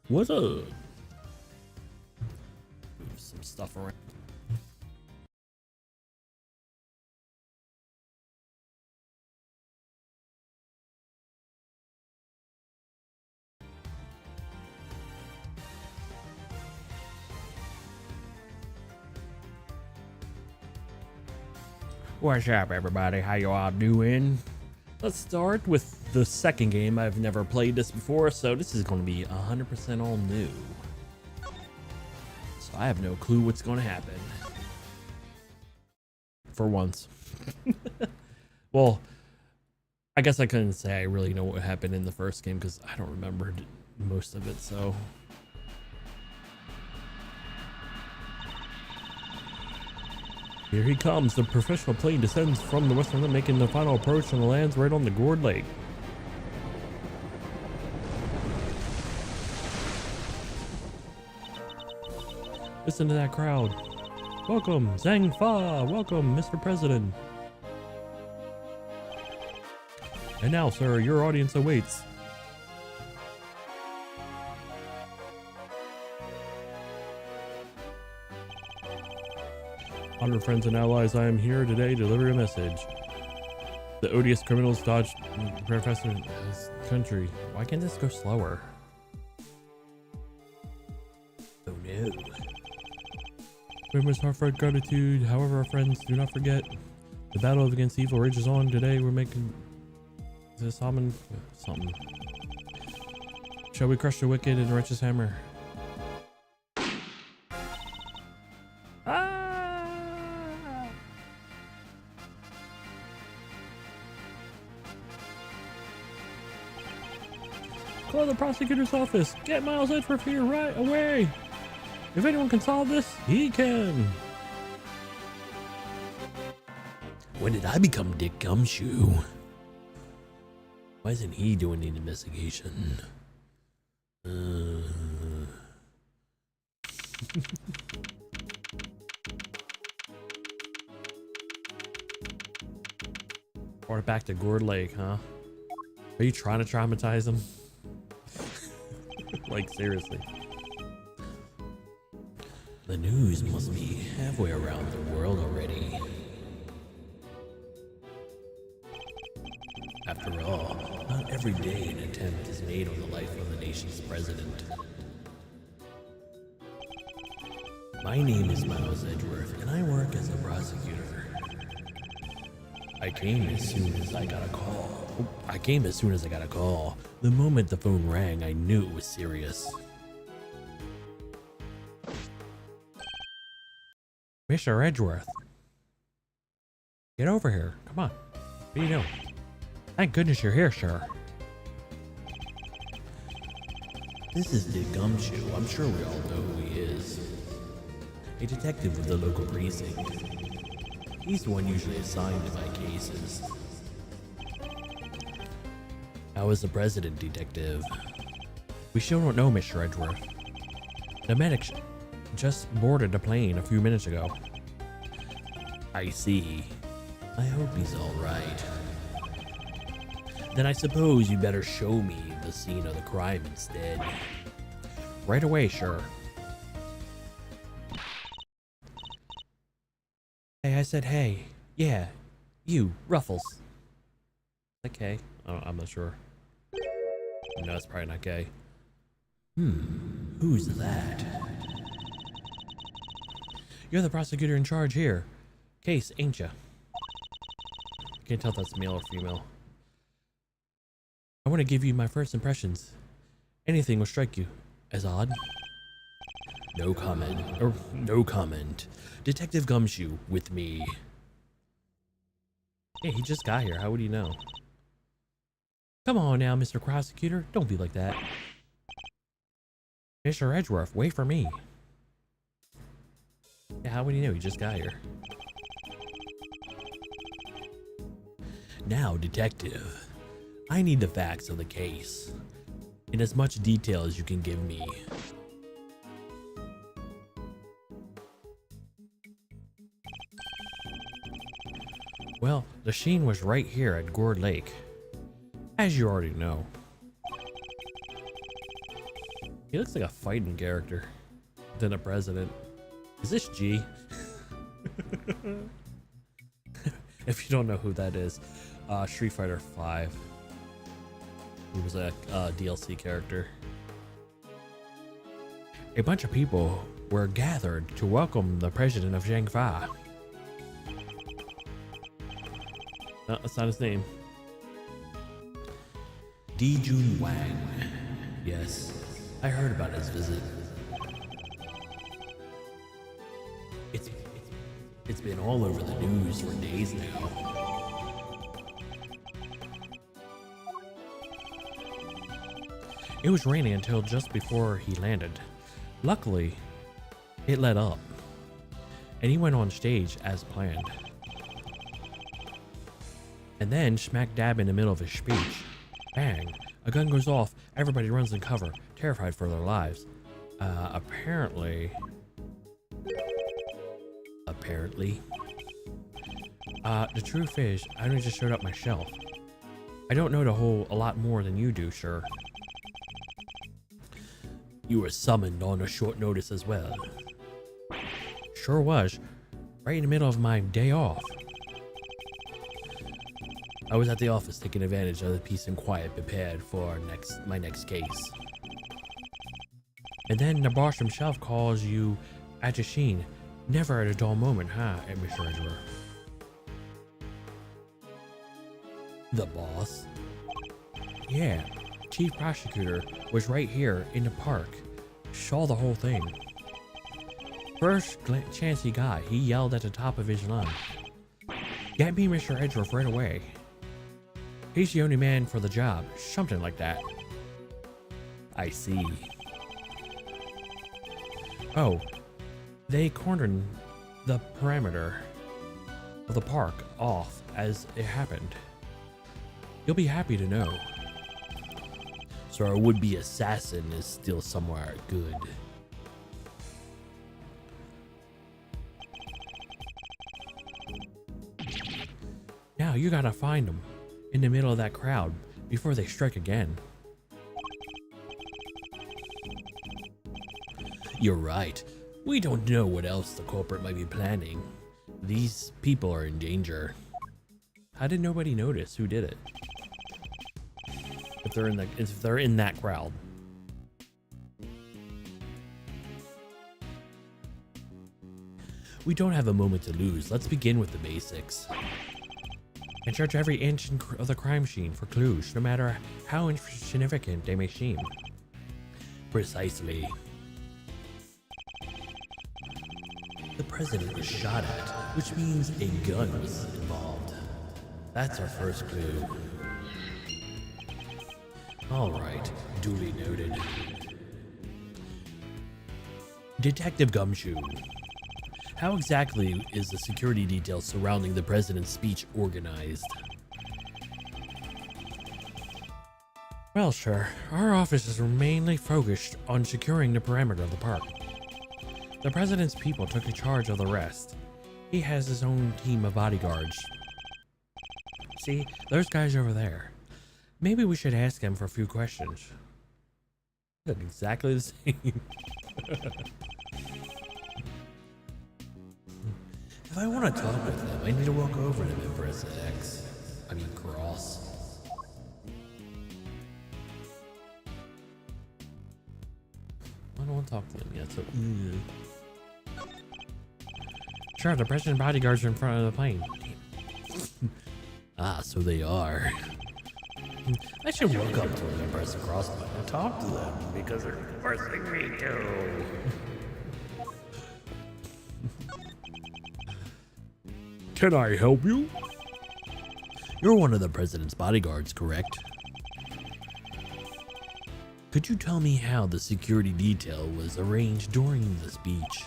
What's up? Move some stuff around. What's up, everybody? How you all doing? Let's start with the second game. I've never played this before, so this is going to be 100% all new. So I have no clue what's going to happen. For once. Well, I guess I couldn't say I really know what happened in the first game because I don't remember most of it, so... Here he comes. The professional plane descends from the western limb, making the final approach and lands right on the gourd lake. Listen to that crowd. Welcome, Zhang Fa. Welcome, Mr. President. And now, sir, your audience awaits. Honored friends and allies, I am here today to deliver a message. The odious criminals dodged Professor's country. Why can't this go slower? Oh no. We must heartfelt gratitude. However, our friends, do not forget. The battle against evil rages on. Today we're making this something. Shall we crush the wicked and righteous hammer? Call the prosecutor's office. Get Miles Edgeworth here right away. If anyone can solve this, he can. When did I become Dick Gumshoe? Why isn't he doing the investigation? Or back to Gourd Lake, huh? Are you trying to traumatize him? Like, seriously. The news must be halfway around the world already. After all, not every day an attempt is made on the life of the nation's president. My name is Miles Edgeworth, and I work as a prosecutor. I came as soon as I got a call. The moment the phone rang, I knew it was serious. Mr. Edgeworth. Get over here. Come on. What are you doing? Thank goodness you're here, sir. This is Dick Gumshoe. I'm sure we all know who he is. A detective with the local precinct. He's the one usually assigned to my cases. How is the president, detective? We still don't know, Mr. Edgeworth. The medic just boarded a plane a few minutes ago. I see. I hope he's all right. Then I suppose you better show me the scene of the crime instead. Right away, sure. Hey, I said hey. Yeah, you, Ruffles. Okay, I'm not sure. No, it's probably not gay. Who's that? You're the prosecutor in charge here. Case, ain't ya? Can't tell if that's male or female. I want to give you my first impressions. Anything will strike you as odd. No comment. Or no comment. Detective Gumshoe with me. Hey, he just got here. How would he know? Come on now, Mr. Prosecutor. Don't be like that. Mr. Edgeworth, wait for me. Yeah, how would he know? He just got here. Now, detective, I need the facts of the case in as much detail as you can give me. Well, the scene was right here at Gourd Lake, as you already know. He looks like a fighting character than a president. Is this G? If you don't know who that is, Street Fighter 5. He was a DLC character. A bunch of people were gathered to welcome the president of Zhangfa. No, that's not his name. Dijun Wang. Yes, I heard about his visit. It's been all over the news for days now. It was raining until just before he landed. Luckily, it let up, and he went on stage as planned. And then, smack dab in the middle of his speech, bang, a gun goes off, everybody runs in cover, terrified for their lives. Apparently, the truth is, I only just showed up myself. I don't know a lot more than you do, sir. You were summoned on a short notice as well. Sure was, right in the middle of my day off. I was at the office taking advantage of the peace and quiet prepared for my next case. And then the boss himself calls you Ajashin. Never at a dull moment, huh, Mr. Edgeworth? The boss? Yeah, Chief Prosecutor was right here in the park. Saw the whole thing. First chance he got, he yelled at the top of his lungs. Get me Mr. Edgeworth right away. He's the only man for the job, something like that. I see. Oh, they cornered the perimeter of the park off as it happened. You'll be happy to know. So our would-be assassin is still somewhere good. Now you gotta find them in the middle of that crowd before they strike again. You're right. We don't know what else the culprit might be planning. These people are in danger. How did nobody notice who did it? If they're in that crowd. We don't have a moment to lose. Let's begin with the basics. And search every inch of the crime scene for clues, no matter how insignificant they may seem. Precisely. The president was shot at, which means a gun was involved. That's our first clue. Alright, duly noted. Detective Gumshoe. How exactly is the security details surrounding the president's speech organized? Well, sir, our office is mainly focused on securing the perimeter of the park. The president's people took charge of the rest. He has his own team of bodyguards. See, those guys over there. Maybe we should ask him for a few questions. Look exactly the same. If I want to talk with them, I need to walk over to them and press X. I mean cross. I don't want to talk to them yet, so... Sure, the president's bodyguards are in front of the plane. Ah, so they are. I should walk up to them and press the cross button and talk to them, because they're forcing me to. Can I help you? You're one of the president's bodyguards, correct? Could you tell me how the security detail was arranged during the speech?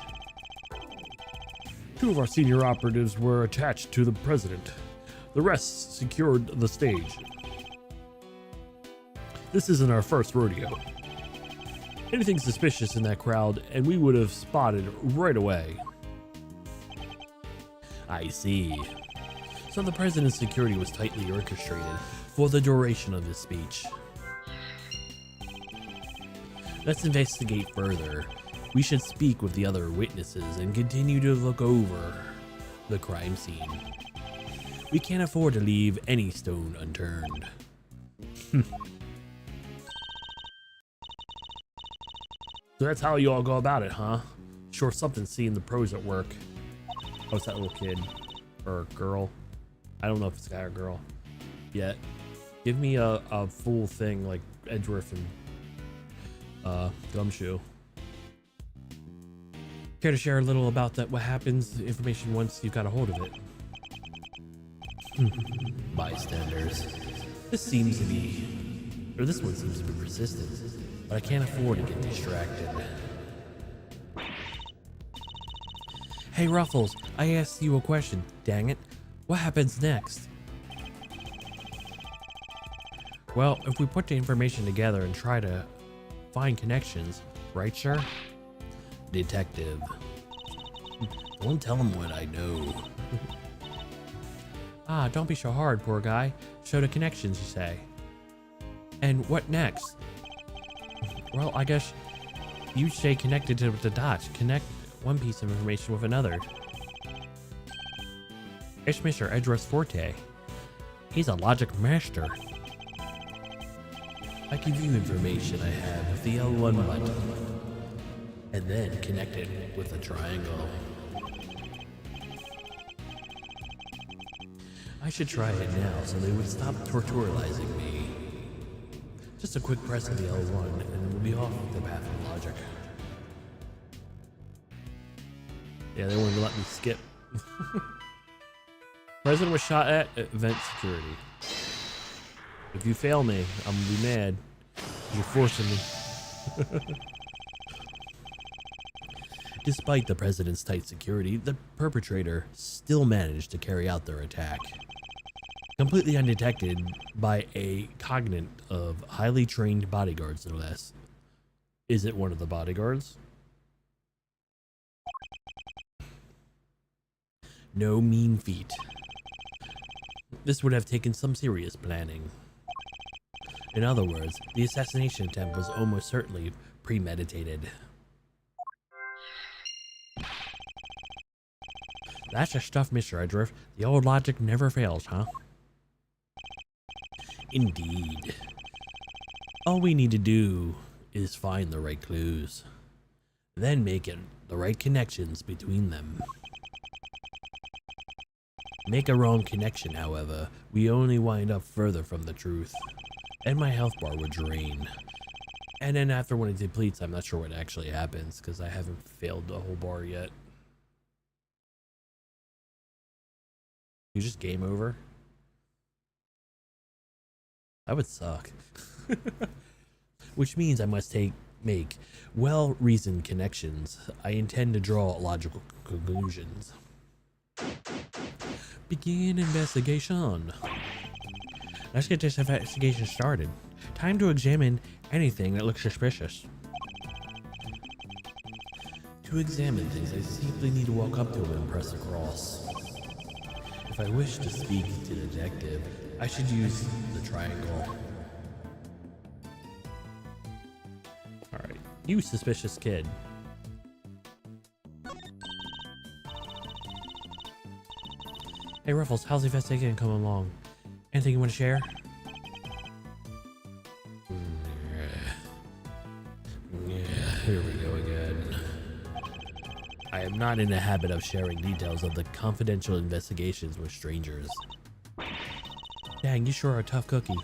Two of our senior operatives were attached to the president. The rest secured the stage. This isn't our first rodeo. Anything suspicious in that crowd, and we would have spotted right away. I see. So the president's security was tightly orchestrated for the duration of his speech. Let's investigate further. We should speak with the other witnesses and continue to look over the crime scene. We can't afford to leave any stone unturned. So that's how you all go about it, huh? Sure, something seeing the pros at work. Oh, it's that little kid. Or girl. I don't know if it's a guy or girl yet. Give me a full thing like Edgeworth and Gumshoe. Care to share a little about that? What happens, information once you've got a hold of it? Bystanders. This one seems to be persistent, but I can't afford to get distracted. Hey Ruffles, I asked you a question, dang it. What happens next? Well, if we put the information together and try to find connections, right, sir? Detective. Don't tell him what I know. Ah, don't be so hard, poor guy. Show the connections, you say. And what next? Well, I guess you stay connected to the dots. Connect one piece of information with another. It's Mr. Edgeworth's forte. He's a logic master. I give you information I have with the L1 button, and then connect it with a triangle. I should try it now so they would stop torturalizing me. Just a quick press of the L1 and we'll be off the path of logic. Yeah, they wanted to let me skip. President was shot at event security. If you fail me, I'm gonna be mad. You're forcing me. Despite the president's tight security, the perpetrator still managed to carry out their attack. Completely undetected by a cognate of highly trained bodyguards, no less. Is it one of the bodyguards? No mean feat. This would have taken some serious planning. In other words, the assassination attempt was almost certainly premeditated. That's the stuff, Mr. Edgeworth. The old logic never fails, huh? Indeed. All we need to do is find the right clues, then make it the right connections between them. Make a wrong connection, however, we only wind up further from the truth, and my health bar would drain. And then after when it depletes, I'm not sure what actually happens, because I haven't failed the whole bar yet. You just game over? That would suck. Which means I must make well-reasoned connections. I intend to draw logical conclusions. Begin investigation. Let's get this investigation started. Time to examine anything that looks suspicious. To examine things, I simply need to walk up to him and press across. If I wish to speak to the detective, I should use the triangle. Alright, you suspicious kid. Hey Ruffles, how's the investigation coming along? Anything you want to share? Yeah, here we go again. I am not in the habit of sharing details of the confidential investigations with strangers. Dang, you sure are a tough cookie.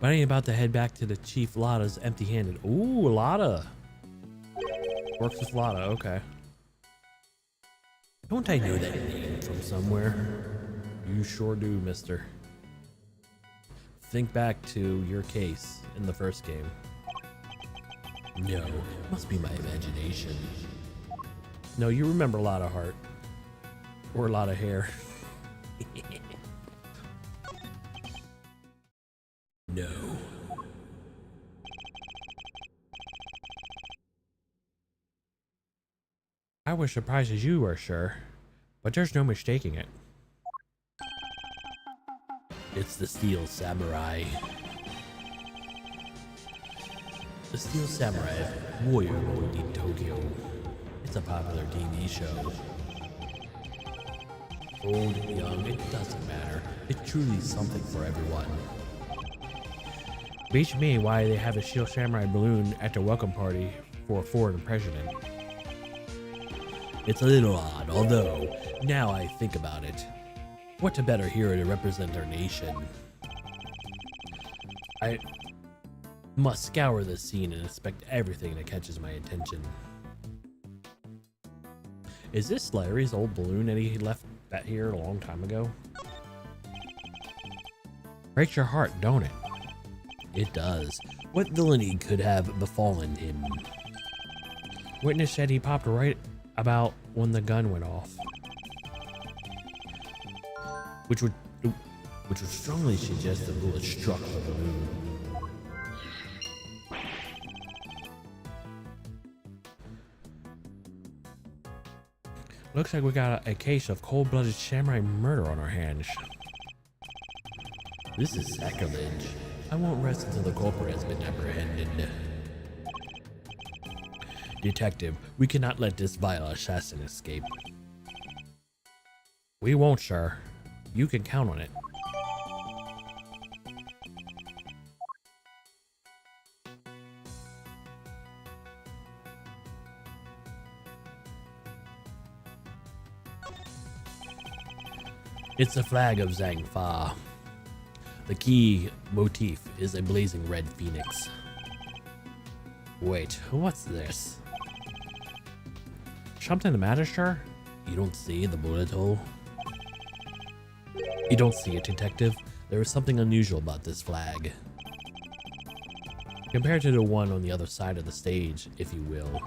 But I ain't about to head back to the Chief Lotta's empty-handed. Ooh, Lotta. Works with Lotta, okay. Don't I know that name from somewhere? You sure do, mister. Think back to your case in the first game. No, it must be my imagination. No, you remember Lotta Heart. Or Lotta Hair. No. I was surprised as you were, sure, but there's no mistaking it. It's the Steel Samurai. The Steel Samurai Warrior Mode in Tokyo. It's a popular TV show. Old, young, it doesn't matter. It's truly something for everyone. Beats me why they have a Steel Samurai balloon at the welcome party for a foreign president. It's a little odd, although, now I think about it, what a better hero to represent our nation. I must scour the scene and inspect everything that catches my attention. Is this Larry's old balloon that he left that here a long time ago? Breaks your heart, don't it? It does. What villainy could have befallen him? Witness said he popped right about when the gun went off. Which would strongly suggest the bullet struck the balloon. Looks like we got a case of cold-blooded samurai murder on our hands. This is sacrilege. I won't rest until the culprit has been apprehended. Detective, we cannot let this vile assassin escape. We won't, sir. You can count on it. It's the flag of Zhangfa. The key motif is a blazing red phoenix. Wait, what's this? Something the matter, sir? You don't see the bullet hole? You don't see it, detective? There is something unusual about this flag. Compared to the one on the other side of the stage, if you will.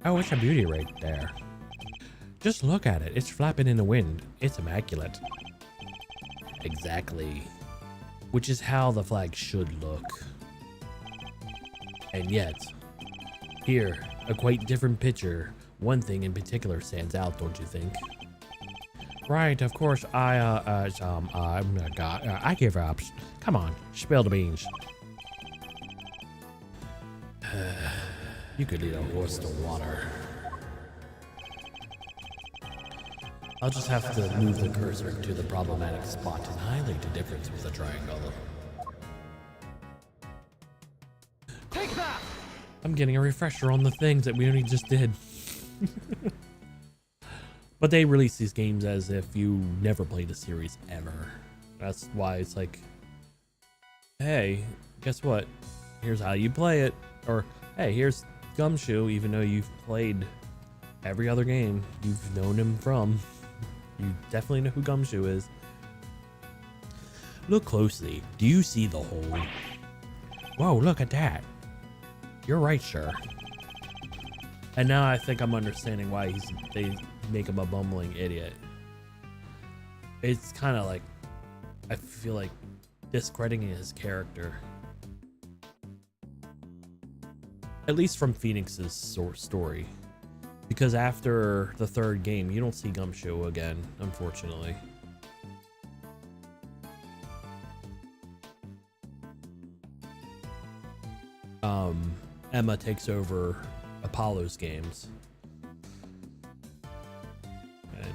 Oh, it's a beauty right there. Just look at it. It's flapping in the wind. It's immaculate. Exactly. Which is how the flag should look. And yet, here, a quite different picture. One thing in particular stands out, don't you think? Right, of course, I give up. Come on, spill the beans. You could lead a horse to water. I'll just have to move the cursor to the problematic spot and highlight the difference with a triangle. Take that! I'm getting a refresher on the things that we only just did. But they release these games as if you never played the series ever. That's why it's like, hey, guess what? Here's how you play it. Or, hey, here's Gumshoe, even though you've played every other game you've known him from. You definitely know who Gumshoe is. Look closely. Do you see the hole? Whoa, look at that. You're right, sir. And now I think I'm understanding why they make him a bumbling idiot. It's kind of like, I feel like discrediting his character. At least from Phoenix's story. Because after the third game, you don't see Gumshoe again, unfortunately. Emma takes over Apollo's games. And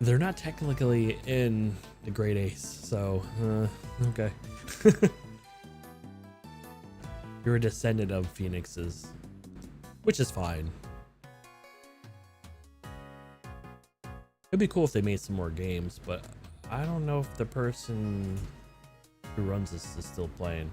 they're not technically in the Great Ace, so, okay. You're a descendant of Phoenix's, which is fine. It'd be cool if they made some more games, but I don't know if the person who runs this is still playing.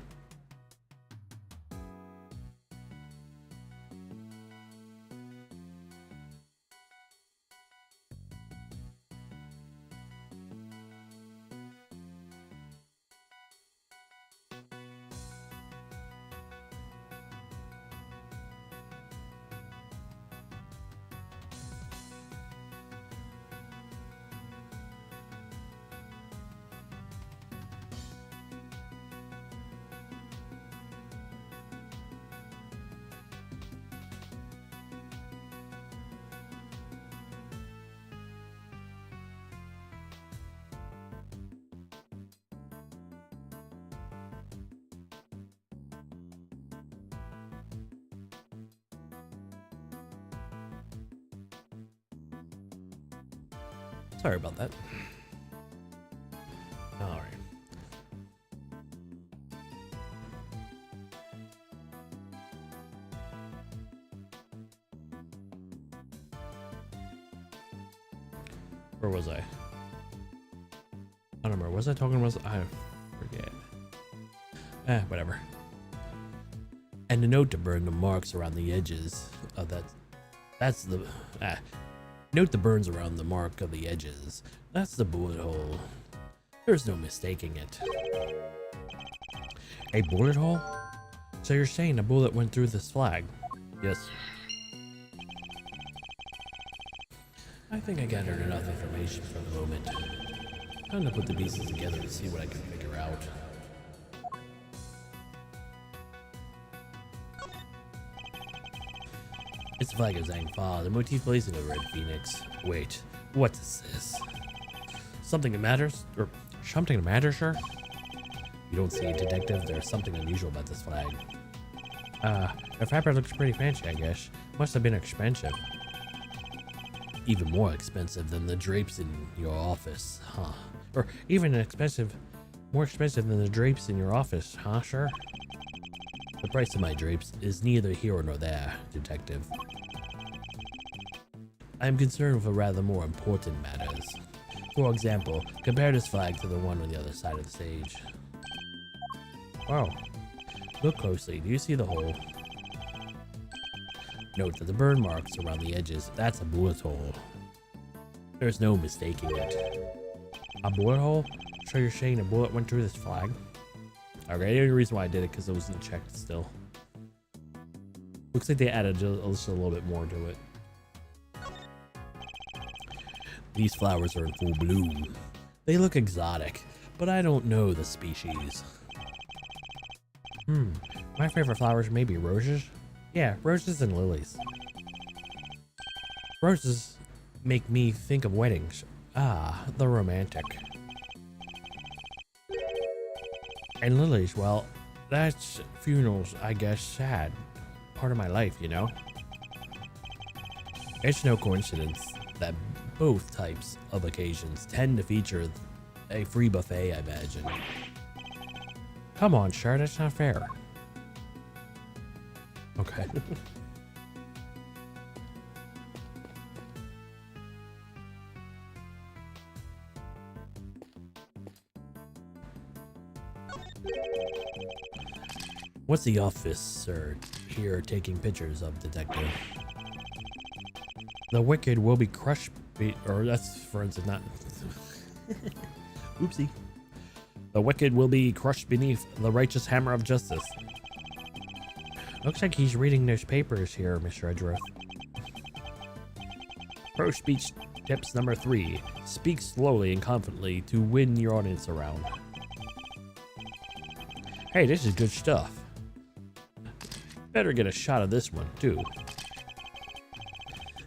Sorry about that. Alright. Where was I? I don't remember. Was I talking about? I forget. Whatever. And a note to burn the marks around the edges of that. That's the note the burns around the mark of the edges. That's the bullet hole. There's no mistaking it. A bullet hole? So you're saying a bullet went through this flag? Yes. I think I gathered enough information for the moment. Time to put the pieces together to see what I can figure out. It's the flag of Zhang, the motif blazing a red phoenix. Wait, what is this? Something that matters? Or something that matters, sure? You don't see, detective, there's something unusual about this flag. The fabric looks pretty fancy, I guess. Must have been expensive. Even more expensive than the drapes in your office, huh? Or even more expensive than the drapes in your office, huh, sir? The price of my drapes is neither here nor there, detective. I am concerned with rather more important matters. For example, compare this flag to the one on the other side of the stage. Wow. Look closely. Do you see the hole? Note that the burn marks around the edges, that's a bullet hole. There's no mistaking it. A bullet hole? So you're saying a bullet went through this flag? Okay, the only reason why I did it because it wasn't checked still. Looks like they added just a little bit more to it. These flowers are in full bloom. They look exotic, but I don't know the species. My favorite flowers may be roses. Yeah, roses and lilies. Roses make me think of weddings. Ah, the romantic. And lilies, well, that's funerals, I guess, sad. Part of my life, you know? It's no coincidence that both types of occasions tend to feature a free buffet, I imagine. Come on, Char, that's not fair. Okay. What's the officer here taking pictures of, detective? The wicked will be crushed, or that's for instance not. Oopsie. The wicked will be crushed beneath the righteous hammer of justice. Looks like he's reading those papers here, Mr. Edgeworth. Pro speech tips number 3. Speak slowly and confidently to win your audience around. Hey, this is good stuff. Better get a shot of this one, too.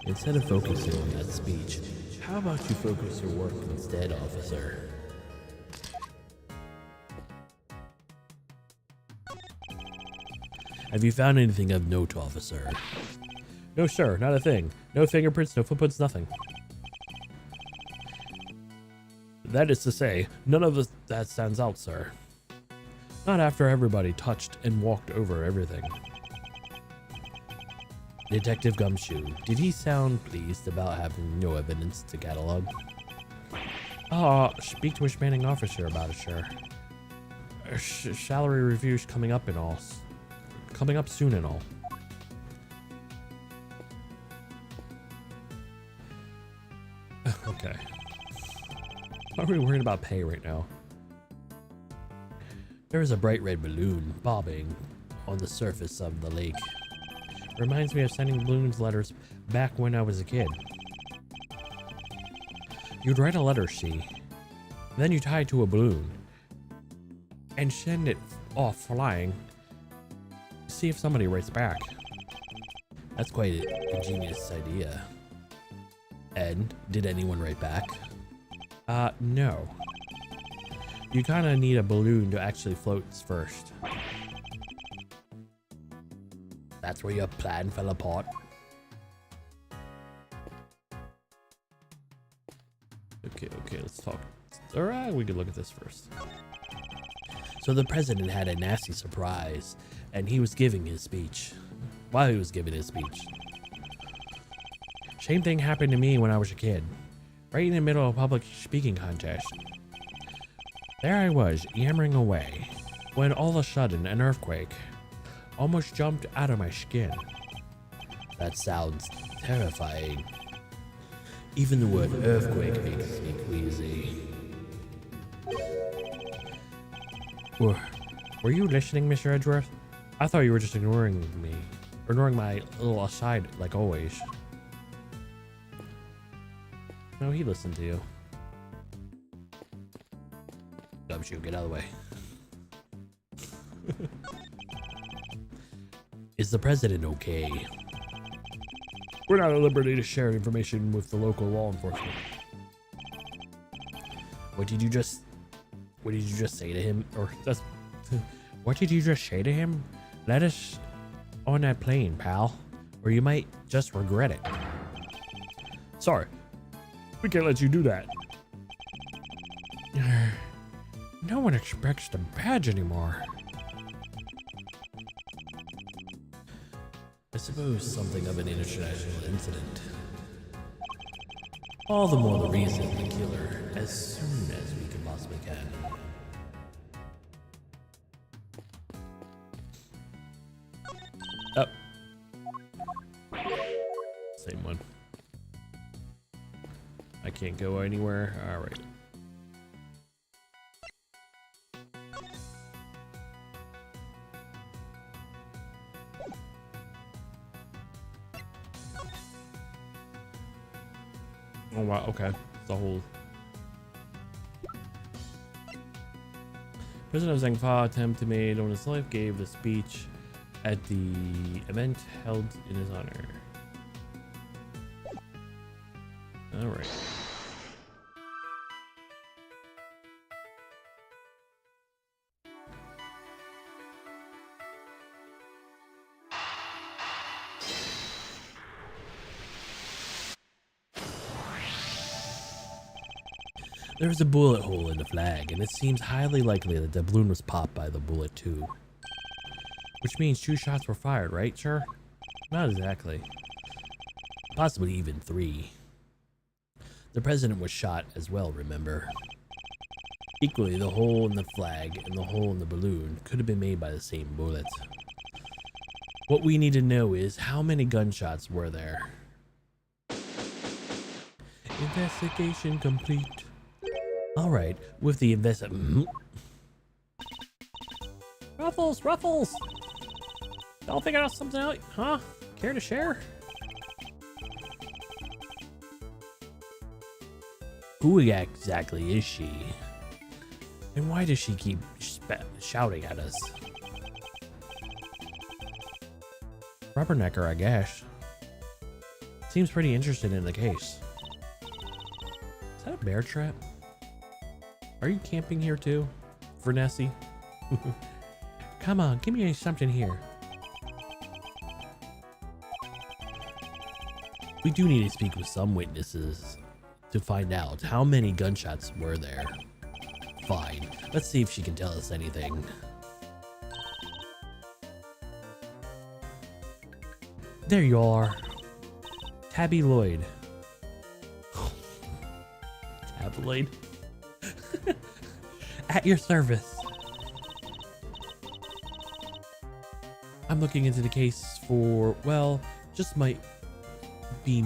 Instead of focusing on that speech, how about you focus your work instead, officer? Have you found anything of note, officer? No, sir, not a thing. No fingerprints, no footprints, nothing. That is to say, none of that stands out, sir. Not after everybody touched and walked over everything. Detective Gumshoe, did he sound pleased about having no evidence to catalog? Speak to his commanding officer about it, sir. Salary reviews coming up and all. Coming up soon and all. Okay. Why are we worried about pay right now? There is a bright red balloon bobbing on the surface of the lake. Reminds me of sending balloons letters back when I was a kid. You'd write a letter, see? Then you tie it to a balloon and send it off flying. See if somebody writes back. That's quite an ingenious idea. And did anyone write back? No. You kind of need a balloon to actually float first. That's where your plan fell apart. Okay, let's talk. All right, we can look at this first. So the president had a nasty surprise, and he was giving his speech. While he was giving his speech. Same thing happened to me when I was a kid. Right in the middle of a public speaking contest. There I was, yammering away, when all of a sudden an earthquake almost jumped out of my skin. That sounds terrifying. Even the word earthquake makes me queasy. Were you listening, Mr. Edgeworth? I thought you were just ignoring me. Ignoring my little aside, like always. No, he listened to you. Gumshoe, get out of the way. Is the president okay? We're not at liberty to share information with the local law enforcement. What did you just say to him? Or that's what did you just say to him? Let us on that plane, pal, or you might just regret it. Sorry, we can't let you do that. No one expects the badge anymore. I suppose something of an international incident. All the more the reason to kill her as soon as we can possibly can. Oh. Same one. I can't go anywhere. All right. Oh wow, okay. The whole President of Zhangfa attempt made on his life gave the speech at the event held in his honor. Alright. There's a bullet hole in the flag, and it seems highly likely that the balloon was popped by the bullet too. Which means 2 shots were fired, right, sir? Not exactly. Possibly even 3. The president was shot as well, remember? Equally, the hole in the flag and the hole in the balloon could have been made by the same bullet. What we need to know is how many gunshots were there. Investigation complete. Alright, with the Ruffles! Ruffles! Y'all figure out something out, huh? Care to share? Who exactly is she? And why does she keep shouting at us? Rubbernecker, I guess. Seems pretty interested in the case. Is that a bear trap? Are you camping here too, Vernesi? Come on, give me something here. We do need to speak with some witnesses to find out how many gunshots were there. Fine, let's see if she can tell us anything. There you are. Tabby Lloyd. Tabloid. At your service. I'm looking into the case for, well, just might be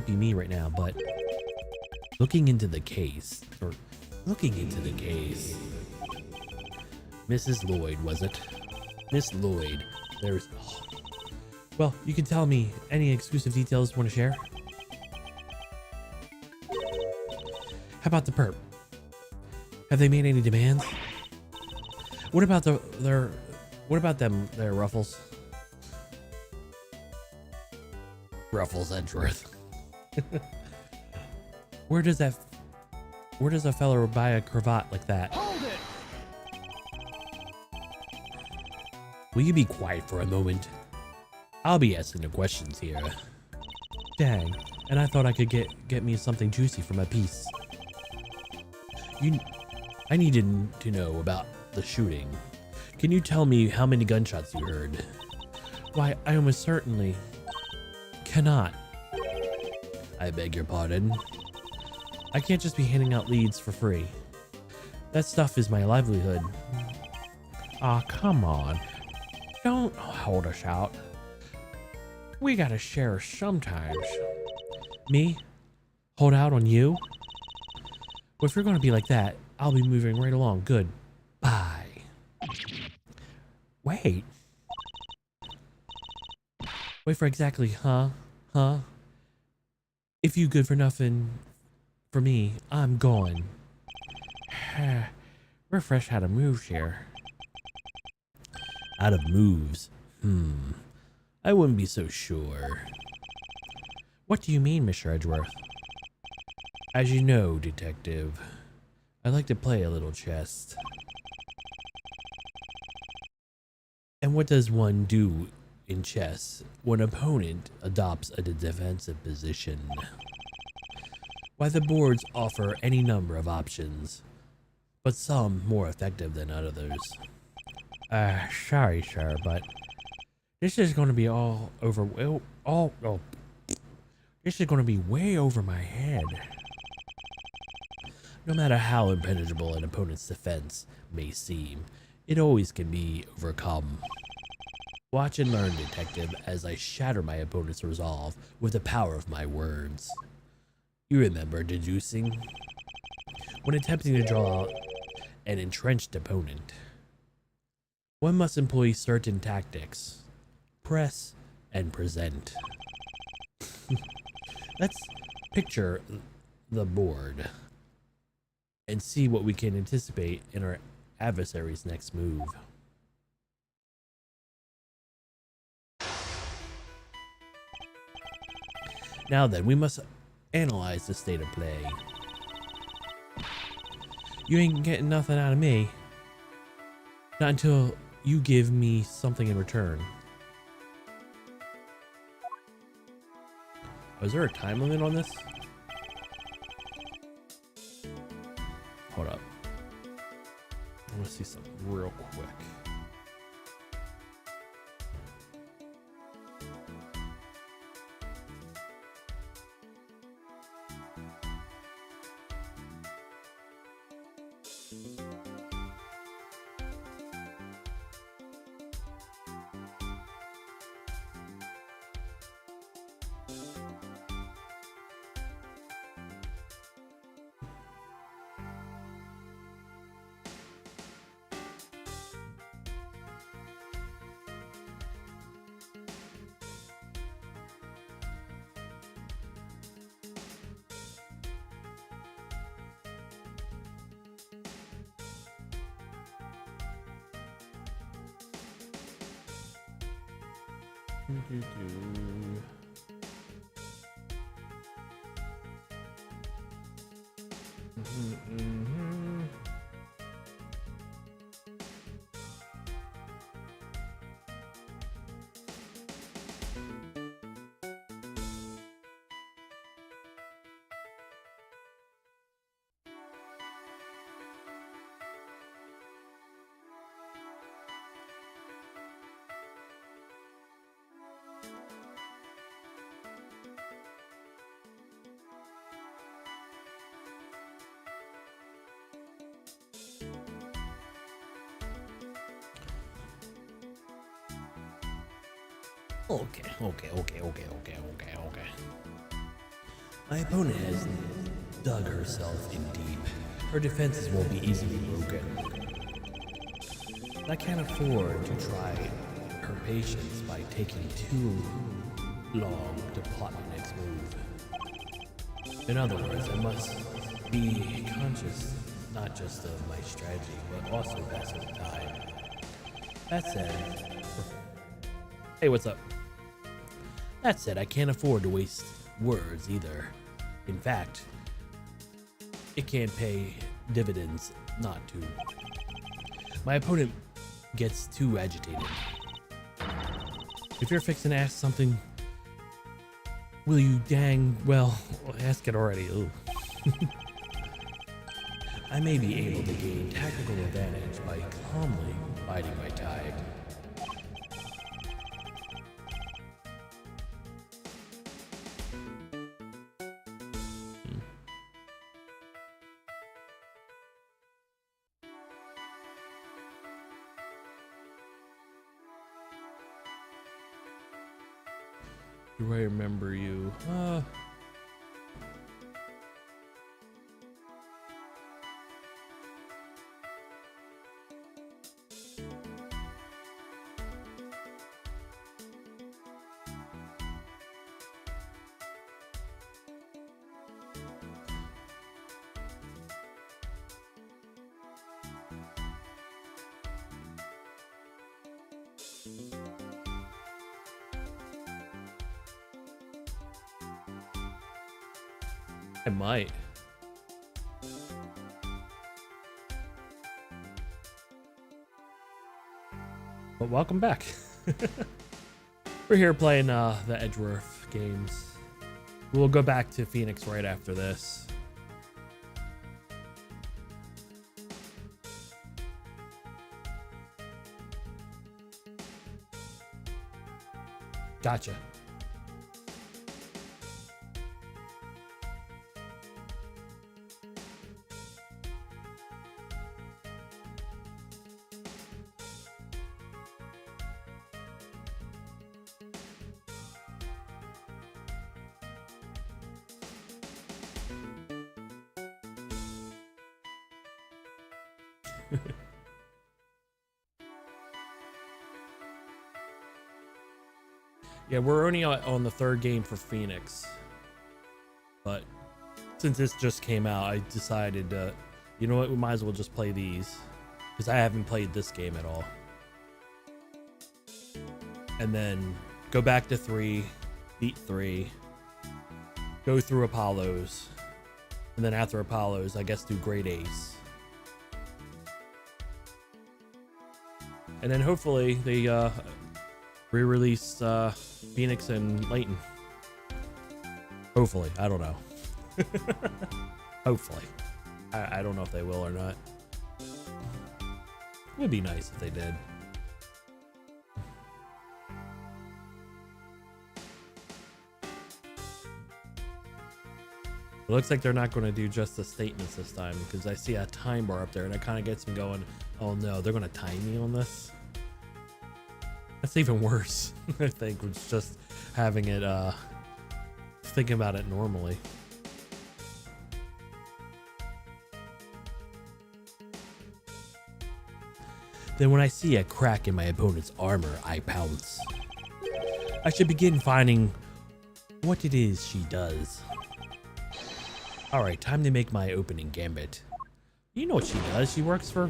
me right now, but looking into the case. Mrs. Lloyd, was it? Miss Lloyd, there's... Oh. Well, you can tell me any exclusive details you want to share. How about the perp? Have they made any demands? What about their Ruffles? Ruffles Edgeworth. Where does a fella buy a cravat like that? Hold it! Will you be quiet for a moment? I'll be asking the questions here. Dang, and I thought I could get me something juicy for my piece. I needed to know about the shooting. Can you tell me how many gunshots you heard? Why, I almost certainly cannot. I beg your pardon. I can't just be handing out leads for free. That stuff is my livelihood. Aw, come on. Don't hold us out. We gotta share sometimes. Me? Hold out on you? Well, if you're gonna be like that, I'll be moving right along. Good. Bye. Wait. Wait for exactly, huh? Huh? If you good for nothing for me, I'm gone. We're fresh out of moves here. Out of moves? I wouldn't be so sure. What do you mean, Mr. Edgeworth? As you know, Detective, I like to play a little chess. And what does one do in chess when an opponent adopts a defensive position? Why, the boards offer any number of options, but some more effective than others. Sorry, sir, but this is going to be this is going to be way over my head. No matter how impenetrable an opponent's defense may seem, it always can be overcome. Watch and learn, Detective, as I shatter my opponent's resolve with the power of my words. You remember deducing? When attempting to draw out an entrenched opponent, one must employ certain tactics. Press and present. Let's picture the board and see what we can anticipate in our adversary's next move. Now then, we must analyze the state of play. You ain't getting nothing out of me. Not until you give me something in return. Was there a time limit on this? Hold up. I want to see something real quick. Okay. My opponent has dug herself in deep. Her defenses won't be easily broken. I can't afford to try her patience by taking too long to plot my next move. In other words, I must be conscious not just of my strategy, but also passing the time. That said, hey, what's up? That said, I can't afford to waste words either. In fact, it can't pay dividends not to. My opponent gets too agitated. If you're fixing to ask something, will you dang well ask it already? Ooh. I may be able to gain tactical advantage by calmly biding my time. Do I remember you? I might. But welcome back. We're here playing the Edgeworth games. We'll go back to Phoenix right after this. Gotcha. Yeah, we're only on the third game for Phoenix, but since this just came out, I decided, you know what, we might as well just play these, because I haven't played this game at all. And then go back to 3, beat 3, go through Apollos, and then after Apollos, I guess do Great Ace. And then hopefully they re-release Phoenix and Layton. Hopefully, I don't know. Hopefully. I don't know if they will or not. It would be nice if they did. It looks like they're not going to do just the statements this time, because I see a time bar up there and it kind of gets me going, oh no, they're going to time me on this? That's even worse, I think, was just having it, thinking about it normally. Then when I see a crack in my opponent's armor, I pounce. I should begin finding what it is she does. Alright, time to make my opening gambit. You know what she does, she works for,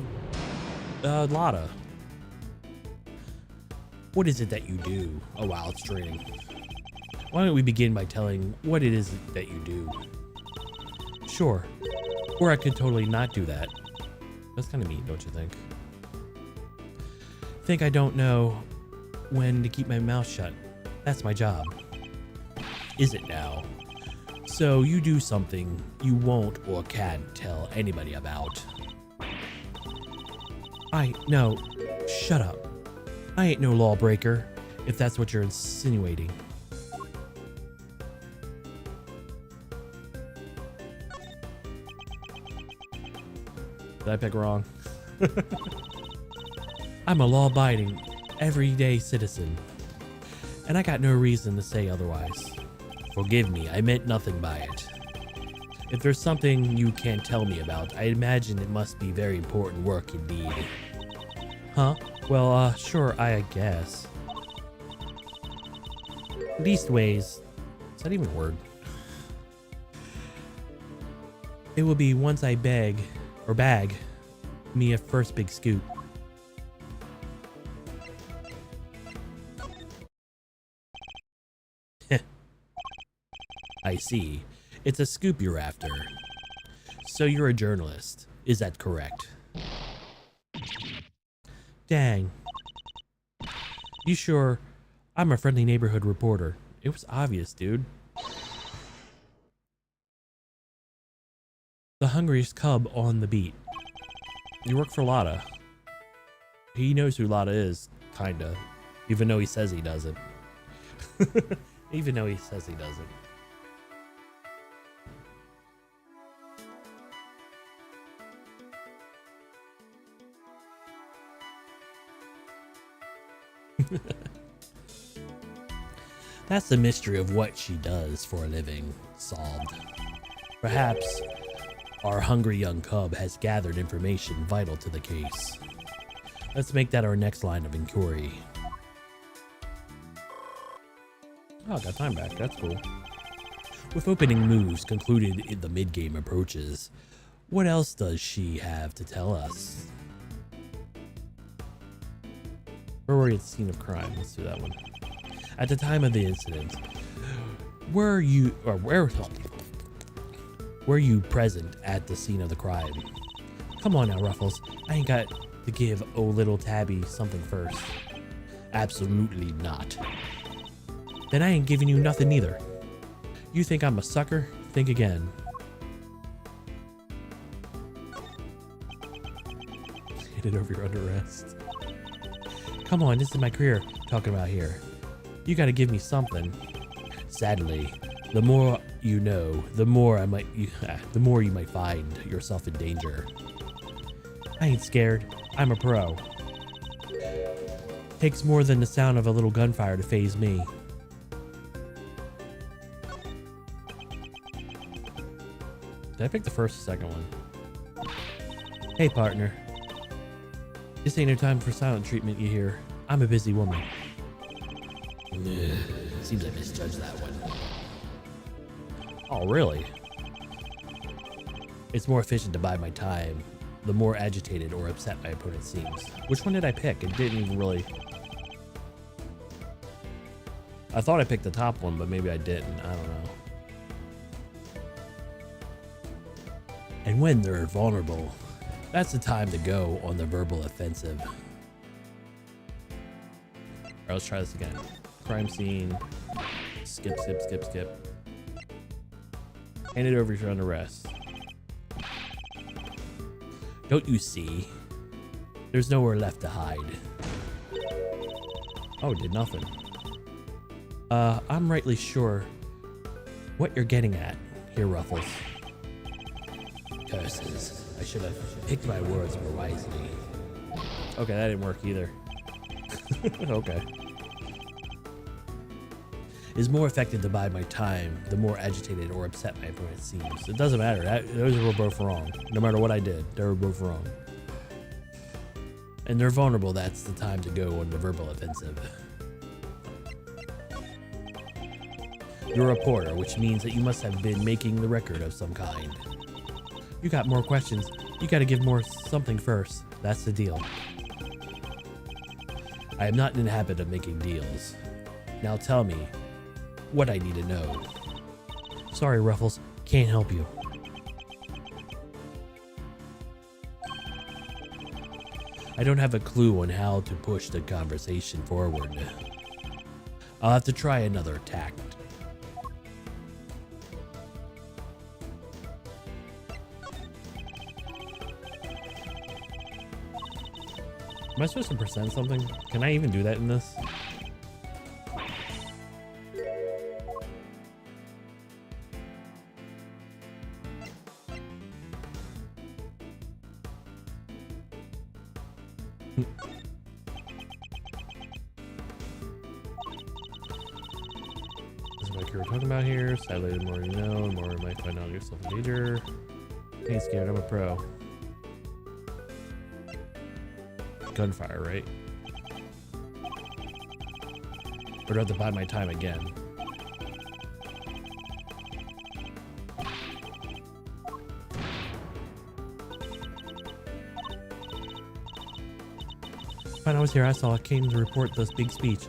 Lotta. What is it that you do? Oh wow, it's draining. Why don't we begin by telling what it is that you do? Sure. Or I could totally not do that. That's kind of mean, don't you think? Think I don't know when to keep my mouth shut. That's my job. Is it now? So you do something you won't or can't tell anybody about. No, shut up. I ain't no lawbreaker, if that's what you're insinuating. Did I pick wrong? I'm a law-abiding, everyday citizen, and I got no reason to say otherwise. Forgive me, I meant nothing by it. If there's something you can't tell me about, I imagine it must be very important work indeed. Huh? Well, sure, I guess. Leastways, is that even a word? It will be once I bag me a first big scoop. I see. It's a scoop you're after. So you're a journalist, is that correct? Dang. You sure? I'm a friendly neighborhood reporter. It was obvious, dude. The hungriest cub on the beat. You work for Lotta. He knows who Lotta is, kinda. Even though he says he doesn't. Even though he says he doesn't. That's the mystery of what she does for a living solved. Perhaps our hungry young cub has gathered information vital to the case. Let's make that our next line of inquiry. Oh, I got time back. That's cool. With opening moves concluded in the mid-game approaches, what else does she have to tell us? Where were you at the scene of crime? Let's do that one. At the time of the incident, were you present at the scene of the crime? Come on now, Ruffles. I ain't got to give little Tabby something first. Absolutely not. Then I ain't giving you nothing either. You think I'm a sucker? Think again. Hand it over, you're under arrest. Come on, this is my career talking about here. You gotta give me something. Sadly, the more you know, the more you might find yourself in danger. I ain't scared. I'm a pro. Takes more than the sound of a little gunfire to faze me. Did I pick the first or second one? Hey, partner. This ain't no time for silent treatment, you hear. I'm a busy woman. Seems I misjudged that one. Oh, really? It's more efficient to bide my time, the more agitated or upset my opponent seems. Which one did I pick? It didn't even really... I thought I picked the top one, but maybe I didn't. I don't know. And when they're vulnerable, that's the time to go on the verbal offensive. All right, let's try this again. Crime scene. Skip. Hand it over, you're under arrest. Don't you see? There's nowhere left to hide. Oh, did nothing. I'm rightly sure what you're getting at here, Ruffles. Curses. I should have picked my words more wisely. Okay, that didn't work either. Okay. Is more effective to bide my time, the more agitated or upset my opponent seems. It doesn't matter. Those were both wrong. No matter what I did, they were both wrong. And they're vulnerable, that's the time to go on the verbal offensive. You're a reporter, which means that you must have been making the record of some kind. You got more questions. You gotta give more something first. That's the deal. I am not in the habit of making deals. Now tell me what I need to know. Sorry, Ruffles. Can't help you. I don't have a clue on how to push the conversation forward. I'll have to try another tact. Am I supposed to present something? Can I even do that in this? This is like you were talking about here. Sadly, the more you know, the more you might find out yourself in danger. Ain't scared, I'm a pro. Gunfire, right? But I'd have to buy my time again. When I was here, I saw I came to report this big speech.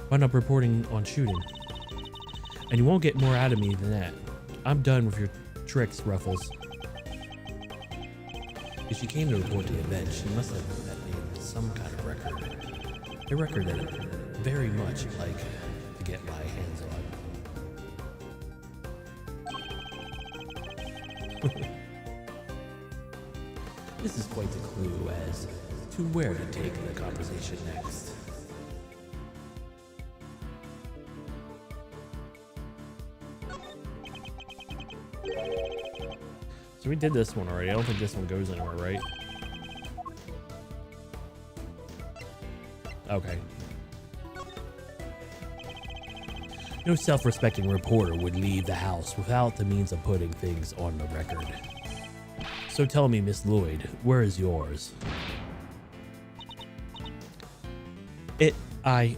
Wound up reporting on shooting. And you won't get more out of me than that. I'm done with your tricks, Ruffles. If she came to report the event, she must have made some kind of record. A record that I'd very much like to get my hands on. This is quite the clue as to where to take the conversation next. So we did this one already. I don't think this one goes anywhere, right? Okay. No self-respecting reporter would leave the house without the means of putting things on the record. So tell me, Miss Lloyd, where is yours? Of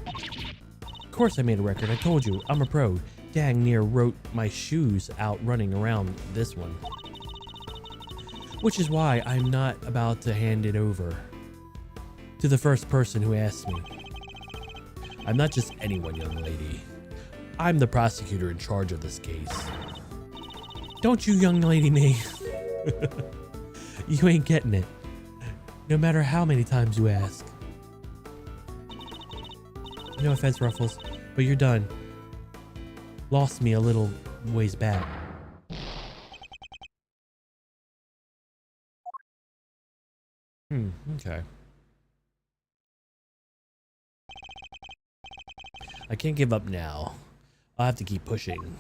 course I made a record. I told you, I'm a pro. Dang near wrote my shoes out running around this one. Which is why I'm not about to hand it over to the first person who asks me. I'm not just anyone, young lady. I'm the prosecutor in charge of this case. Don't you young lady me. You ain't getting it. No matter how many times you ask. No offense, Ruffles, but you're done. Lost me a little ways back. Okay. I can't give up now. I'll have to keep pushing.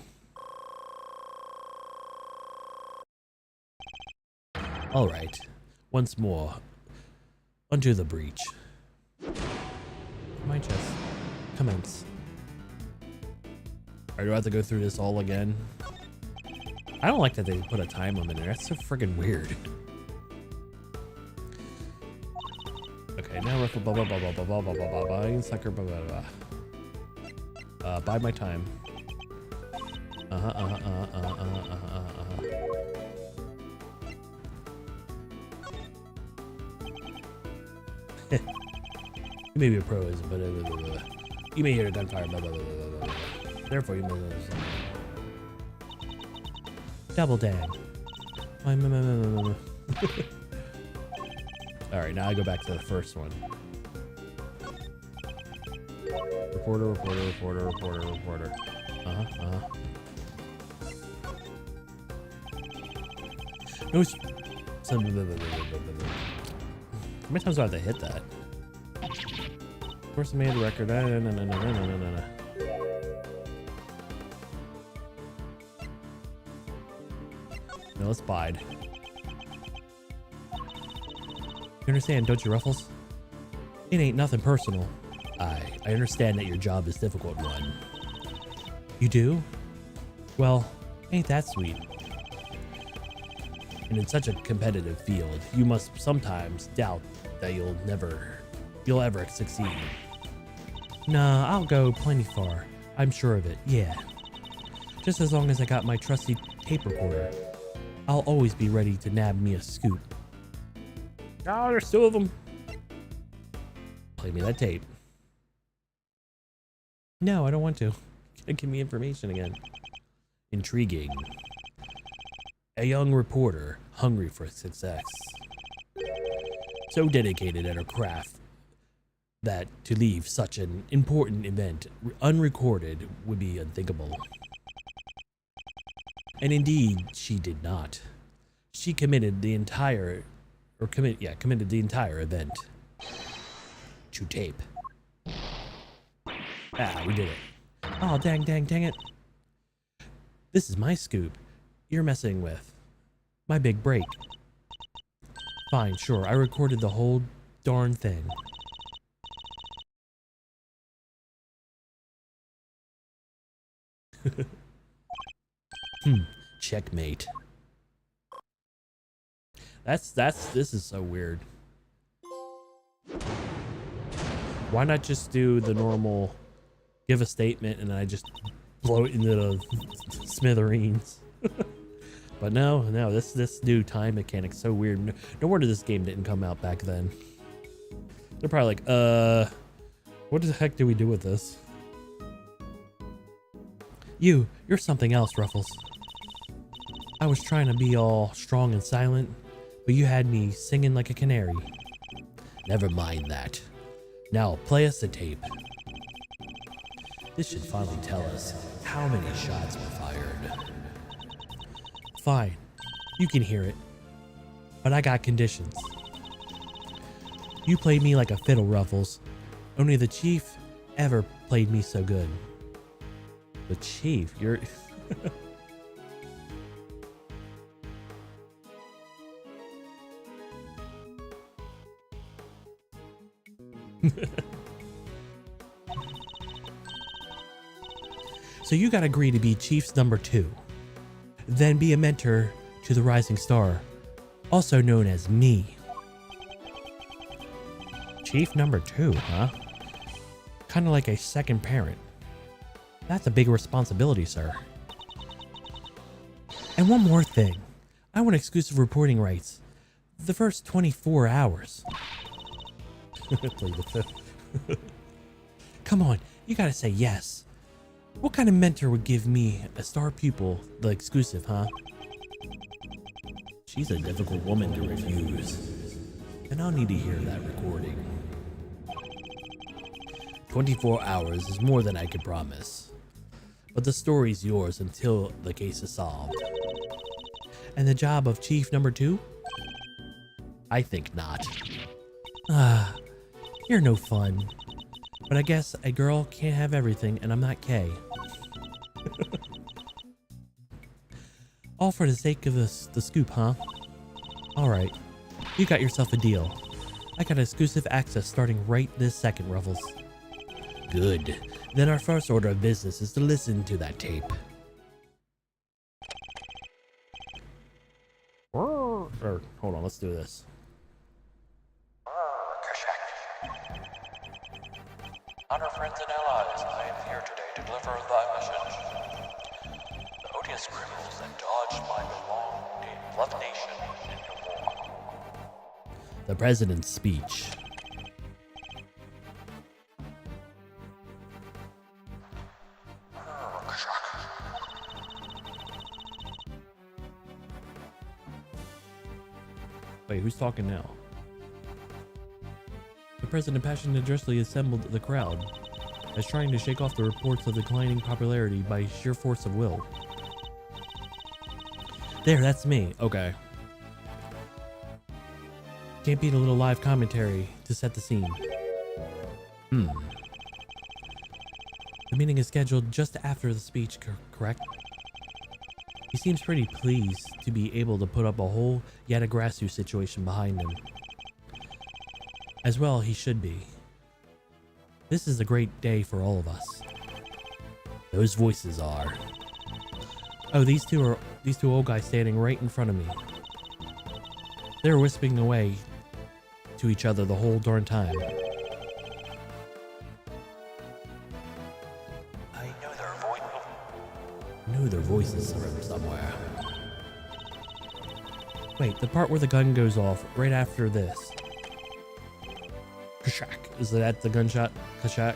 All right. Once more. Unto the breach. My chest. Commence. Alright, do I have to go through this all again? I don't like that they put a time limit in there. That's so friggin' weird. Okay, now Ruffle blah blah blah blah blah blah blah blah blah blah sucker blah blah blah. Buy my time. You may be a pro, but you may hear a gunfire. Blah blah blah blah blah. Therefore, you may double dang. All right, now I go back to the first one. Reporter. No. How many times do I have to hit that? Of course, I made a record. No. No, let's bide. You understand, don't you, Ruffles? It ain't nothing personal. I understand that your job is a difficult one. You do? Well, ain't that sweet? And in such a competitive field, you must sometimes doubt that you'll ever succeed. Nah, I'll go plenty far. I'm sure of it, yeah. Just as long as I got my trusty tape recorder, I'll always be ready to nab me a scoop. Oh, there's two of them. Play me that tape. No, I don't want to. Give me information again. Intriguing. A young reporter hungry for success. So dedicated at her craft that to leave such an important event unrecorded would be unthinkable. And indeed, she did not. She committed the entire event to tape. Ah, we did it. Oh, dang it. This is my scoop. You're messing with my big break. Fine, sure. I recorded the whole darn thing. Checkmate. This is so weird. Why not just do the normal give a statement and I just blow it into the smithereens? But no, this new time mechanic's so weird. No wonder this game didn't come out back then. They're probably like, what the heck do we do with this? You're something else, Ruffles. I was trying to be all strong and silent, but you had me singing like a canary. Never mind that. Now play us the tape. This should finally tell us how many shots were fired. Fine, you can hear it, but I got conditions. You played me like a fiddle, Ruffles. Only the chief ever played me so good. The chief? You're... So you gotta agree to be Chief's number 2. Then be a mentor to the rising star, also known as me. Chief number 2, huh? Kinda like a second parent. That's a big responsibility, sir. And one more thing. I want exclusive reporting rights. The first 24 hours. Play the fifth. Come on, you gotta say yes. What kind of mentor would give me, a star pupil, the exclusive, huh? She's a difficult woman to refuse. And I'll need to hear that recording. 24 hours is more than I could promise. But the story's yours until the case is solved. And the job of Chief number 2? I think not. Ah, you're no fun. But I guess a girl can't have everything, and I'm not Kay. All for the sake of the scoop, huh? Alright, you got yourself a deal. I got exclusive access starting right this second, Ruffles. Good. Then our first order of business is to listen to that tape. Hold on, let's do this. Honor friends and allies, I am here today to deliver thy message. The odious criminals that dodged my beloved nation into war. The president's speech. Wait, who's talking now? The president passionately assembled the crowd, as trying to shake off the reports of declining popularity by sheer force of will. There, that's me. Okay. Can't beat a little live commentary to set the scene. The meeting is scheduled just after the speech, correct? He seems pretty pleased to be able to put up a whole Yadagrasu situation behind him. As well, he should be. This is a great day for all of us. Those voices are. Oh, these two old guys standing right in front of me. They're whispering away to each other the whole darn time. I know their voice. I knew their voices from somewhere. Wait, the part where the gun goes off right after this. Kashak. Is that the gunshot? Kashak.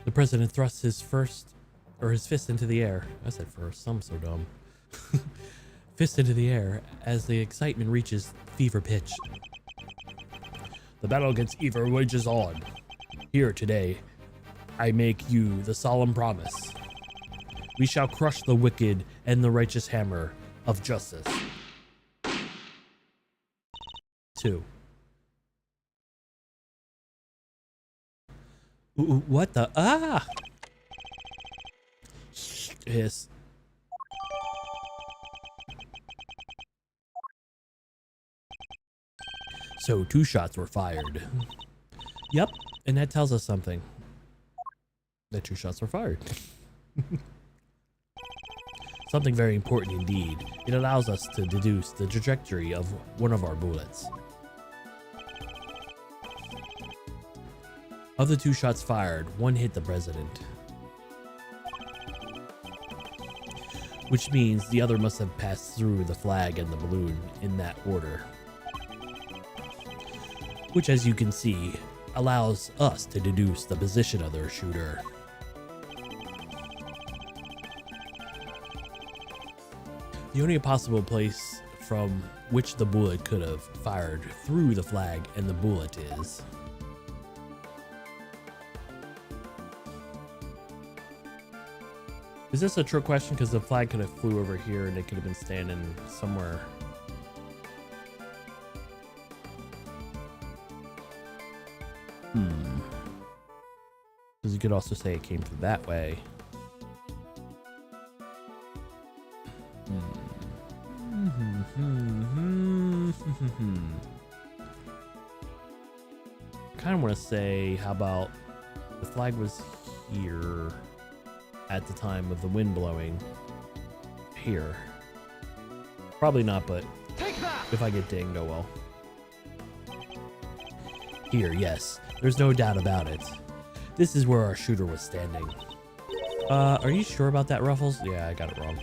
The president thrusts his fist into the air. I said first, I'm so dumb. Fist into the air as the excitement reaches fever pitch. The battle against evil wages on. Here today, I make you the solemn promise. We shall crush the wicked and the righteous hammer of justice. 2. Ooh, what the? Ah! Hiss. So 2 shots were fired. Yep, and that tells us something. That 2 shots were fired. Something very important indeed. It allows us to deduce the trajectory of one of our bullets. Of the 2 shots fired, 1 hit the president. Which means the other must have passed through the flag and the balloon in that order. Which, as you can see, allows us to deduce the position of their shooter. The only possible place from which the bullet could have fired through the flag and the bullet is... Is this a trick question? Because the flag could have flew over here and it could have been standing somewhere Because you could also say it came through that way. Kind of want to say, how about the flag was here at the time of the wind blowing here? Probably not, but if I get dinged, oh well. Here, yes, there's no doubt about it. This is where our shooter was standing. Are you sure about that, Ruffles? Yeah, I got it wrong.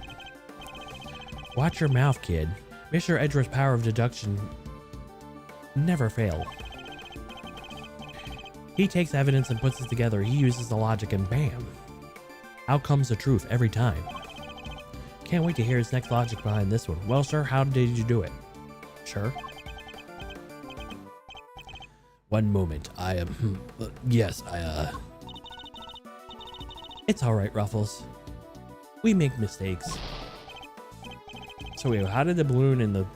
Watch your mouth, kid. Mr. Edgeworth's power of deduction never fail. He takes evidence and puts it together. He uses the logic and bam! Out comes the truth every time. Can't wait to hear his next logic behind this one. Well, sir, how did you do it? Sure. One moment. Yes, It's alright, Ruffles. We make mistakes. So wait, how did the balloon and the...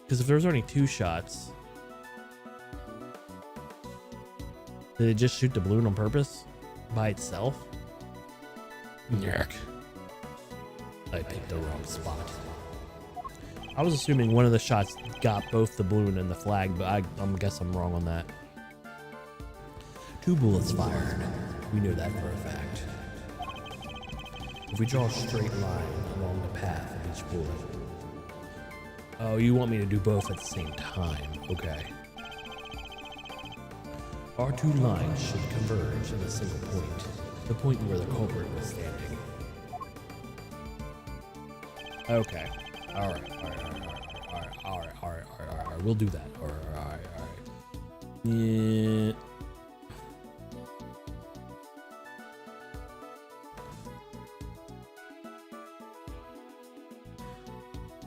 Because if there was only 2 shots... Did it just shoot the balloon on purpose? By itself? Yuck. I picked the wrong spot. I was assuming one of the shots got both the balloon and the flag, but I guess I'm wrong on that. 2 bullets fired. We knew that for a fact. If we draw a straight line along the path of each bullet. Oh, you want me to do both at the same time? Okay. Our 2 lines should converge in a single point. The point where the culprit was standing. Okay. Alright. We'll do that. Alright. Yeah.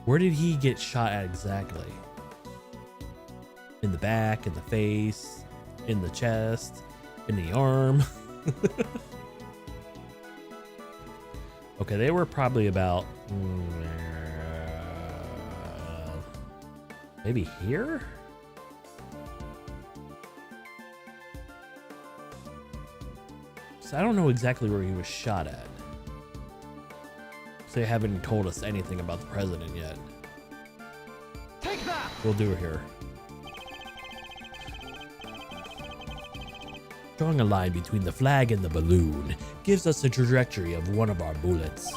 Where did he get shot at exactly? In the back, in the face, in the chest, in the arm. Okay, they were probably about maybe here? So I don't know exactly where he was shot at. So they haven't told us anything about the president yet. Take that! We'll do it here. Drawing a line between the flag and the balloon gives us the trajectory of one of our bullets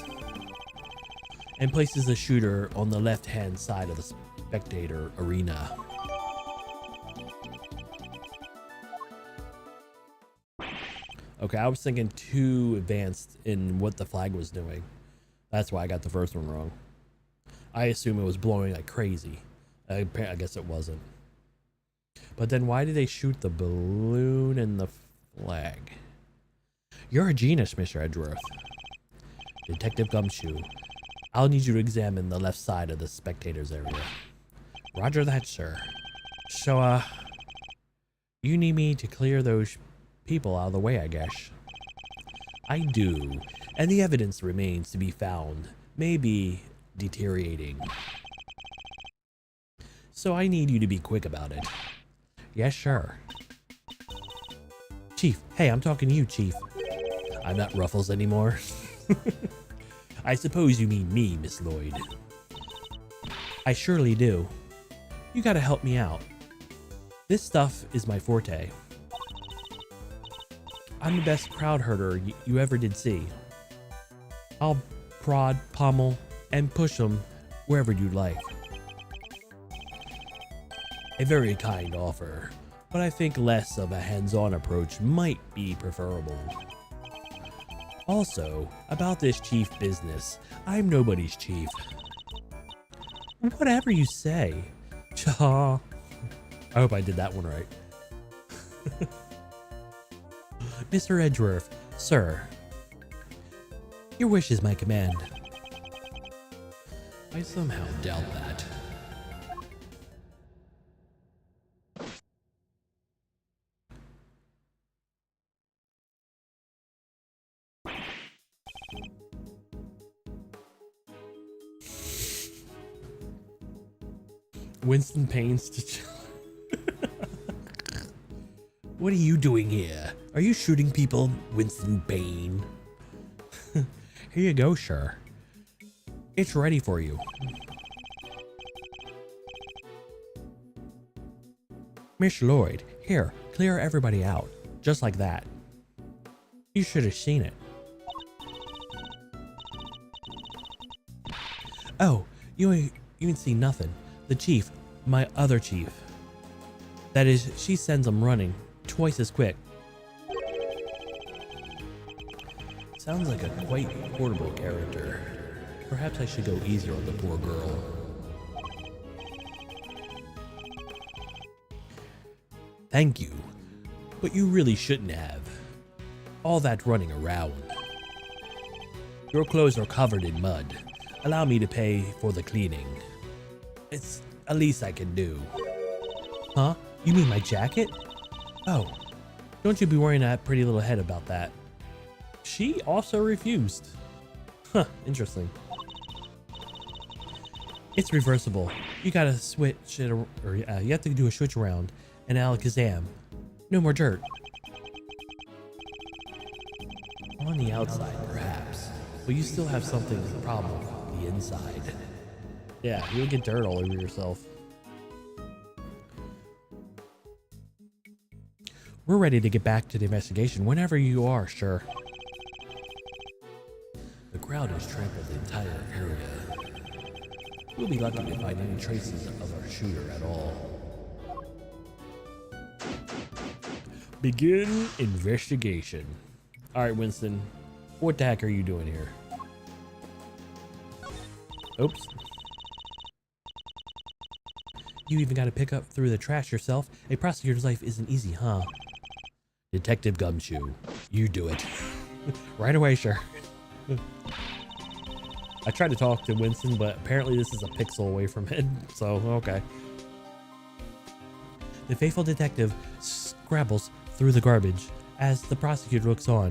and places the shooter on the left-hand side of the spectator arena. Okay, I was thinking too advanced in what the flag was doing. That's why I got the first one wrong. I assume it was blowing like crazy. I guess it wasn't. But then why did they shoot the balloon and the flag? You're a genius, Mr. Edgeworth. Detective Gumshoe, I'll need you to examine the left side of the spectators area. Roger that, sir. So, you need me to clear those people out of the way, I guess. I do, and the evidence remains to be found may be deteriorating. So I need you to be quick about it. Yes, sure. Chief, hey, I'm talking to you, Chief. I'm not Ruffles anymore. I suppose you mean me, Miss Lloyd. I surely do. You gotta help me out. This stuff is my forte. I'm the best crowd herder you ever did see. I'll prod, pommel, and push them wherever you'd like. A very kind offer, but I think less of a hands-on approach might be preferable. Also, about this chief business, I'm nobody's chief. Whatever you say. Cha. I hope I did that one right. Mr. Edgeworth, sir. Your wish is my command. I somehow doubt that. Winston Payne's to What are you doing here? Are you shooting people, Winston Bane? Here you go, sure. It's ready for you. Miss Lloyd, here, clear everybody out. Just like that. You should have seen it. Oh, you ain't seen nothing. The chief, my other chief. That is, she sends them running twice as quick. Sounds like a quite portable character. Perhaps I should go easier on the poor girl. Thank you, but you really shouldn't have. All that running around. Your clothes are covered in mud. Allow me to pay for the cleaning. It's the least I can do. Huh? You mean my jacket? Oh, don't you be worrying that pretty little head about that. She also refused. Huh, interesting. It's reversible. You gotta switch it, or you have to do a switch around and alakazam. No more dirt. On the outside, perhaps, but you still have something problem with the inside. Yeah, you'll get dirt all over yourself. We're ready to get back to the investigation whenever you are, sure. The crowd has trampled the entire area. We'll be lucky to find any traces of our shooter at all. Begin investigation. Alright, Winston. What the heck are you doing here? Oops. You even got to pick up through the trash yourself. A prosecutor's life isn't easy, huh? Detective Gumshoe, you do it. Right away, sure. I tried to talk to Winston, but apparently this is a pixel away from it, so okay. The faithful detective scrabbles through the garbage as the prosecutor looks on.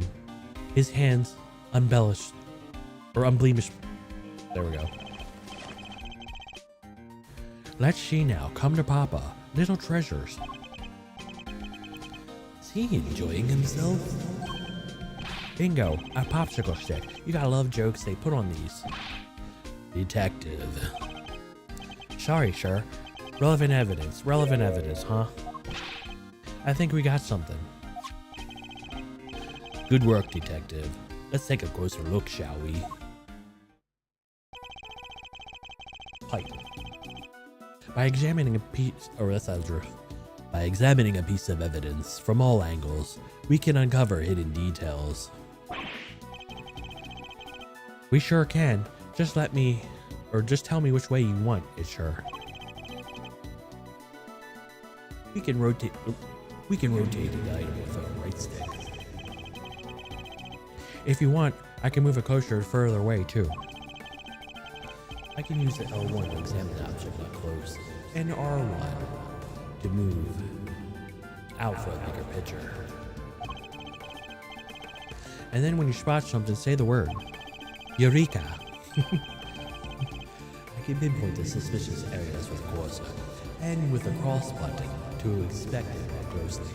His hands unblemished. There we go. Let's see now. Come to Papa. Little treasures. Is he enjoying himself? Bingo. A popsicle stick. You gotta love jokes they put on these. Detective. Sorry, sir. Relevant evidence, huh? I think we got something. Good work, detective. Let's take a closer look, shall we? Pipe. By examining a piece of evidence from all angles, we can uncover hidden details. We sure can. Just tell me which way you want it, sure. We can rotate an item with our right stick. If you want, I can move a coaster further away too. I can use the L1 to examine the object up close, and R1 to move out for a bigger picture. And then when you spot something, say the word. Eureka! I can pinpoint the suspicious areas with cursor, and with the cross button to inspect it more closely.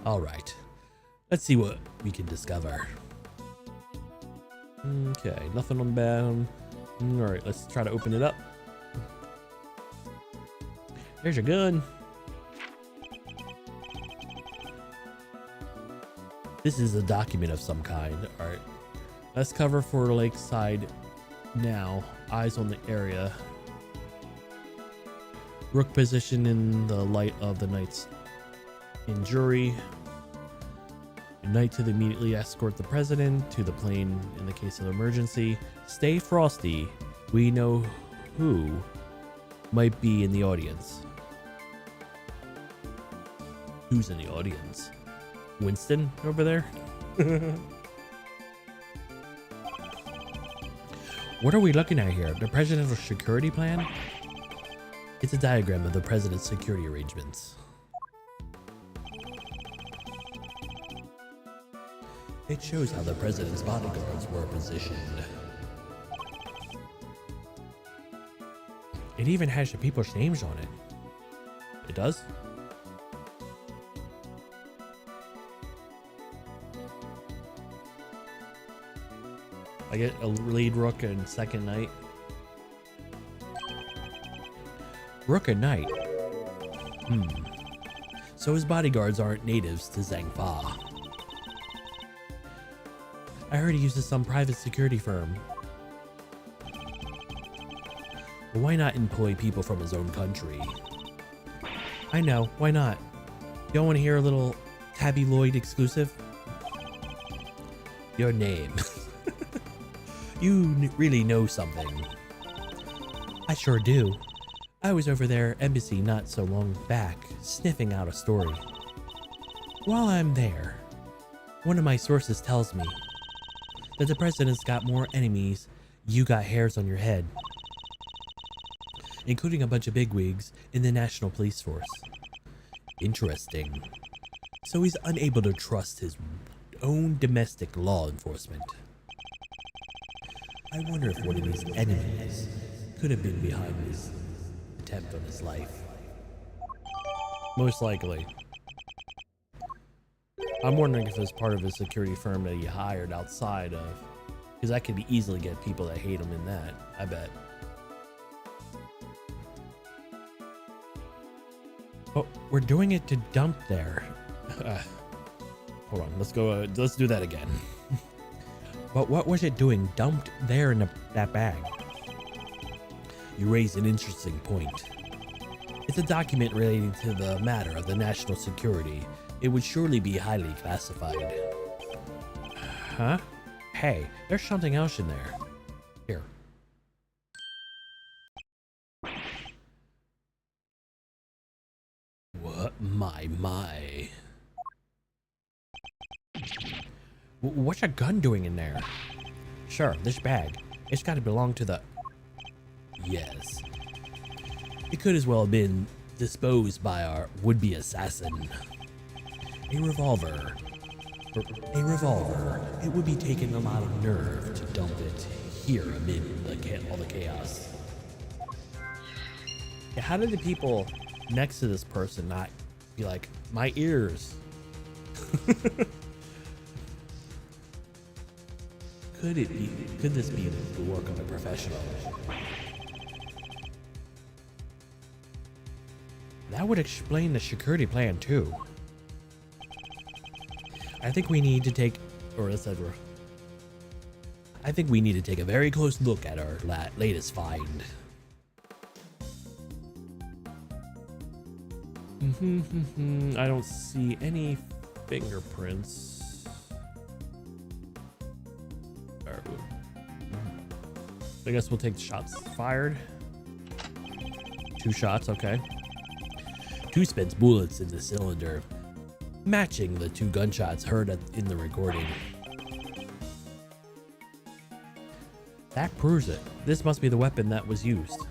Alright, let's see what we can discover. Okay, nothing on bound. Alright, let's try to open it up. There's your gun. This is a document of some kind. Alright, let's cover for Lakeside now. Eyes on the area. Rook position in the light of the knight's injury. Knight to immediately escort the president to the plane in the case of emergency. Stay frosty. We know who might be in the audience. Who's in the audience? Winston over there? What are we looking at here? The presidential security plan? It's a diagram of the president's security arrangements. It shows how the president's bodyguards were positioned. It even has the people's names on it. It does? I get a lead rook and second knight. Rook and knight. So his bodyguards aren't natives to Zhangfa. I heard he uses some private security firm. But why not employ people from his own country? I know, why not? Y'all want to hear a little tabloid exclusive? Your name. You really know something. I sure do. I was over their embassy not so long back, sniffing out a story. While I'm there, one of my sources tells me that the president's got more enemies you got hairs on your head, including a bunch of bigwigs in the National Police Force. Interesting. So he's unable to trust his own domestic law enforcement. I wonder if one of these enemies could have been behind his attempt on his life. Most likely. I'm wondering if it's part of his security firm that he hired outside of, because I could easily get people that hate him in that, I bet. Oh, we're doing it to dump there. Hold on, let's go, let's do that again. But what was it doing dumped there in that bag? You raise an interesting point. It's a document relating to the matter of the national security. It would surely be highly classified. Huh? Hey, there's something else in there. Here. What? My. What's a gun doing in there? Sure, this bag. It's gotta belong to the... Yes. It could as well have been disposed by our would-be assassin. A revolver. It would be taking a lot of nerve to dump it here amid all the chaos. Yeah, how did the people next to this person not be like, my ears? Could this be the work of a professional? That would explain the security plan too. I think we need to take, I think we need to take a very close look at our latest find. I don't see any fingerprints. I guess we'll take the shots fired. 2 shots, okay. 2 spent bullets in the cylinder, matching the 2 gunshots heard in the recording. That proves it. This must be the weapon that was used.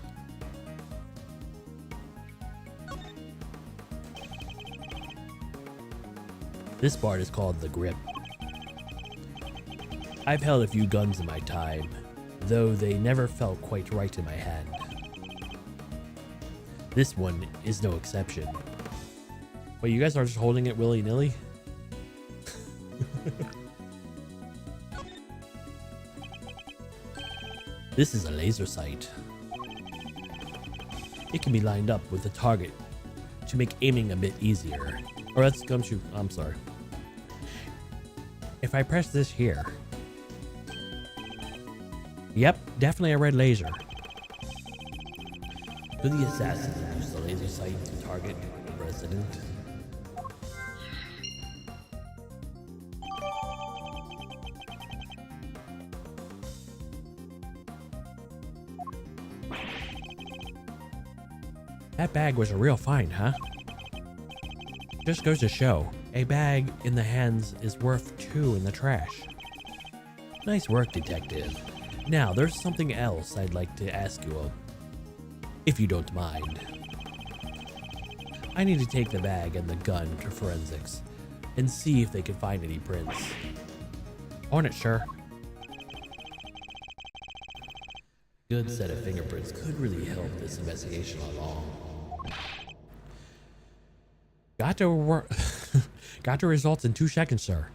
This part is called the grip. I've held a few guns in my time, though they never felt quite right in my hand. This one is no exception. Wait, you guys are just holding it willy-nilly? This is a laser sight. It can be lined up with the target to make aiming a bit easier. Or that's gumshoe. I'm sorry. If I press this here. Yep, definitely a red laser. Could the assassin use the laser sight to target the president? That bag was a real find, huh? Just goes to show, a bag in the hands is worth 2 in the trash. Nice work, detective. Now, there's something else I'd like to ask you of, if you don't mind. I need to take the bag and the gun to forensics and see if they can find any prints. On it, sure. Good set of fingerprints could really help this investigation along. Got the results in 2 seconds, sir.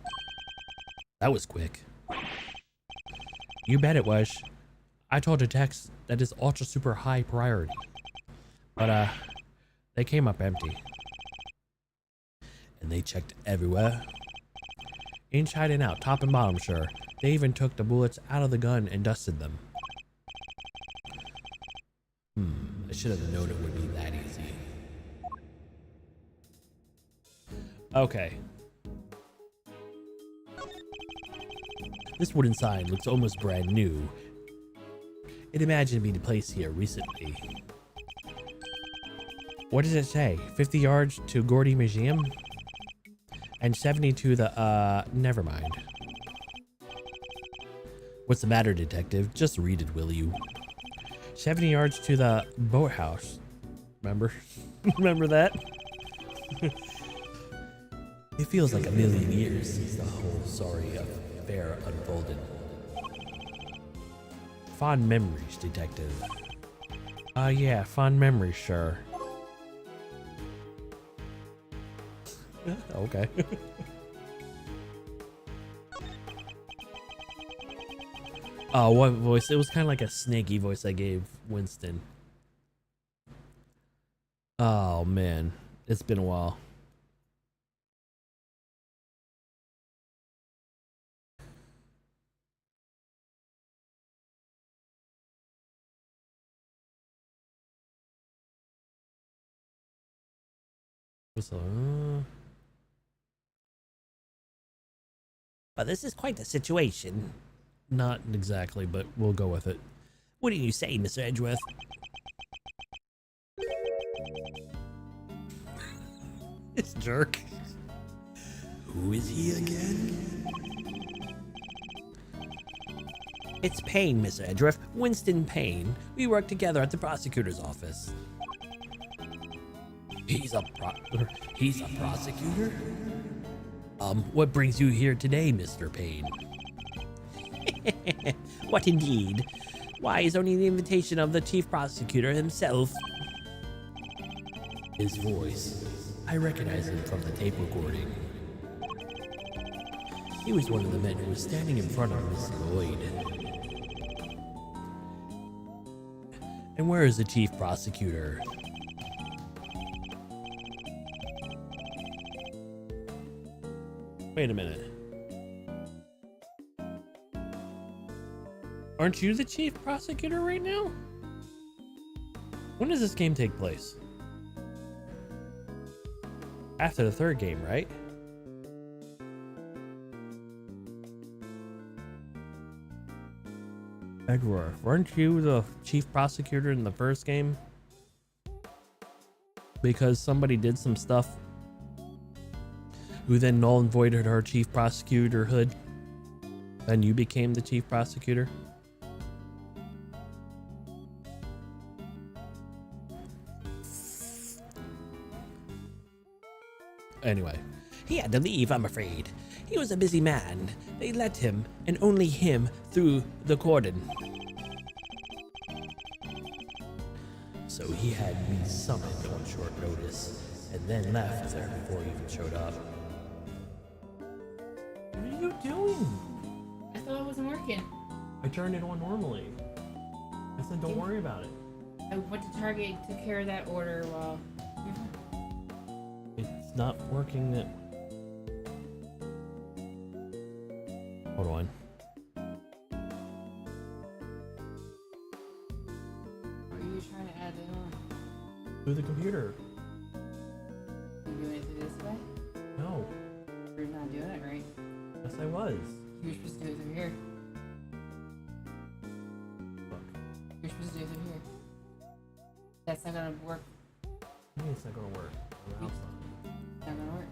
That was quick. You bet it was. I told the techs that it's ultra super high priority. But they came up empty. And they checked everywhere. Inside and out, top and bottom, sure. They even took the bullets out of the gun and dusted them. I should have known it would be that easy. Okay. This wooden sign looks almost brand new. It imagined being placed here recently. What does it say? 50 yards to Gordy Museum? And 70 to the, never mind. What's the matter, detective? Just read it, will you? 70 yards to the boathouse. Remember? Remember that? It feels like a million years since the whole sorry affair unfolded. Fond memories, detective. Yeah, fond memories, sure. Okay. Oh, what voice? It was kind of like a snaky voice I gave Winston. Oh man, it's been a while. What's up? Well, this is quite the situation. Not exactly, but we'll go with it. What do you say, Mr. Edgeworth? This jerk. Who is he again? It's Payne, Mr. Edgeworth. Winston Payne. We work together at the prosecutor's office. He's a prosecutor? What brings you here today, Mr. Payne? What indeed? Why, is only the invitation of the chief prosecutor himself. His voice. I recognize him from the tape recording. He was one of the men who was standing in front of Miss Lloyd. And where is the chief prosecutor? Wait a minute. Aren't you the chief prosecutor right now? When does this game take place? After the third game, right? Edward, weren't you the chief prosecutor in the first game? Because somebody did some stuff who then null and voided her chief prosecutorhood, and you became the chief prosecutor? Anyway, he had to leave, I'm afraid. He was a busy man. They let him, and only him, through the cordon. So he had me summoned on short notice, and then left there before he even showed up. What are you doing? I thought it wasn't working. I turned it on normally. I said don't worry about it. I went to Target, took care of that order while... It's not working. Hold on. Are you trying to add it on? Through the computer. You doing it this way? No. You're not doing it right. Yes, I was. You're supposed to do it through here. Look. You're supposed to do it through here. That's not gonna work. I think it's not gonna work. On the outside. It's not gonna work.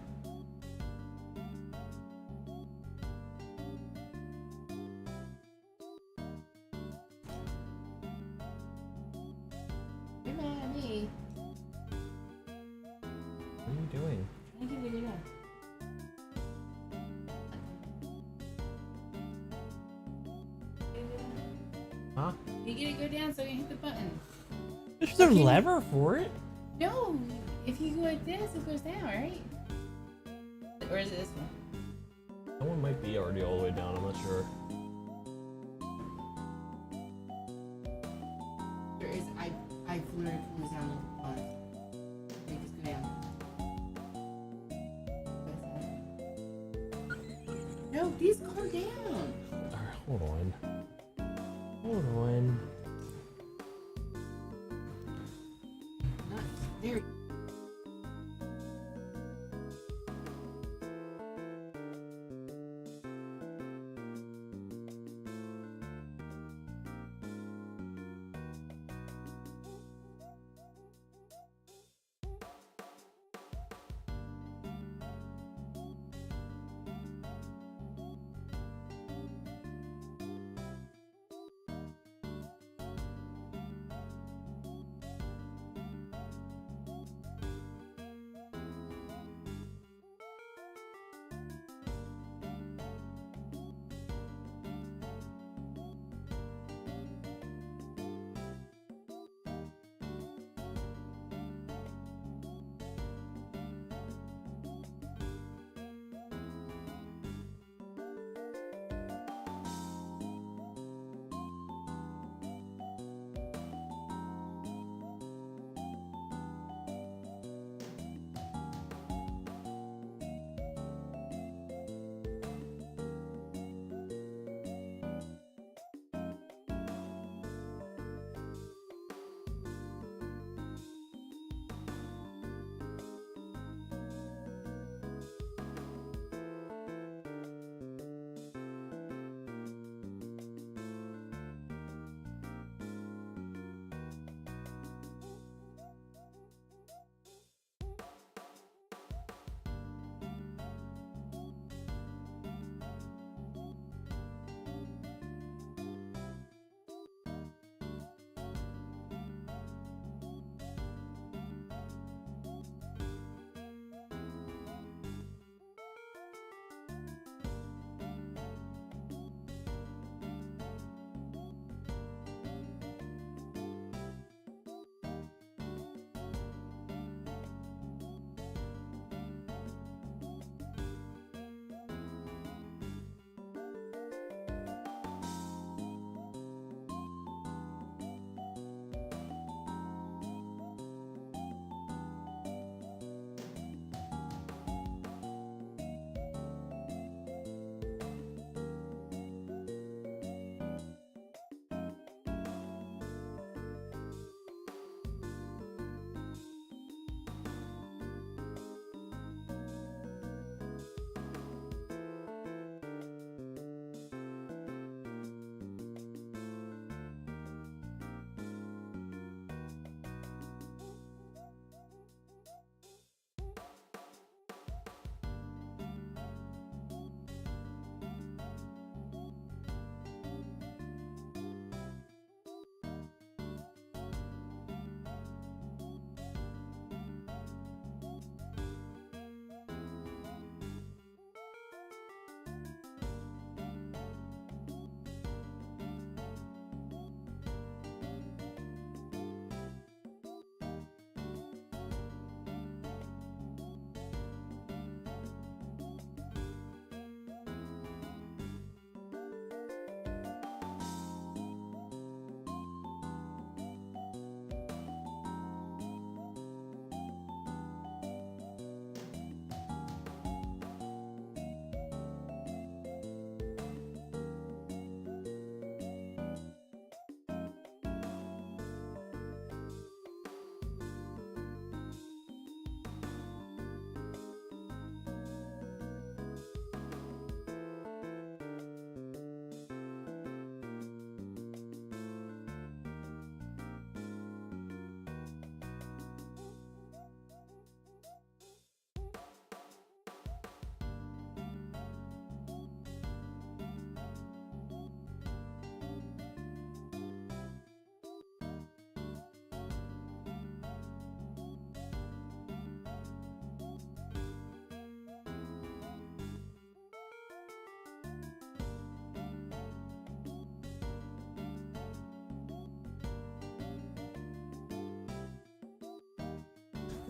You're mad at me. What are you doing? Trying to get it done. Huh? You get it go down so you can hit the button. There's no lever for it. No, if you go like this, it goes down, right? Or is it this one? That one might be already all the way down. I'm not sure. No, please calm down. Alright, hold on. Hold on. Not there.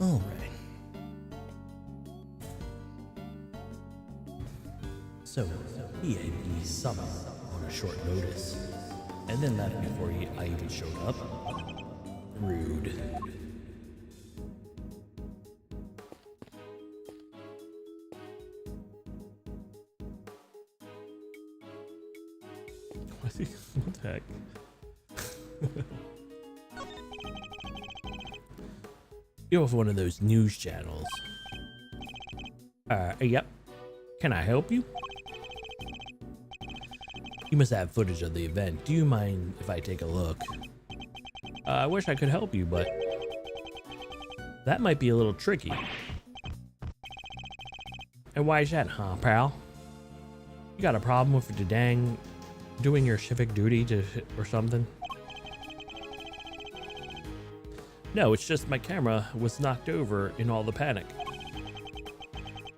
All right. So he had me summoned on a short notice, and then left before I even showed up. Rude. What the heck? You're with one of those news channels. Yep. Can I help you? You must have footage of the event. Do you mind if I take a look? I wish I could help you, but that might be a little tricky. And why is that, huh, pal? You got a problem with the dang doing your civic duty or something? No, it's just my camera was knocked over in all the panic.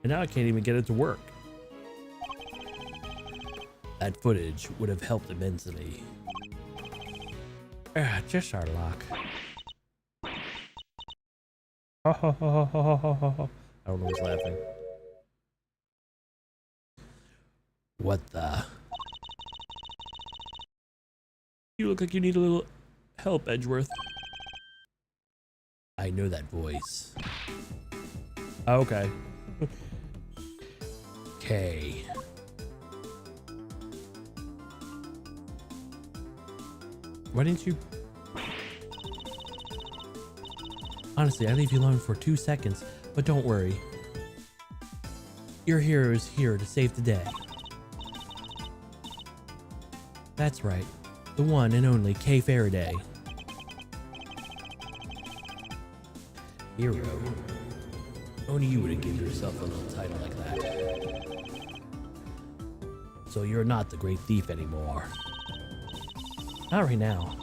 And now I can't even get it to work. That footage would have helped immensely. Just our luck. I don't know who's laughing. What the? You look like you need a little help, Edgeworth. I know that voice. Okay. Okay. Why didn't you? Honestly, I leave you alone for 2 seconds, but don't worry. Your hero is here to save the day. That's right. The one and only Kay Faraday. Hero? Only you would give yourself a little title like that. So you're not the great thief anymore. Not right now.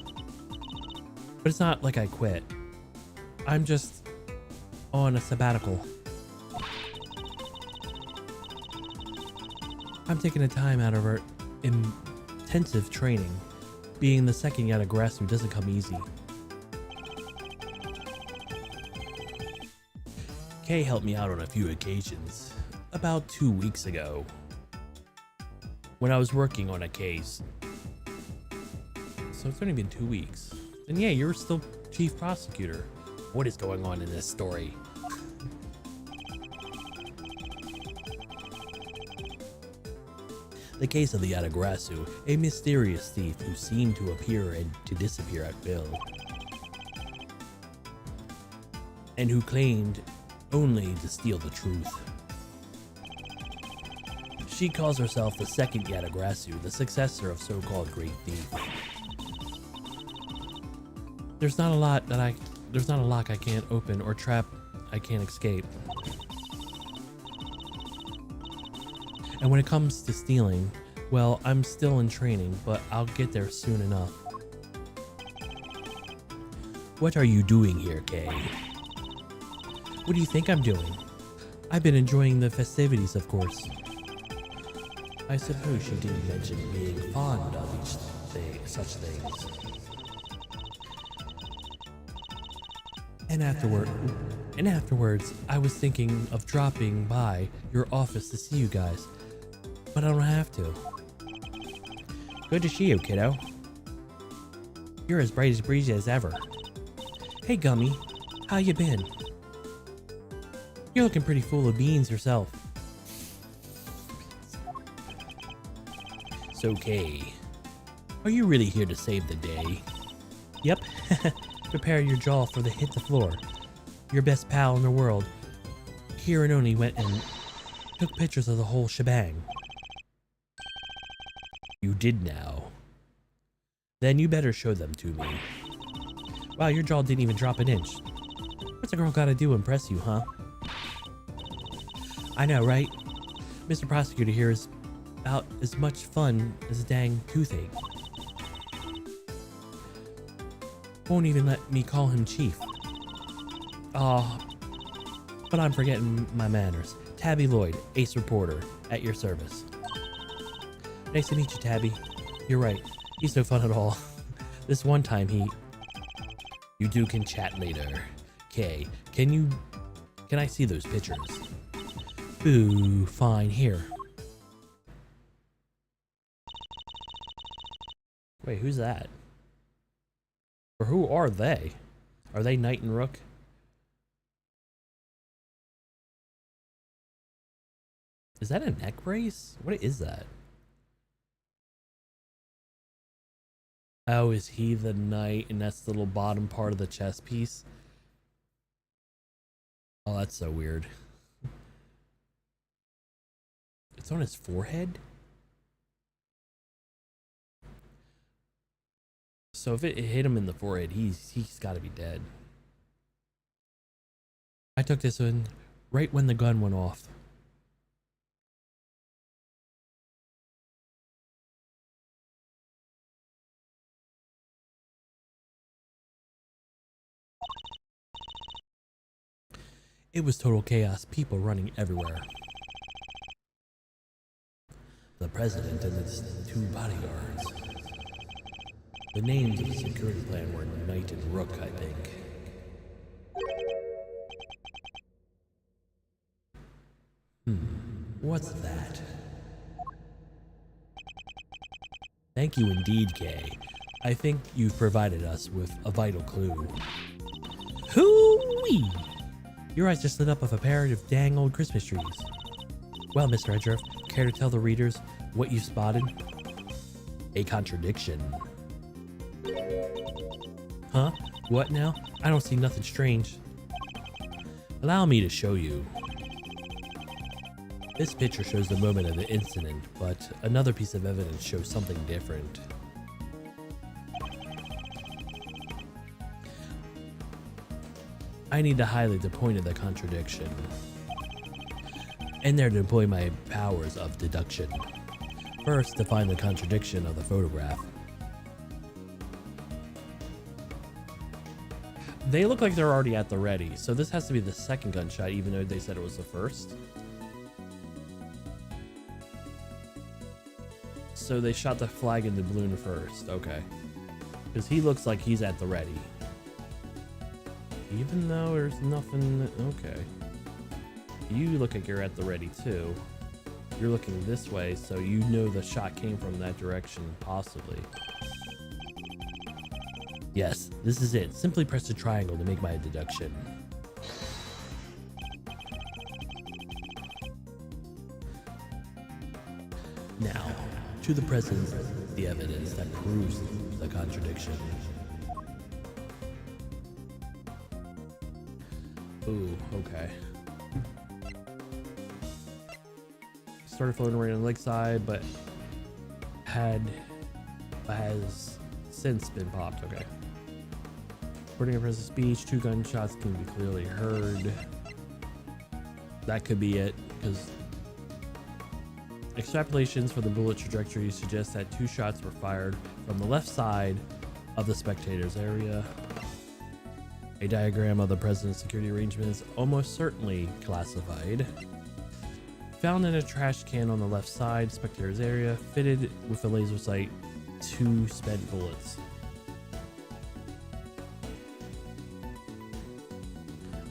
But it's not like I quit. I'm just on a sabbatical. I'm taking a time out of our intensive training. Being the second Yatagarasu doesn't come easy. Kay helped me out on a few occasions. About 2 weeks ago. When I was working on a case. So it's only been 2 weeks. And yeah, you're still chief prosecutor. What is going on in this story? The case of the Yatagarasu, a mysterious thief who seemed to appear and to disappear at will. And who claimed only to steal the truth. She calls herself the second Yatagarasu, the successor of so-called Great Thief. There's not a lock I can't open or trap I can't escape. And when it comes to stealing, well, I'm still in training, but I'll get there soon enough. What are you doing here, Kay? What do you think I'm doing? I've been enjoying the festivities, of course. I suppose you didn't mention being fond of such things. And afterwards, I was thinking of dropping by your office to see you guys, but I don't have to. Good to see you, kiddo. You're as bright as breezy as ever. Hey, Gummy, how you been? You're looking pretty full of beans yourself. So, Kay, are you really here to save the day? Yep. Prepare your jaw for the hit the floor. Your best pal in the world, here and only went and took pictures of the whole shebang. You did now. Then you better show them to me. Wow, your jaw didn't even drop an inch. What's a girl gotta do to impress you, huh? I know, right? Mr. Prosecutor here is about as much fun as a dang toothache. Won't even let me call him Chief. Aw, but I'm forgetting my manners. Tabby Lloyd, ace reporter, at your service. Nice to meet you, Tabby. You're right, he's no fun at all. This one time You two can chat later. Kay, can I see those pictures? Ooh, fine, here. Wait, who's that? Or who are they? Are they Knight and Rook? Is that a neck brace? What is that? Oh, is he the knight? And that's the little bottom part of the chess piece. Oh, that's so weird. It's on his forehead? So if it hit him in the forehead, he's got to be dead. I took this one right when the gun went off. It was total chaos, people running everywhere. The president and his 2 bodyguards. The names of the security plan were Knight and Rook, I think. What's that? Thank you indeed, Kay. I think you've provided us with a vital clue. Hoo-wee! Your eyes just lit up with a pair of dang old Christmas trees. Well, Mr. Edgeworth, care to tell the readers what you spotted? A contradiction. Huh? What now? I don't see nothing strange. Allow me to show you. This picture shows the moment of the incident, but another piece of evidence shows something different. I need to highlight the point of the contradiction, and there to employ my powers of deduction. First, define the contradiction of the photograph. They look like they're already at the ready, so this has to be the second gunshot, even though they said it was the first. So they shot the flag in the balloon first, okay. Because he looks like he's at the ready. Even though there's nothing, okay. You look like you're at the ready too. You're looking this way, so you know the shot came from that direction, possibly. Yes, this is it. Simply press the triangle to make my deduction. Now, to the present, the evidence that proves the contradiction. Ooh, okay. Started floating around on the lakeside, but has since been popped. Okay. According to President's speech, 2 gunshots can be clearly heard. That could be it, because extrapolations for the bullet trajectory suggest that 2 shots were fired from the left side of the spectator's area. A diagram of the president's security arrangements, almost certainly classified. Found in a trash can on the left side, spectator's area, fitted with a laser sight, 2 spent bullets.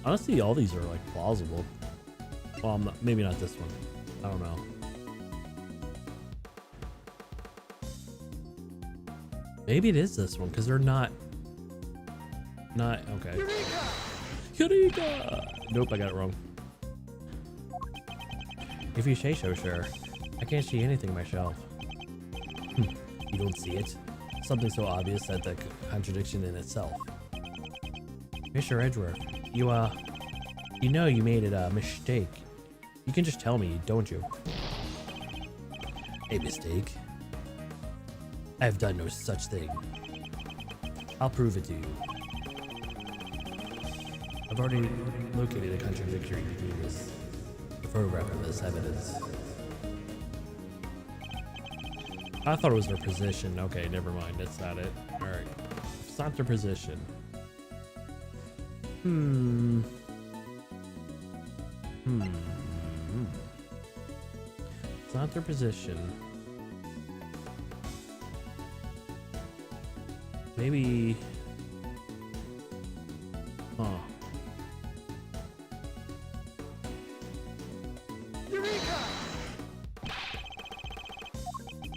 Honestly, all these are like plausible. Well, maybe not this one. I don't know. Maybe it is this one because they're not okay. Eureka! Nope, I got it wrong. If you say so, sir. I can't see anything myself. You don't see it? Something so obvious that the contradiction in itself. Mr. Edgeworth, you know you made it a mistake. You can just tell me, don't you? A mistake? I have done no such thing. I'll prove it to you. I've already located a contradictory between the photograph and this evidence. I thought it was their position. Okay, never mind. That's not it. Alright. It's not their position. It's not their position. Maybe... Huh.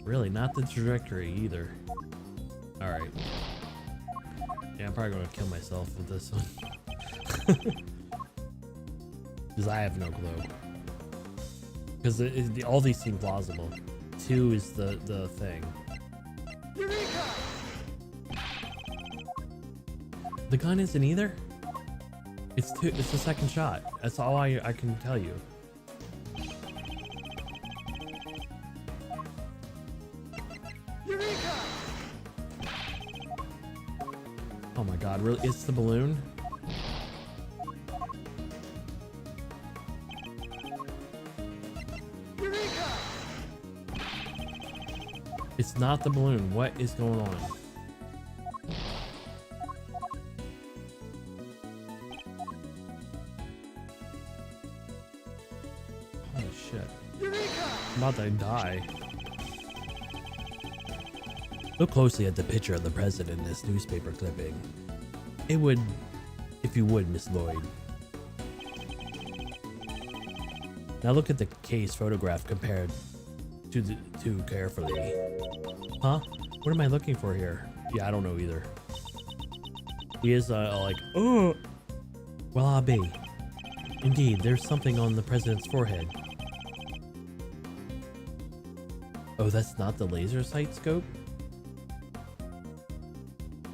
Really, not the trajectory either. Alright. Yeah, I'm probably gonna kill myself with this one. Because I have no clue. Because all these seem plausible. 2 is the thing. The gun isn't either? It's the second shot. That's all I can tell you. Eureka! Oh my god, really? It's the balloon? Eureka! It's not the balloon. What is going on? Holy shit. Eureka! I'm about to die. Look closely at the picture of the president in this newspaper clipping. It would, if you would, Miss Lloyd. Now look at the case photograph compared to the two carefully. Huh? What am I looking for here? Yeah, I don't know either. He is like, oh, well, I'll be. Indeed, there's something on the president's forehead. Oh, that's not the laser sight scope?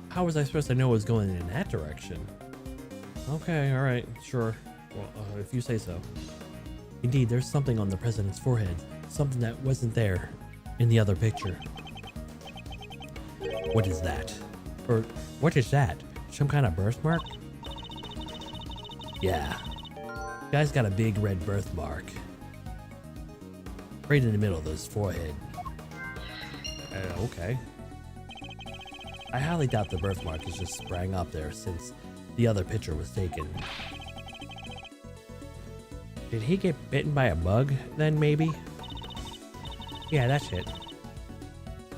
How was I supposed to know it was going in that direction? Okay, alright, sure. Well, if you say so. Indeed, there's something on the president's forehead. Something that wasn't there in the other picture. What is that? Or, what is that? Some kind of birthmark? Yeah. Guy's got a big red birthmark. Right in the middle of his forehead. Okay. I highly doubt the birthmark has just sprang up there since the other picture was taken. Did he get bitten by a bug then, maybe? Yeah, that's it.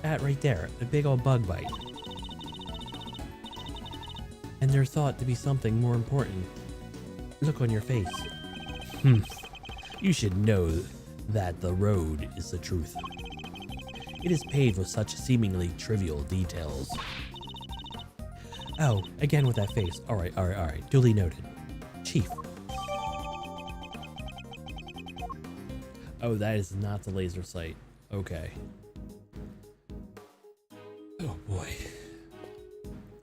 That right there, a big old bug bite. And they're thought to be something more important. Look on your face. You should know that the road is the truth. It is paved with such seemingly trivial details. Oh, again with that face. Alright. Duly noted. Chief. Oh, that is not the laser sight. Okay. Oh boy.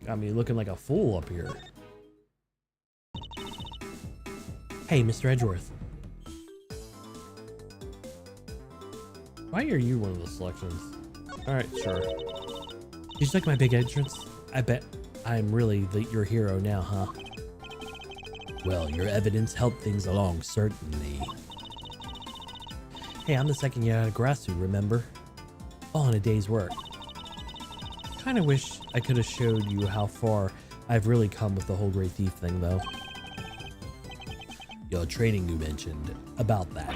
Got me looking like a fool up here. Hey, Mr. Edgeworth. Why are you one of the selections? Alright, sure. Did you like my big entrance? I bet I'm really your hero now, huh? Well, your evidence helped things along, certainly. Hey, I'm the second year out of grad school, remember? All in a day's work. Kinda wish I could have showed you how far I've really come with the whole Great Thief thing, though. Your training you mentioned, about that.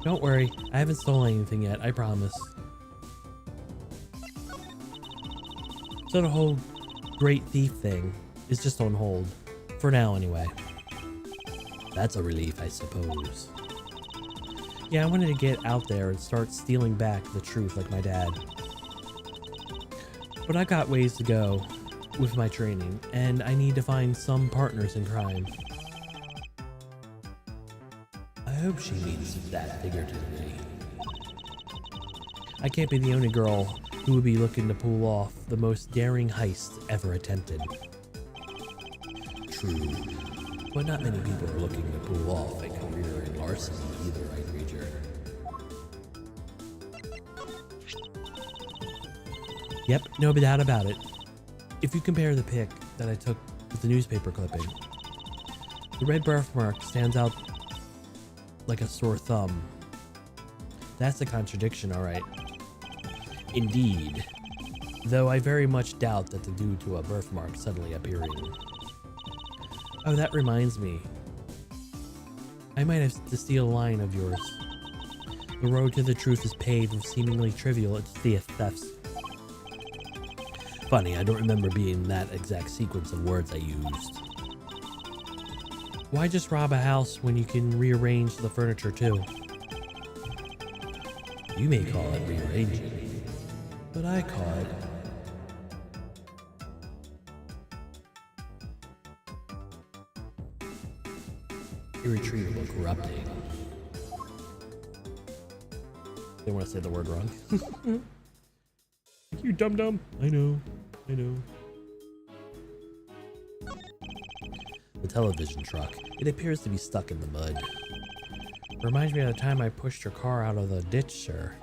Don't worry, I haven't stolen anything yet, I promise. So the whole Great Thief thing is just on hold. For now, anyway. That's a relief, I suppose. Yeah, I wanted to get out there and start stealing back the truth like my dad. But I got ways to go with my training, and I need to find some partners in crime. I hope she means that figuratively. I can't be the only girl who would be looking to pull off the most daring heist ever attempted. True, but not many people are looking to pull off a career in larceny either, I wager. Yep, no doubt about it. If you compare the pic that I took with the newspaper clipping, the red birthmark stands out like a sore thumb. That's a contradiction, alright. Indeed. Though I very much doubt that due to a birthmark suddenly appearing. Oh, that reminds me. I might have to steal a line of yours. The road to the truth is paved with seemingly trivial thefts. Funny, I don't remember being that exact sequence of words I used. Why just rob a house when you can rearrange the furniture too? You may call it rearranging, but I call it irretrievable corrupting. Didn't want to say the word wrong. You dum-dum. I know. television truck. It appears to be stuck in the mud. Reminds me of the time I pushed your car out of the ditch, sir.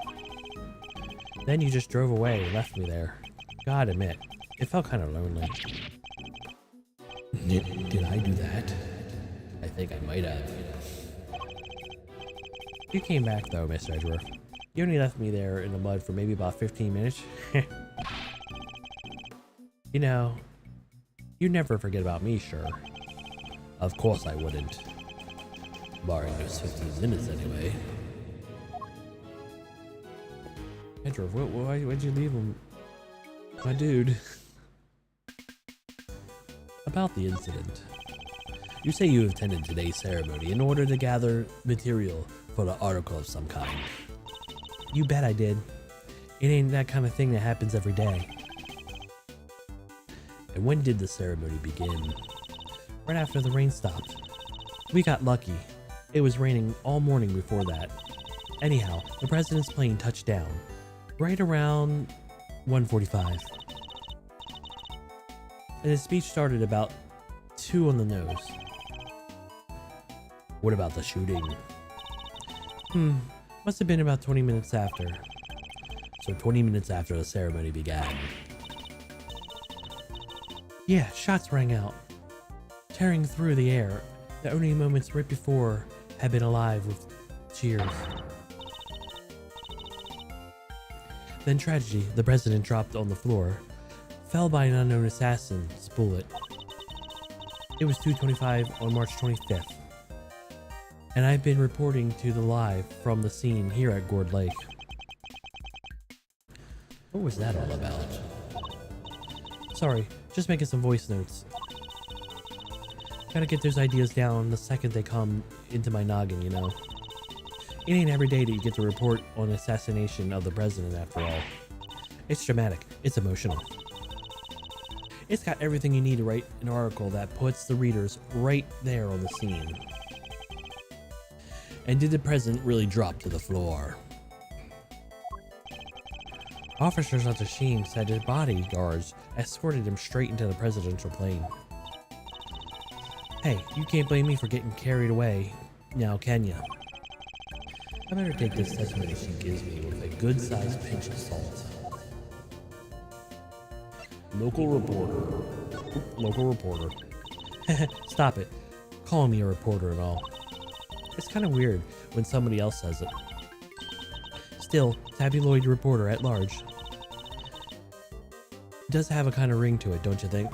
Then you just drove away and left me there. Gotta admit, it felt kind of lonely. Did I do that? I think I might have. You came back though, Miss Edgeworth. You only left me there in the mud for maybe about 15 minutes. You know, you never forget about me, sure. Of course I wouldn't. Barring those 15 minutes anyway. Edgeworth, why'd you leave him? My dude. About the incident. You say you attended today's ceremony in order to gather material for the article of some kind. You bet I did. It ain't that kind of thing that happens every day. And when did the ceremony begin? Right after the rain stopped. We got lucky. It was raining all morning before that. Anyhow, the president's plane touched down right around 1:45. And his speech started about 2 on the nose. What about the shooting? Must have been about 20 minutes after. So 20 minutes after the ceremony began. Yeah, shots rang out, tearing through the air. The only moments right before had been alive with cheers. Then tragedy, the president dropped on the floor, fell by an unknown assassin's bullet. It was 2:25 on March 25th. And I've been reporting to the live from the scene here at Gourd Lake. What was that all about? Sorry, just making some voice notes. Gotta get those ideas down the second they come into my noggin, you know. It ain't every day that you get to report on the assassination of the president after all. It's dramatic, it's emotional. It's got everything you need to write an article that puts the readers right there on the scene. And did the president really drop to the floor? Officers at the scene said his bodyguards escorted him straight into the presidential plane. Hey, you can't blame me for getting carried away, now can ya? I better take this testimony she gives me with a good-sized pinch of salt. Local reporter. Stop it. Calling me a reporter and all. It's kind of weird when somebody else says it. Still, tabloid reporter at large. It does have a kind of ring to it, don't you think?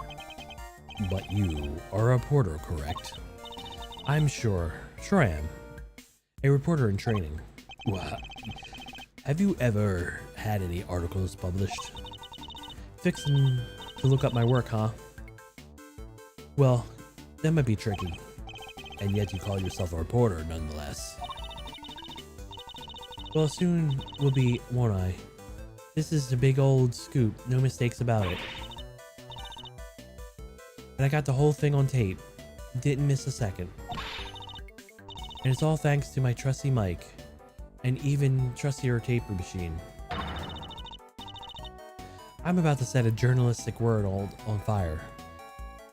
But you are a reporter, correct? I'm sure I am. A reporter in training. Wow. Have you ever had any articles published? Fixing to look up my work, huh? Well, that might be tricky. And yet you call yourself a reporter nonetheless. Well, soon will be, won't I? This is the big old scoop, no mistakes about it. And I got the whole thing on tape. Didn't miss a second. And it's all thanks to my trusty mic. And even trustier tape machine. I'm about to set a journalistic world on fire.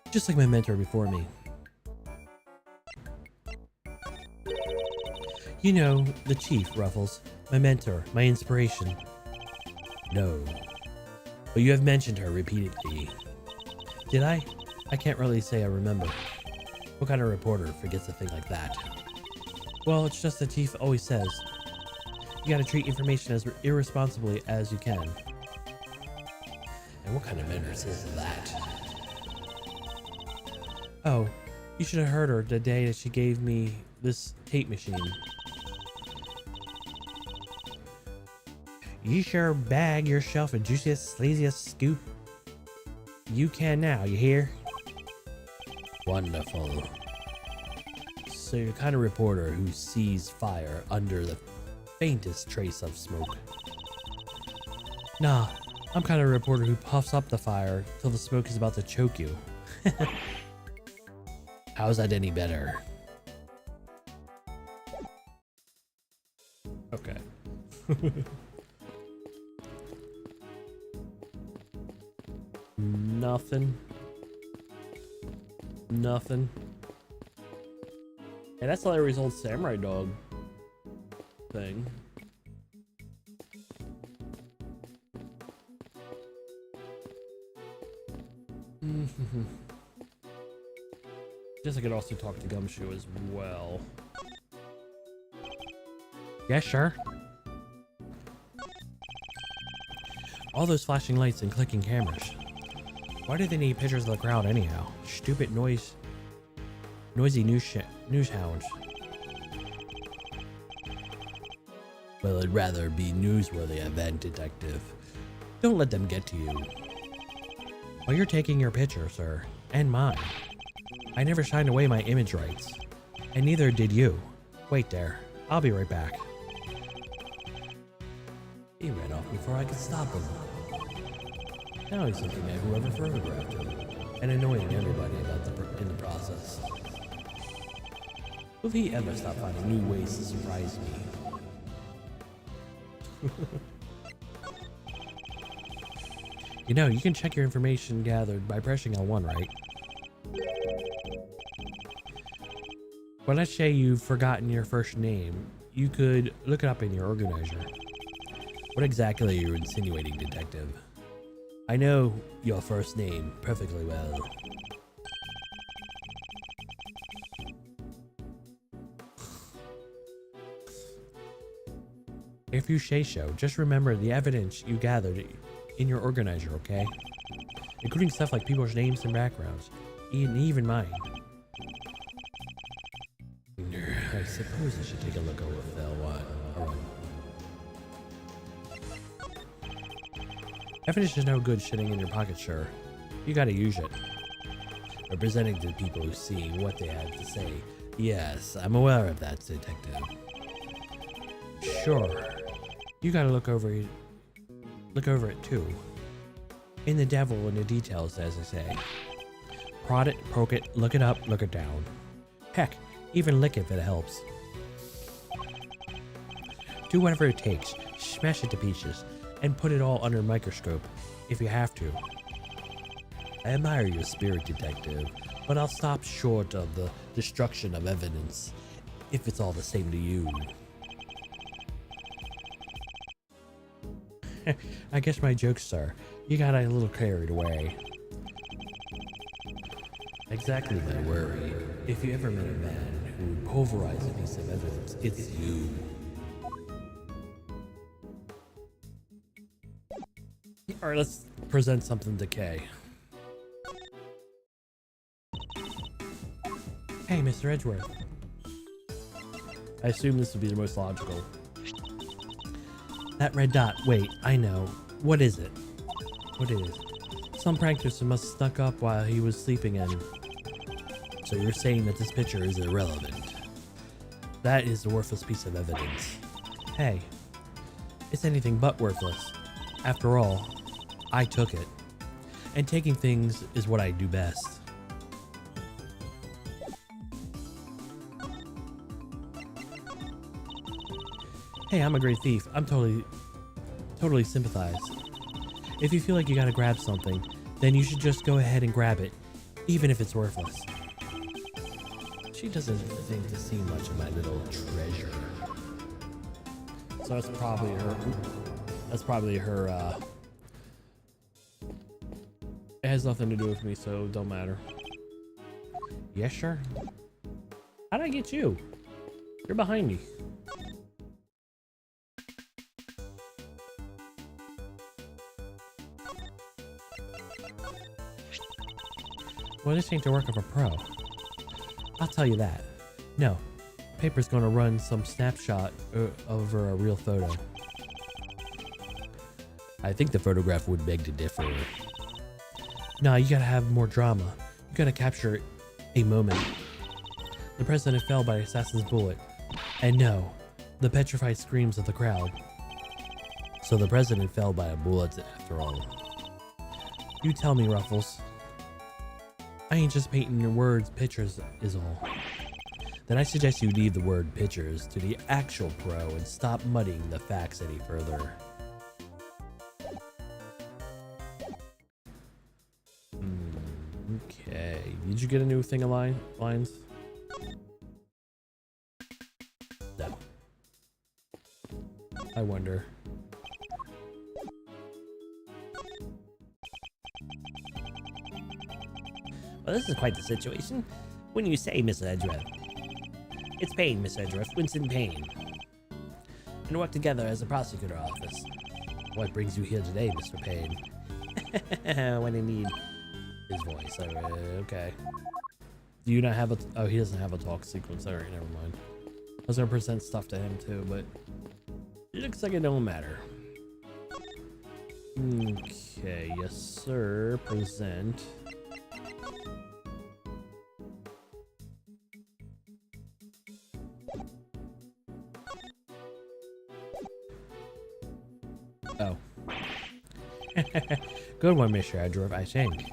Just like my mentor before me. You know, the chief, Ruffles. My mentor, my inspiration. No. But you have mentioned her repeatedly. Did I? I can't really say I remember. What kind of reporter forgets a thing like that? Well, it's just the chief always says. You gotta treat information as irresponsibly as you can. And what kind of manners is that? Oh, you should have heard her the day that she gave me this tape machine. You sure bag yourself a juiciest, sleaziest scoop you can now, you hear? Wonderful. So you're the kind of reporter who sees fire under the faintest trace of smoke. Nah, I'm kind of a reporter who puffs up the fire till the smoke is about to choke you. How's that any better? Okay. Nothing. Hey, that's Larry's old samurai dog thing. Guess I could also talk to Gumshoe as well. Yeah, sure. All those flashing lights and clicking cameras. Why do they need pictures of the crowd anyhow? Stupid noisy news hounds. Well, I'd rather be newsworthy event detective. Don't let them get to you. While you're taking your picture, sir, and mine, I never signed away my image rights, and neither did you. Wait there, I'll be right back. He ran off before I could stop him. Now he's looking at whoever photographed him, and annoying everybody in the process. Will he ever stop finding new ways to surprise me? You know, you can check your information gathered by pressing L1, right? But let's say you've forgotten your first name. You could look it up in your organizer. What exactly are you insinuating, detective? I know your first name perfectly well. If you say so, just remember the evidence you gathered in your organizer, okay? Including stuff like people's names and backgrounds, even mine. I suppose I should take a look over L1. Evidence is no good sitting in your pocket, sure. You gotta use it. Representing to people who see what they have to say. Yes, I'm aware of that, detective. Sure. You gotta look over it too. In the devil in the details, as I say. Prod it, poke it, look it up, look it down. Heck, even lick if it helps. Do whatever it takes. Smash it to pieces. And put it all under a microscope, if you have to. I admire your spirit, detective, but I'll stop short of the destruction of evidence, if it's all the same to you. I guess my joke, sir. You got a little carried away. Exactly my worry. If you ever met a man who would pulverize a piece of evidence, it's you. Alright, let's present something to Kay. Hey, Mr. Edgeworth. I assume this would be the most logical. That red dot, wait, I know. What is it? What is it? Some prankster must have snuck up while he was sleeping in. So you're saying that this picture is irrelevant? That is a worthless piece of evidence. Hey, it's anything but worthless. After all, I took it. And taking things is what I do best. Hey, I'm a great thief. I'm totally sympathize. If you feel like you gotta grab something, then you should just go ahead and grab it, even if it's worthless. She doesn't think to see much of my little treasure. So that's probably her, it has nothing to do with me, so it don't matter. Yeah, sure. How'd I get you? You're behind me. Well, this ain't the work of a pro. I'll tell you that. No, paper's gonna run some snapshot over a real photo. I think the photograph would beg to differ. Nah, you gotta have more drama. You gotta capture a moment. The president fell by an assassin's bullet. And no, the petrified screams of the crowd. So the president fell by a bullet after all. You tell me, Ruffles. I ain't just painting your words, pictures is all. Then I suggest you leave the word pictures to the actual pro and stop muddying the facts any further. Okay, did you get a new thing of lines? I wonder. Well, this is quite the situation. When you say, Miss Edgeworth. It's Payne, Miss Edgeworth. Winston Payne. And work together as a prosecutor office. What brings you here today, Mr. Payne? When I need His voice. Okay. Do you not have a... Oh, he doesn't have a talk sequence. Alright, never mind. I was gonna present stuff to him too, but... It looks like it don't matter. Okay, yes sir. Present. Oh. Good one, Mr. Edgeworth, I think.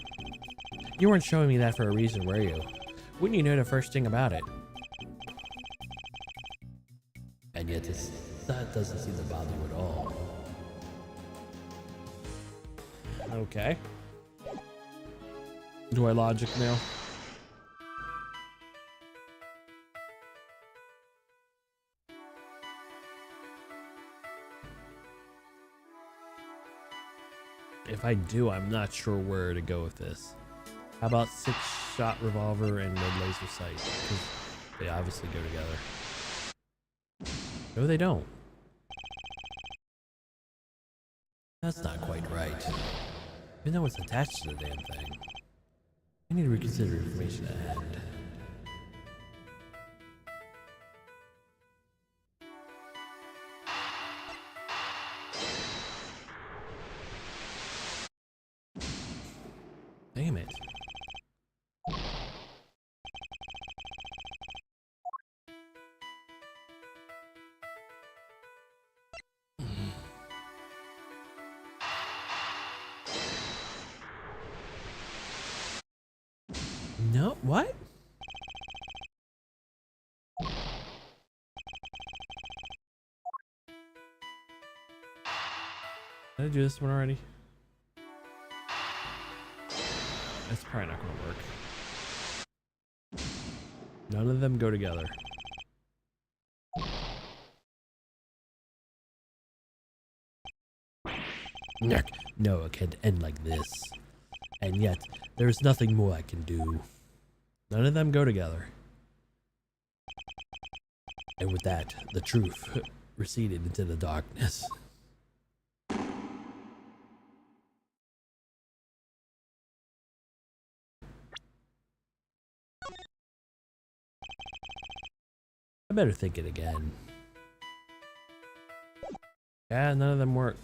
You weren't showing me that for a reason, were you? Wouldn't you know the first thing about it? And yet that doesn't seem to bother you at all. Okay. Do I logic now? If I do, I'm not sure where to go with this. How about 6-shot revolver and red laser sight? Because they obviously go together. No, they don't. That's not quite right. Even though it's attached to the damn thing. I need to reconsider information at hand. Damn it. No, what? Did I do this one already? That's probably not gonna work. None of them go together. No, it can't end like this. And yet, there's nothing more I can do. None of them go together. And with that, the truth receded into the darkness. I better think it again. Yeah, none of them work.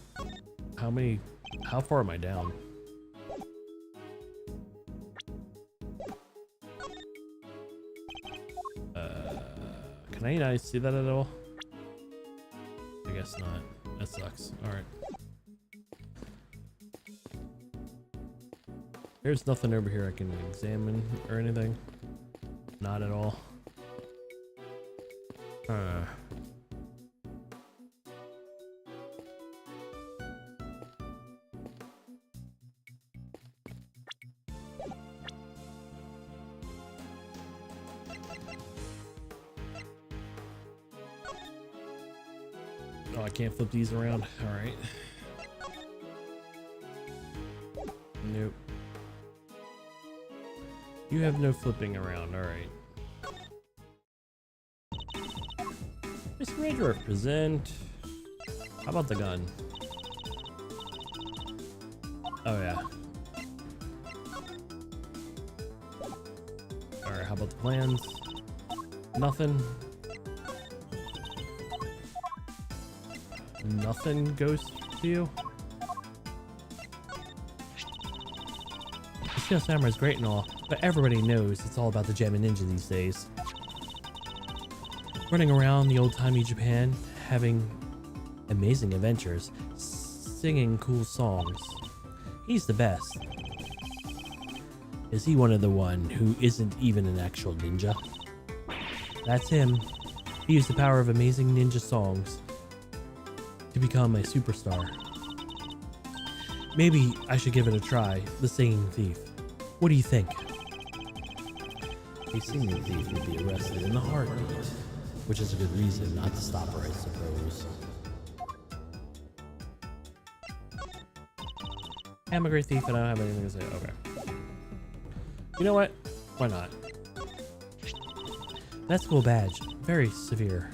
How far am I down? Can I not see that at all? I guess not. That sucks. Alright. There's nothing over here I can examine or anything. Not at all. Oh, I can't flip these around. All right. Nope. You have no flipping around. All right. Mr. Edgeworth, present. How about the gun? Oh yeah. All right. How about the plans? Nothing. Nothing goes to you? The Steel Samurai is great and all, but everybody knows it's all about the Gem and Ninja these days. Running around the old-timey Japan, having amazing adventures, singing cool songs. He's the best. Is he one of the one who isn't even an actual ninja? That's him. He used the power of amazing ninja songs to become a superstar. Maybe I should give it a try, the singing thief. What do you think? A singing thief would be arrested in a heartbeat, which is a good reason not to stop her, I suppose. I'm a great thief and I don't have anything to say. Okay. You know what? Why not? That's cool badge. Very severe.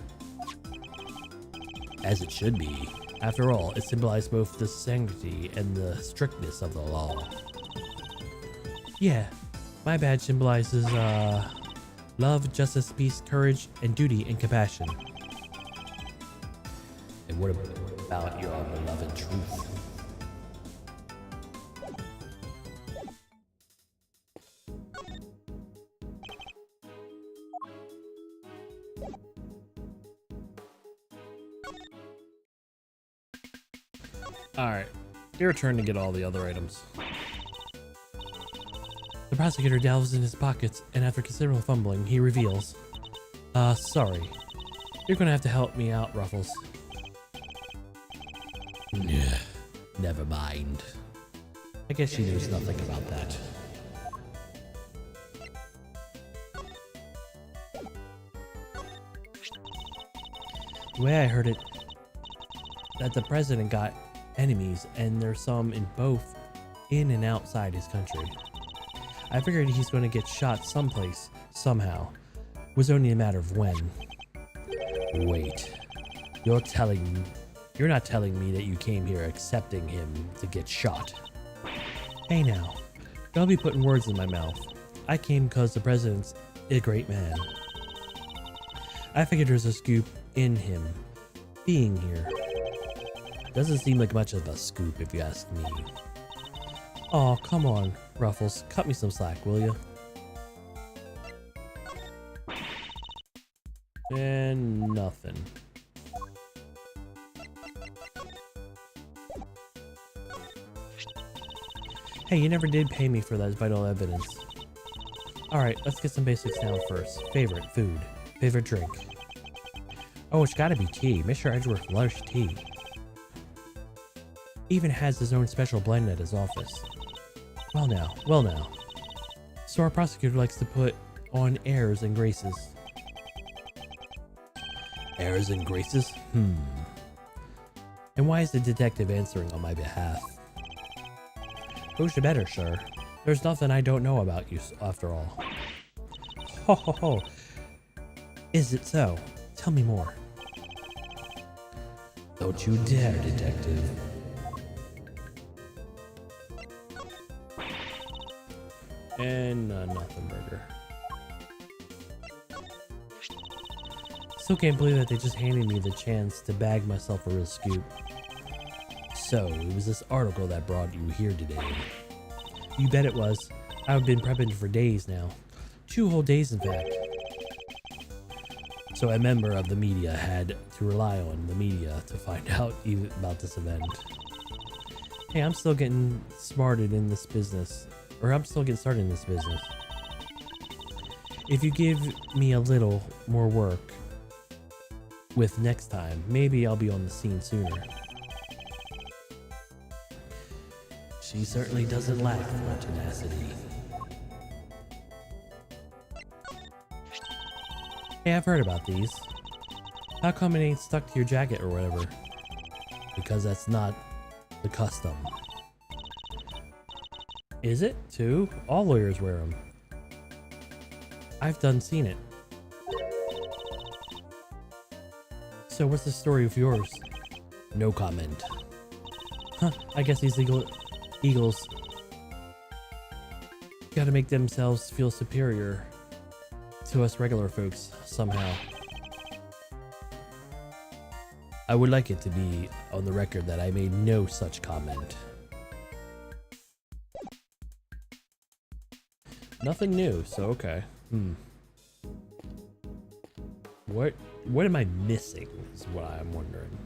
As it should be. After all, it symbolized both the sanctity and the strictness of the law. Yeah, my badge symbolizes love, justice, peace, courage, and duty and compassion. And what about your beloved truth? Alright, your turn to get all the other items. The prosecutor delves in his pockets, and after considerable fumbling, he reveals, sorry. You're gonna have to help me out, Ruffles. Never mind. I guess she knows nothing about that. The way I heard it, that the president got enemies, and there's some in both in and outside his country. I figured he's going to get shot someplace, somehow. It was only a matter of when. Wait, you're not telling me that you came here accepting him to get shot. Hey now, don't be putting words in my mouth. I came because the president's a great man. I figured there's a scoop in him being here. Doesn't seem like much of a scoop if you ask me. Aw, come on, Ruffles. Cut me some slack, will you? And nothing. Hey, you never did pay me for that vital evidence. Alright, let's get some basics down first. Favorite food. Favorite drink. Oh, it's gotta be tea. Mr. Edgeworth loves tea. Even has his own special blend at his office. Well now. So our prosecutor likes to put on airs and graces. Airs and graces? And why is the detective answering on my behalf? Who's the better, sir? There's nothing I don't know about you, after all. Ho ho ho. Is it so? Tell me more. Don't you dare, detective. And nothing burger. Still can't believe that they just handed me the chance to bag myself a real scoop. So, it was this article that brought you here today. You bet it was. I've been prepping for days now. 2 whole days, in fact. So a member of the media had to rely on the media to find out even about this event. Hey, I'm still getting started in this business. If you give me a little more work with next time, maybe I'll be on the scene sooner. She certainly doesn't lack for tenacity. Hey, I've heard about these. How come it ain't stuck to your jacket or whatever? Because that's not the custom. Is it, too? All lawyers wear them. I've seen it. So what's the story of yours? No comment. Huh, I guess these eagles gotta make themselves feel superior to us regular folks somehow. I would like it to be on the record that I made no such comment. Nothing new, so okay. What am I missing is what I'm wondering.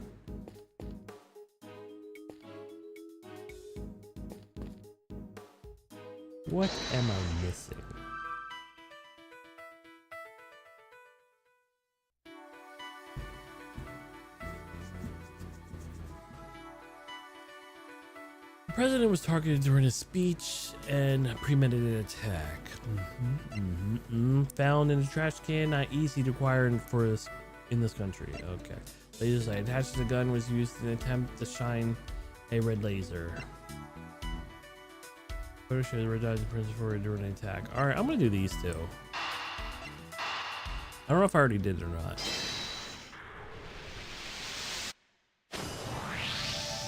What am I missing? The president was targeted during his speech and a premeditated attack. Found in a trash can, not easy to acquire in this country. Okay. Lasers attached to the gun was used in an attempt to shine a red laser. Photo shows red dots and prints forward during an attack. Alright, I'm gonna do these two. I don't know if I already did it or not.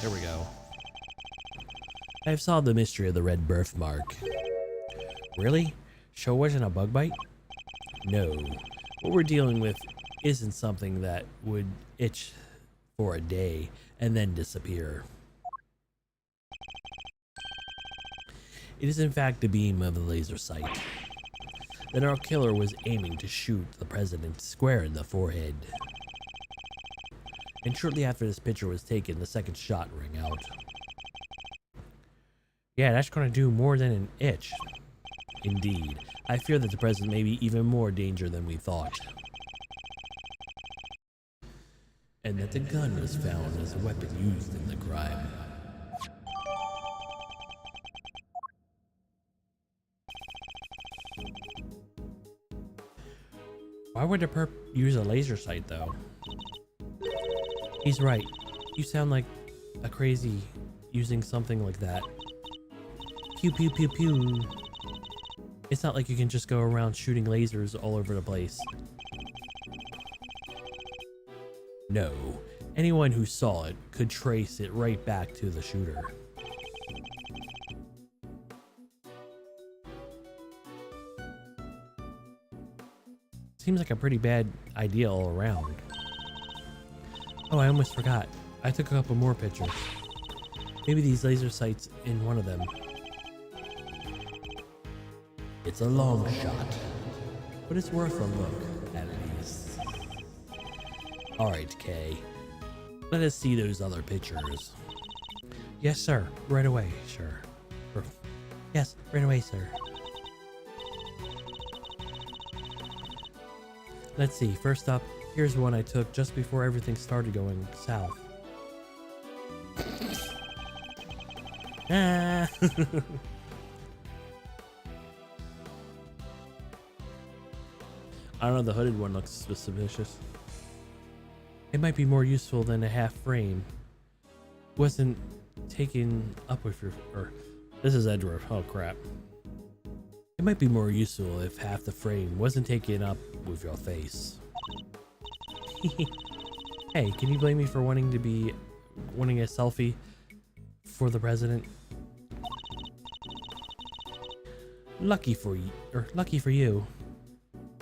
There we go. I've solved the mystery of the red birthmark. Really? Show wasn't a bug bite? No. What we're dealing with isn't something that would itch for a day and then disappear. It is in fact the beam of the laser sight. Then our killer was aiming to shoot the president square in the forehead. And shortly after this picture was taken, the second shot rang out. Yeah, that's gonna do more than an itch. Indeed, I fear that the president may be even more danger than we thought. And that the gun was found as a weapon used in the crime. Why would the perp use a laser sight though? He's right. You sound like a crazy using something like that. Pew pew pew pew. It's not like you can just go around shooting lasers all over the place. No. Anyone who saw it could trace it right back to the shooter. Seems like a pretty bad idea all around. Oh, I almost forgot. I took a couple more pictures. Maybe these laser sights in one of them. It's a long shot, but it's worth a look, at least. Alright, Kay. Let us see those other pictures. Yes, sir. Right away, sure. Yes, right away, sir. Let's see, first up, here's one I took just before everything started going south. Ah! I don't know, the hooded one looks suspicious. It might be more useful than a half frame. Wasn't taken up with your... or this is Edgeworth, oh crap. It might be more useful if half the frame wasn't taken up with your face. Hey, can you blame me for wanting a selfie for the president? Lucky for you.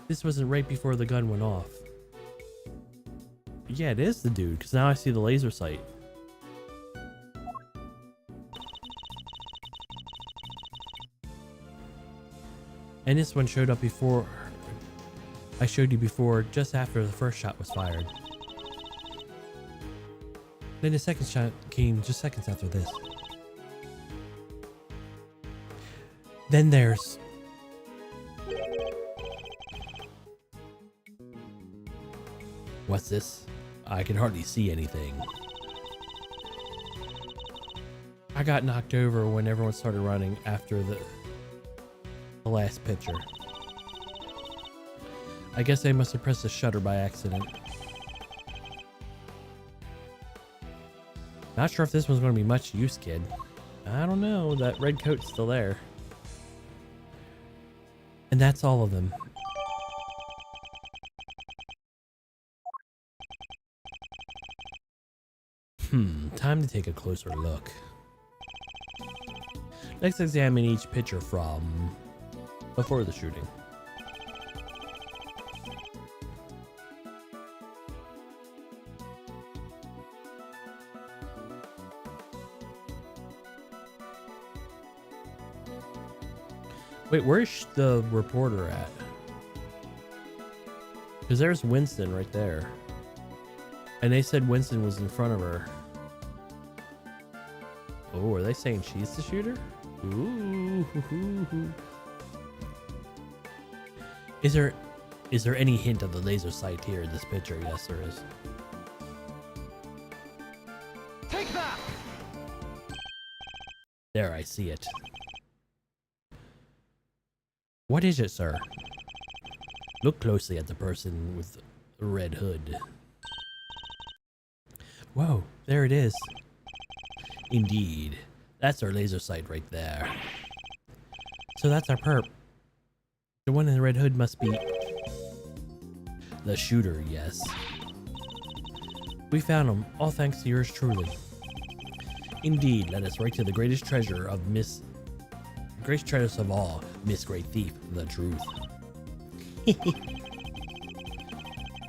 This wasn't right before the gun went off. Yeah, it is the dude, because now I see the laser sight. And this one showed up before I showed you before, just after the first shot was fired. Then the second shot came just seconds after this. Then there's... What's this? I can hardly see anything. I got knocked over when everyone started running after the last picture. I guess I must have pressed the shutter by accident. Not sure if this one's going to be much use, kid. I don't know, that red coat's still there. And that's all of them. Time to take a closer look. Let's examine each picture from before the shooting. Wait, where's the reporter at? Because there's Winston right there. And they said Winston was in front of her. Oh, are they saying she's the shooter? Ooh. Is there any hint of the laser sight here in this picture? Yes, there is. Take that! There, I see it. What is it, sir? Look closely at the person with the red hood. Whoa, there it is. Indeed, that's our laser sight right there. So that's our perp. The one in the red hood must be the shooter, yes. We found him, all thanks to yours truly. Indeed, led us right to the greatest treasure of all, Miss Great Thief, the truth.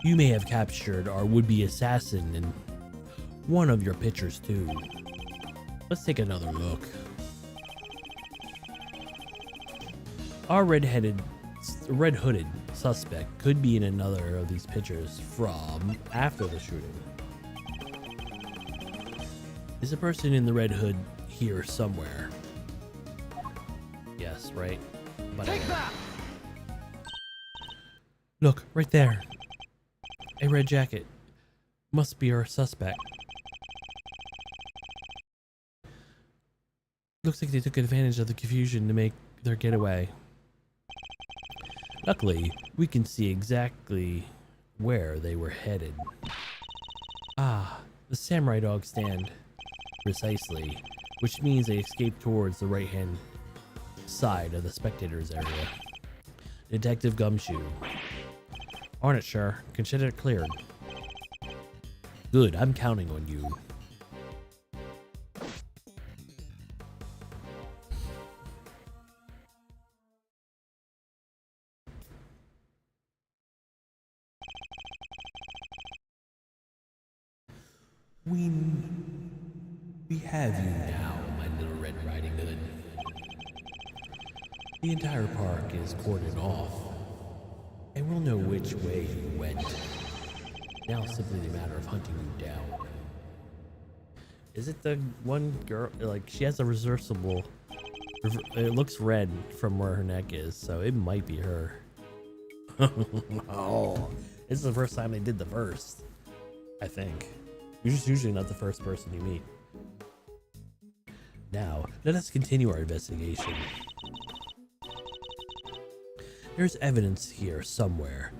You may have captured our would-be assassin in one of your pictures too. Let's take another look. Our red-hooded suspect could be in another of these pictures from after the shooting. Is the person in the red hood here somewhere? Yes, right? But take that! Look, right there. A red jacket. Must be our suspect. Looks like they took advantage of the confusion to make their getaway. Luckily, we can see exactly where they were headed. Ah, the samurai dog stand. Precisely, which means they escaped towards the right-hand side of the spectators area. Detective Gumshoe. On it, sure. Consider it cleared. Good, I'm counting on you. We have you now, my little Red Riding Hood. The entire park is cordoned off, and we'll know which way you went. Now it's simply a matter of hunting you down. Is it the one girl? Like, she has a reversible. It looks red from where her neck is, so it might be her. Oh, this is the first time they did the verse, I think. You're just usually not the first person you meet. Now, let us continue our investigation. There's evidence here somewhere.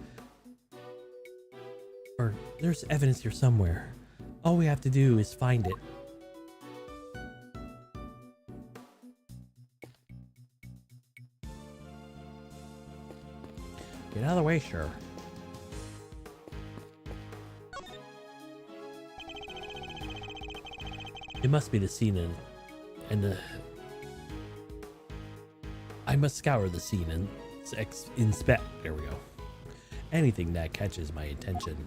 There's evidence here somewhere. All we have to do is find it. Get out of the way, sure. It must be the scene I must scour the scene and inspect. There we go. Anything that catches my attention.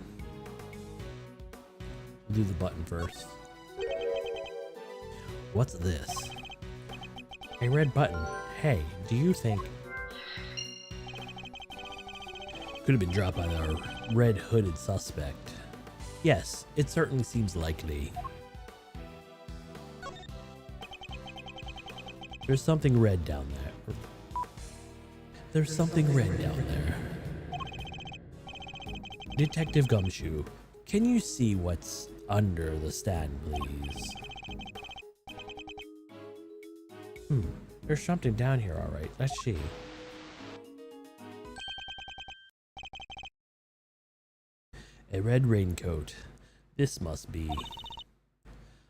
We'll do the button first. What's this? A red button. Hey, do you think... Could have been dropped by our red hooded suspect. Yes, it certainly seems likely. There's something red down there. There's something red down there. Detective Gumshoe, can you see what's under the stand, please? There's something down here, alright. Let's see. A red raincoat. This must be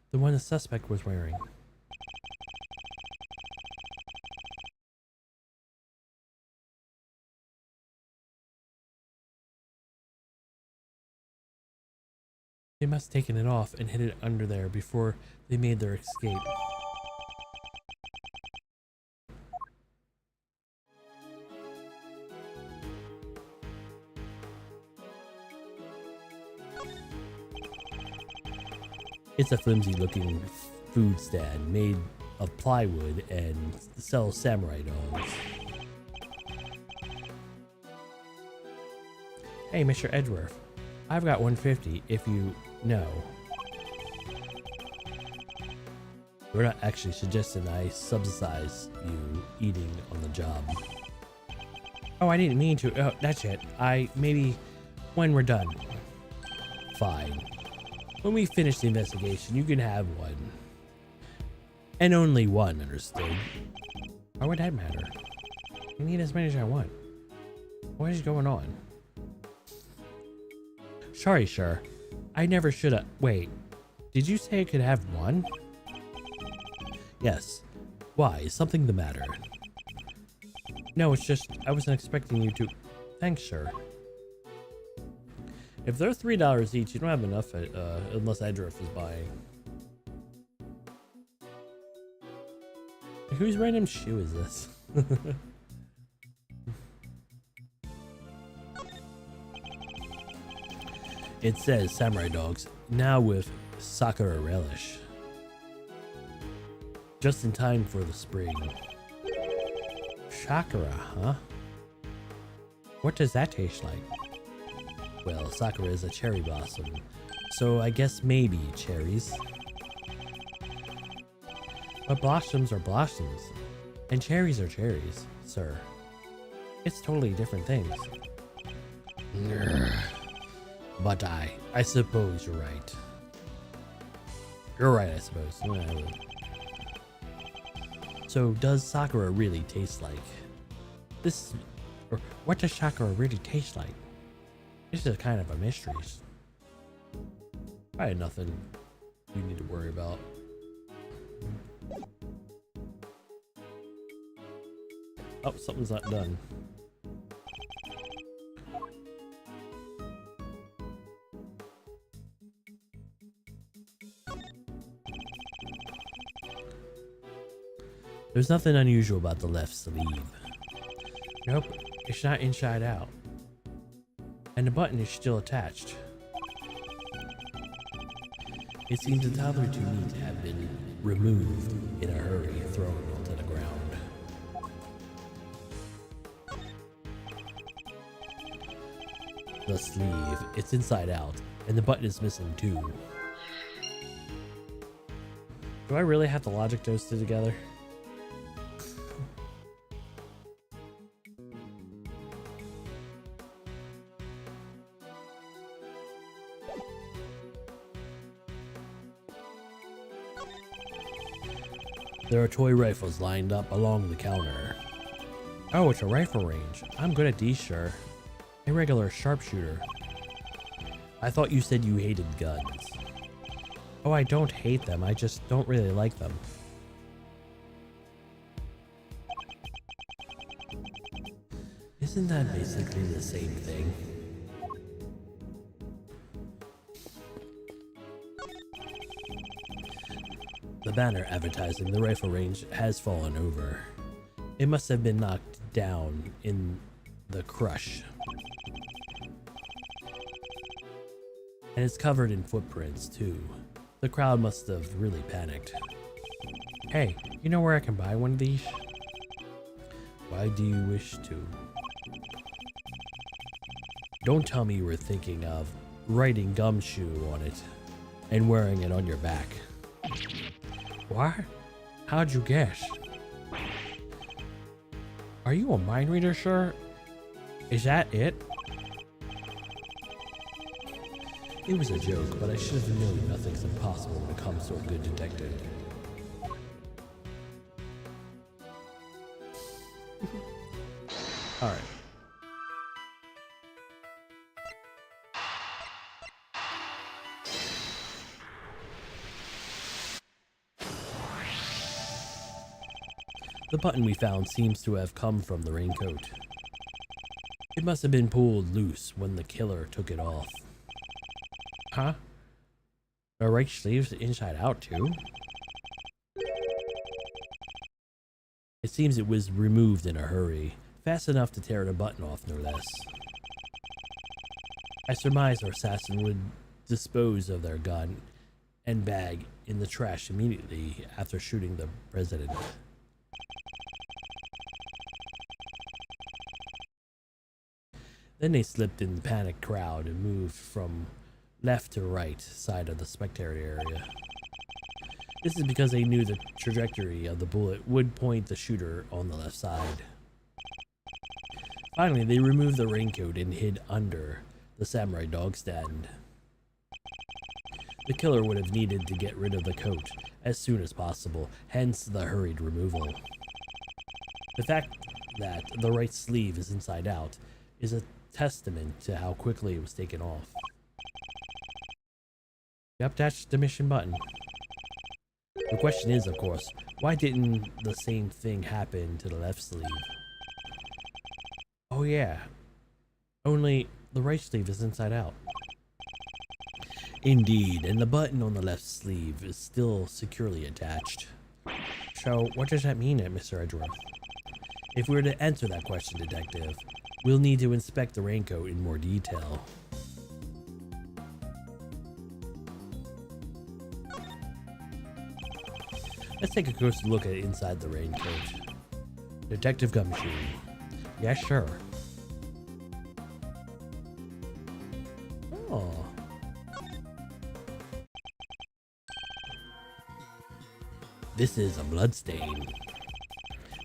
the one the suspect was wearing. They must have taken it off and hid it under there before they made their escape. It's a flimsy looking food stand made of plywood and sells samurai dogs. Hey, Mr. Edgeworth, I've got 150 if you know. We're not actually suggesting I subsidize you eating on the job. Oh, I didn't mean to. Oh, that's it. Maybe when we're done. Fine. When we finish the investigation, you can have one. And only one, understood? Why would that matter? I need as many as I want. What is going on? Sorry, sir. I never should have. Wait, did you say I could have one? Yes. Why? Is something the matter? No, it's just, I wasn't expecting you to. Thanks, sir. If they're $3 each, you don't have enough, unless Edriff is buying. Whose random shoe is this? It says Samurai Dogs, now with Sakura relish. Just in time for the spring. Sakura, huh? What does that taste like? Well, Sakura is a cherry blossom, so I guess maybe cherries. But blossoms are blossoms, and cherries are cherries, sir. It's totally different things. But I suppose you're right. You're right, I suppose. So does Sakura really taste like? This, or what does Sakura really taste like? This is kind of a mystery. Probably nothing you need to worry about. Oh, something's not done. There's nothing unusual about the left sleeve. Nope, it's not inside out. And the button is still attached. It seems the other two need to have been removed in a hurry, thrown onto the ground. The sleeve, it's inside out, and the button is missing too. Do I really have to logic those two together? There are toy rifles lined up along the counter. Oh, it's a rifle range. I'm good at these, sure. A regular sharpshooter. I thought you said you hated guns. Oh, I don't hate them. I just don't really like them. Isn't that basically the same thing? The banner advertising the rifle range has fallen over. It must have been knocked down in the crush. And it's covered in footprints too. The crowd must have really panicked. Hey, you know where I can buy one of these? Why do you wish to? Don't tell me you were thinking of writing gumshoe on it and wearing it on your back. What? How'd you guess? Are you a mind reader, sir? Is that it? It was a joke, but I should have known nothing's impossible when it comes to a good detective. Alright. The button we found seems to have come from the raincoat. It must have been pulled loose when the killer took it off. Huh? The right sleeve's inside out too? It seems it was removed in a hurry, fast enough to tear the button off no less. I surmise our assassin would dispose of their gun and bag in the trash immediately after shooting the president. Then they slipped in the panicked crowd and moved from left to right side of the spectator area. This is because they knew the trajectory of the bullet would point the shooter on the left side. Finally, they removed the raincoat and hid under the samurai dog stand. The killer would have needed to get rid of the coat as soon as possible, hence the hurried removal. The fact that the right sleeve is inside out is a testament to how quickly it was taken off. Yep, that's the mission button. The question is, of course, why didn't the same thing happen to the left sleeve? Oh yeah. Only the right sleeve is inside out. Indeed, and the button on the left sleeve is still securely attached. So, what does that mean, Mr. Edgeworth? If we were to answer that question, Detective, we'll need to inspect the raincoat in more detail. Let's take a closer look at inside the raincoat. Detective Gumshoe. Yeah, sure. Oh. This is a bloodstain.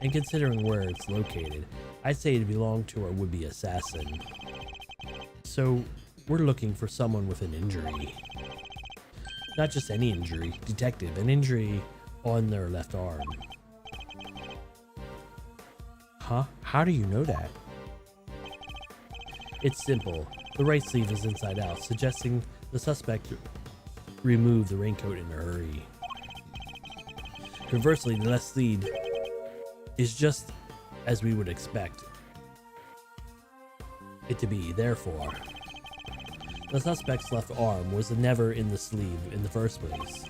And considering where it's located, I'd say it belonged to our would-be assassin. So, we're looking for someone with an injury. Not just any injury, Detective, an injury on their left arm. Huh? How do you know that? It's simple. The right sleeve is inside out, suggesting the suspect removed the raincoat in a hurry. Conversely, the left sleeve is just as we would expect it to be. Therefore, the suspect's left arm was never in the sleeve in the first place.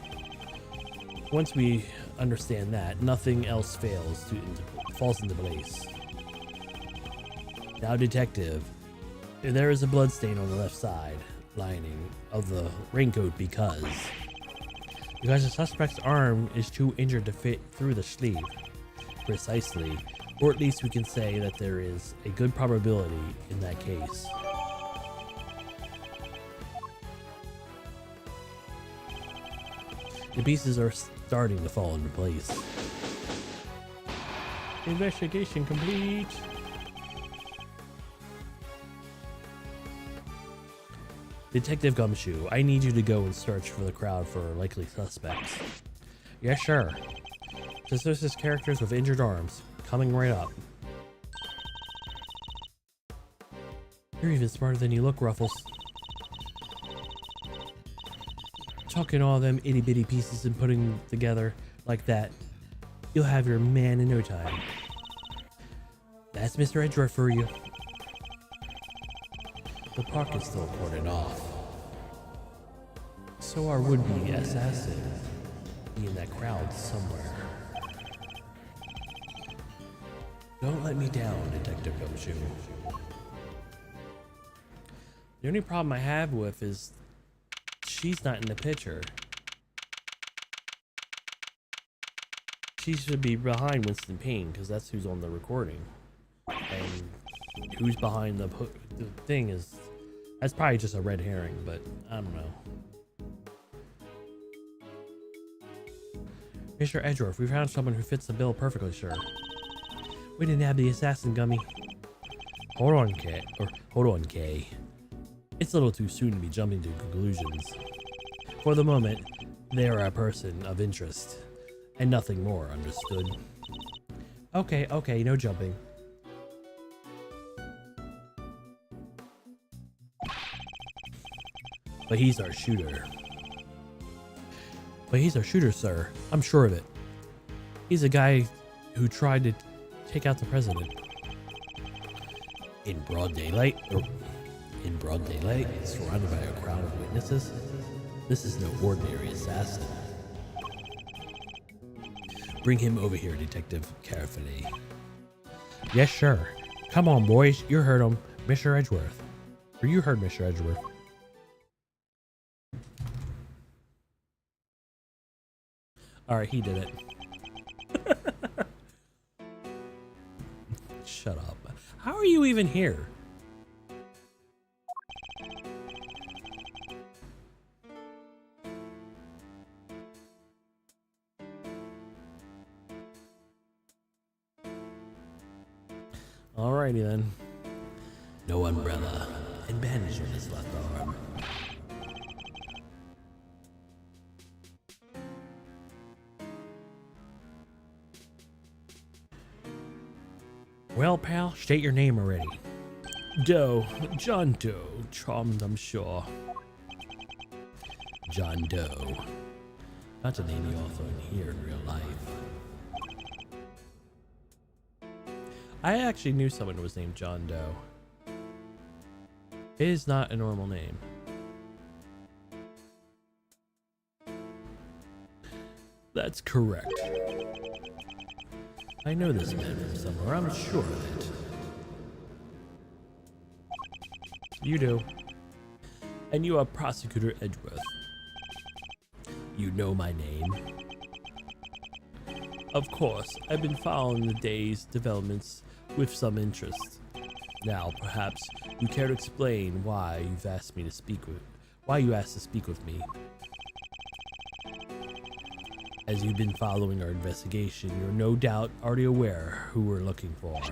Once we understand that, nothing else falls into place. Now, Detective, there is a bloodstain on the left side lining of the raincoat because the suspect's arm is too injured to fit through the sleeve. Precisely, or at least we can say that there is a good probability in that case. The pieces are starting to fall into place. Investigation complete. Detective Gumshoe, I need you to go and search for the crowd for likely suspects. Yeah, sure. Suspicious characters with injured arms. Coming right up. You're even smarter than you look, Ruffles. Chucking all them itty bitty pieces and putting them together like that, you'll have your man in no time. That's Mr. Edgeworth for you. The park is still cordoned off. So our would-be assassin be in that crowd somewhere. Don't let me down, Detective Gumshoe. The only problem I have with is she's not in the picture. She should be behind Winston Payne because that's who's on the recording. And who's behind the thing is... That's probably just a red herring, but I don't know. Mr. Edgeworth, we found someone who fits the bill perfectly, sure. We didn't have the assassin, Gummy. Hold on, Kay. It's a little too soon to be jumping to conclusions. For the moment, they are a person of interest, and nothing more, understood? Okay, no jumping. But he's our shooter. Sir. I'm sure of it. He's a guy who tried to take out the president. In broad daylight, surrounded by a crowd of witnesses? This is no ordinary assassin. Bring him over here, Detective, carefully. Yes, sure. Come on, boys. You heard him, Mr. Edgeworth. Or you heard Mr. Edgeworth. Alright, he did it. Shut up. How are you even here? Alrighty then. No umbrella and bandage on his left arm. Well, pal, state your name already. Doe. John Doe. Charmed, I'm sure. John Doe. That's a name you often hear in real life. I actually knew someone who was named John Doe. It is not a normal name. That's correct. I know this man from somewhere, I'm sure of it. You do. And you are Prosecutor Edgeworth. You know my name. Of course, I've been following the day's developments with some interest. Now, perhaps you care to explain why you asked to speak with me. As you've been following our investigation, you're no doubt already aware who we're looking for.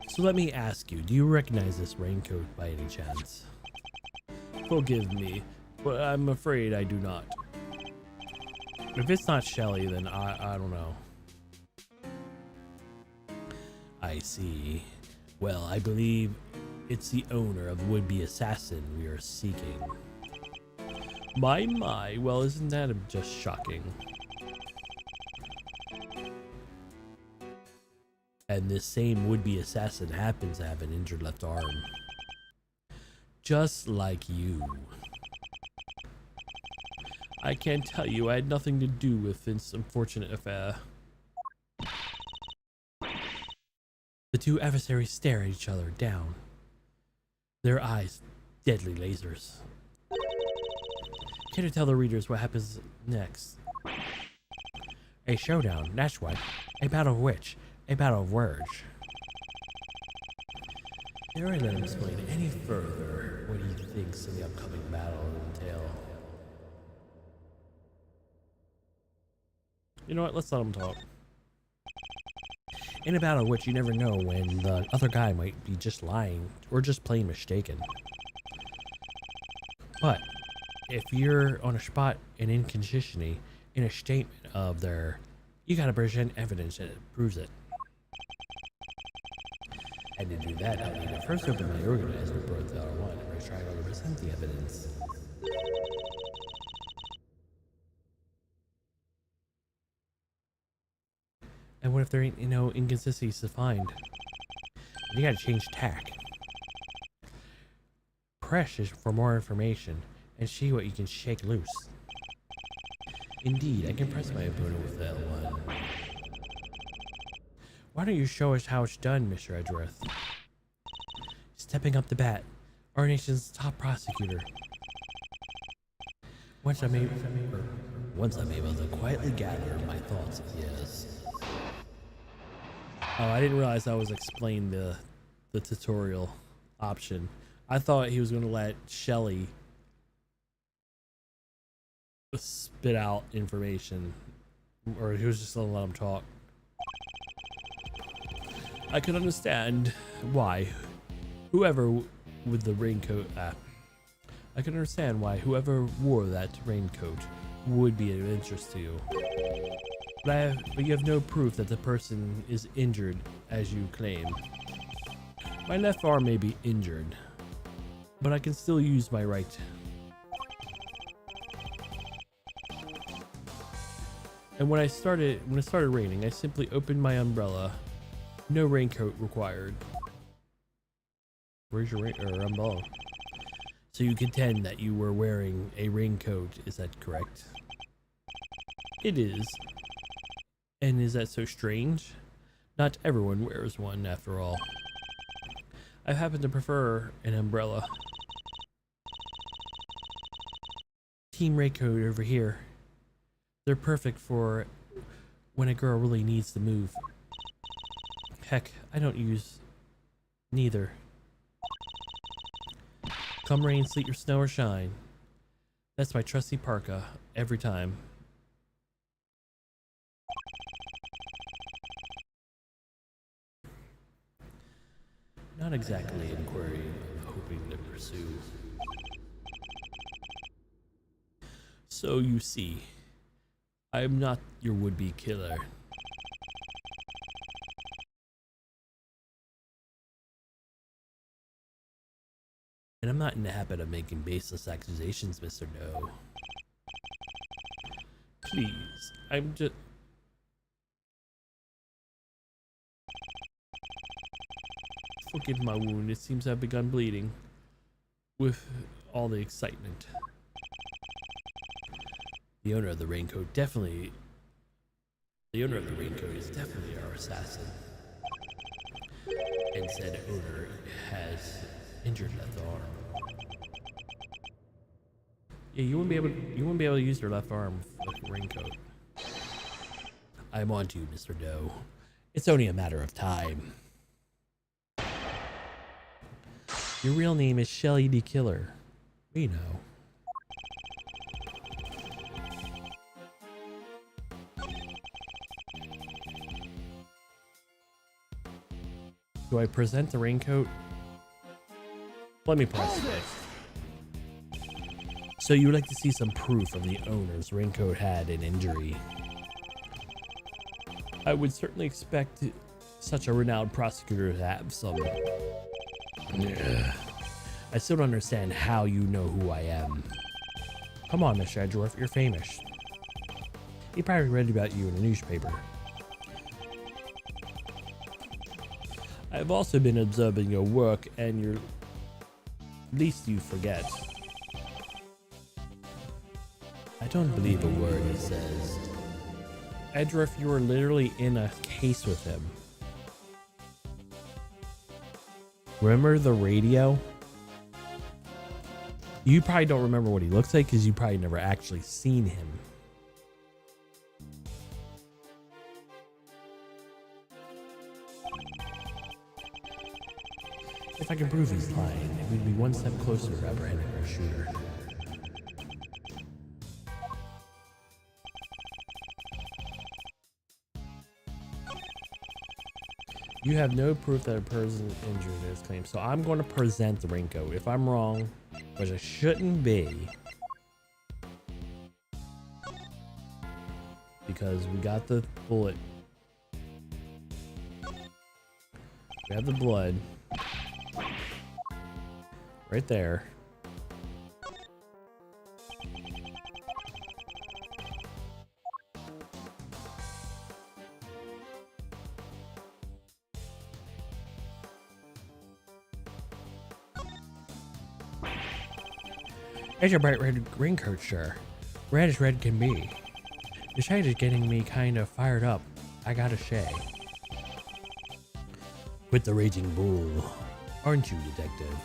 So let me ask you, do you recognize this raincoat by any chance? Forgive me, but I'm afraid I do not. If it's not Shelly, then I don't know. I see. Well, I believe it's the owner of the would-be assassin we are seeking. My, well, isn't that just shocking? And this same would-be assassin happens to have an injured left arm. Just like you. I can't tell you, I had nothing to do with this unfortunate affair. The two adversaries stare at each other down. Their eyes, deadly lasers. Can you tell the readers what happens next? A showdown, that's what. A battle of which? A battle of words. Dare I let him explain any further what he thinks of the upcoming battle will entail? You know what, let's let him talk. In a battle which you never know when the other guy might be just lying or just plain mistaken. But if you're on a spot and inconsistency in a statement of their, you gotta present evidence that proves it. And to do that, I need to first open my organizer both R1 and try to present the evidence. And what if there ain't, inconsistencies to find? You gotta change tack. Press for more information and see what you can shake loose. Indeed, I can press my opponent with L1. Why don't you show us how it's done, Mr. Edgeworth? Stepping up to bat, our nation's top prosecutor. Once I'm able to quietly gather my thoughts, yes. Oh, I didn't realize I was explaining the tutorial option. I thought he was going to let Shelly spit out information, or he was just going to let him talk. I could understand why whoever with the raincoat. I can understand why whoever wore that raincoat would be of interest to you. But you have no proof that the person is injured as you claim. My left arm may be injured, but I can still use my right. And when it started raining, I simply opened my umbrella. No raincoat required. Where's your umbrella? So you contend that you were wearing a raincoat, is that correct? It is. And is that so strange? Not everyone wears one, after all. I happen to prefer an umbrella. Team raincoat over here. They're perfect for when a girl really needs to move. Heck, I don't use neither. Come rain, sleet, or snow, or shine. That's my trusty parka, every time. Not exactly an inquiry I'm hoping to pursue. So you see, I am not your would-be killer. And I'm not in the habit of making baseless accusations, Mr. No. Please, I'm just... Forgive my wound. It seems I've begun bleeding with all the excitement. The owner of the raincoat is definitely our assassin. And said owner has injured left arm. Yeah, you wouldn't be able to use your left arm with a raincoat. I'm on to you, Mr. Doe. It's only a matter of time. Your real name is Shelly the Killer. We know. Do I present the raincoat? Let me press it. So you would like to see some proof from the owner's raincoat had an injury? I would certainly expect such a renowned prosecutor to have some. I still don't understand how you know who I am. Come on, Mr. Edgeworth, you're famous. He probably read about you in a newspaper. I've also been observing your work and your least you forget. I don't believe a word he says. Edgeworth, you were literally in a case with him. Remember the radio? You probably don't remember what he looks like because you probably never actually seen him. If I can prove he's lying, we'd be one step closer to apprehending our shooter. You have no proof that a person is injured in his claim, so I'm going to present the raincoat. If I'm wrong, which I shouldn't be, because we got the bullet, we have the blood right there. There's your bright red raincoat, sure. Red as red can be. The shade is getting me kind of fired up, I gotta say. With the raging bull, aren't you, detective?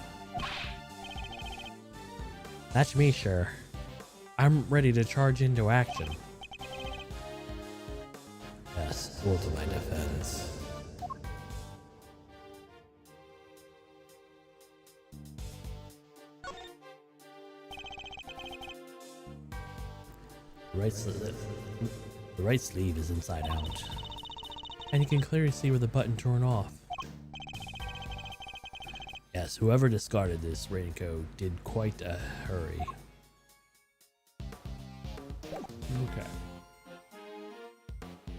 That's me, sure. I'm ready to charge into action. Yes, all to my defense. The right sleeve is inside out. And you can clearly see where the button torn off. Yes, whoever discarded this raincoat did quite a hurry. Okay.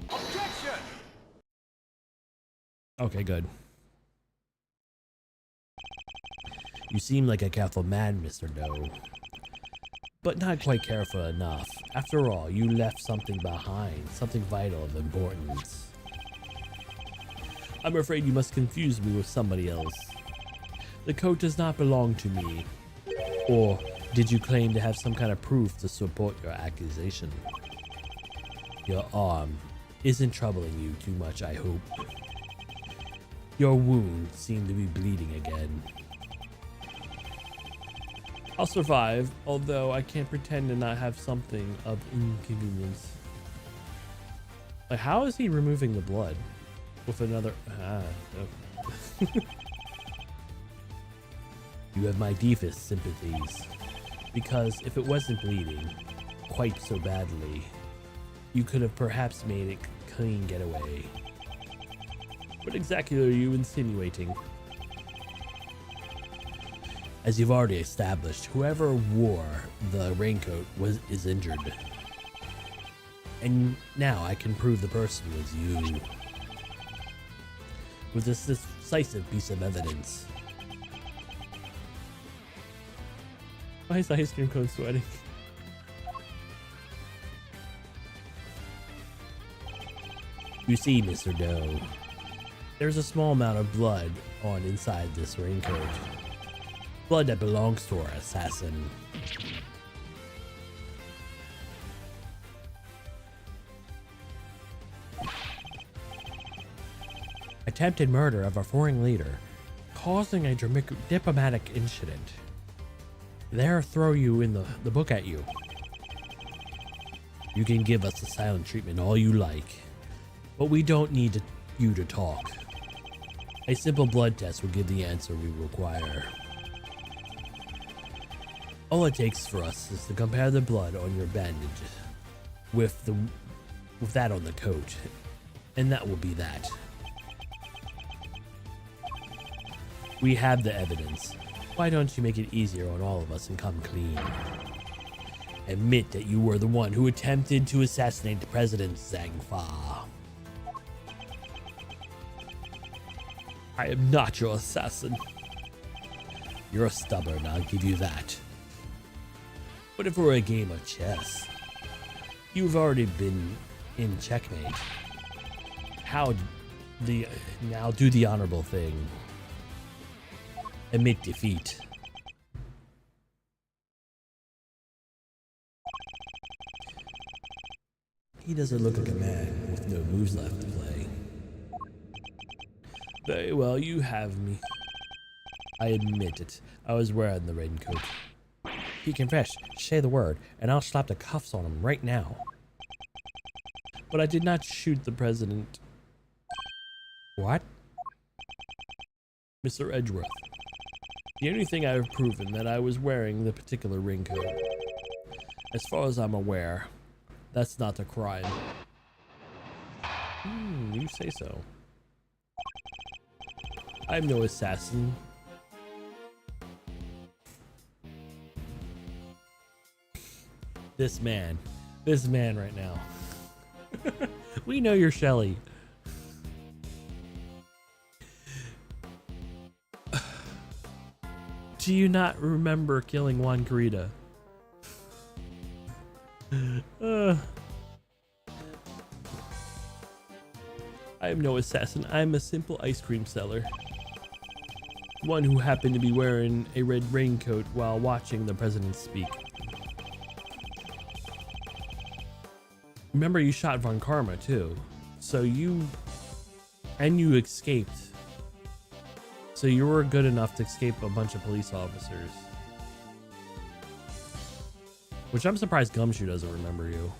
Objection! Okay, good. You seem like a careful man, Mr. Doe. But not quite careful enough. After all, you left something behind, something vital of importance. I'm afraid you must confuse me with somebody else. The coat does not belong to me. Or did you claim to have some kind of proof to support your accusation? Your arm isn't troubling you too much, I hope. Your wound seemed to be bleeding again. I'll survive, although I can't pretend to not have something of inconvenience. Like, how is he removing the blood? With another... no. You have my deepest sympathies. Because if it wasn't bleeding quite so badly, you could have perhaps made it clean getaway. What exactly are you insinuating? As you've already established, whoever wore the raincoat is injured. And now I can prove the person was you. With this decisive piece of evidence. Why is ice cream cone sweating? You see, Mr. Doe, There's a small amount of blood on inside this raincoat. Blood that belongs to our assassin. Attempted murder of a foreign leader, causing a diplomatic incident. There, throw you in the book at you. You can give us the silent treatment all you like, but we don't need you to talk. A simple blood test will give the answer we require. All it takes for us is to compare the blood on your bandage with that on the coat, and that will be that. We have the evidence. Why don't you make it easier on all of us and come clean? Admit that you were the one who attempted to assassinate President Zhang Fa. I am not your assassin. You're stubborn, I'll give you that. But if we're a game of chess, you've already been in checkmate. Now do the honorable thing. Admit defeat. He doesn't look like a man with no moves left to play. Very well, you have me. I admit it. I was wearing the raincoat. He confessed. Say the word, and I'll slap the cuffs on him right now. But I did not shoot the president. What? Mr. Edgeworth. The only thing I have proven that I was wearing the particular raincoat. As far as I'm aware, that's not a crime. You say so. I'm no assassin. This man right now. We know you're Shelly. Do you not remember killing Juan Garita? I am no assassin. I'm a simple ice cream seller. One who happened to be wearing a red raincoat while watching the president speak. Remember, you shot Von Karma too. So you escaped. So you were good enough to escape a bunch of police officers. Which I'm surprised Gumshoe doesn't remember you.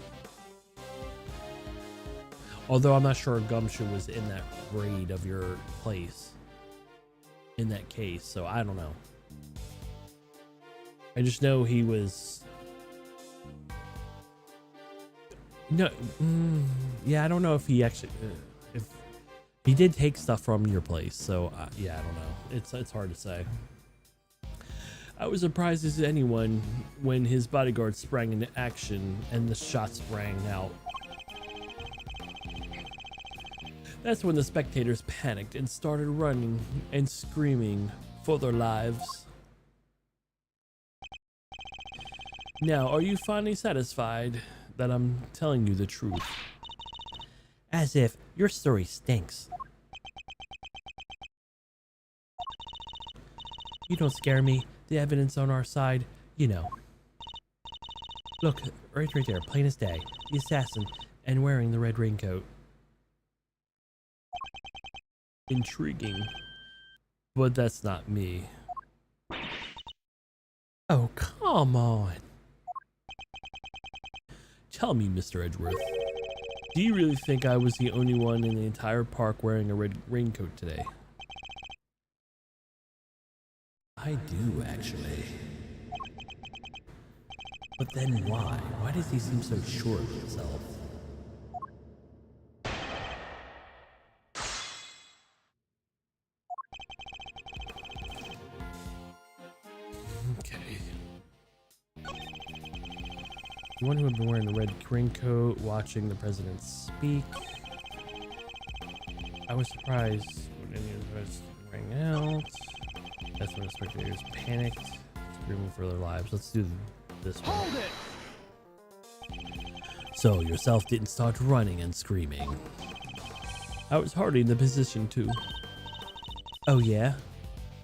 Although I'm not sure Gumshoe was in that raid of your place. In that case, so I don't know. I just know he was... No, yeah, I don't know if he actually... if he did take stuff from your place, so yeah, I don't know. It's hard to say. I was surprised as anyone when his bodyguard sprang into action and the shots rang out. That's when the spectators panicked and started running and screaming for their lives. Now, are you finally satisfied that I'm telling you the truth? As if your story stinks. You don't scare me. The evidence on our side, you know. Look, right there, plain as day. The assassin, and wearing the red raincoat. Intriguing. But that's not me. Oh, come on. Tell me, Mr. Edgeworth. Do you really think I was the only one in the entire park wearing a red raincoat today? I do, actually. But then why? Why does he seem so sure of himself? Okay. The one who had been wearing the red raincoat, watching the president speak. I was surprised when any of the rest rang out. That's when the spectators panicked, screaming for their lives. Let's do this one. Hold it! So yourself didn't start running and screaming. I was hardly in the position to. Oh yeah?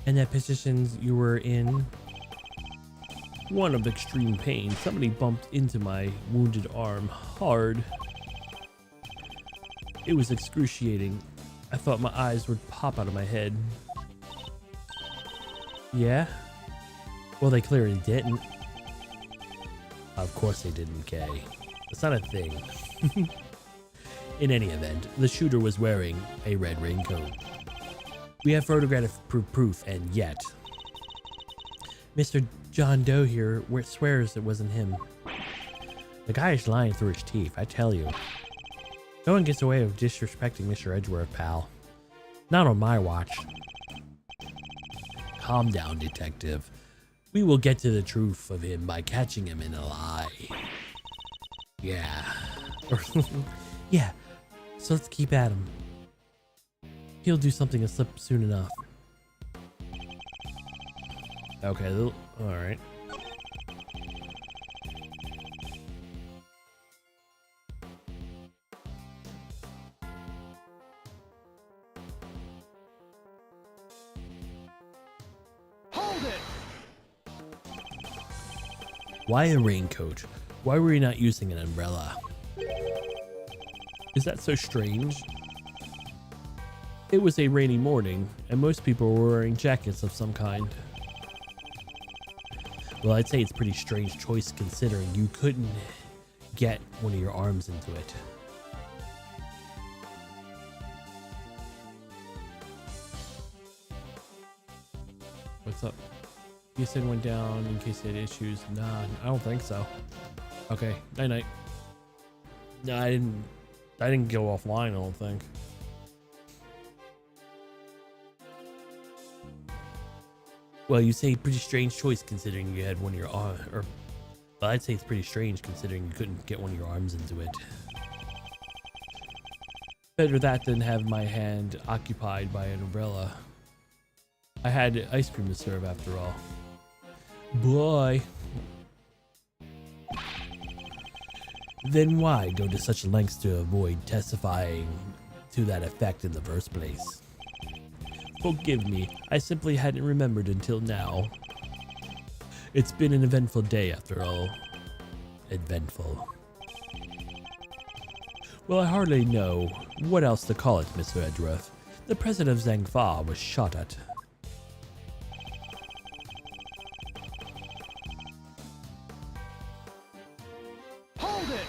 And that position you were in? One of extreme pain. Somebody bumped into my wounded arm hard. It was excruciating. I thought my eyes would pop out of my head. Yeah? Well, they clearly didn't. Of course they didn't, Kay. It's not a thing. In any event, the shooter was wearing a red raincoat. We have photographic proof, and yet Mr. John Doe here swears it wasn't him. The guy is lying through his teeth, I tell you. No one gets away with disrespecting Mr. Edgeworth, pal. Not on my watch. Calm down, detective. We will get to the truth of him by catching him in a lie. Yeah. Yeah. So let's keep at him. He'll do something to slip soon enough. Okay, alright. Hold it! Why a raincoat? Why were you not using an umbrella? Is that so strange? It was a rainy morning, and most people were wearing jackets of some kind. Well, I'd say it's a pretty strange choice considering you couldn't get one of your arms into it. What's up? You said went down in case they had issues. Nah, I don't think so. Okay, night night. No, I didn't go offline, I don't think. Well, you say pretty strange choice considering you had one of your arms, well, I'd say it's pretty strange considering you couldn't get one of your arms into it. Better that than have my hand occupied by an umbrella. I had ice cream to serve after all. Boy. Then why go to such lengths to avoid testifying to that effect in the first place? Forgive me, I simply hadn't remembered until now. It's been an eventful day after all. Eventful. Well, I hardly know what else to call it, Mr. Edgeworth. The president of Zangfa was shot at. Hold it!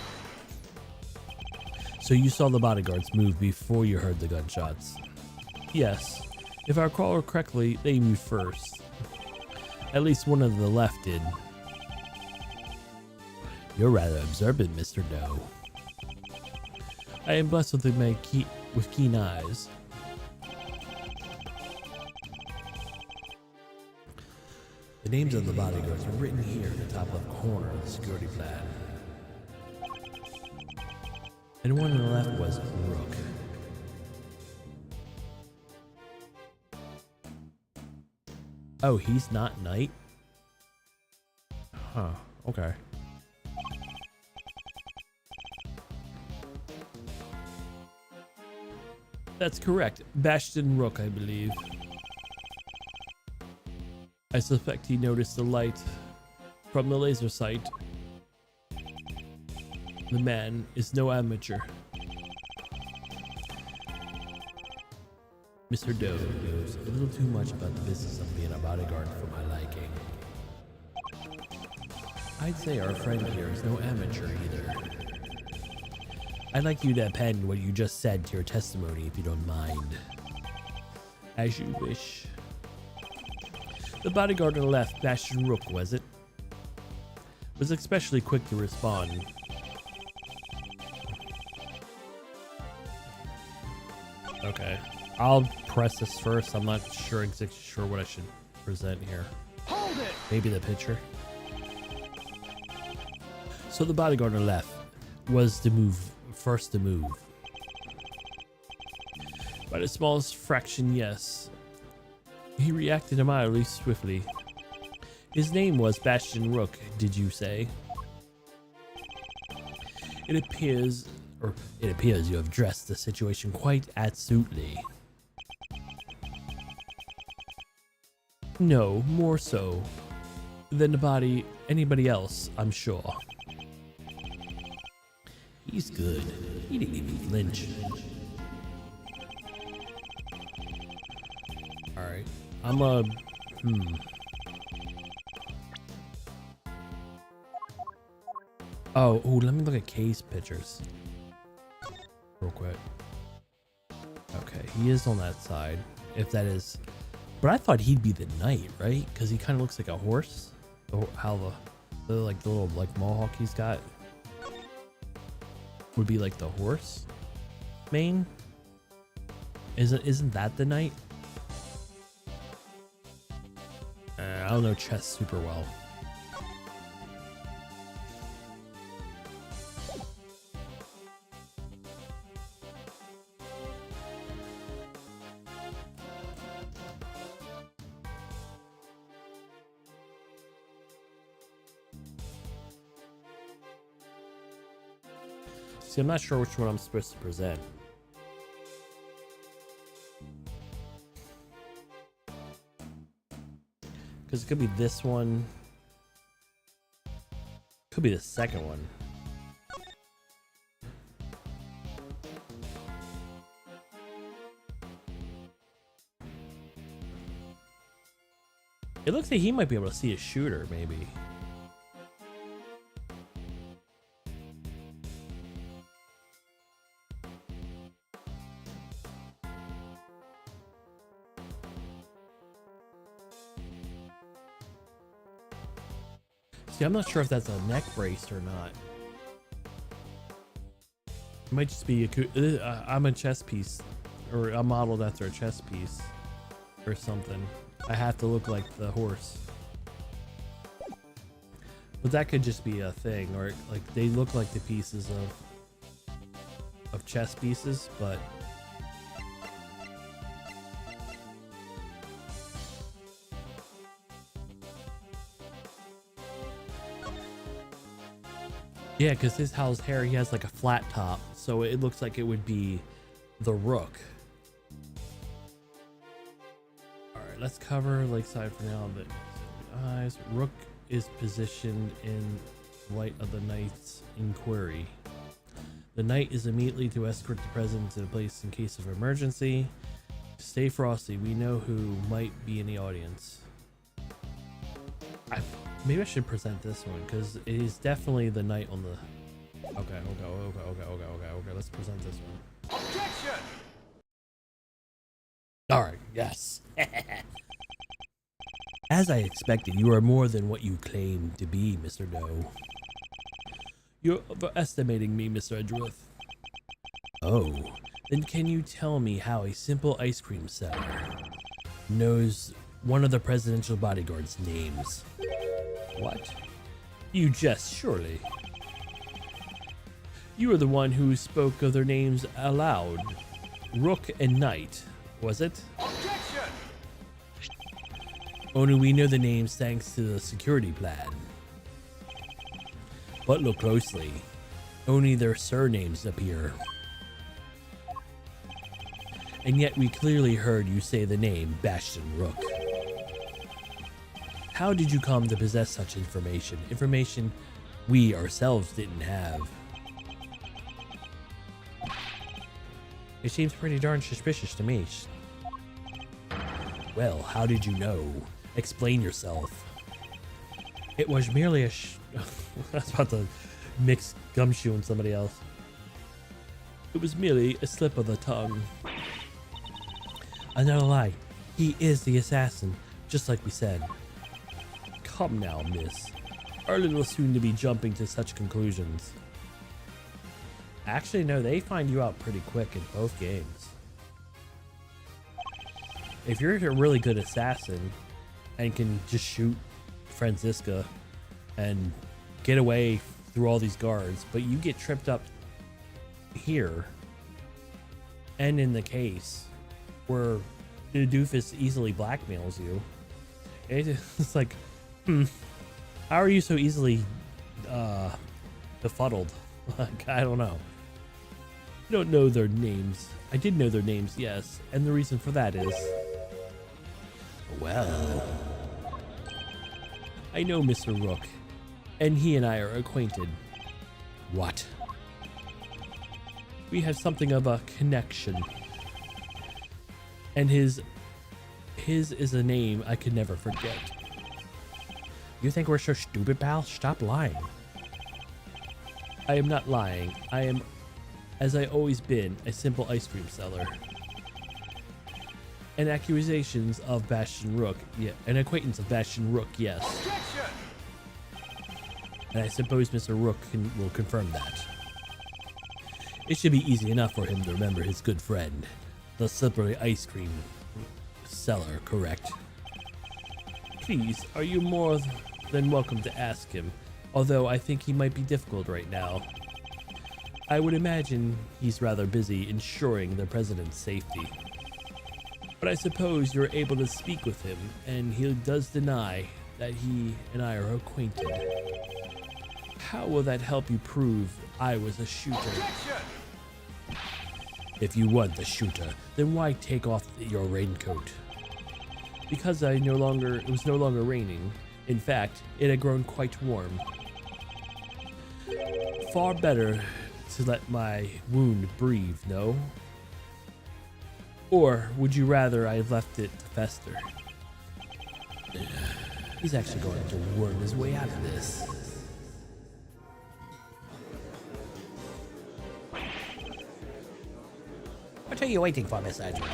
So you saw the bodyguards move before you heard the gunshots? Yes. If I recall correctly, they moved first. At least one of the left did. You're rather observant, Mr. Doe. I am blessed with keen eyes. The names of the bodyguards are written here at the top left corner of the security plan. And one on the left was Rook. Oh, he's not Knight? Huh, okay. That's correct. Bastion Rook, I believe. I suspect he noticed the light from the laser sight. The man is no amateur. Mr. Doe knows a little too much about the business of being a bodyguard for my liking. I'd say our friend here is no amateur either. I'd like you to append what you just said to your testimony if you don't mind. As you wish. The bodyguard on the left, Bastion Rook, was it? Was especially quick to respond. Okay. I'll press this first. I'm not exactly sure what I should present here. Hold it! Maybe the picture. So the bodyguard on the left was first to move. By the smallest fraction, yes. He reacted mildly swiftly. His name was Bastion Rook, did you say? It appears, Or it appears you have dressed the situation quite astutely. No, more so than anybody else, I'm sure. He's good. He didn't even flinch. Alright. Oh, let me look at case pictures. Real quick. Okay, he is on that side. If that is... But I thought he'd be the knight, right? Because he kind of looks like a horse. How the little like mohawk he's got would be like the horse mane. Isn't that the knight? I don't know chess super well. See, I'm not sure which one I'm supposed to present. Because it could be this one. Could be the second one. It looks like he might be able to see a shooter, maybe. See, I'm not sure if that's a neck brace or not. It might just be I'm a chess piece, or I'm modeled after a chess piece, or something. I have to look like the horse. But that could just be a thing, or like they look like the pieces of chess pieces, but yeah, because his hair, he has like a flat top, so it looks like it would be the rook. All right, let's cover lakeside for now. But eyes, rook is positioned in light of the knight's inquiry. The knight is immediately to escort the president to the place in case of emergency. Stay frosty. We know who might be in the audience. Maybe I should present this one because it is definitely the knight on the. Okay. Let's present this one. Objection! All right. Yes. As I expected, you are more than what you claim to be, Mr. Doe. You're overestimating me, Mr. Edgeworth. Oh, then can you tell me how a simple ice cream seller knows one of the presidential bodyguard's names? What? You jest, surely. You are the one who spoke of their names aloud. Rook and Knight, was it? Objection! Only we know the names thanks to the security plan. But look closely. Only their surnames appear. And yet we clearly heard you say the name Bastion Rook. How did you come to possess such information? Information we ourselves didn't have. It seems pretty darn suspicious to me. Well, how did you know? Explain yourself. It was merely a I was about to mix gumshoe and somebody else. It was merely a slip of the tongue. Another lie. He is the assassin, just like we said. Come now, miss. Are a little soon to be jumping to such conclusions. Actually, no, they find you out pretty quick in both games. If you're a really good assassin and can just shoot Franziska and get away through all these guards, but you get tripped up here and in the case where the doofus easily blackmails you, it's like, how are you so easily befuddled? Like, I don't know. I don't know their names. I did know their names, yes, and the reason for that is, well, I know Mr. Rook, and he and I are acquainted. What? We have something of a connection. And his is a name I could never forget. You think we're so stupid, pal? Stop lying. I am not lying. I am, as I always been, a simple ice cream seller. And accusations of Bastion Rook, yeah, an acquaintance of Bastion Rook, yes. Objection! And I suppose Mr. Rook will confirm that. It should be easy enough for him to remember his good friend, the slippery ice cream seller, correct? Please, are you more than welcome to ask him, although I think he might be difficult right now. I would imagine he's rather busy ensuring the president's safety. But I suppose you're able to speak with him, and he does deny that he and I are acquainted. How will that help you prove I was a shooter? Objection! If you want the shooter, then why take off your raincoat? Because it was no longer raining. In fact, it had grown quite warm. Far better to let my wound breathe, no? Or would you rather I left it to fester? He's actually going to worm his way out of this. What are you waiting for, Miss Edgeworth?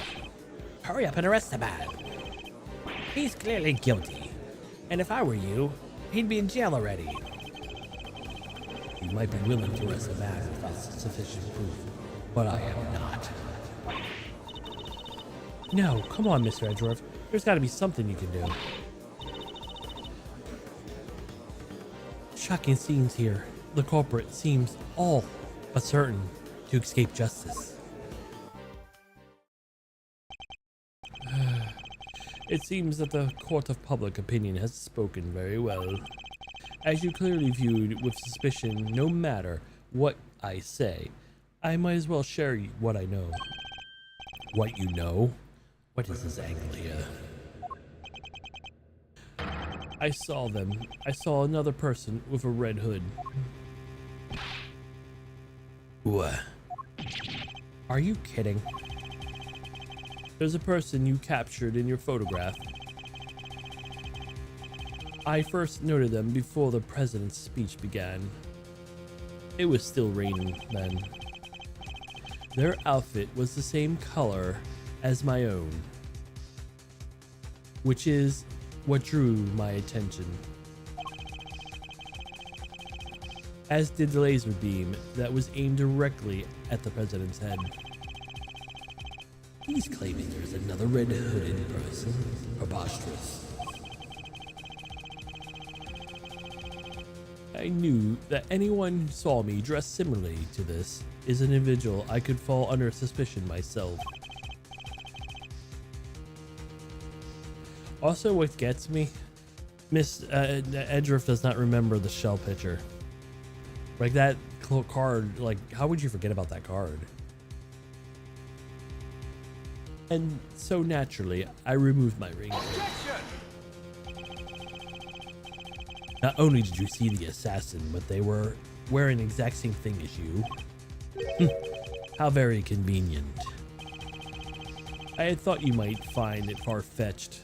Hurry up and arrest the man. He's clearly guilty. And if I were you, he'd be in jail already. You might be willing to arrest a man without sufficient proof, but I am not. No, come on, Mr. Edgeworth. There's got to be something you can do. Shocking scenes here. The culprit seems all but certain to escape justice. It seems that the court of public opinion has spoken very well. As you clearly viewed with suspicion, no matter what I say, I might as well share what I know. What you know? What is this angle here? I saw them. I saw another person with a red hood. What? Are you kidding? There's a person you captured in your photograph. I first noted them before the president's speech began. It was still raining then. Their outfit was the same color as my own, which is what drew my attention, as did the laser beam that was aimed directly at the president's head. He's claiming there's another red-hooded person. Preposterous. I knew that anyone who saw me dressed similarly to this is an individual I could fall under suspicion myself. Also, what gets me, Miss Edgeworth does not remember the shell pitcher. Like that card, like how would you forget about that card? And so naturally, I removed my ring. Not only did you see the assassin, but they were wearing the exact same thing as you. How very convenient. I had thought you might find it far-fetched,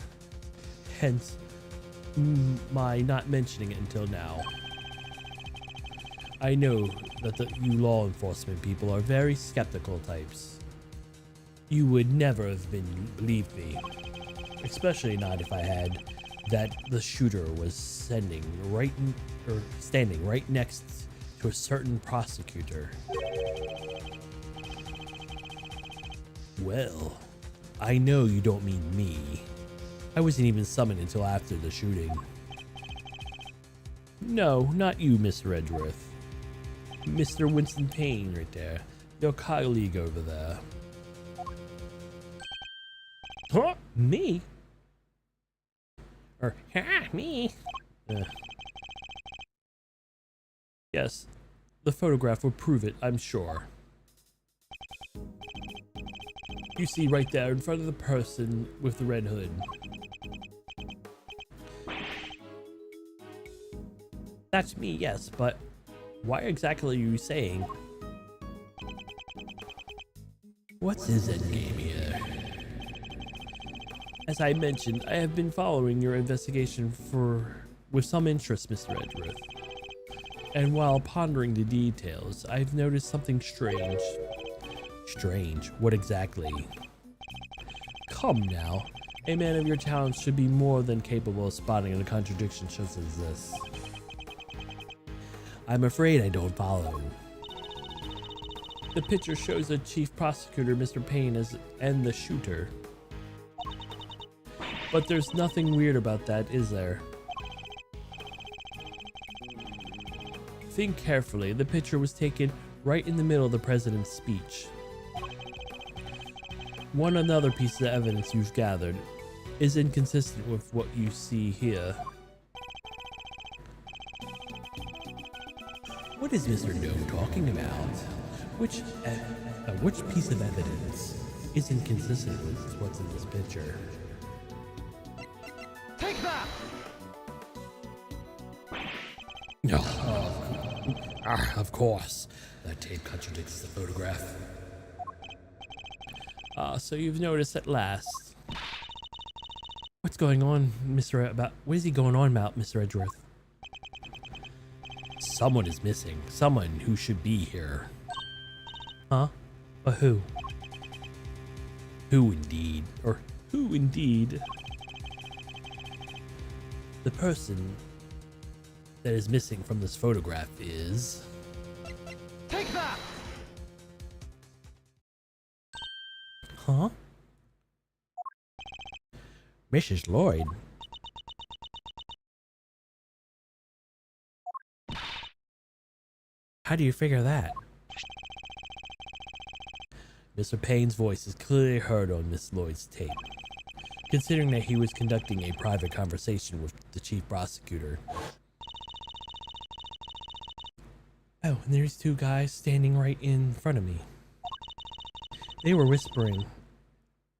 hence my not mentioning it until now. I know that you law enforcement people are very skeptical types. You would never have believed me, especially not if I had that the shooter was standing right next to a certain prosecutor. Well, I know you don't mean me. I wasn't even summoned until after the shooting. No, not you, Mr. Edgeworth. Mr. Winston Payne right there. Your colleague over there. Huh? Me? Or, me? Yes, the photograph will prove it, I'm sure. You see right there in front of the person with the red hood. That's me, yes, but why exactly are you saying? What's his endgame here? As I mentioned, I have been following your investigation with some interest, Mr. Edgeworth. And while pondering the details, I've noticed something strange. Strange? What exactly? Come now, a man of your talents should be more than capable of spotting a contradiction such as this. I'm afraid I don't follow. The picture shows the chief prosecutor, Mr. Payne, and the shooter. But there's nothing weird about that, is there? Think carefully. The picture was taken right in the middle of the president's speech. One another piece of evidence you've gathered is inconsistent with what you see here. What is Mr. No talking about? Which piece of evidence is inconsistent with what's in this picture? Take that! Of course. That tape contradicts the photograph. So you've noticed at last. What's going on, what is he going on about, Mr. Edgeworth? Someone is missing. Someone who should be here. Huh? But who? Who indeed? Or who indeed? The person that is missing from this photograph is... Take that! Huh? Mrs. Lloyd. How do you figure that? Mr. Payne's voice is clearly heard on Miss Lloyd's tape, considering that he was conducting a private conversation with the chief prosecutor. Oh, and there's two guys standing right in front of me. They were whispering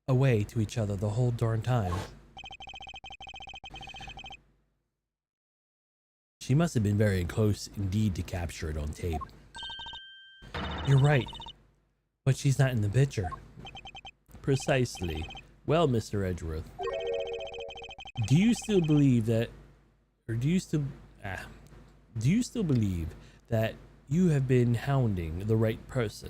away to each other the whole darn time. She must have been very close indeed to capture it on tape. You're right, but she's not in the picture. Precisely. Well, Mr. Edgeworth, do you still believe that, or do you still believe that you have been hounding the right person?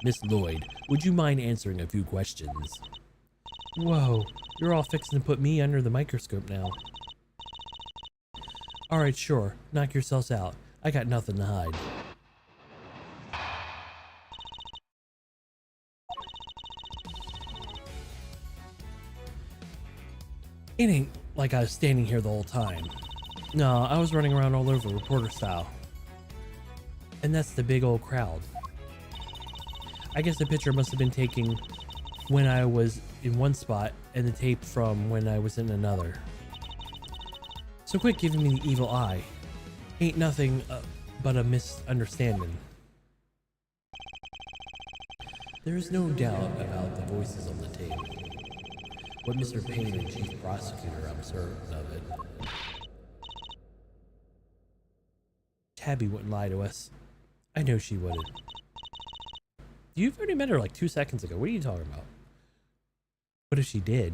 Miss Lloyd, would you mind answering a few questions? Whoa, you're all fixing to put me under the microscope now. Alright, sure, knock yourselves out. I got nothing to hide. It ain't like I was standing here the whole time. No, I was running around all over, reporter style. And that's the big old crowd. I guess the picture must have been taken when I was in one spot and the tape from when I was in another. So quit giving me the evil eye. Ain't nothing but a misunderstanding. There is no doubt about the voices on the tape. What Mr. Payne and Chief Prosecutor, I'm certain of it. Tabby wouldn't lie to us. I know she wouldn't. You've already met her like 2 seconds ago. What are you talking about? But if she did,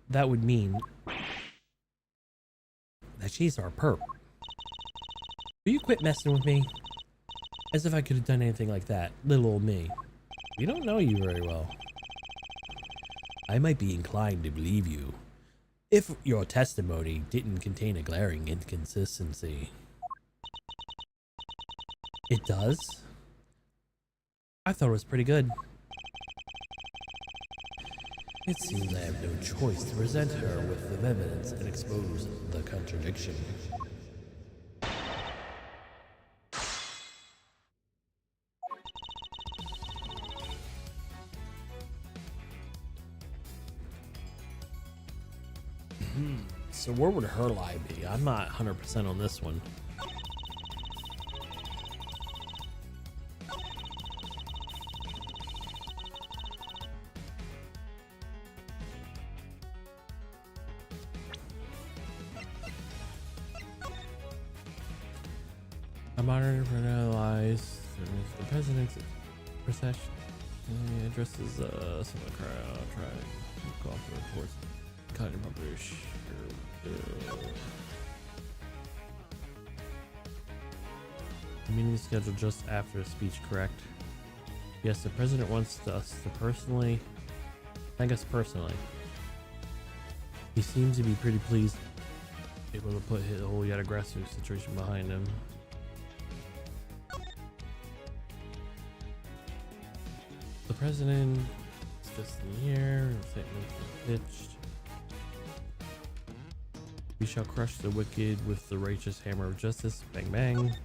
that would mean that she's our perp. Will you quit messing with me? As if I could have done anything like that. Little old me. We don't know you very well. I might be inclined to believe you, if your testimony didn't contain a glaring inconsistency. It does? I thought it was pretty good. It seems I have no choice to present her with the evidence and expose the contradiction. So where would her lie be? I'm not 100% on this one. A monitor for analyze the president's procession. He addresses some of the crowd. Try to call for reports. Kind of publish. The meeting is scheduled just after the speech, correct? Yes, the president wants us to personally thank us personally. He seems to be pretty pleased, able to put the whole Yadagrasu situation behind him. The president is just in the air, statements pitched. We shall crush the wicked with the righteous hammer of justice. Bang bang.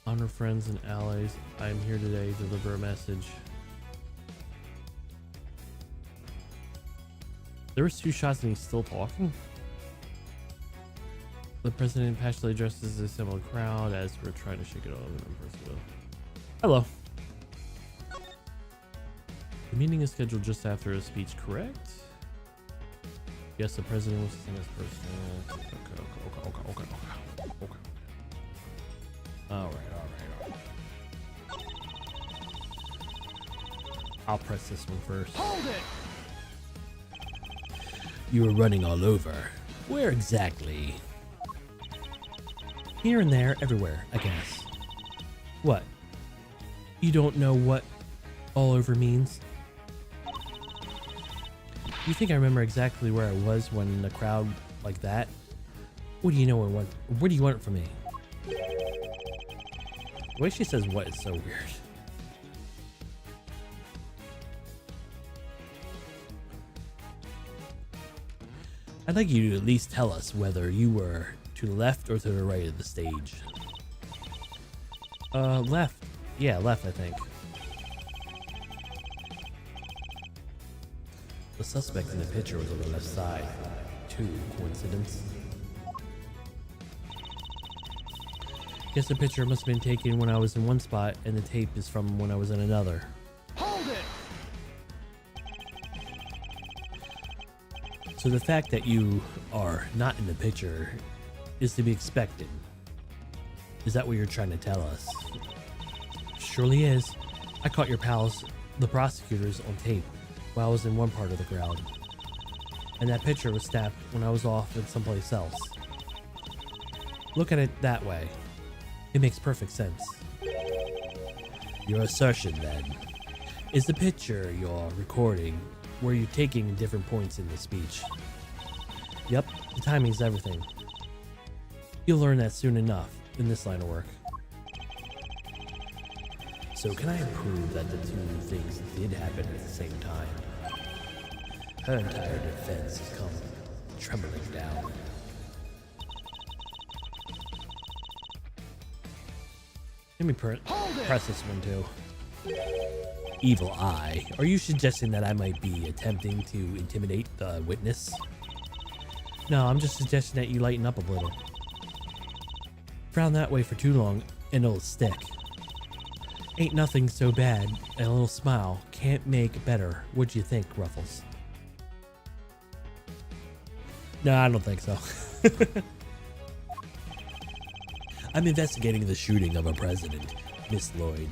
Honor friends and allies. I am here today to deliver a message. There was 2 shots and he's still talking? The president passionately addresses the assembled crowd as we're trying to shake it all. Hello. The meeting is scheduled just after a speech, correct? Yes, the president was sing his personal. Okay. Alright. I'll press this one first. Hold it! You were running all over. Where exactly? Here and there, everywhere, I guess. What? You don't know what all over means? You think I remember exactly where I was when the crowd like that? What do you know what do you want from me? The way she says what is so weird. I'd like you to at least tell us whether you were to the left or to the right of the stage. Left. Yeah, left, I think. The suspect in the picture was on the left side. 2 coincidence? Guess the picture must have been taken when I was in one spot and the tape is from when I was in another. Hold it! So the fact that you are not in the picture is to be expected. Is that what you're trying to tell us? Surely is. I caught your pals, the prosecutors, on tape while I was in one part of the crowd. And that picture was snapped when I was off in someplace else. Look at it that way. It makes perfect sense. Your assertion, then, is the picture you're recording where you're taking different points in the speech. Yep, the timing's everything. You'll learn that soon enough in this line of work. So can I prove that the 2 things did happen at the same time? Her entire defense has come trembling down. Let me press this one too. Evil Eye, are you suggesting that I might be attempting to intimidate the witness? No, I'm just suggesting that you lighten up a little. Frown that way for too long and it'll stick. Ain't nothing so bad, and a little smile can't make it better. What'd you think, Ruffles? No, I don't think so. I'm investigating the shooting of a president, Miss Lloyd.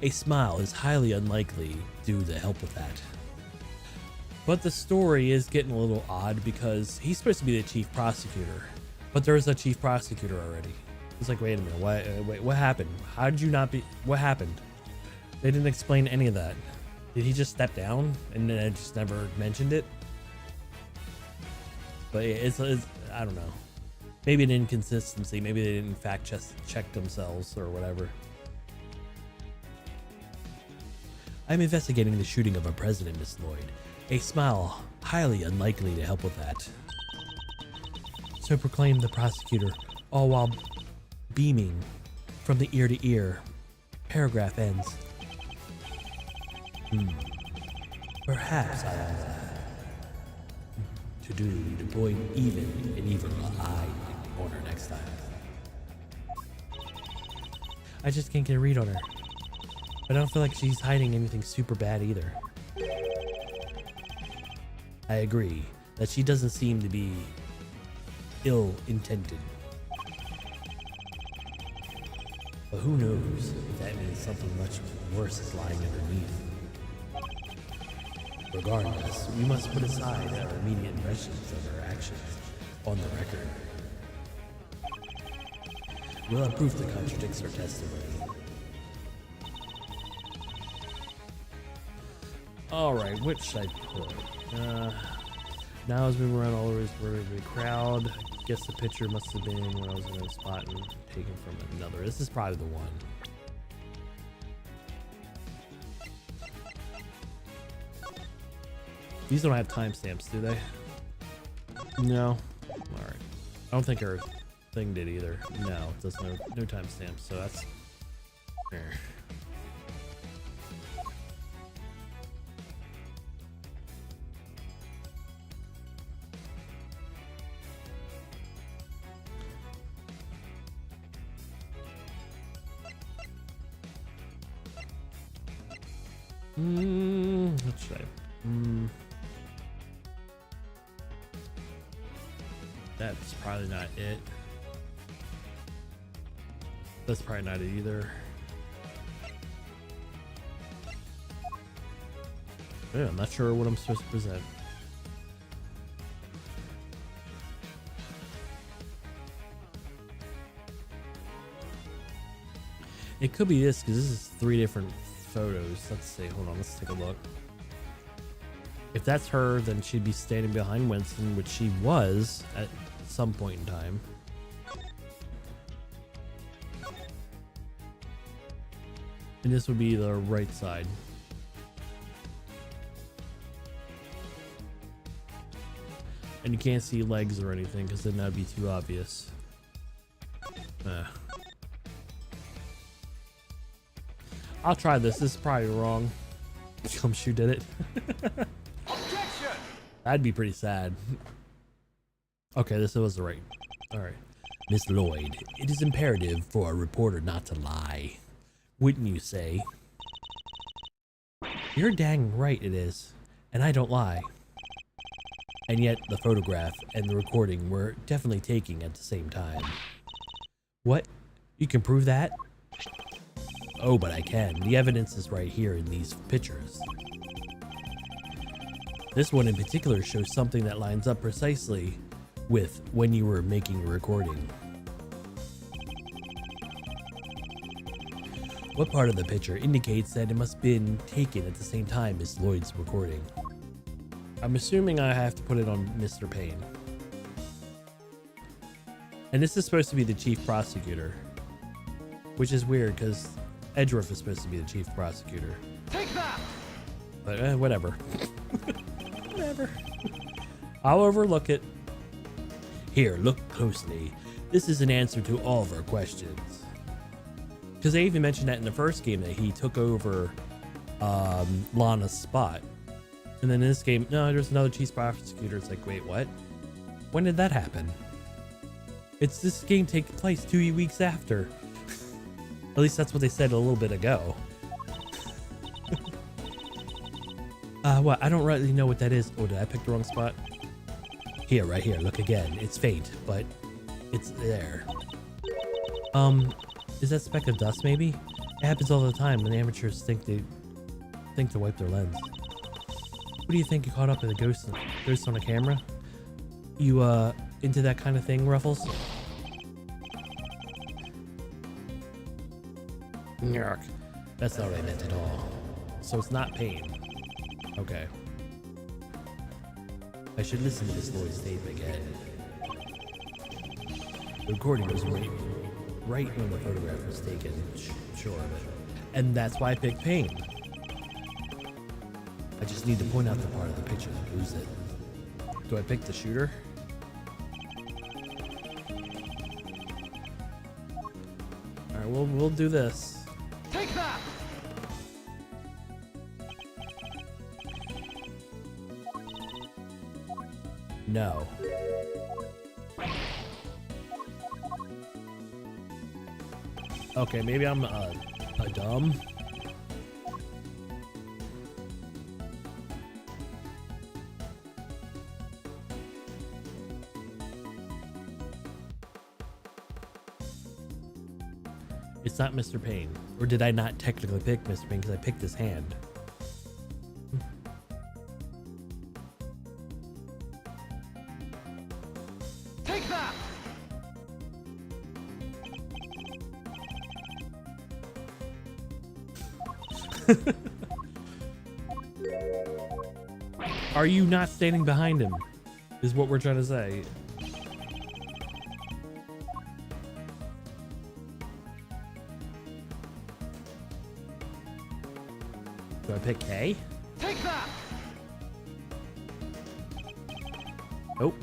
A smile is highly unlikely due to help with that. But the story is getting a little odd because he's supposed to be the chief prosecutor, but there is a chief prosecutor already. It's like, wait a minute, what happened? How did you not be? What happened? They didn't explain any of that. Did he just step down and then I just never mentioned it? But it's I don't know. Maybe an inconsistency. Maybe they didn't fact check themselves or whatever. I'm investigating the shooting of a president, Miss Lloyd. A smile, highly unlikely to help with that. So proclaimed the prosecutor, all while beaming from the ear to ear. Paragraph ends. Perhaps I will to do to point even an evil eye on her next time. I just can't get a read on her. But I don't feel like she's hiding anything super bad either. I agree that she doesn't seem to be ill-intended. But who knows if that means something much worse is lying underneath. Regardless, we must put aside our immediate impressions of our actions on the record. We'll have proof that contradicts our testimony. Alright, which should I put? Now as we move around all over the crowd, I guess the picture must have been when I was in a spot and taken from another. This is probably the one. These don't have timestamps, do they? No. Alright. I don't think our thing did either. No, it does no timestamps, so that's there. What should I? That's probably not it. That's probably not it either. Yeah, I'm not sure what I'm supposed to present. It could be this because this is 3 different photos. Let's see. Hold on. Let's take a look. If that's her, then she'd be standing behind Winston, which she was at some point in time. And this would be the right side. And you can't see legs or anything because then that'd be too obvious. I'll try this. This is probably wrong. Gumshoe did it. Objection! That'd be pretty sad. Okay, this was the right. Alright. Miss Lloyd, it is imperative for a reporter not to lie. Wouldn't you say? You're dang right it is. And I don't lie. And yet the photograph and the recording were definitely taken at the same time. What? You can prove that? Oh, but I can. The evidence is right here in these pictures. This one in particular shows something that lines up precisely with when you were making a recording. What part of the picture indicates that it must have been taken at the same time as Lloyd's recording? I'm assuming I have to put it on Mr. Payne. And this is supposed to be the chief prosecutor, which is weird because Edgeworth is supposed to be the chief prosecutor. Take that! But whatever. Whatever. I'll overlook it. Here, look closely. This is an answer to all of our questions. Because they even mentioned that in the first game that he took over Lana's spot. And then in this game, no, there's another chief prosecutor. It's like, wait, what? When did that happen? This game takes place 2 weeks after. At least that's what they said a little bit ago. What? I don't really know what that is. Oh, did I pick the wrong spot? Here, right here. Look again. It's faint, but it's there. Is that a speck of dust maybe? It happens all the time when amateurs think to wipe their lens. What do you think you caught up in a ghost on a camera? You, into that kind of thing, Ruffles? Yuck. That's not what I meant at all. So it's not Payne. Okay. I should listen to this Lloyd's tape again. The recording was right when the photograph was taken. Sure of it. And that's why I picked Payne. I just need to point out the part of the picture that proves it. Do I pick the shooter? Alright, we'll do this. Take that! No. Okay, maybe I'm a dumb. It's not Mr. Payne. Or did I not technically pick Mr. Payne because I picked his hand? Take that! Are you not standing behind him? Is what we're trying to say. Do I pick K? Take that! Nope.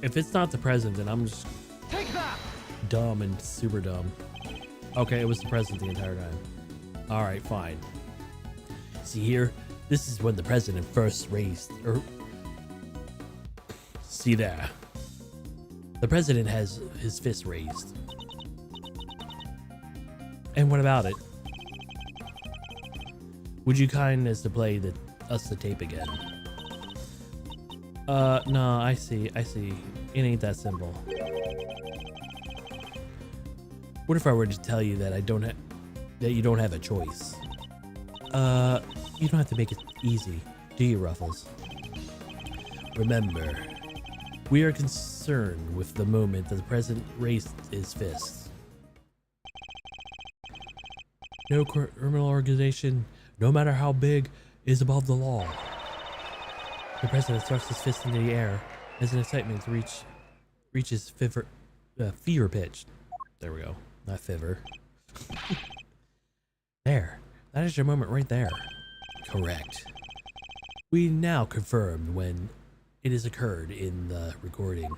If it's not the president, then I'm just Take that! dumb and super dumb. Okay, it was the president the entire time. All right, fine. See here, this is when the president first raised, or see there. The president has his fist raised. And what about it? Would you kind as to play us the tape again? No, I see. It ain't that simple. What if I were to tell you that that you don't have a choice? You don't have to make it easy, do you, Ruffles? Remember, we are concerned with the moment that the president raised his fist. No criminal organization, no matter how big, is above the law. The president thrust his fist into the air as an excitement reaches fever pitch. There we go. Not fever. There. That is your moment right there. Correct. We now confirmed when it has occurred in the recording.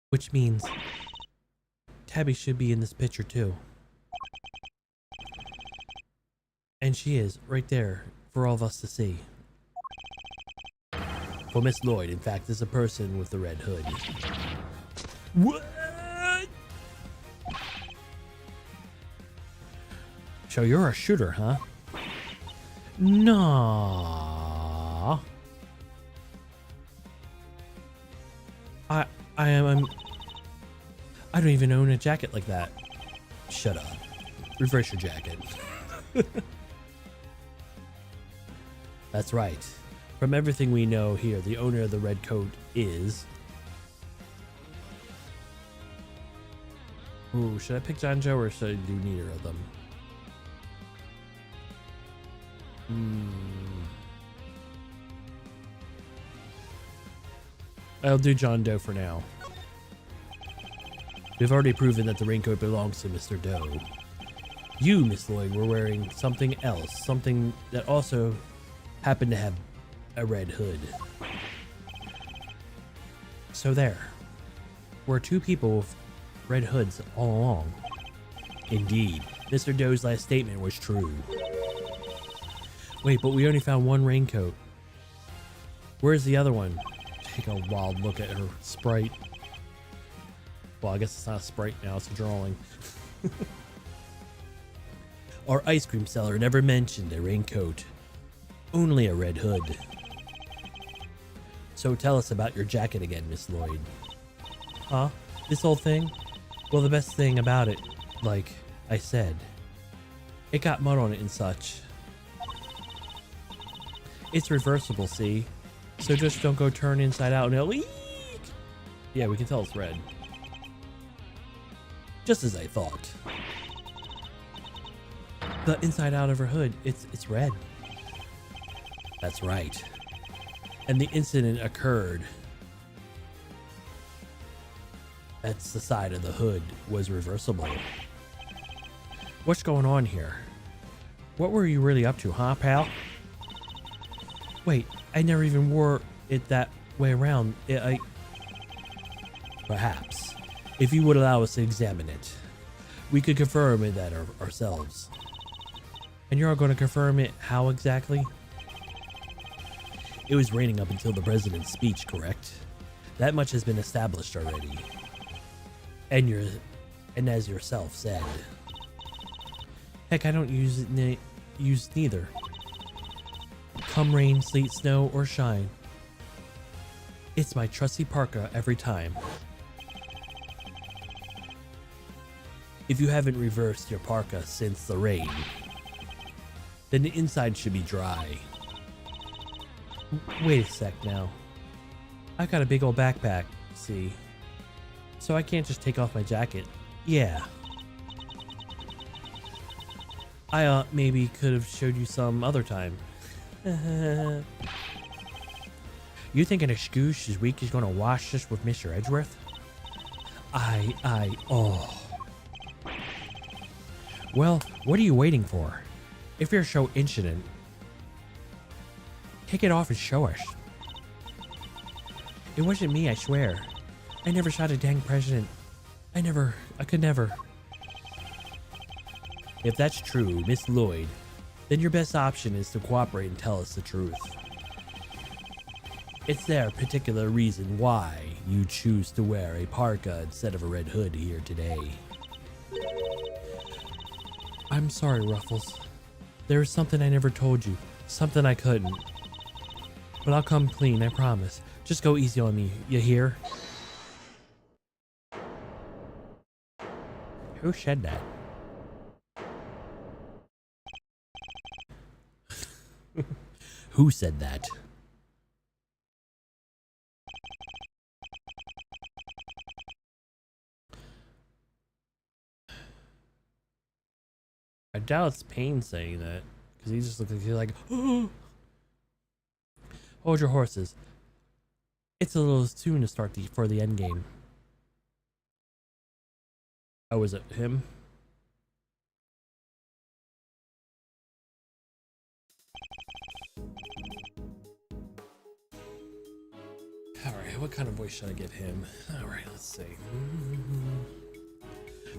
Which means Tabby should be in this picture too. And she is right there for all of us to see. For Miss Lloyd, in fact, is a person with the red hood. What? So you're a shooter, huh? No. I don't even own a jacket like that. Shut up. Reverse your jacket. That's right. From everything we know here, the owner of the red coat is... Ooh, should I pick John Joe or should I do neither of them? I'll do John Doe for now. We've already proven that the raincoat belongs to Mr. Doe. You, Miss Lloyd, were wearing something else, something that also happened to have a red hood. So there. We're two people with red hoods all along. Indeed, Mr. Doe's last statement was true. Wait, but we only found one raincoat. Where's the other one? Take a wild look at her sprite. Well, I guess it's not a sprite now, it's a drawing. Our ice cream seller never mentioned a raincoat. Only a red hood. So tell us about your jacket again, Miss Lloyd. Huh? This whole thing? Well, the best thing about it, like I said, it got mud on it and such. It's reversible, see? So just don't go turn inside out and it'll leak. Yeah, we can tell it's red. Just as I thought. The inside out of her hood, it's red. That's right. And the incident occurred. That's the side of the hood was reversible. What's going on here? What were you really up to, huh, pal? Wait, I never even wore it that way around. Perhaps, if you would allow us to examine it, we could confirm it that ourselves. And you're going to confirm it how exactly? It was raining up until the president's speech, correct? That much has been established already. And as yourself said. Heck, I don't use neither. Come rain, sleet, snow, or shine. It's my trusty parka every time. If you haven't reversed your parka since the rain, then the inside should be dry. Wait a sec now. I've got a big old backpack, see? So I can't just take off my jacket. Yeah. I maybe could have showed you some other time. You think an excuse this week is gonna wash this with Mr. Edgeworth? Oh. Well, what are you waiting for? If you're so incident, take it off and show us. It wasn't me, I swear. I never shot a dang president. I could never. If that's true, Miss Lloyd, then your best option is to cooperate and tell us the truth. It's their particular reason why you choose to wear a parka instead of a red hood here today. I'm sorry, Ruffles. There was something I never told you. Something I couldn't. But I'll come clean, I promise. Just go easy on me, you hear? Who said that? Who said that? I doubt it's Payne saying that, because he just looks like he's like, oh. Hold your horses. It's a little soon to start for the end game. Oh, is it him? Alright, what kind of voice should I give him? Alright, let's see.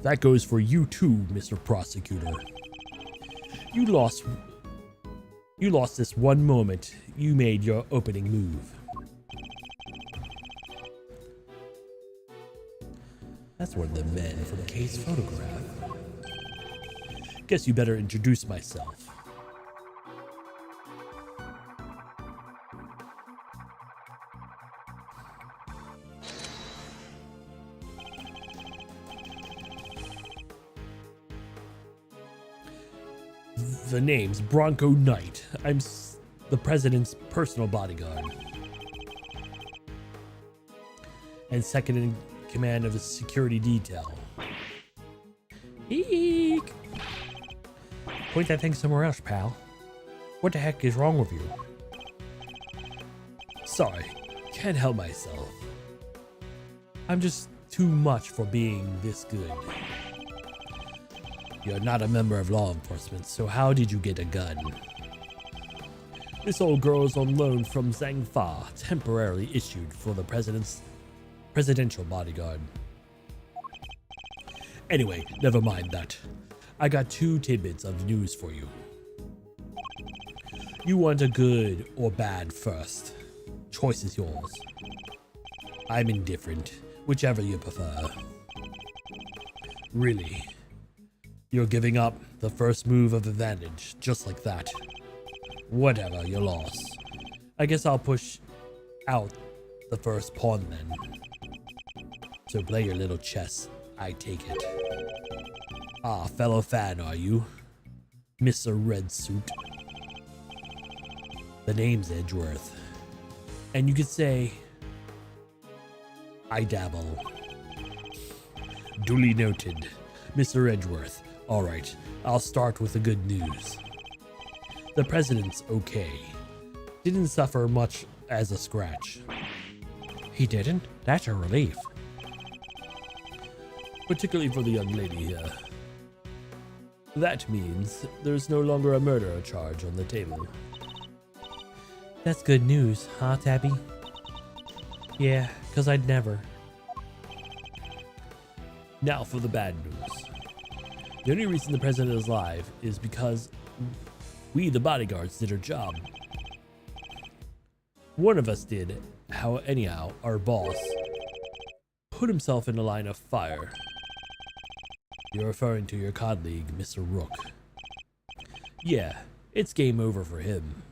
That goes for you too, Mr. Prosecutor. You lost this one moment you made your opening move. That's one of the men from Kate's photograph. Guess you better introduce myself. The name's Bronco Knight. I'm the president's personal bodyguard. And second in command of the security detail. Eek! Point that thing somewhere else, pal. What the heck is wrong with you? Sorry, can't help myself. I'm just too much for being this good. You're not a member of law enforcement, so how did you get a gun? This old girl is on loan from Zhang Fa, temporarily issued for the presidential bodyguard. Anyway, never mind that. I got 2 tidbits of news for you. You want a good or bad first? Choice is yours. I'm indifferent, whichever you prefer. Really? You're giving up the first move of advantage, just like that. Whatever, you lost. I guess I'll push out the first pawn then. So play your little chess, I take it. Ah, fellow fan, are you? Mr. Red Suit. The name's Edgeworth. And you could say, I dabble. Duly noted, Mr. Edgeworth. Alright, I'll start with the good news. The president's okay. Didn't suffer much as a scratch. He didn't? That's a relief. Particularly for the young lady here. That means there's no longer a murder charge on the table. That's good news, huh, Tabby? Yeah, 'cause I'd never. Now for the bad news. The only reason the president is alive is because we, the bodyguards, did our job. One of us did, Anyhow, our boss put himself in the line of fire. You're referring to your colleague, Mr. Rook. Yeah, it's game over for him.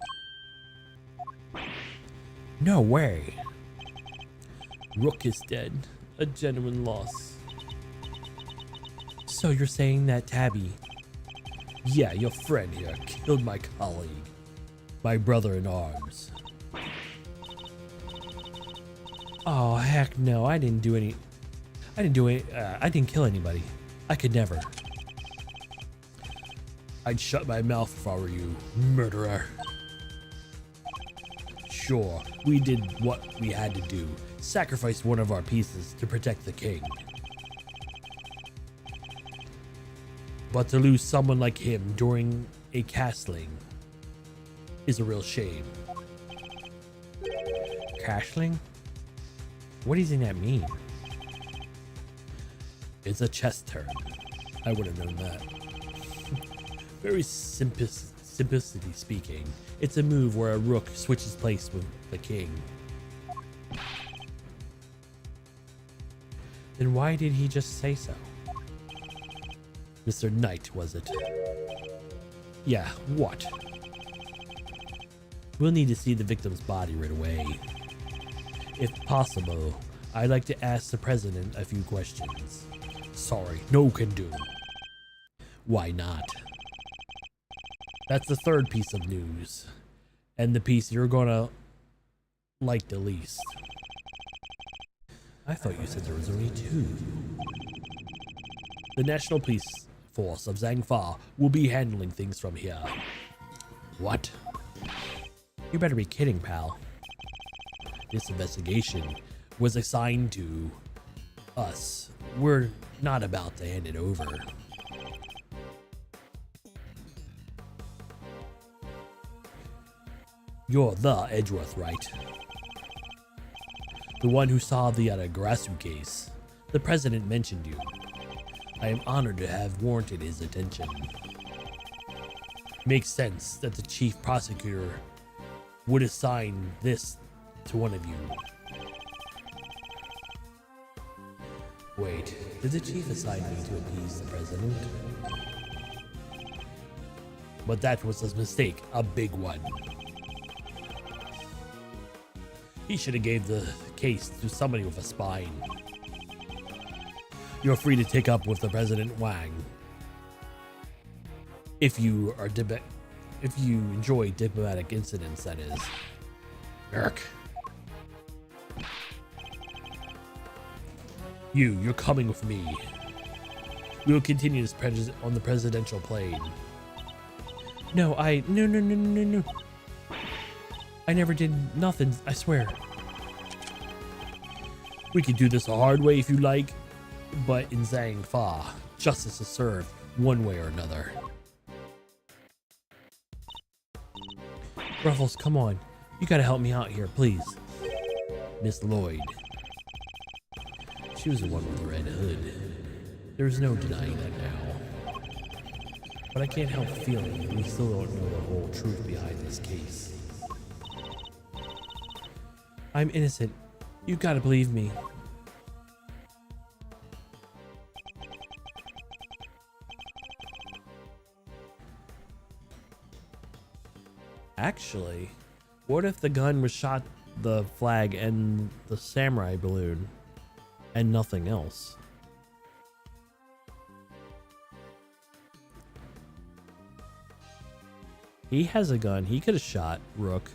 No way. Rook is dead. A genuine loss. So you're saying that Tabby... Yeah, your friend here killed my colleague. My brother in arms. Oh, heck no, I didn't kill anybody. I could never. I'd shut my mouth if I were you, murderer. Sure, we did what we had to do. Sacrifice one of our pieces to protect the king. But to lose someone like him during a castling is a real shame. Cashling? What do you think that mean? It's a chess term. I would have known that. Very simplicity speaking, it's a move where a rook switches place with the king. Then why did he just say so? Mr. Knight, was it? Yeah, what? We'll need to see the victim's body right away. If possible, I'd like to ask the president a few questions. Sorry, no can do. Why not? That's the third piece of news, and the piece you're gonna like the least. I thought you said there was only two. The National Police Force of Zhangfa will be handling things from here. What? You better be kidding, pal. This investigation was assigned to us. We're not about to hand it over. You're the Edgeworth, right? The one who saw the Garasu case. The president mentioned you. I am honored to have warranted his attention. Makes sense that the chief prosecutor would assign this to one of you. Wait, did the chief assign me to appease the president? But that was a mistake, a big one. He should have gave the case to somebody with a spine. You're free to take up with the President Wang. If you enjoy diplomatic incidents, that is. Merc. You're coming with me. We will continue this on the presidential plane. No. No. I never did nothing, I swear. We can do this a hard way if you like, but in Zhangfa, justice is served one way or another. Ruffles, come on. You gotta help me out here, please. Miss Lloyd. She was the one with the red hood. There's no denying that now. But I can't help feeling we still don't know the whole truth behind this case. I'm innocent. You gotta believe me. Actually, what if the gun was shot the flag and the samurai balloon and nothing else? He has a gun. He could have shot Rook.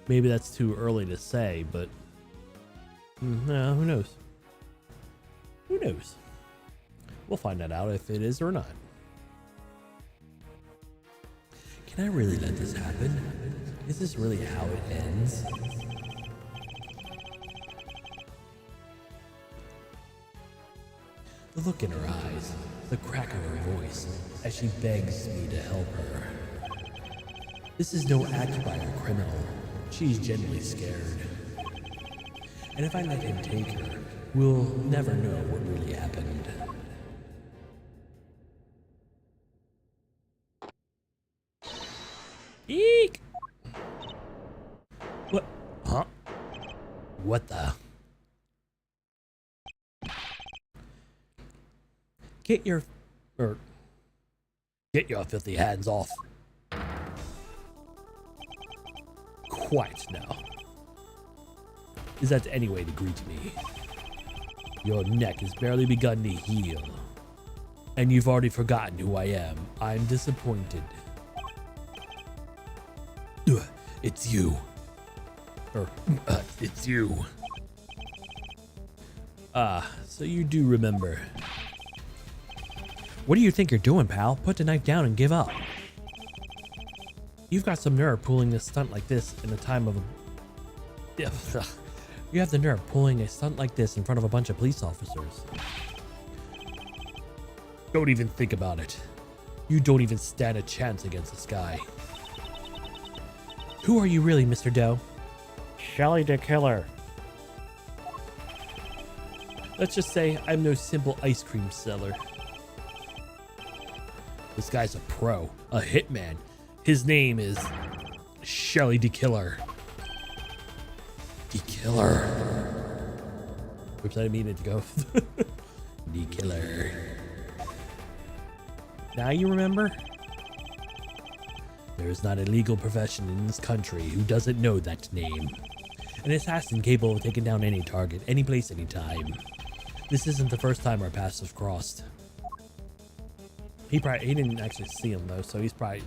Maybe that's too early to say, but no, who knows? Who knows? We'll find that out if it is or not. Can I really let this happen? Is this really how it ends? The look in her eyes, the crack of her voice, as she begs me to help her. This is no act by a criminal. She's genuinely scared. And if I let him take her, we'll never know what really happened. Eek! What? Huh? What the? Get your filthy hands off. Quite now. Is that any way to greet me? Your neck has barely begun to heal. And you've already forgotten who I am. I'm disappointed. It's you. It's you. Ah, so you do remember. What do you think you're doing, pal? Put the knife down and give up. You've got some nerve pulling a stunt like this in a time of a... You have the nerve pulling a stunt like this in front of a bunch of police officers. Don't even think about it. You don't even stand a chance against this guy. Who are you really, Mr. Doe? Shelly the Killer. Let's just say I'm no simple ice cream seller. This guy's a pro, a hitman. His name is Shelly the Killer. The Killer. Oops, I didn't mean it to go. The Killer. Now you remember? There is not a legal profession in this country who doesn't know that name. An assassin capable of taking down any target, any place, any time. This isn't the first time our paths have crossed. He didn't actually see him though, so that's probably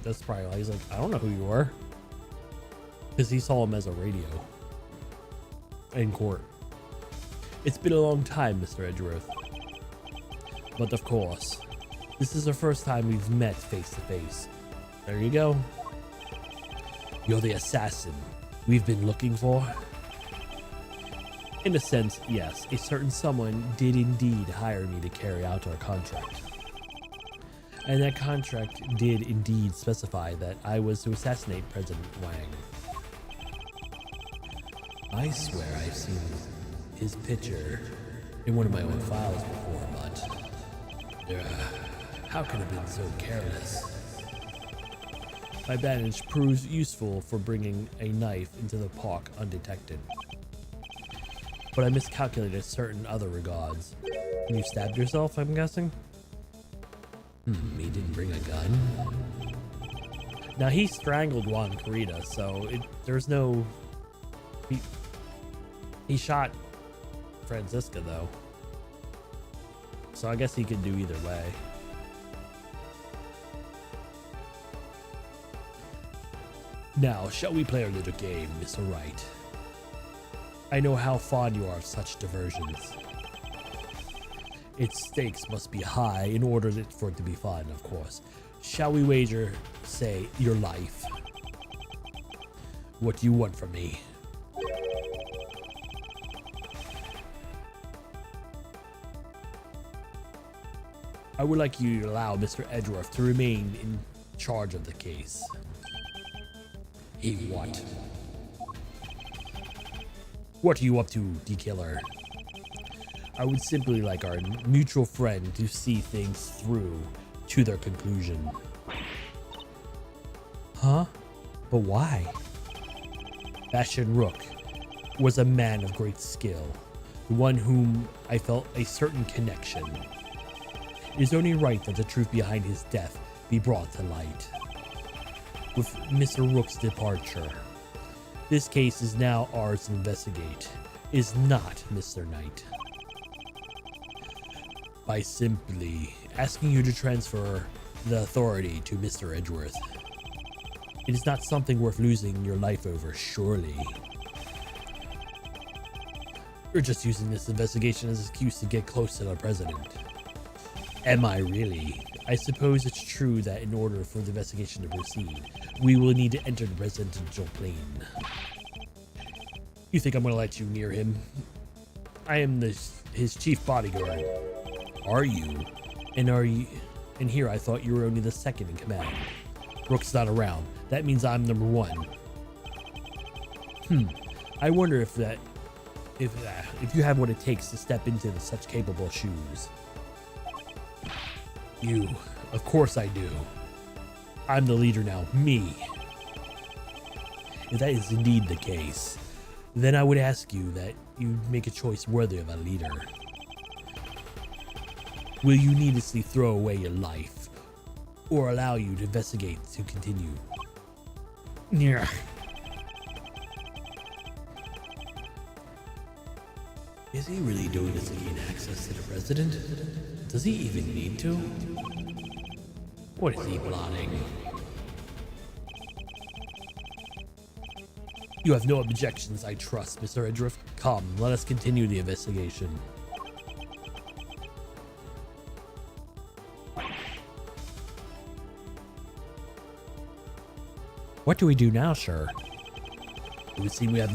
why he's like, I don't know who you are. Because he saw him as a radio. In court. It's been a long time, Mr. Edgeworth. But of course, this is the first time we've met face to face. There you go. You're the assassin we've been looking for. In a sense, yes, a certain someone did indeed hire me to carry out our contract. And that contract did indeed specify that I was to assassinate President Wang. I swear I've seen his picture in one of my own files before, but how could I have been so careless? My bandage proves useful for bringing a knife into the park undetected. But I miscalculated certain other regards. You stabbed yourself, I'm guessing? He didn't bring a gun. Now he strangled Juan Carita, so there's no... He shot Francisca though. So I guess he could do either way. Now, shall we play a little game, Mr. Wright? I know how fond you are of such diversions. Its stakes must be high in order for it to be fun, of course. Shall we wager, say, your life? What do you want from me? I would like you to allow Mr. Edgeworth to remain in charge of the case. He what? What are you up to, D-Killer? I would simply like our mutual friend to see things through to their conclusion. Huh? But why? Bastion Rook was a man of great skill, the one whom I felt a certain connection. It is only right that the truth behind his death be brought to light. With Mr. Rook's departure, this case is now ours to investigate, is not Mr. Knight. By simply asking you to transfer the authority to Mr. Edgeworth. It is not something worth losing your life over, surely. You're just using this investigation as an excuse to get close to the president. Am I really? I suppose it's true that in order for the investigation to proceed, we will need to enter the presidential plane. You think I'm going to let you near him? I am his chief bodyguard. Are you? And here I thought you were only the second in command. Rook's not around. That means I'm number one. I wonder if you have what it takes to step into such capable shoes. Of course I do. I'm the leader now. Me. If that is indeed the case, then I would ask you that you make a choice worthy of a leader. Will you needlessly throw away your life, or allow you to investigate to continue? Yeah. Is he really doing this to gain access to the president? Does he even need to? What is he plotting? You have no objections, I trust, Mr. Edriff. Come, let us continue the investigation. What do we do now, sir? It would seem we have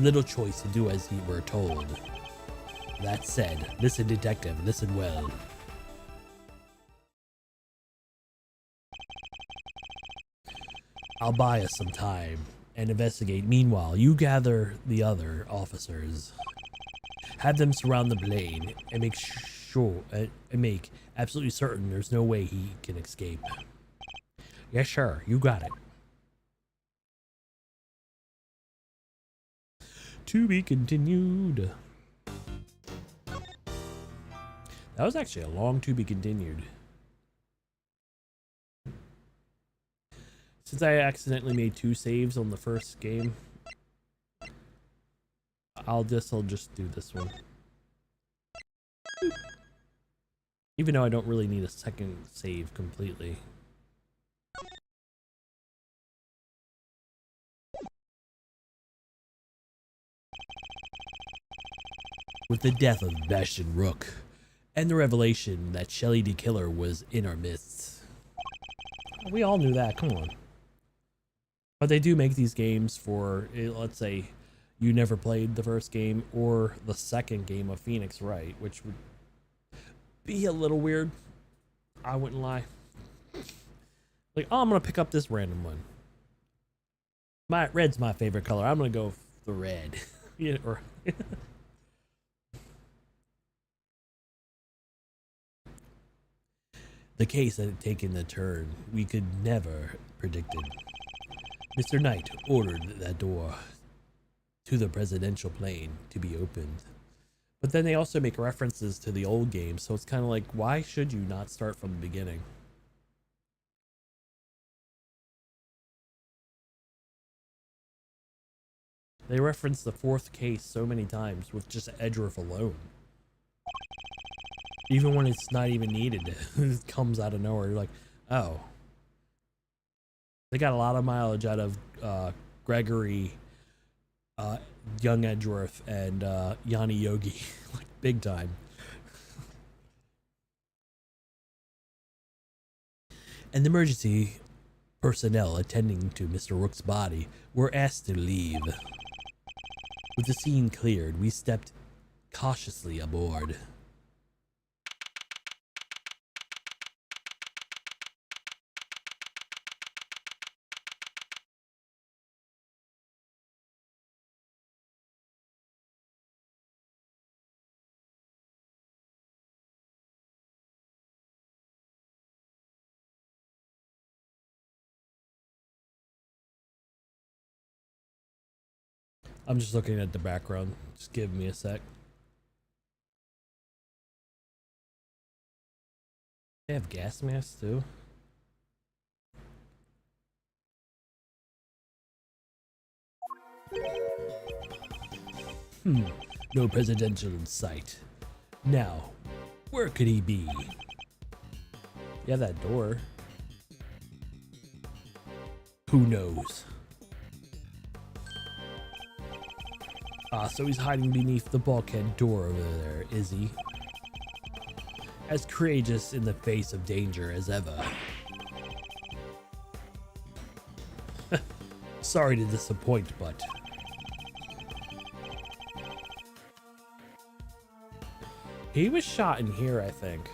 little choice to do as we were told. That said, listen, detective, listen well. I'll buy us some time and investigate. Meanwhile, you gather the other officers. Have them surround the plane and make absolutely certain there's no way he can escape. Yes, sure, you got it. To be continued. That was actually a long to be continued. Since I accidentally made 2 saves on the first game, I'll just do this one. Even though I don't really need a second save completely. With the death of Bastion Rook, and the revelation that Shelly the Killer was in our midst. We all knew that, come on. But they do make these games for, let's say, you never played the first game or the second game of Phoenix Wright, which would be a little weird. I wouldn't lie. Like, oh, I'm gonna pick up this random one. Red's my favorite color. I'm gonna go with the red. Yeah, or the case had taken the turn we could never predicted. Mr. Knight ordered that door to the presidential plane to be opened. But then they also make references to the old game, so it's kind of like, why should you not start from the beginning? They reference the 4th case so many times with just Edriff alone. Even when it's not even needed, it comes out of nowhere. You're like, oh. They got a lot of mileage out of Gregory, Young Edgeworth, and Yanni Yogi. Like, big time. And the emergency personnel attending to Mr. Rook's body were asked to leave. With the scene cleared, we stepped cautiously aboard. I'm just looking at the background. Just give me a sec. They have gas masks too. No presidential in sight. Now, where could he be? Yeah, that door. Who knows? Ah, so he's hiding beneath the bulkhead door over there, is he? As courageous in the face of danger as ever. Sorry to disappoint, but... he was shot in here, I think.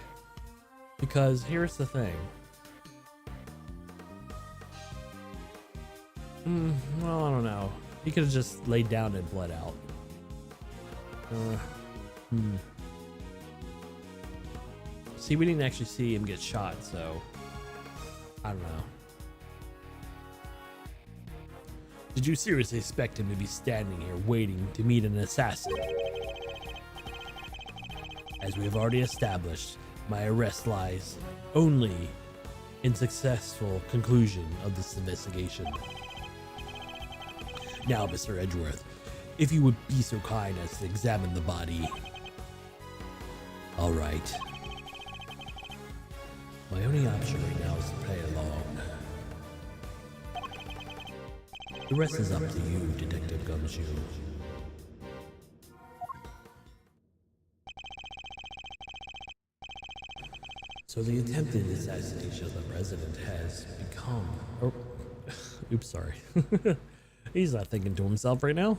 Because here's the thing. Well, I don't know. He could have just laid down and bled out. See, we didn't actually see him get shot, so... I don't know. Did you seriously expect him to be standing here waiting to meet an assassin? As we have already established, my arrest lies only in successful conclusion of this investigation. Now, Mr. Edgeworth, if you would be so kind as to examine the body. All right. My only option right now is to play along. The rest is up to you, Detective Gumshoe. So the attempted assassination of the president has become... Oh, oops, sorry. He's not thinking to himself right now.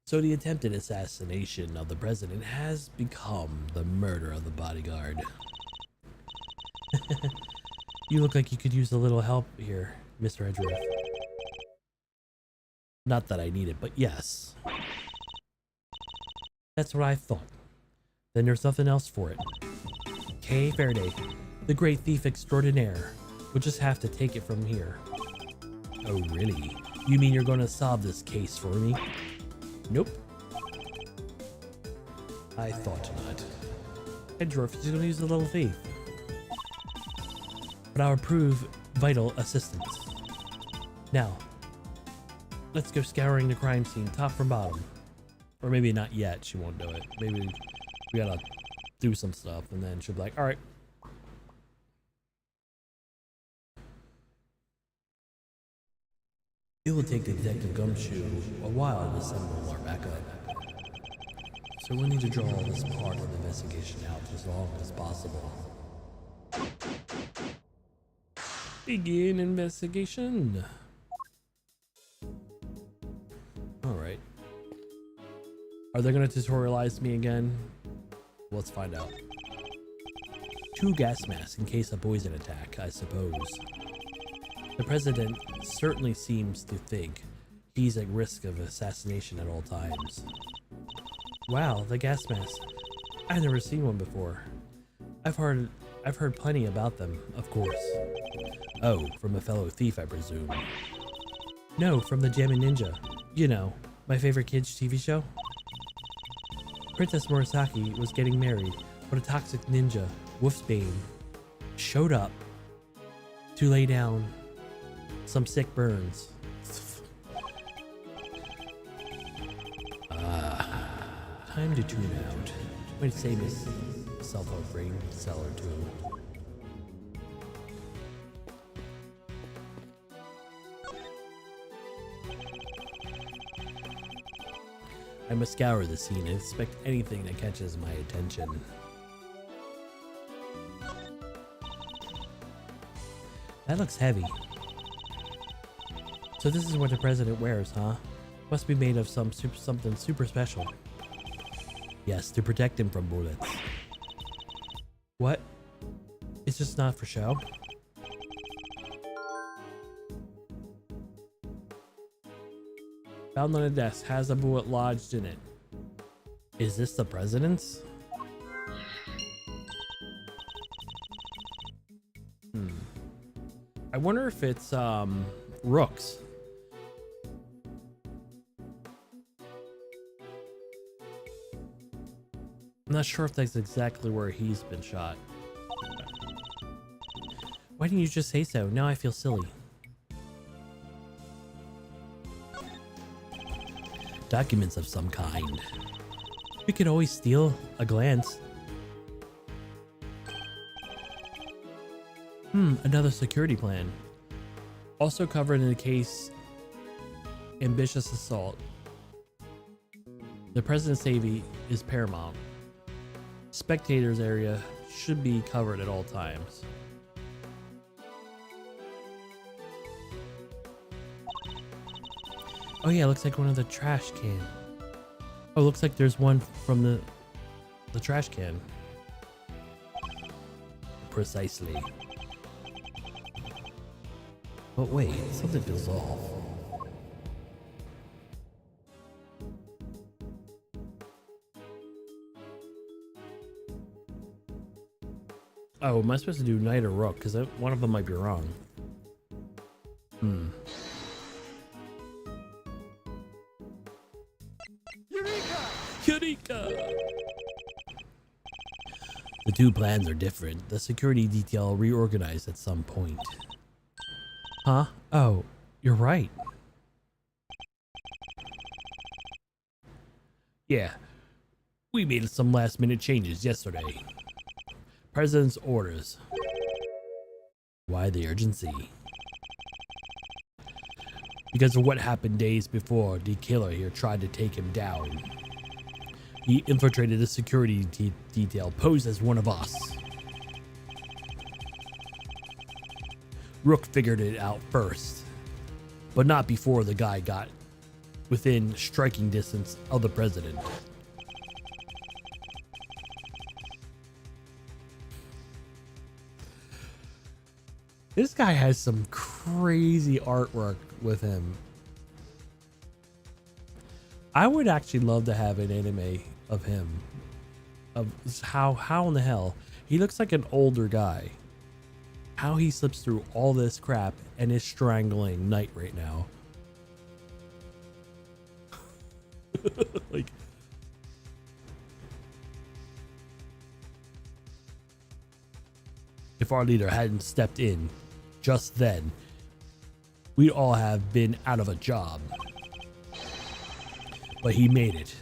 So the attempted assassination of the president has become the murder of the bodyguard. You look like you could use a little help here, Mr. Edgeworth. Not that I need it, but yes. That's what I thought. Then there's nothing else for it. Kay Faraday, the great thief extraordinaire. We'll just have to take it from here. Oh, really? You mean you're going to solve this case for me? Nope. I thought not. Edgeworth is going to use a little thief. But I'll prove vital assistance. Now, let's go scouring the crime scene top from bottom. Or maybe not yet, she won't do it. Maybe we gotta do some stuff and then she'll be like, alright. It will take Detective Gumshoe a while to assemble our backup. So we need to draw this part of the investigation out as long as possible. Begin investigation. Alright. Are they going to tutorialize me again? Let's find out. 2 gas masks in case of poison attack, I suppose. The president certainly seems to think he's at risk of assassination at all times. Wow, the gas mask. I've never seen one before. I've heard plenty about them, of course. Oh, from a fellow thief, I presume. No, from the Jammin' Ninja. You know, my favorite kids' TV show. Princess Murasaki was getting married, but a toxic ninja, Wolfsbane, showed up to lay down some sick burns. Time to tune out. Wait, save his cell phone brain cell or two. I must scour the scene and expect anything that catches my attention. That looks heavy. So this is what the president wears, huh? Must be made of something super special. Yes, to protect him from bullets. What? It's just not for show? Found on a desk, has a bullet lodged in it. Is this the president's? I wonder if it's Rook's. I'm not sure if that's exactly where he's been shot. Why didn't you just say so? Now I feel silly. Documents of some kind. We could always steal a glance. Another security plan. Also covered in the case, ambitious assault. The president's safety is paramount. Spectators area should be covered at all times. Oh yeah, looks like one of the trash can. Oh, looks like there's one from the trash can. Precisely. But wait, something feels off. Oh, am I supposed to do knight or rook? Because one of them might be wrong. Eureka! The two plans are different. The security detail reorganized at some point. Huh? Oh, you're right. Yeah, we made some last-minute changes yesterday. President's orders. Why the urgency? Because of what happened days before the killer here tried to take him down. He infiltrated the security detail, posed as one of us. Rook figured it out first, but not before the guy got within striking distance of the president. This guy has some crazy artwork with him. I would actually love to have an anime of him. Of how in the hell he looks like an older guy. How he slips through all this crap and is strangling Knight right now. Like, if our leader hadn't stepped in just then, we'd all have been out of a job. But he made it,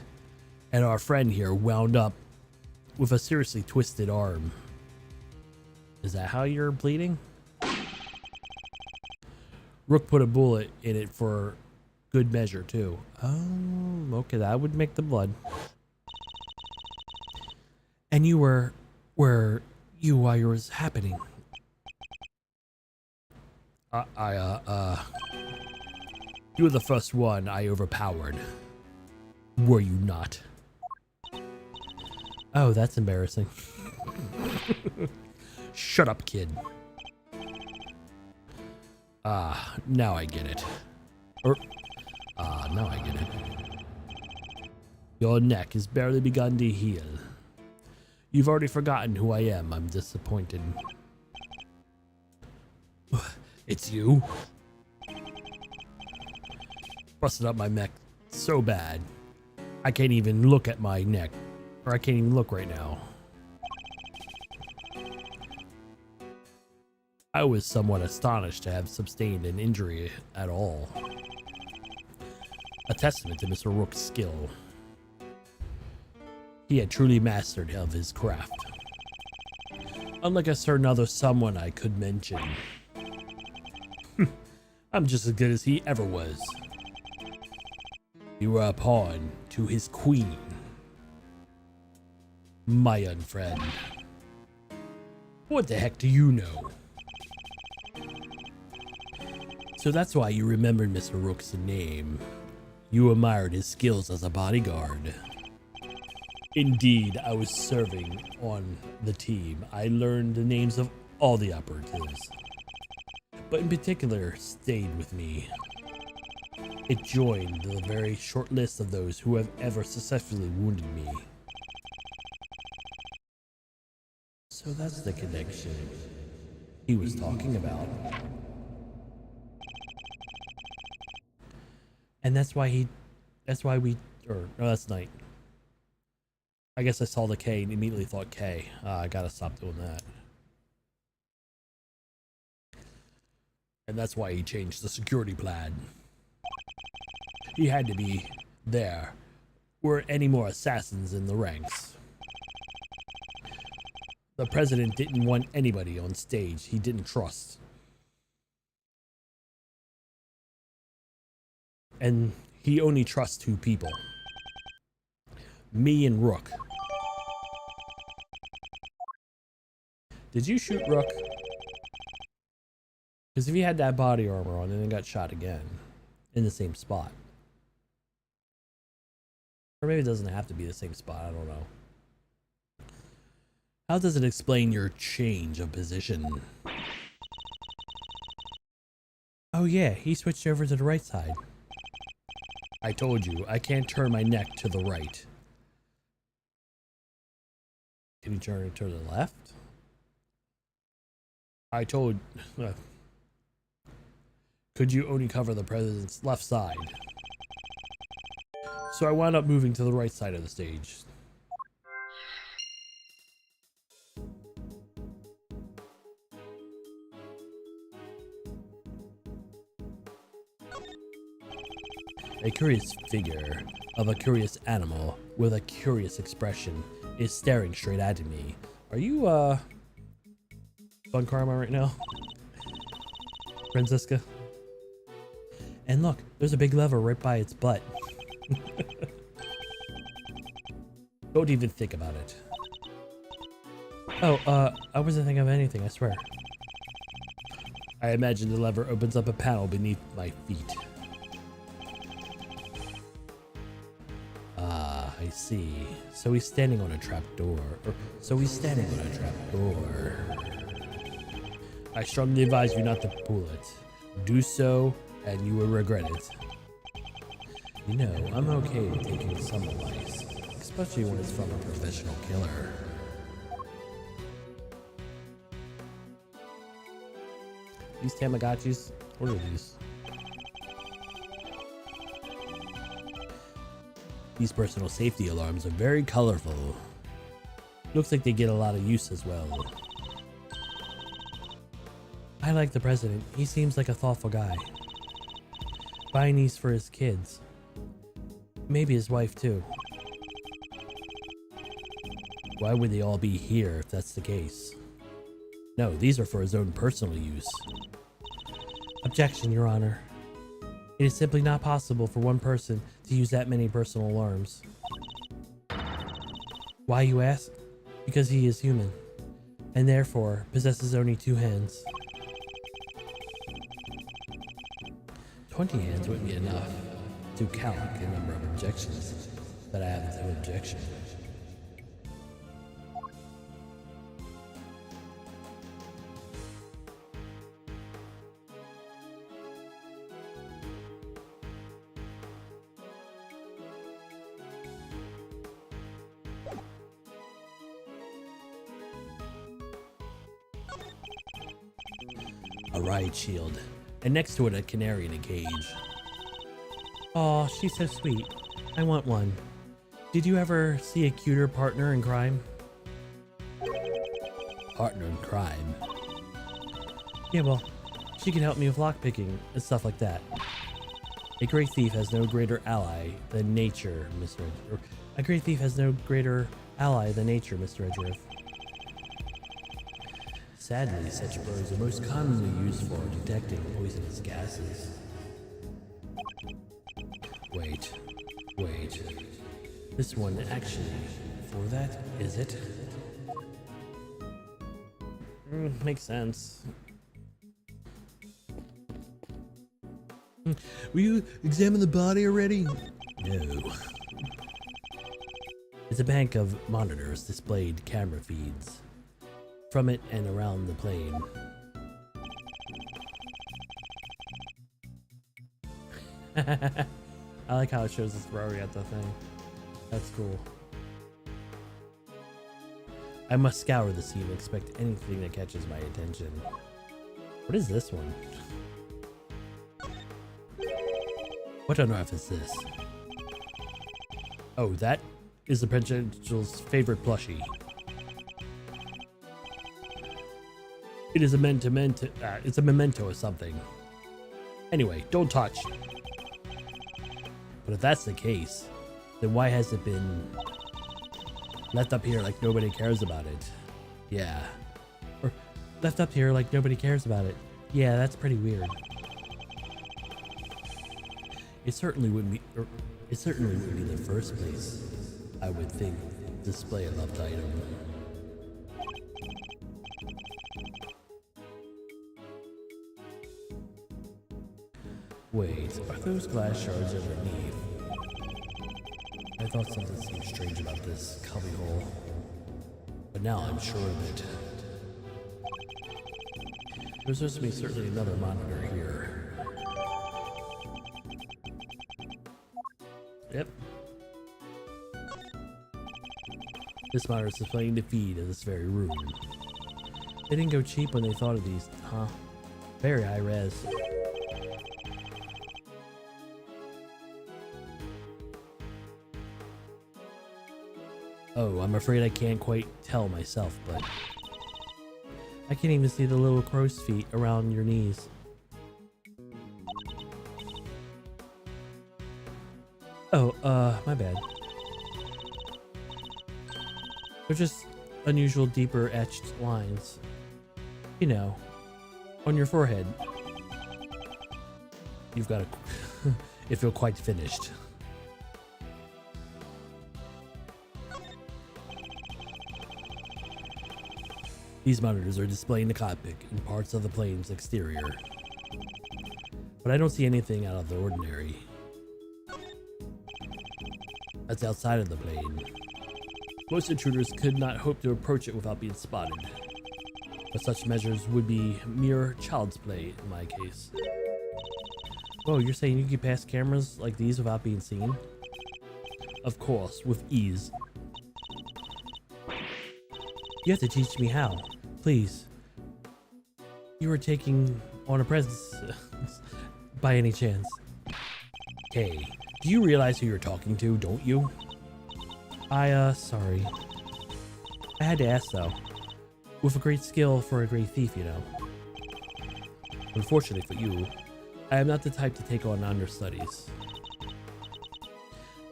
and our friend here wound up with a seriously twisted arm. Is that how you're bleeding? Rook put a bullet in it for good measure too. Oh, okay, that would make the blood. And you were where you while it was happening. You were the first one I overpowered. Were you not? Oh, that's embarrassing. Shut up, kid. Now I get it. Now I get it. Your neck has barely begun to heal. You've already forgotten who I am. I'm disappointed. It's you? Busted up my neck so bad. I can't even look at my neck. Or I can't even look right now. I was somewhat astonished to have sustained an injury at all. A testament to Mr. Rook's skill. He had truly mastered of his craft. Unlike a certain other someone I could mention. I'm just as good as he ever was. You were a pawn to his queen. My young friend. What the heck do you know? So that's why you remembered Mr. Rook's name. You admired his skills as a bodyguard. Indeed, I was serving on the team. I learned the names of all the operatives, but in particular stayed with me. It joined the very short list of those who have ever successfully wounded me. So that's the connection he was talking about. And that's why that's Knight. I guess I saw the K and immediately thought K. I gotta stop doing that. And that's why he changed the security plan. He had to be there. Were any more assassins in the ranks? The president didn't want anybody on stage he didn't trust. And he only trusts two people. Me and Rook. Did you shoot Rook? Because if he had that body armor on and then got shot again in the same spot. Or maybe it doesn't have to be the same spot, I don't know. How does it explain your change of position? Oh yeah, he switched over to the right side. I told you, I can't turn my neck to the right. Can you turn it to the left? I told... could you only cover the president's left side? So I wound up moving to the right side of the stage. A curious figure of a curious animal with a curious expression is staring straight at me. Are you, Fun Karma right now? Franziska? And look, there's a big lever right by its butt. Don't even think about it. Oh, I wasn't thinking of anything, I swear. I imagine the lever opens up a panel beneath my feet. Ah, I see. So he's standing on a trapdoor. I strongly advise you not to pull it. Do so, and you will regret it. You know, I'm okay with taking some advice, especially when it's from a professional killer. These Tamagotchis? What are these? These personal safety alarms are very colorful. Looks like they get a lot of use as well. I like the president. He seems like a thoughtful guy. Buying these for his kids. Maybe his wife too. Why would they all be here if that's the case? No, these are for his own personal use. Objection, Your Honor. It is simply not possible for one person to use that many personal alarms. Why, you ask? Because he is human, and therefore possesses only 2 hands. 20 hands wouldn't be enough to count the number of objections, but I have no objection. A riot shield, and next to it a canary in a cage. Aw, she's so sweet. I want one. Did you ever see a cuter partner in crime? Partner in crime? Yeah, well, she can help me with lockpicking and stuff like that. A great thief has no greater ally than nature, Mr. A great thief has no greater ally than nature, Mr. Edgeworth. Sadly, such birds are most commonly used for detecting poisonous gases. Wait. This one actually for that, is it? Makes sense. Will you examine the body already? No. It's a bank of monitors displayed camera feeds from it and around the plane. I like how it shows us where we at the thing. That's cool. I must scour the scene and expect anything that catches my attention. What is this one? What on earth is this? Oh, that is the presidential's favorite plushie. It is a it's a memento of something. Anyway, don't touch. But if that's the case, then why has it been left up here like nobody cares about it? Yeah. Or left up here like nobody cares about it. Yeah, that's pretty weird. It certainly wouldn't be the first place I would think to display a loved item. Wait, are those glass shards underneath? I thought something seemed strange about this cubbyhole, but now I'm sure of it. There's supposed to be certainly another monitor here. Yep. This monitor is displaying the feed of this very room. They didn't go cheap when they thought of these, huh? Very high res. Oh, I'm afraid I can't quite tell myself, but I can't even see the little crow's feet around your knees. Oh, my bad. They're just unusual, deeper etched lines. You know, on your forehead. You've got to... it feel quite finished. These monitors are displaying the cockpit and parts of the plane's exterior. But I don't see anything out of the ordinary. That's outside of the plane. Most intruders could not hope to approach it without being spotted. But such measures would be mere child's play in my case. Whoa, you're saying you can pass cameras like these without being seen? Of course, with ease. You have to teach me how, please. You are taking on a presence by any chance. Okay, do you realize who you're talking to, don't you? Sorry. I had to ask though. With a great skill for a great thief, you know. Unfortunately for you, I am not the type to take on understudies.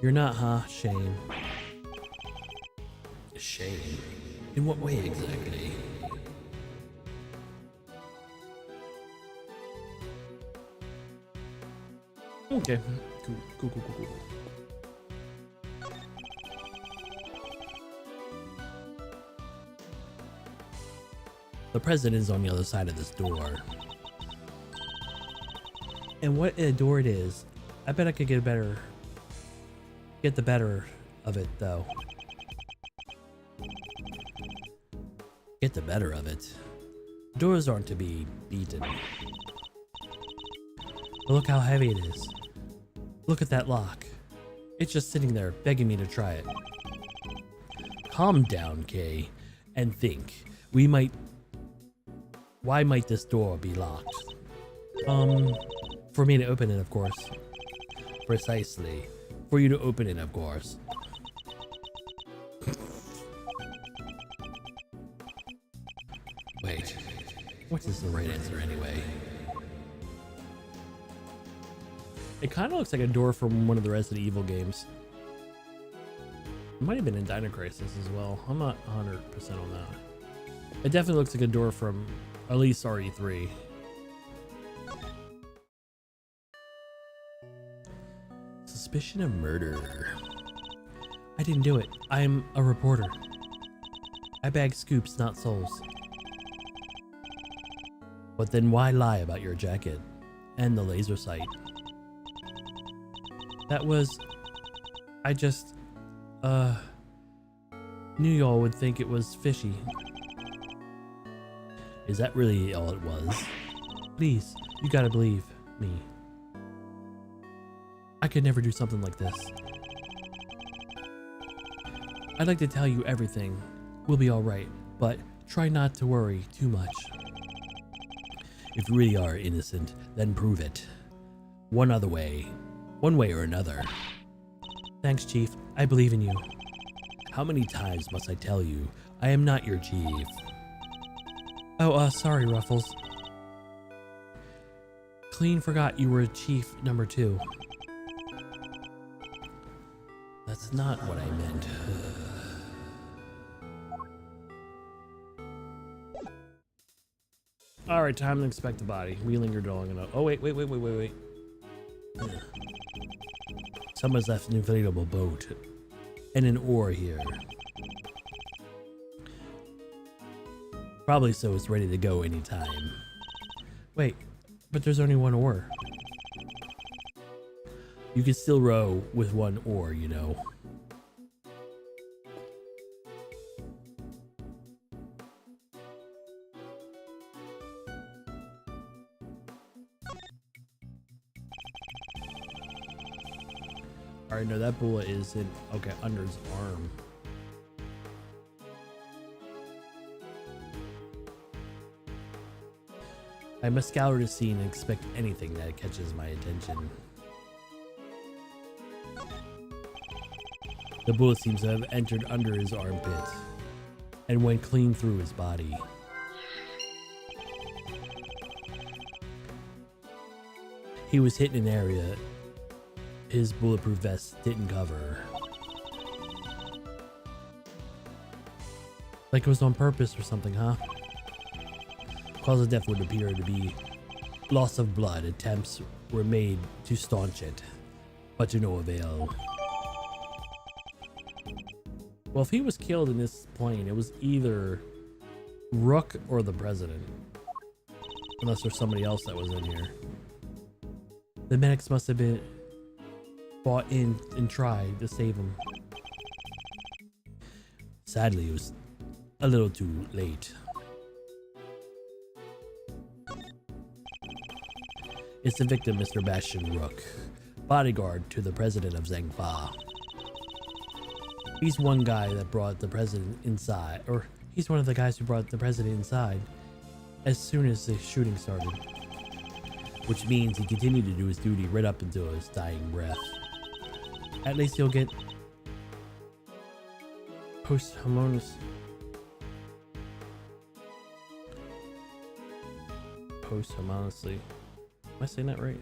You're not, huh? Shame. Shame? In what way exactly? Okay. Cool. The president is on the other side of this door. And what a door it is. I bet I could get the better of it though. Get the better of it. Doors aren't to be beaten. But look how heavy it is. Look at that lock. It's just sitting there begging me to try it. Calm down, Kay, and think. Why might this door be locked? For me to open it, of course. Precisely. For you to open it, of course. Wait, what is the right answer anyway? It kind of looks like a door from one of the Resident Evil games. It might have been in Dino Crisis as well. I'm not 100% on that. It definitely looks like a door from at least RE3. Suspicion of murder. I didn't do it. I'm a reporter. I bag scoops, not souls. But then why lie about your jacket and the laser sight? That was... I just... knew y'all would think it was fishy. Is that really all it was? Please, you gotta believe me. I could never do something like this. I'd like to tell you everything. We'll be alright, but try not to worry too much. If you really are innocent, then prove it. One way or another. Thanks, Chief. I believe in you. How many times must I tell you, I am not your chief? Oh, sorry, Ruffles. Clean forgot you were Chief number 2. That's not what I meant. Alright, time to inspect the body. We lingered long enough. Oh, wait. Someone's left an inflatable boat and an oar here. Probably so it's ready to go anytime. Wait, but there's only one oar. You can still row with one oar, you know. Alright, no, that bullet is in, okay, under his arm. I must scour the scene and expect anything that catches my attention. The bullet seems to have entered under his armpit and went clean through his body. He was hit in an area his bulletproof vest didn't cover. Like it was on purpose or something, huh? Cause of death would appear to be loss of blood. Attempts were made to staunch it, but to no avail. Well, if he was killed in this plane, it was either Rook or the president. Unless there's somebody else that was in here. The medics must have been fought in and tried to save him. Sadly, it was a little too late. It's the victim, Mr. Bastion Rook, bodyguard to the president of Zhengfa. He's one guy that brought the president inside, or he's one of the guys who brought the president inside as soon as the shooting started. Which means he continued to do his duty right up until his dying breath. At least he'll get posthumously. Am I saying that right?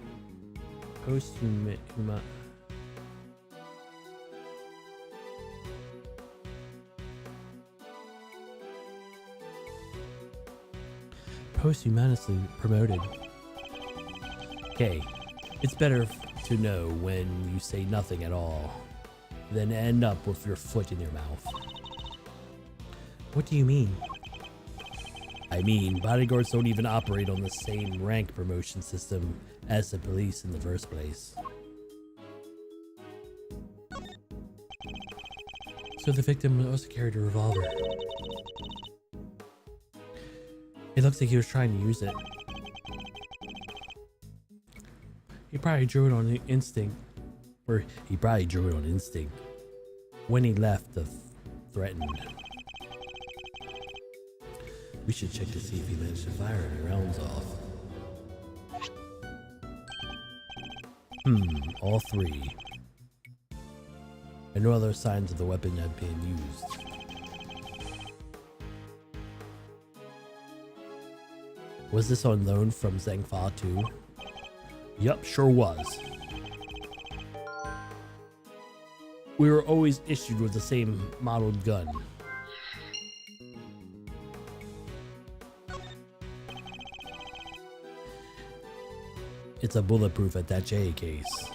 Posthumously promoted. Okay, it's better to know when you say nothing at all than end up with your foot in your mouth. What do you mean? I mean, bodyguards don't even operate on the same rank promotion system as the police in the first place. So the victim also carried a revolver. It looks like he was trying to use it. He probably drew it on instinct. Or he probably drew it on instinct when he left the threatened. We should check to see if he managed to fire any rounds off. All three. And no other signs of the weapon had been used. Was this on loan from Zhengfa too? Yup, sure was. We were always issued with the same modeled gun. It's a bulletproof attaché case.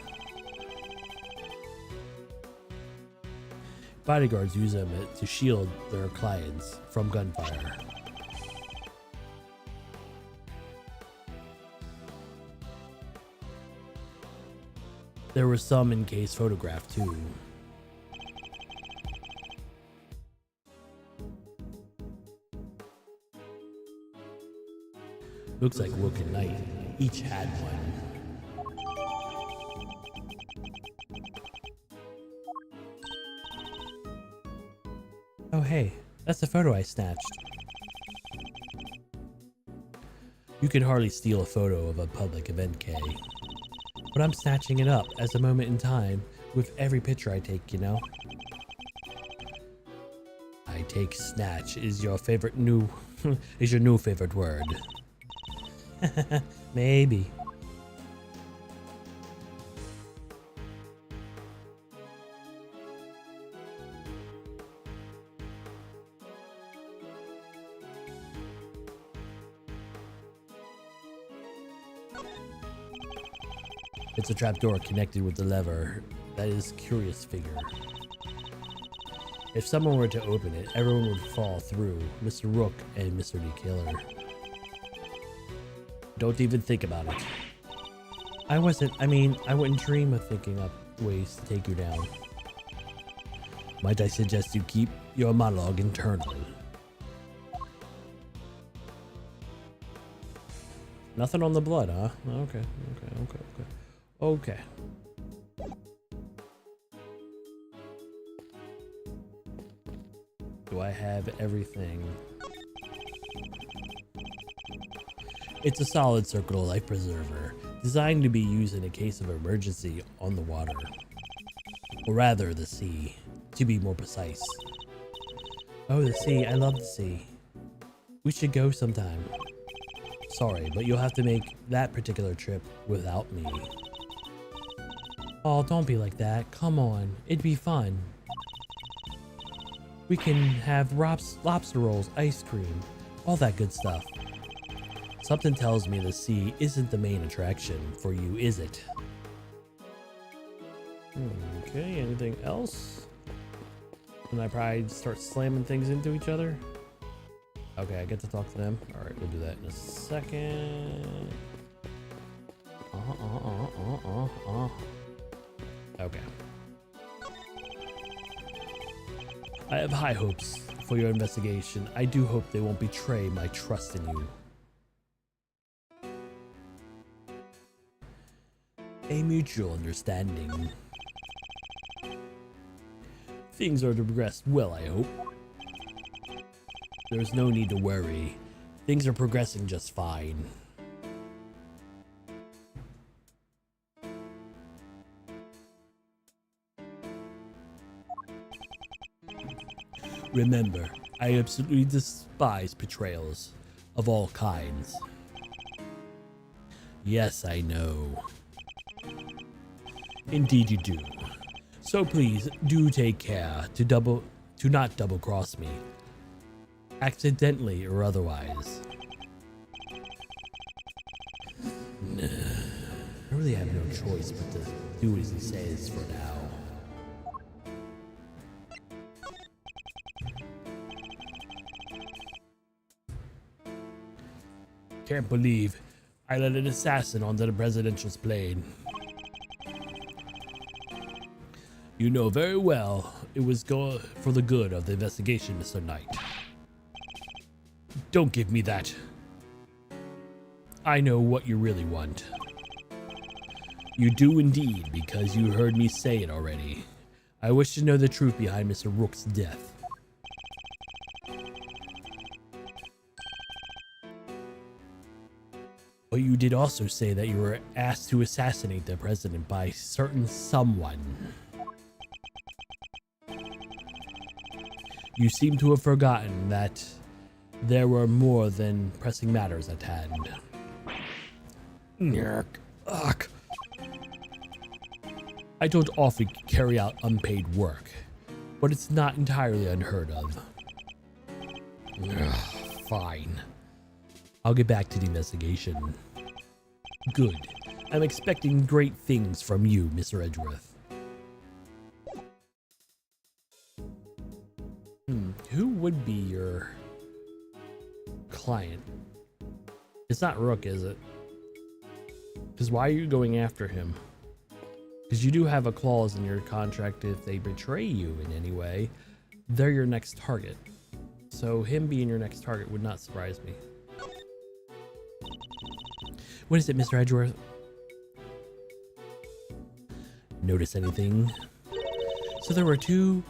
Bodyguards use them to shield their clients from gunfire. There were some in case photographed too. Looks like Rook and Knight each had one. Oh hey, that's the photo I snatched. You can hardly steal a photo of a public event, Kay. But I'm snatching it up as a moment in time with every picture I take, you know? I take snatch is your favorite new is your new favorite word. Maybe. It's a trapdoor connected with the lever. That is curious figure. If someone were to open it, everyone would fall through, Mr. Rook and Mr. the Killer. Don't even think about it. I wouldn't dream of thinking up ways to take you down. Might I suggest you keep your monologue internal? Nothing on the blood, huh? Okay. Do I have everything? It's a solid circular life preserver, designed to be used in a case of emergency on the water. Or rather, the sea. to be more precise. Oh, the sea. I love the sea. We should go sometime. Sorry, but you'll have to make that particular trip without me. Oh, don't be like that. Come on. It'd be fun. We can have lobster rolls, ice cream, all that good stuff. Something tells me the sea isn't the main attraction for you, is it? Okay, anything else? And I probably start slamming things into each other. Okay, I get to talk to them. All right, we'll do that in a second. Okay. I have high hopes for your investigation. I do hope they won't betray my trust in you. A mutual understanding. Things are to progress well, I hope. There's no need to worry. Things are progressing just fine. Remember, I absolutely despise betrayals of all kinds. Yes, I know. Indeed you do. So please do take care to not double cross me. Accidentally or otherwise. I really have no choice but to do as he says for now. Can't believe I let an assassin onto the presidential plane. You know very well it was for the good of the investigation, Mr. Knight. Don't give me that. I know what you really want. You do indeed, because you heard me say it already. I wish to know the truth behind Mr. Rook's death. But you did also say that you were asked to assassinate the president by certain someone. You seem to have forgotten that there were more than pressing matters at hand. Ugh. I don't often carry out unpaid work, but it's not entirely unheard of. Fine. I'll get back to the investigation. Good. I'm expecting great things from you, Mr. Edgeworth. Who would be your client? It's not Rook, is it? Because why are you going after him? Because you do have a clause in your contract, if they betray you in any way, they're your next target. So him being your next target would not surprise me. What is it, Mr. Edgeworth? Notice anything? So there were two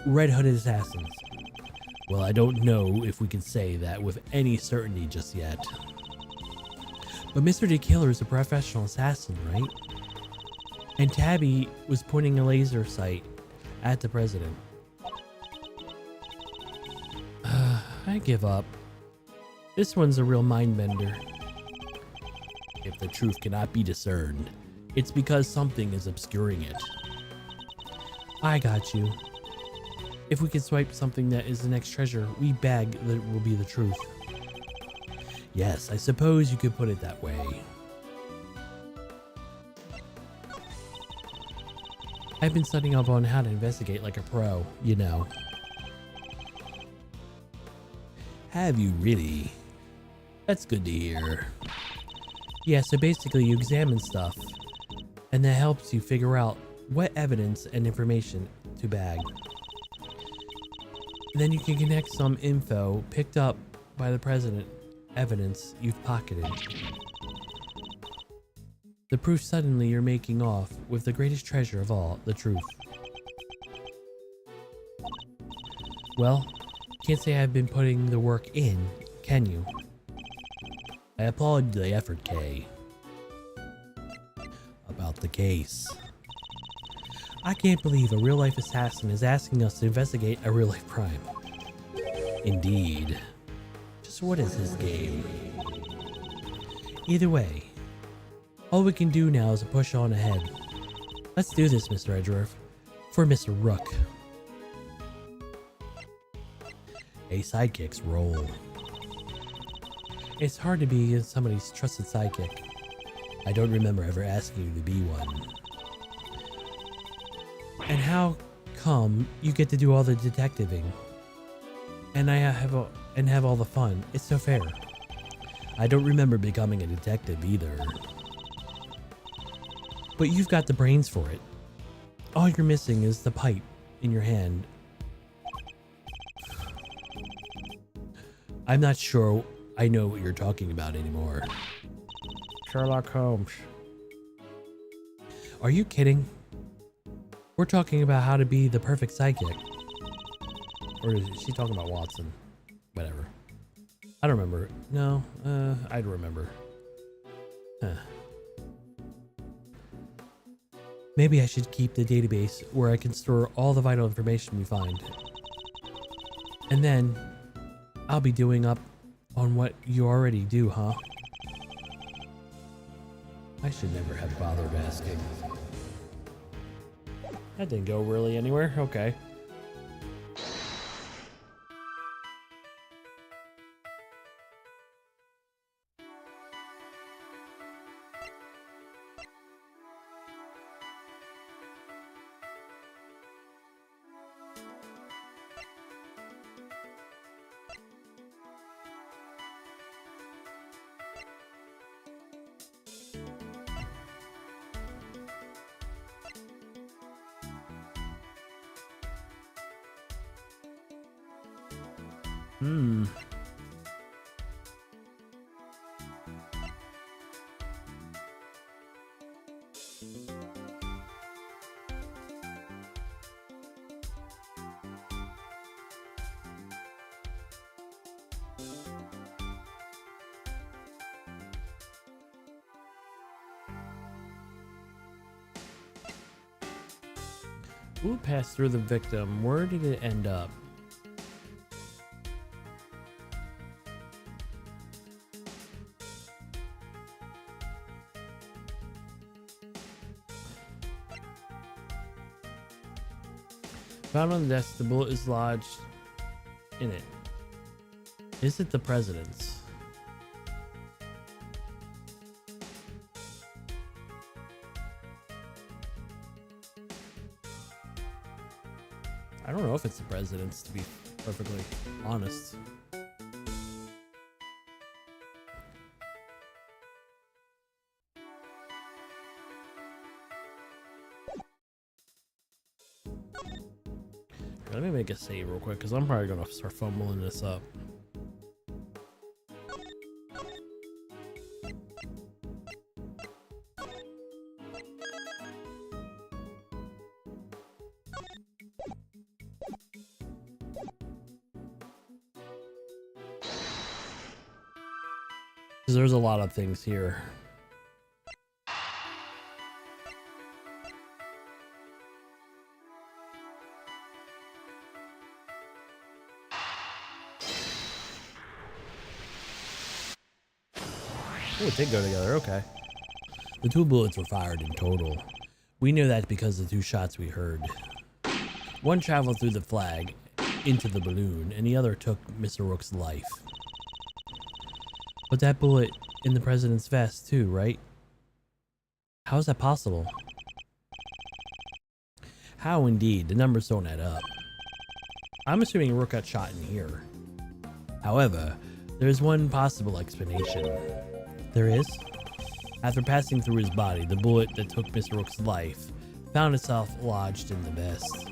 red-hooded assassins. Well, I don't know if we can say that with any certainty just yet. But Mr. the Killer is a professional assassin, right? And Tabby was pointing a laser sight at the president. I give up. This one's a real mind-bender. If the truth cannot be discerned, it's because something is obscuring it. I got you. If we can swipe something that is the next treasure, we beg that it will be the truth. Yes, I suppose you could put it that way. I've been studying up on how to investigate like a pro, you know. Have you really? That's good to hear. Yeah, so basically you examine stuff, and that helps you figure out what evidence and information to bag. Then you can connect some info picked up by the president, evidence you've pocketed. The proof suddenly you're making off with the greatest treasure of all, the truth. Well, can't say I've been putting the work in, can you? I applaud the effort, Kay. About the case. I can't believe a real-life assassin is asking us to investigate a real-life crime. Indeed. Just what is his game? Either way, all we can do now is push on ahead. Let's do this, Mr. Edgeworth. For Mr. Rook. A sidekick's role. It's hard to be somebody's trusted sidekick. I don't remember ever asking you to be one. And how come you get to do all the detectiving? And I have all the fun. It's so fair. I don't remember becoming a detective either. But you've got the brains for it. All you're missing is the pipe in your hand. I'm not sure I know what you're talking about anymore. Sherlock Holmes. Are you kidding? We're talking about how to be the perfect sidekick. Or is she talking about Watson? Whatever. I don't remember. No, I don't remember. Huh. Maybe I should keep the database where I can store all the vital information we find. And then I'll be doing up on what you already do, huh? I should never have bothered asking. That didn't go really anywhere. Okay. Who passed through the victim? Where did it end up? Found on the desk, the bullet is lodged in it. Is it the president's? I don't know if it's the president's, to be perfectly honest. Let me make a save real quick, because I'm probably going to start fumbling this up. There's a lot of things here. Oh, it did go together. Okay. The 2 bullets were fired in total. We knew that because of the 2 shots we heard. One traveled through the flag into the balloon, and the other took Mr. Rook's life. But that bullet in the president's vest too, right? How is that possible? How indeed? The numbers don't add up. I'm assuming Rook got shot in here. However, there's one possible explanation. There is? After passing through his body, the bullet that took Mr. Rook's life found itself lodged in the vest.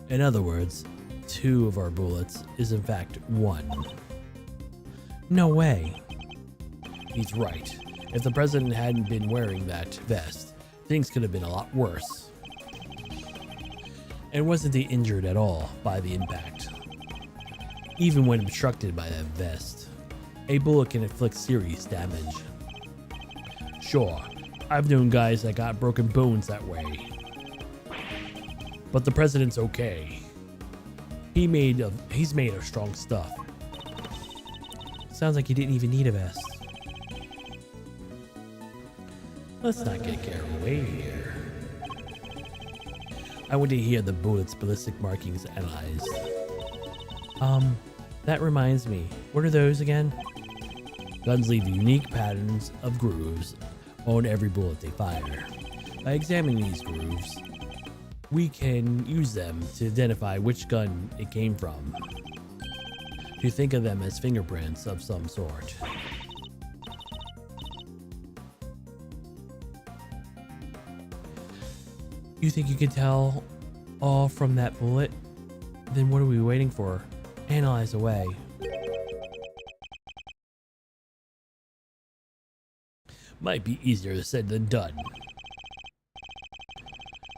In other words, 2 of our bullets is in fact 1. No way. He's right. If the president hadn't been wearing that vest, things could have been a lot worse. And wasn't he injured at all by the impact? Even when obstructed by that vest, a bullet can inflict serious damage. Sure, I've known guys that got broken bones that way. But the president's okay. He's made of strong stuff. Sounds like you didn't even need a vest. Let's not get carried away here. I want to hear the bullet's ballistic markings analyzed. That reminds me. What are those again? Guns leave unique patterns of grooves on every bullet they fire. By examining these grooves, we can use them to identify which gun it came from. To think of them as fingerprints of some sort. You think you can tell all from that bullet? Then what are we waiting for? Analyze away. Might be easier said than done.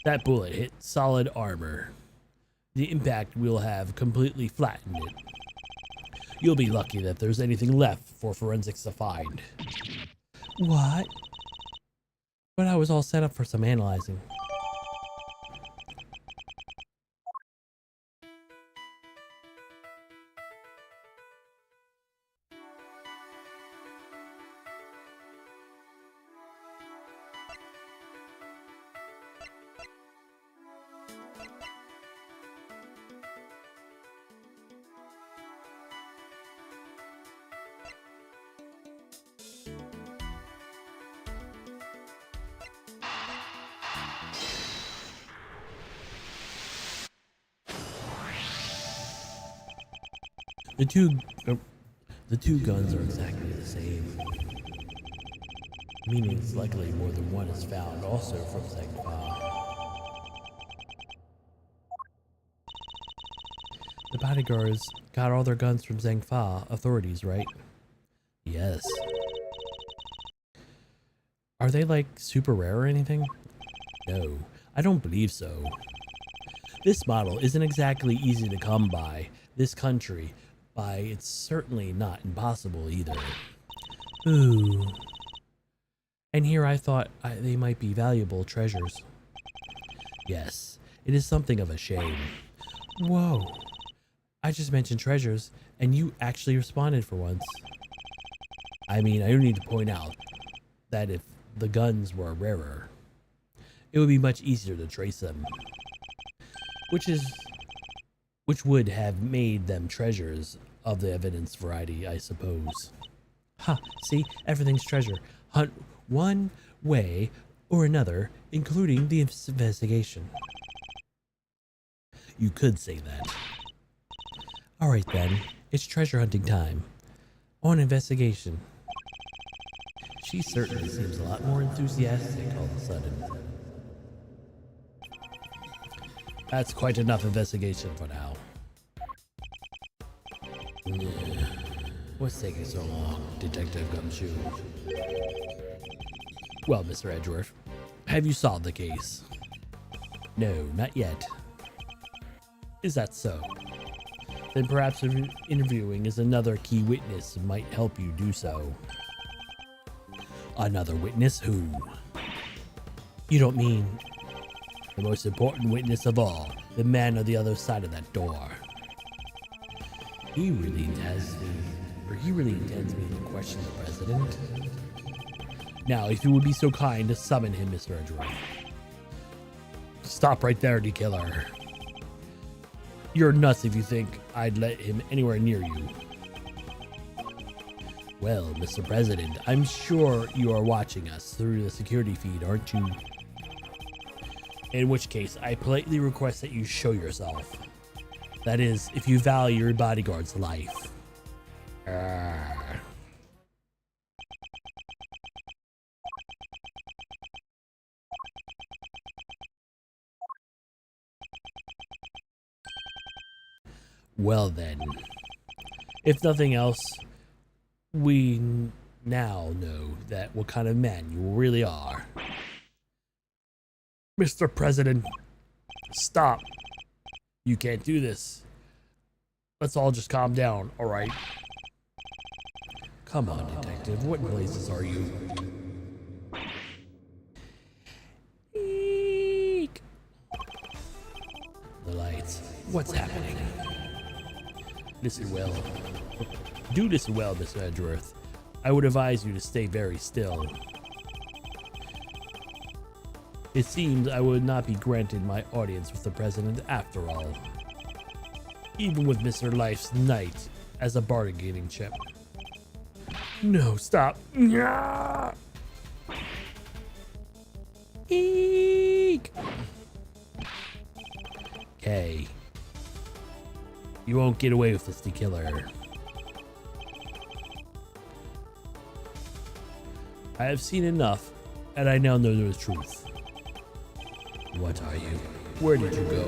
That bullet hit solid armor. The impact will have completely flattened it. You'll be lucky that there's anything left for forensics to find. What? But I was all set up for some analyzing. The two guns are exactly the same. Meaning it's likely more than one is found also from Zangfa. The bodyguards got all their guns from Zangfa authorities, right? Yes. Are they like super rare or anything? No, I don't believe so. This model isn't exactly easy to come by. This country, it's certainly not impossible either. Ooh. And here I thought they might be valuable treasures. Yes, it is something of a shame. Whoa. I just mentioned treasures, and you actually responded for once. I mean, I do need to point out that if the guns were rarer, it would be much easier to trace them. Which would have made them treasures of the evidence variety, I suppose. Ha, see, everything's treasure. Hunt one way or another, including the investigation. You could say that. Alright then, it's treasure hunting time. On investigation. She certainly seems a lot more enthusiastic all of a sudden. That's quite enough investigation for now. What's taking so long, Detective Gumshoe? Well, Mr. Edgeworth, have you solved the case? No, not yet. Is that so? Then perhaps interviewing is another key witness and might help you do so. Another witness? Who? You don't mean... The most important witness of all, the man on the other side of that door. He really intends me to question the president. Now, if you would be so kind to summon him, Mr. Edgeworth. Stop right there, D-Killer. You're nuts if you think I'd let him anywhere near you. Well, Mr. President, I'm sure you are watching us through the security feed, aren't you? In which case, I politely request that you show yourself. That is, if you value your bodyguard's life. Well then, if nothing else, we now know that what kind of man you really are. Mr. President, stop. You can't do this. Let's all just calm down, all right? Come on, Detective. What in blazes are you? What's happening? Listen well. Do listen well, Mr. Edgeworth. I would advise you to stay very still. It seems I would not be granted my audience with the president after all. Even with Mr. Life's Knight as a bargaining chip. No, stop. Eek! Okay. You won't get away with this, the killer. I have seen enough, and I now know the truth. What are you? Where did you go?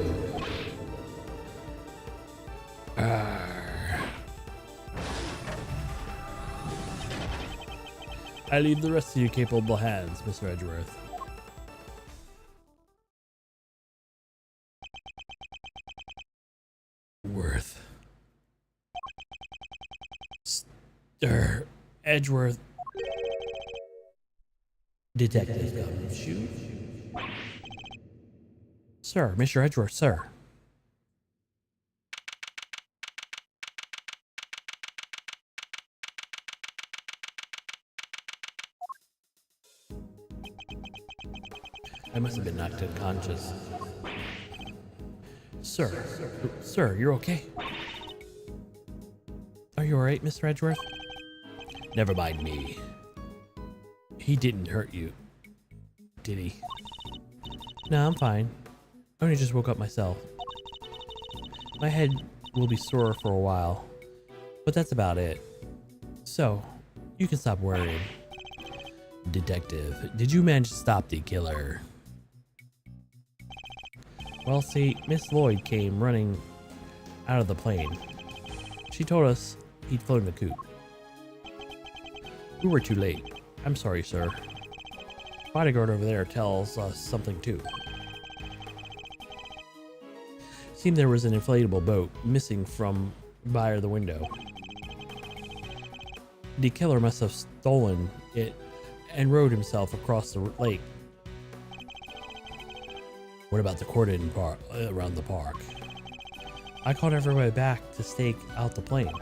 I leave the rest of your capable hands, Mr. Edgeworth. Worth. Sir Edgeworth. Detective Gumshoe? Sir, Mr. Edgeworth, sir. I must have been knocked unconscious. Sir, you're okay? Are you alright, Mr. Edgeworth? Never mind me. He didn't hurt you, did he? No, I'm fine. I only just woke up myself. My head will be sore for a while, but that's about it. So, you can stop worrying. Detective, did you manage to stop the killer? Well, see, Miss Lloyd came running out of the plane. She told us he'd flown the coop. We were too late. I'm sorry, sir. Bodyguard over there tells us something too. Seemed there was an inflatable boat missing from by the window. The killer must have stolen it and rowed himself across the lake. What about the cordon around the park? I called everybody back to stake out the plane,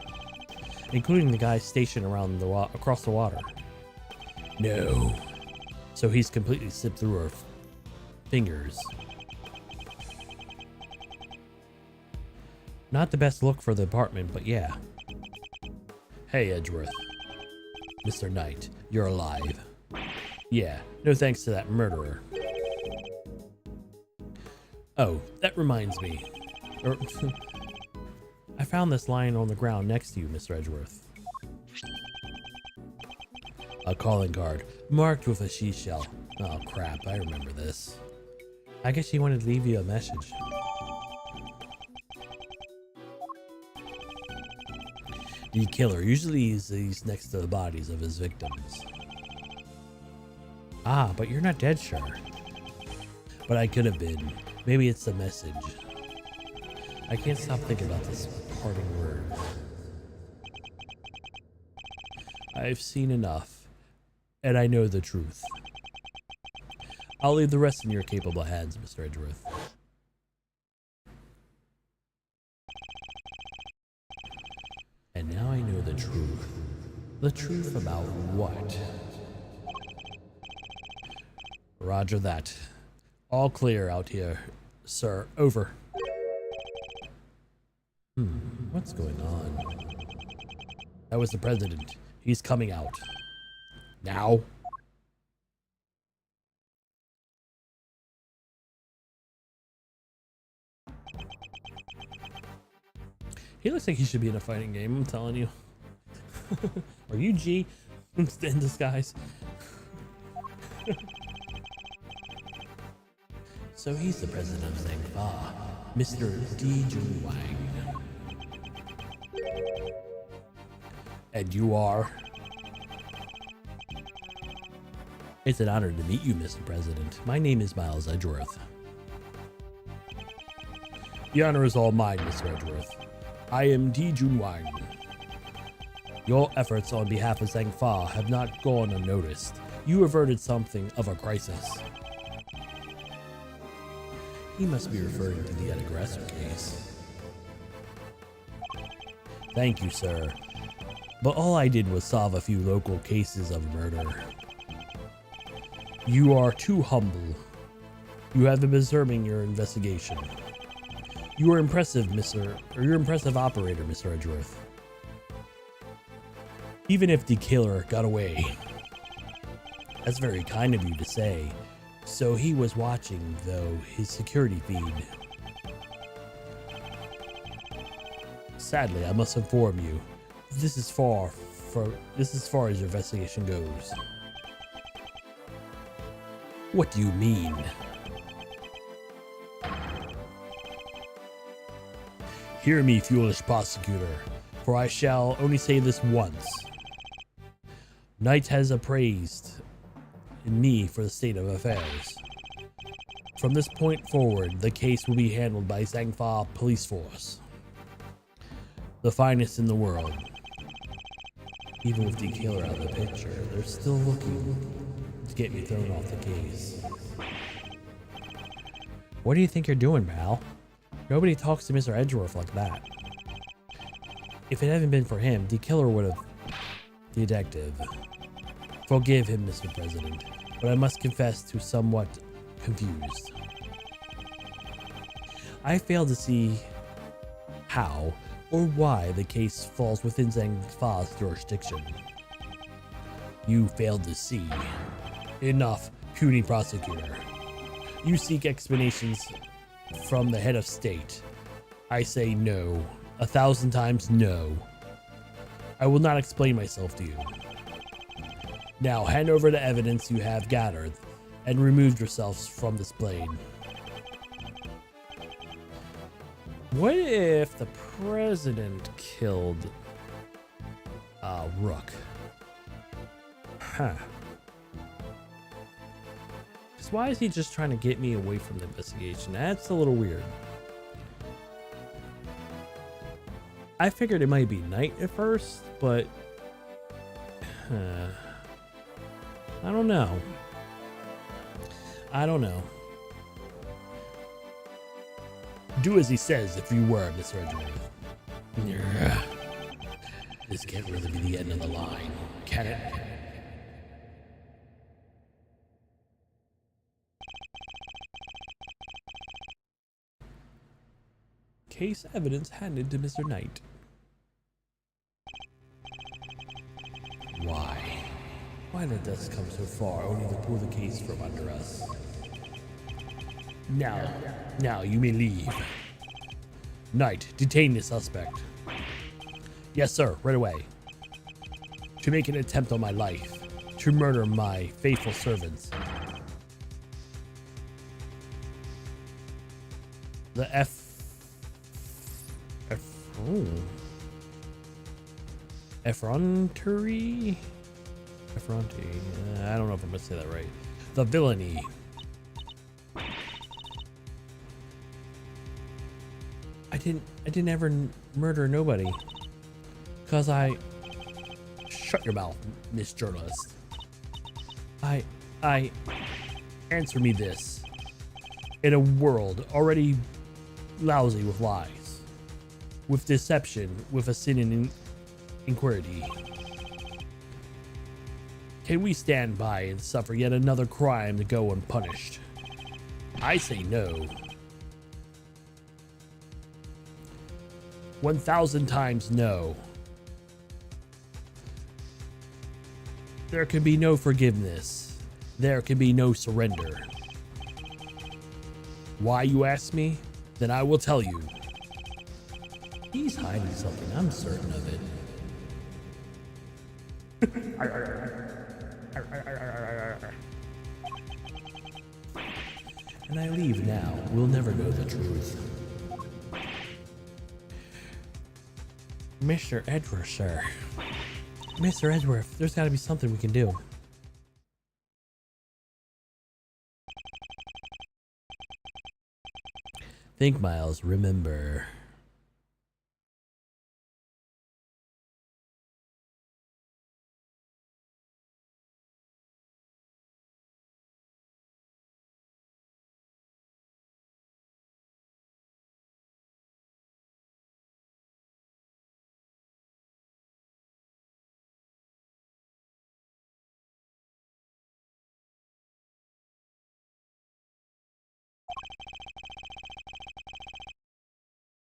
including the guy stationed around across the water. No. So he's completely slipped through our fingers. Not the best look for the apartment, but yeah. Hey, Edgeworth. Mr. Knight, you're alive. Yeah, no thanks to that murderer. Oh, that reminds me. I found this lying on the ground next to you, Mr. Edgeworth. A calling card, marked with a seashell. Oh crap, I remember this. I guess he wanted to leave you a message. The killer usually leaves these next to the bodies of his victims. Ah, but you're not dead, sure. But I could have been. Maybe it's the message. I can't stop thinking about this parting word. I've seen enough, and I know the truth. I'll leave the rest in your capable hands, Mr. Edgeworth. And now I know the truth. The truth about what? Roger that. All clear out here, sir. Over. What's going on? That was the president. He's coming out. Now. He looks like he should be in a fighting game, I'm telling you. Are you G in disguise? So he's the president of Zhangfa, Mr. D. Jun Wang. And you are? It's an honor to meet you, Mr. President. My name is Miles Edgeworth. The honor is all mine, Mr. Edgeworth. I am D. Jun Wang. Your efforts on behalf of Zhangfa have not gone unnoticed. You averted something of a crisis. He must be referring to the aggressor case. Thank you, sir. But all I did was solve a few local cases of murder. You are too humble. You have been observing your investigation. You are impressive, you're impressive operator, Mr. Edgeworth. Even if the killer got away. That's very kind of you to say. So he was watching, though, his security feed. Sadly, I must inform you, this is far as your investigation goes. What do you mean? Hear me, foolish prosecutor, for I shall only say this once. Knight has appraised in me for the state of affairs. From this point forward, the case will be handled by Zangfa Police Force. The finest in the world. Even with the killer out of the picture, they're still looking to get me thrown off the case. What do you think you're doing, pal? Nobody talks to Mr. Edgeworth like that. If it hadn't been for him, the killer would have... Detective. Forgive him, Mr. President, but I must confess to somewhat confused. I fail to see how or why the case falls within Zangfa's jurisdiction. You failed to see. Enough, puny prosecutor. You seek explanations from the head of state. I say no. 1,000 times no. I will not explain myself to you. Now hand over the evidence you have gathered and remove yourselves from this plane. What if the president killed Rook? Huh. Because why is he just trying to get me away from the investigation? That's a little weird. I figured it might be Knight at first, but I don't know. I don't know. Do as he says if you were, Mr. Edgeworth. This can't really be the end of the line, can it? Case evidence handed to Mr. Knight. Why? Why did this come so far only to pull the case from under us? Now you may leave. Knight, detain the suspect. Yes, sir, right away. To make an attempt on my life. To murder my faithful servants. The effrontery? Effrontery. I don't know if I'm gonna say that right. The villainy. I didn't ever murder nobody. Cause I... Shut your mouth, Miss Journalist. I... Answer me this. In a world already lousy with lies, with deception, with a sin in inquiry, can we stand by and suffer yet another crime to go unpunished? I say no. 1,000 times no. There can be no forgiveness. There can be no surrender. Why, you ask me? Then I will tell you. He's hiding something, I'm certain of it. And I leave now. We'll never know the truth. Mr. Edgeworth, sir. Mr. Edgeworth, there's got to be something we can do. Think, Miles, remember.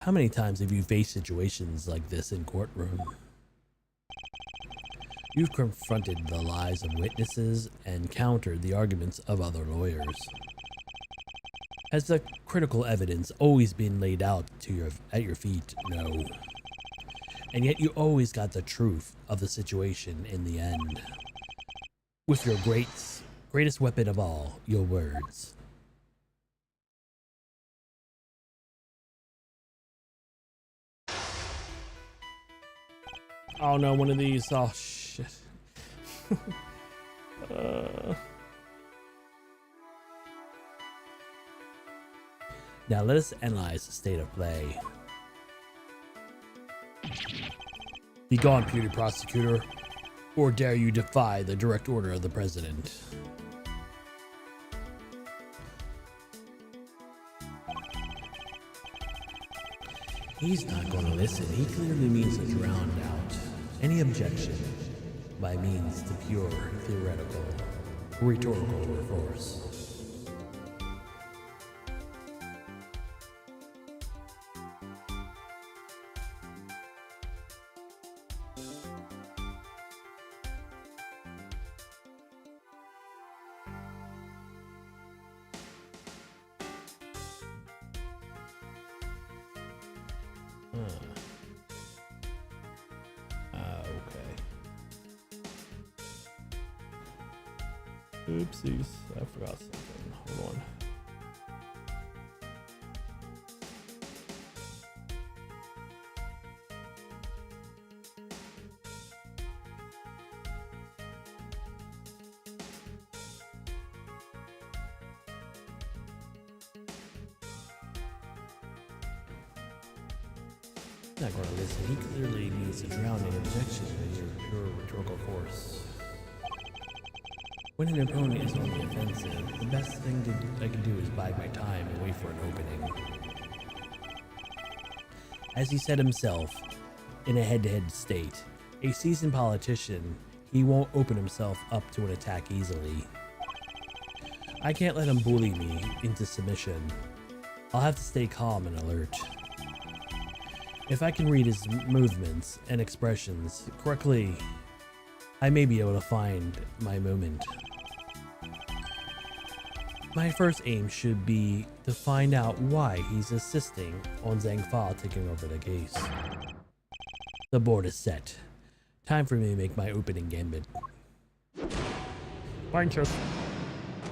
How many times have you faced situations like this in courtroom? You've confronted the lies of witnesses and countered the arguments of other lawyers. Has the critical evidence always been laid out at your feet? No. And yet you always got the truth of the situation in the end. With your greatest weapon of all, your words. Oh no, one of these. Oh shit. Now let us analyze the state of play. Be gone, puny prosecutor, or dare you defy the direct order of the president. He's not going to listen. He clearly means to drown out any objection by means to pure theoretical, rhetorical force. Okay. Oopsies, I forgot something. Hold on. Not going to listen. He clearly needs to drown in objection in your pure rhetorical force. When an opponent is on the offensive, the best thing I can do is bide my time and wait for an opening. As he said himself, in a head-to-head state, a seasoned politician, he won't open himself up to an attack easily. I can't let him bully me into submission. I'll have to stay calm and alert. If I can read his movements and expressions correctly, I may be able to find my moment. My first aim should be to find out why he's insisting on Zhang Fa taking over the case. The board is set. Time for me to make my opening gambit. Punches.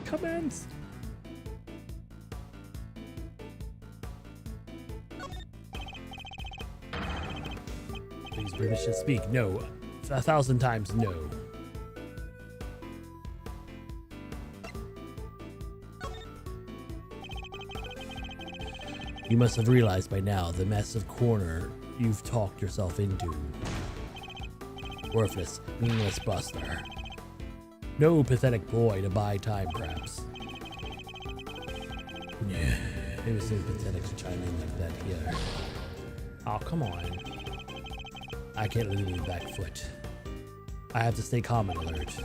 Commence. Please permission to speak. No. 1,000 times no. You must have realized by now the massive corner you've talked yourself into. Worthless, meaningless buster. No pathetic boy to buy time, perhaps. Yeah, it was so pathetic to chime in like that here. Oh, come on. I can't leave me back foot. I have to stay calm and alert.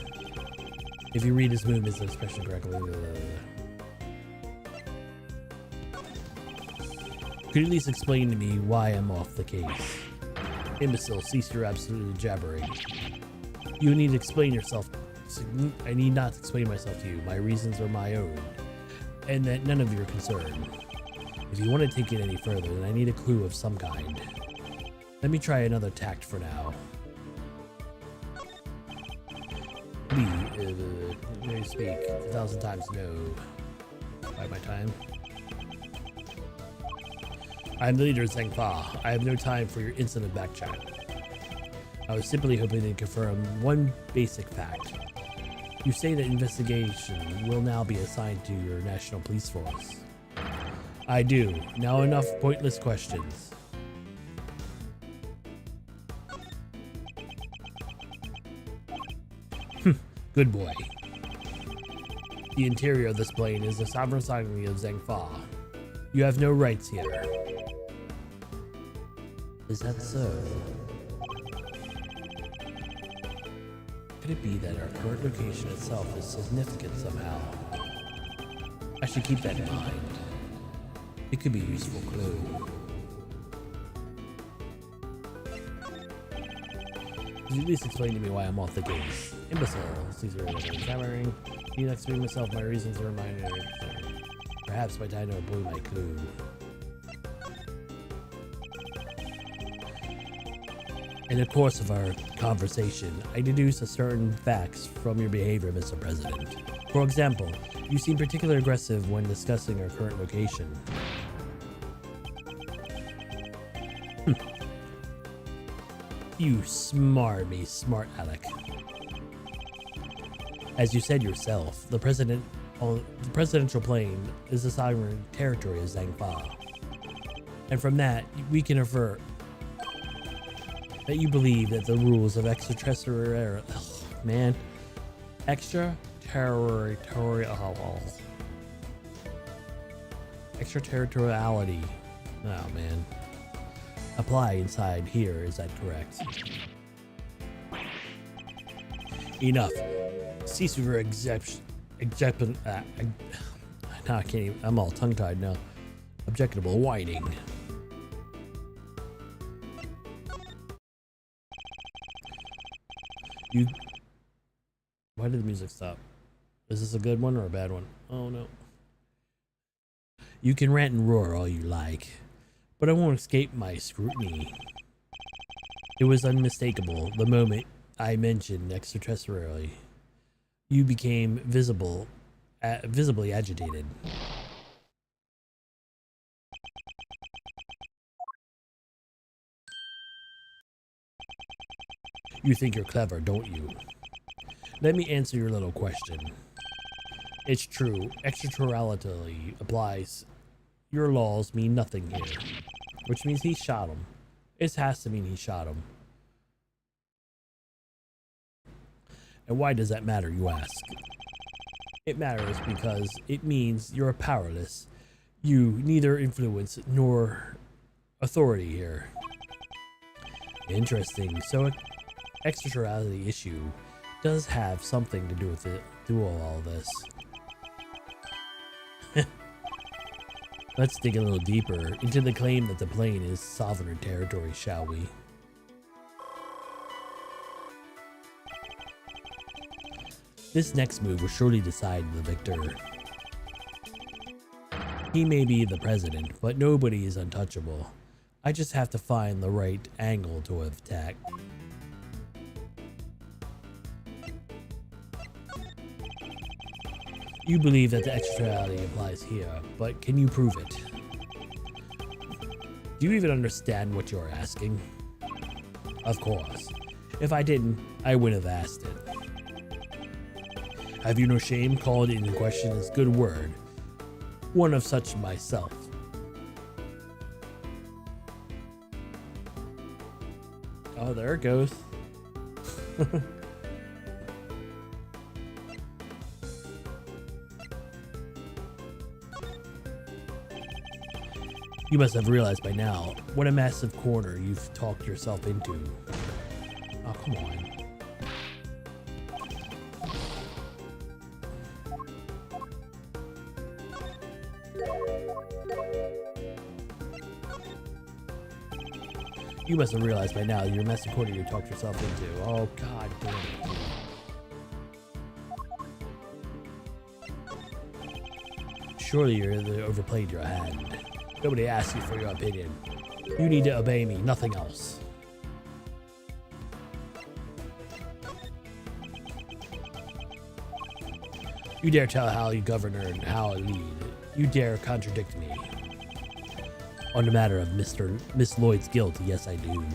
If you read his movements and expression correctly... Could you at least explain to me why I'm off the case? Imbecile, cease your absolute jabbering. You need to explain yourself. I need not explain myself to you. My reasons are my own, and that none of your concern. If you want to take it any further, then I need a clue of some kind. Let me try another tact for now. Please, speak 1,000 times no. By my time. I'm the leader of Zhang Fa. I have no time for your insolent backchat. I was simply hoping to confirm one basic fact. You say that investigation will now be assigned to your national police force. I do. Now enough pointless questions. Good boy. The interior of this plane is the sovereign sovereignty of Zhang Fa. You have no rights here. Is that so? Could it be that our current location itself is significant somehow? I should keep that in mind. It could be a useful clue. Could you at least explain to me why I'm off the case? Imbecile. Caesar clamoring. You next to me myself, my reasons are reminded. Perhaps my time to avoid my coup. In the course of our conversation, I deduce a certain facts from your behavior, Mr. President. For example, you seem particularly aggressive when discussing our current location. You smart Alec. As you said yourself, the presidential plane is the sovereign territory of Zhangfa. And from that, we can infer that you believe that the rules of extraterritoriality. Oh man. Apply inside here, is that correct? Enough. Cease with your now I can't even, I'm all tongue-tied now. Objectable whining. Why did the music stop? Is this a good one or a bad one? Oh no. You can rant and roar all you like, but I won't escape my scrutiny. It was unmistakable the moment I mentioned extraterritorially. You became visibly agitated. You think you're clever, don't you? Let me answer your little question. It's true, extraterritoriality applies. Your laws mean nothing here, which means he shot him. It has to mean he shot him. And why does that matter, you ask? It matters because it means you're powerless. You neither influence nor authority here. Interesting. So extraterritoriality issue does have something to do with it, all this. Let's dig a little deeper into the claim that the plane is sovereign territory, shall we? This next move will surely decide the victor. He may be the president, but nobody is untouchable. I just have to find the right angle to attack. You believe that the extraterritoriality applies here, but can you prove it? Do you even understand what you're asking? Of course. If I didn't, I wouldn't have asked it. Have you no shame? Called into question is good word. One of such myself. Oh, there it goes. You must have realized by now what a massive corner you've talked yourself into. Oh, come on. You must have realized by now you're a massive corner you talked yourself into. Oh, god damn it. Surely you're overplayed your hand. Nobody asked you for your opinion. You need to obey me, nothing else. You dare tell how you govern her and how I lead. You dare contradict me. On the matter of Miss Lloyd's guilt, yes I do.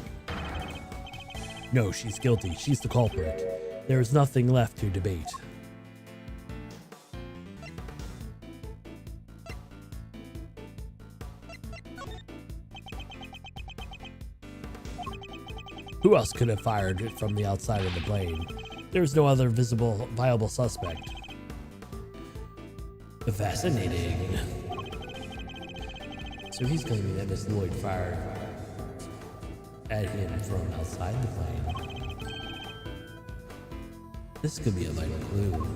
No, she's guilty. She's the culprit. There is nothing left to debate. Who else could have fired it from the outside of the plane? There's no other viable suspect. Fascinating. So he's claiming that Miss Lloyd fired at him from outside the plane. This could be a vital clue.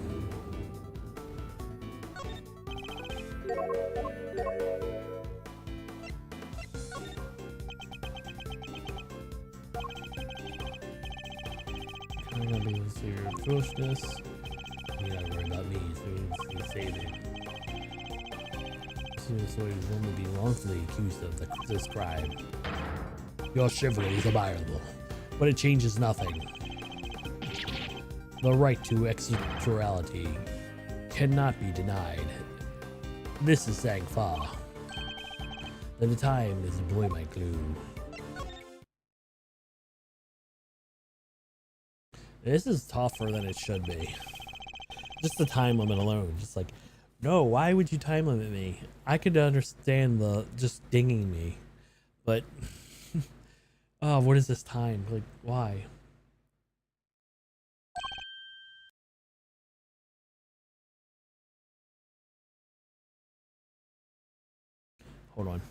I'm not being sincere foolishness. You gotta worry about me as soon as you say that. As soon as someone is going to be wrongfully accused of this crime. Your chivalry is admirable, but it changes nothing. The right to extraterritoriality cannot be denied. This is Sang Fa. The time is boy my clue. This is tougher than it should be. Just the time limit alone. Just like, no, why would you time limit me? I could understand the just dinging me, but oh, what is this time? Like, why? Hold on.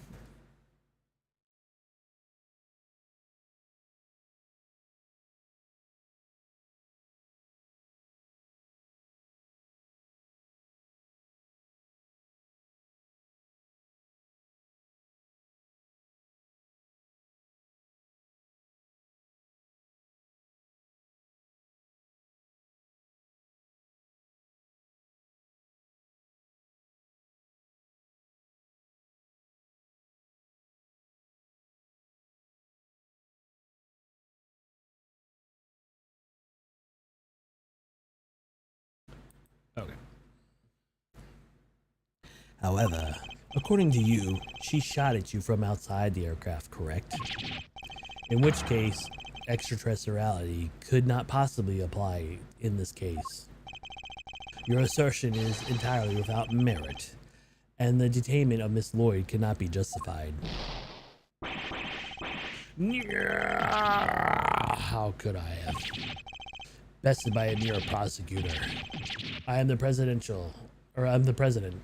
Okay. However, according to you, she shot at you from outside the aircraft, correct? In which case, extraterritoriality could not possibly apply in this case. Your assertion is entirely without merit, and the detainment of Miss Lloyd cannot be justified. How could I have? Bested by a mere prosecutor. I am the president.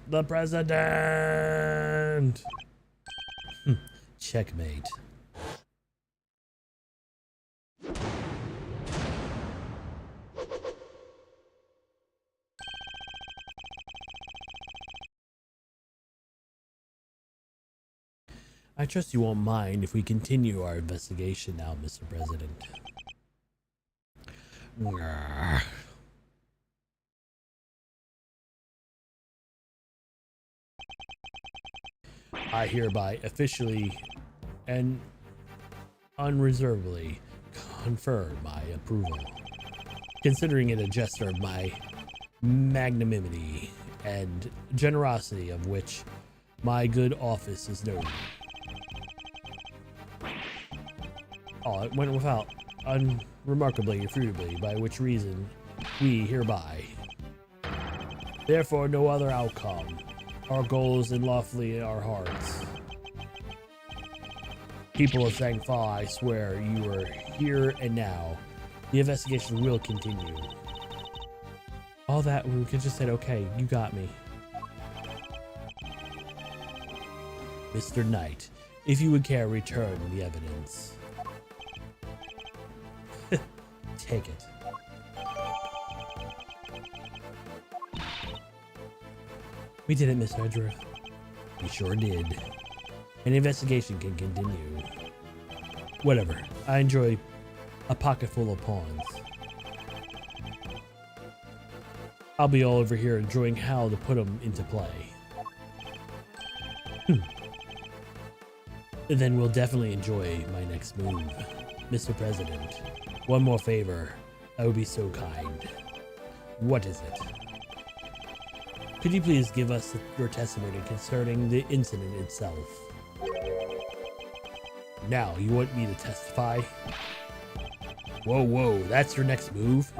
The president! Checkmate. I trust you won't mind if we continue our investigation now, Mr. President. I hereby officially and unreservedly confer my approval, considering it a gesture of my magnanimity and generosity of which my good office is known. Oh, it went without unremarkably or fruitably, by which reason we hereby. Therefore, no other outcome. Our goals and lawfully in our hearts. People of Sang Fa, I swear you are here and now. The investigation will continue. All that, we could just said, okay, you got me. Mr. Knight, if you would care, return the evidence. Take it. We did it, Miss Edgeworth. We sure did. An investigation can continue. Whatever. I enjoy a pocket full of pawns. I'll be all over here enjoying how to put them into play. Then we'll definitely enjoy my next move. Mr. President, one more favor. I would be so kind. What is it? Could you please give us your testimony concerning the incident itself? Now, you want me to testify? Whoa, that's your next move?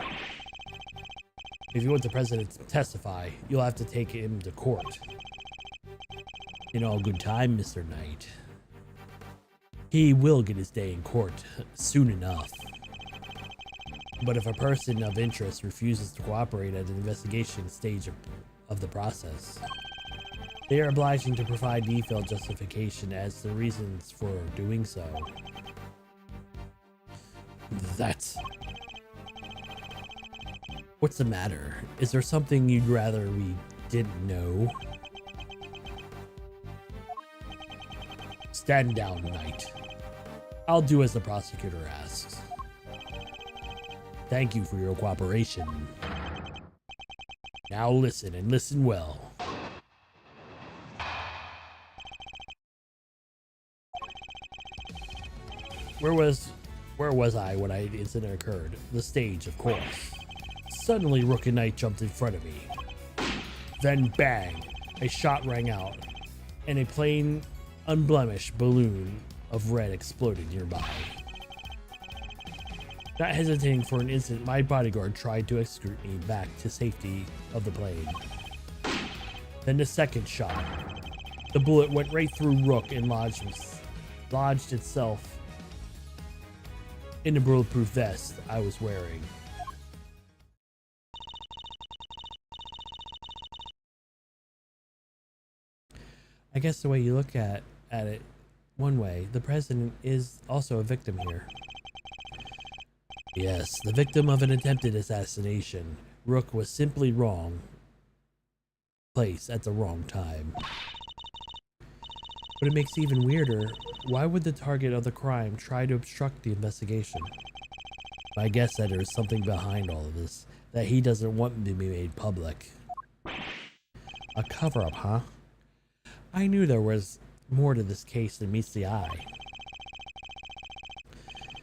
If you want the president to testify, you'll have to take him to court. In all good time, Mr. Knight. He will get his day in court soon enough. But if a person of interest refuses to cooperate at an investigation stage of the process, they are obliged to provide detailed justification as to the reasons for doing so. What's the matter? Is there something you'd rather we didn't know? Stand down, Knight. I'll do as the prosecutor asks. Thank you for your cooperation. Now listen and listen well. Where was I when the incident occurred? The stage, of course. Suddenly, Rook and Knight jumped in front of me. Then bang, a shot rang out, and a plain, unblemished balloon of red exploded nearby. Not hesitating for an instant, my bodyguard tried to escort me back to safety of the plane. Then the second shot. The bullet went right through Rook and lodged itself in the bulletproof vest I was wearing. I guess the way you look at it, one way, the president is also a victim here. Yes, the victim of an attempted assassination. Rook was simply wrong place at the wrong time. But it makes it even weirder. Why would the target of the crime try to obstruct the investigation? I guess that there's something behind all of this, that he doesn't want to be made public. A cover-up, huh? I knew there was more to this case than meets the eye.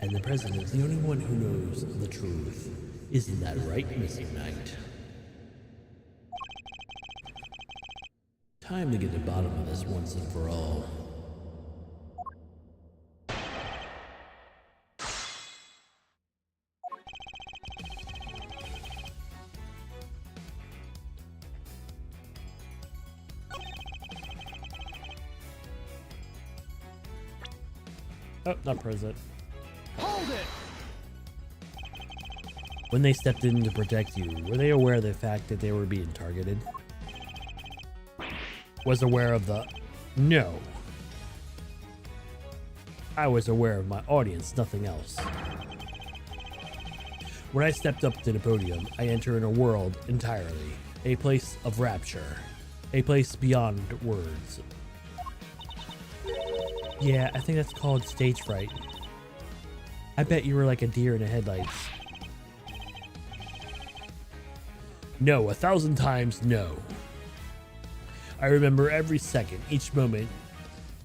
And the president is the only one who knows the truth. Isn't that right, Missing Knight? Time to get to the bottom of this once and for all. Oh, not president. Hold it! When they stepped in to protect you, were they aware of the fact that they were being targeted? Was aware of the... No. I was aware of my audience, nothing else. When I stepped up to the podium, I entered a world entirely. A place of rapture. A place beyond words. Yeah, I think that's called stage fright. I bet you were like a deer in the headlights. No, 1,000 times no. I remember every second, each moment,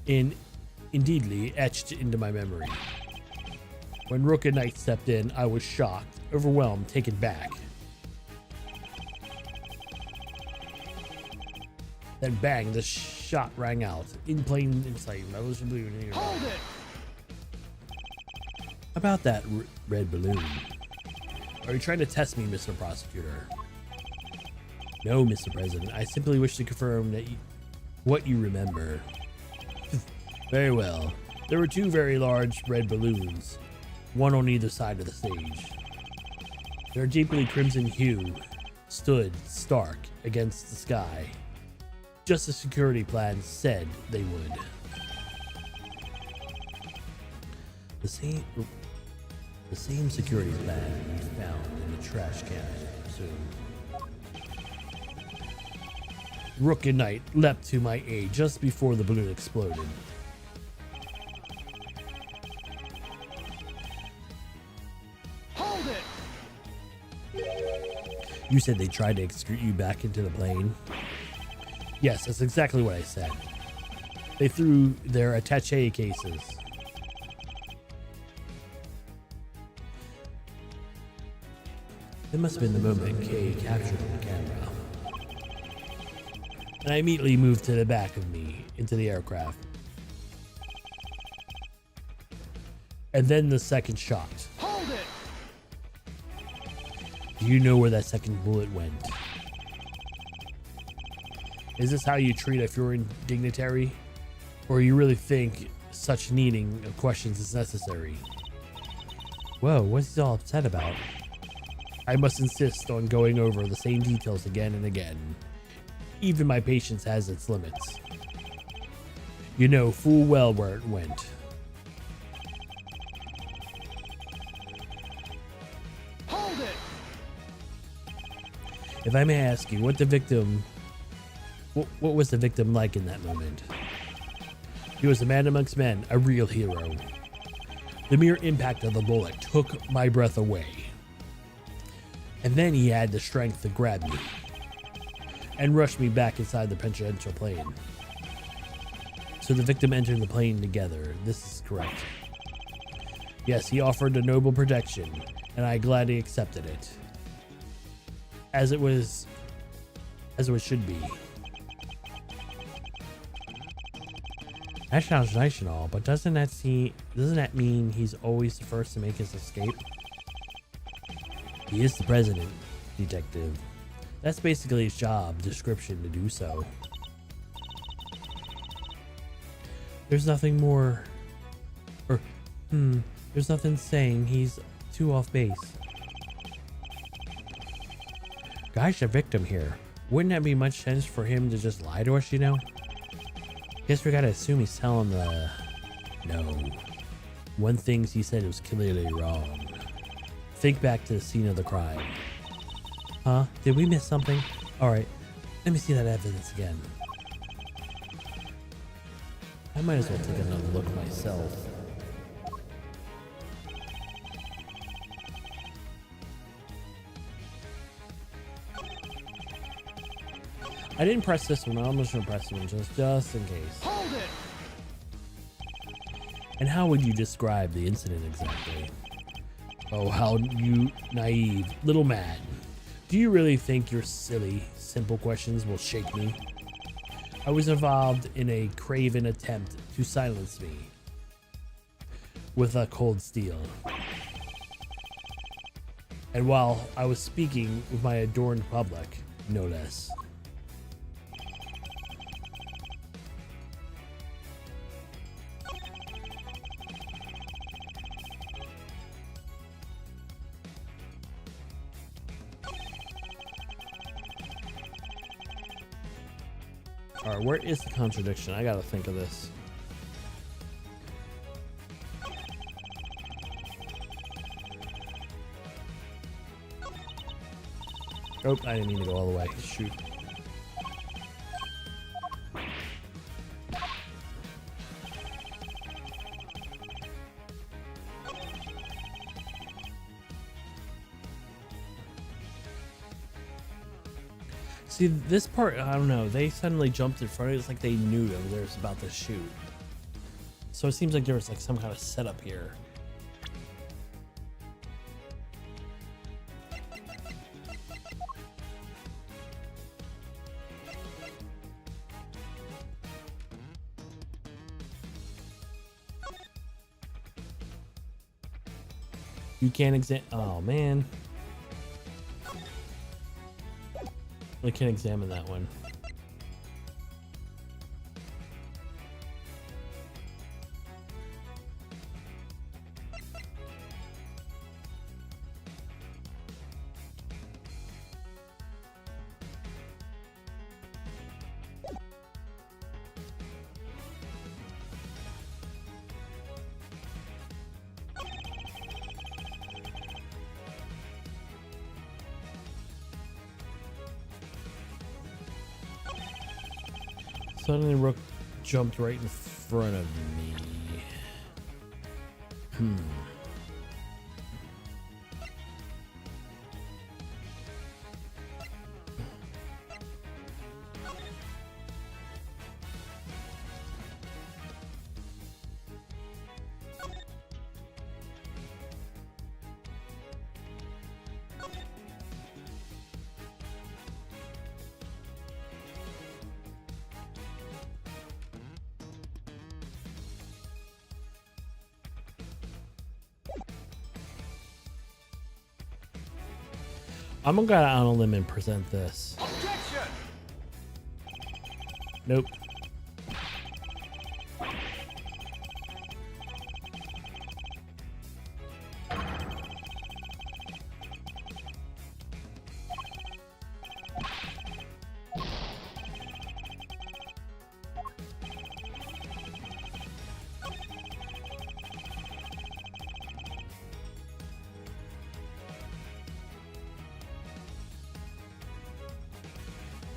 indeedly etched into my memory. When Rook and Knight stepped in, I was shocked, overwhelmed, taken back. Then bang, the shot rang out, in plain sight. Hold it! About that red balloon. Are you trying to test me, Mr. Prosecutor? No, Mr. President. I simply wish to confirm that what you remember. Very well. There were two very large red balloons, one on either side of the stage. Their deeply crimson hue stood stark against the sky, just as security plans said they would. The same security plan we found in the trash can, I presume. Rook and Knight leapt to my aid just before the balloon exploded. Hold it! You said they tried to execute you back into the plane? Yes, that's exactly what I said. They threw their attaché cases. It must have been the moment Kay captured on camera. And I immediately moved to the back of me, into the aircraft. And then the second shot. Hold it! Do you know where that second bullet went? Is this how you treat a foreign dignitary? Or you really think such needing of questions is necessary? Whoa, what's he all upset about? I must insist on going over the same details again and again. Even my patience has its limits. You know full well where it went. Hold it! If I may ask you, what was the victim like in that moment? He was a man amongst men, a real hero. The mere impact of the bullet took my breath away. And then he had the strength to grab me and rush me back inside the presidential plane. So the victim entered the plane together. This is correct. Yes, he offered a noble protection, and I gladly accepted it. As it should be. That sounds nice and all, but doesn't that mean he's always the first to make his escape? He is the president, detective. That's basically his job description to do so. There's nothing more, there's nothing saying he's too off base. Gosh, a victim here. Wouldn't that be much sense for him to just lie to us, you know? Guess we gotta assume he's telling the... No. One thing he said was clearly wrong. Think back to the scene of the crime. Huh? Did we miss something? Alright, let me see that evidence again. I might as well take another look myself. I didn't press this one. I'm just gonna press one just in case. Hold it! And how would you describe the incident exactly? Oh, how you naive little man. Do you really think your silly, simple questions will shake me? I was involved in a craven attempt to silence me with a cold steel. And while I was speaking with my adorned public, no less. Alright, where is the contradiction? I gotta think of this. Oh, I didn't mean to go all the way. Shoot. See, this part, I don't know, they suddenly jumped in front of it. It's like they knew they were about to shoot. So it seems like there was like some kind of setup here. You can't oh man. I can't examine that one. Suddenly Rook jumped right in front of me. I'm gonna go out on a limb and present this. Objection! Nope.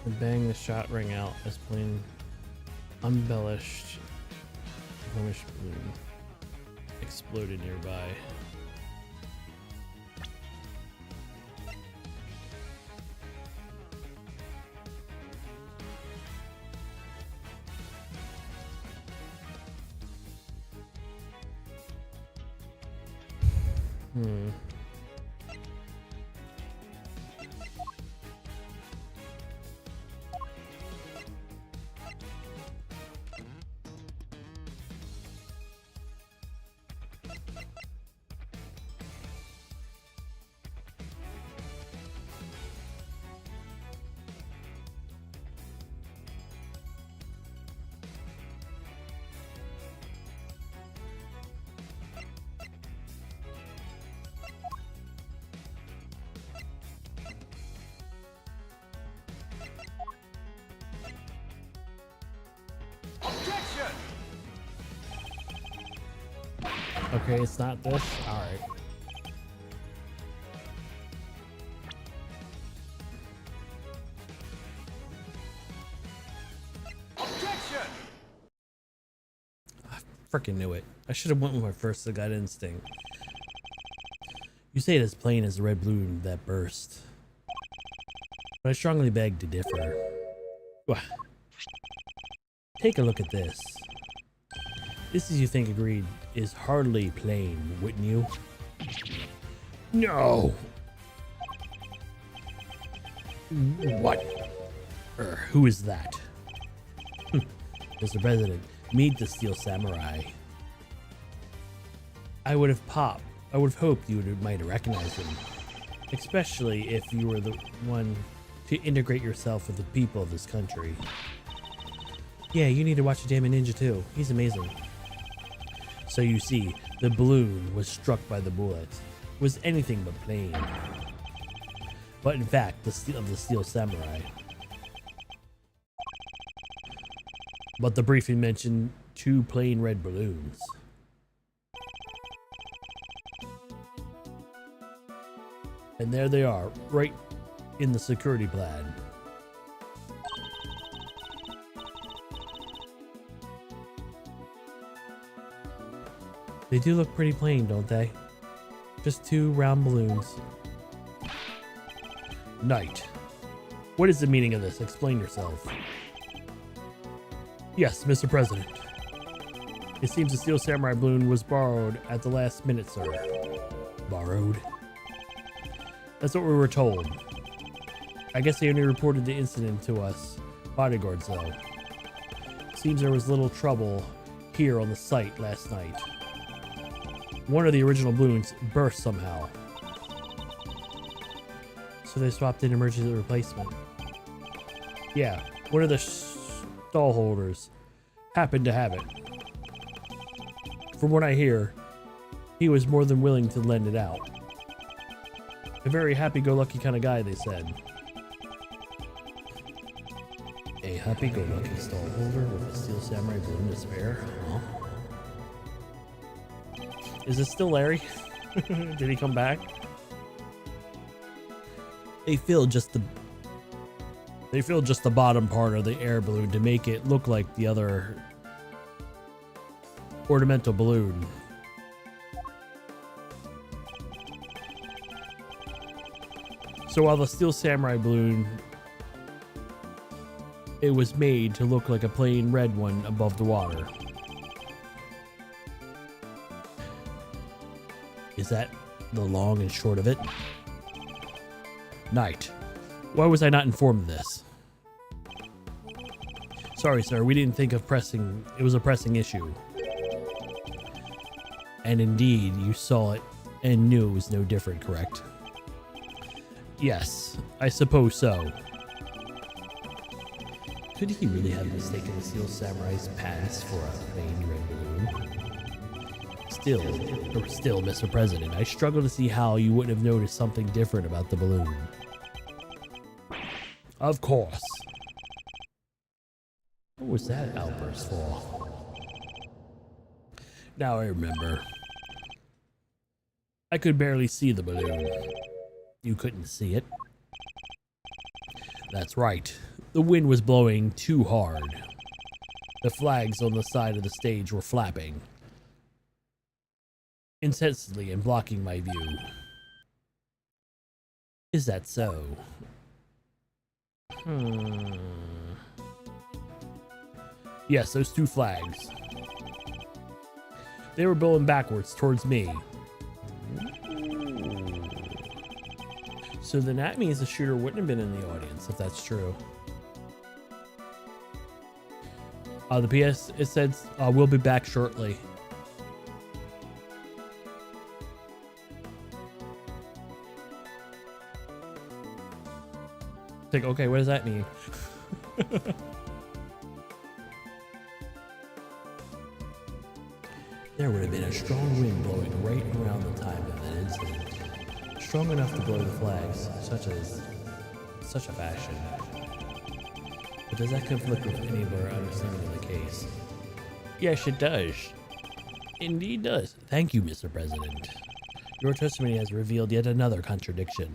And bang, the shot rang out as plain embellished varnish balloon exploded nearby. Objection! Okay, it's not this. All right. Objection! I freaking knew it. I should have went with my first gut instinct. You say it as plain as the red balloon that burst, but I strongly beg to differ. Wah. Take a look at this. This, as you think agreed, is hardly plain, wouldn't you? No! What? Who is that? Mr. President, meet the Steel Samurai. I would have hoped you might recognize him, especially if you were the one to integrate yourself with the people of this country. Yeah, you need to watch the Damn Ninja too. He's amazing. So you see, the balloon was struck by the bullet. Was anything but plain. But in fact, the Steel Samurai. But the briefing mentioned 2 plain red balloons. And there they are, right in the security plan. They do look pretty plain, don't they? Just 2 round balloons. Knight, what is the meaning of this? Explain yourself. Yes, Mr. President. It seems the Steel Samurai balloon was borrowed at the last minute, sir. Borrowed? That's what we were told. I guess they only reported the incident to us bodyguards, though. Seems there was little trouble here on the site last night. One of the original balloons burst somehow. So they swapped in emergency replacement. Yeah, one of the stall holders happened to have it. From what I hear, he was more than willing to lend it out. A very happy-go-lucky kind of guy, they said. A happy-go-lucky stall holder with a Steel Samurai balloon to spare? Huh? Is this still Larry? Did he come back? They filled just the bottom part of the air balloon to make it look like the other ornamental balloon. So while the Steel Samurai balloon, it was made to look like a plain red one above the water. Is that the long and short of it? Knight, why was I not informed of this? Sorry, sir, we didn't think of pressing. It was a pressing issue. And indeed, you saw it and knew it was no different, correct? Yes, I suppose so. Could he really have mistaken the Steel Samurai's pants for a plain red balloon? Still, Mr. President, I struggle to see how you wouldn't have noticed something different about the balloon. Of course. What was that outburst for? Now I remember. I could barely see the balloon. You couldn't see it? That's right. The wind was blowing too hard. The flags on the side of the stage were flapping incessantly and blocking my view. Is that so? Yes, those 2 flags. They were blowing backwards towards me. So then that means the shooter wouldn't have been in the audience if that's true. The PS, it says, we'll be back shortly. Like, okay, what does that mean? There would have been a strong wind blowing right around the time of that incident. Strong enough to blow the flags, such a fashion. But does that conflict with any of our understanding of the case? Yes, it does. Indeed does. Thank you, Mr. President. Your testimony has revealed yet another contradiction.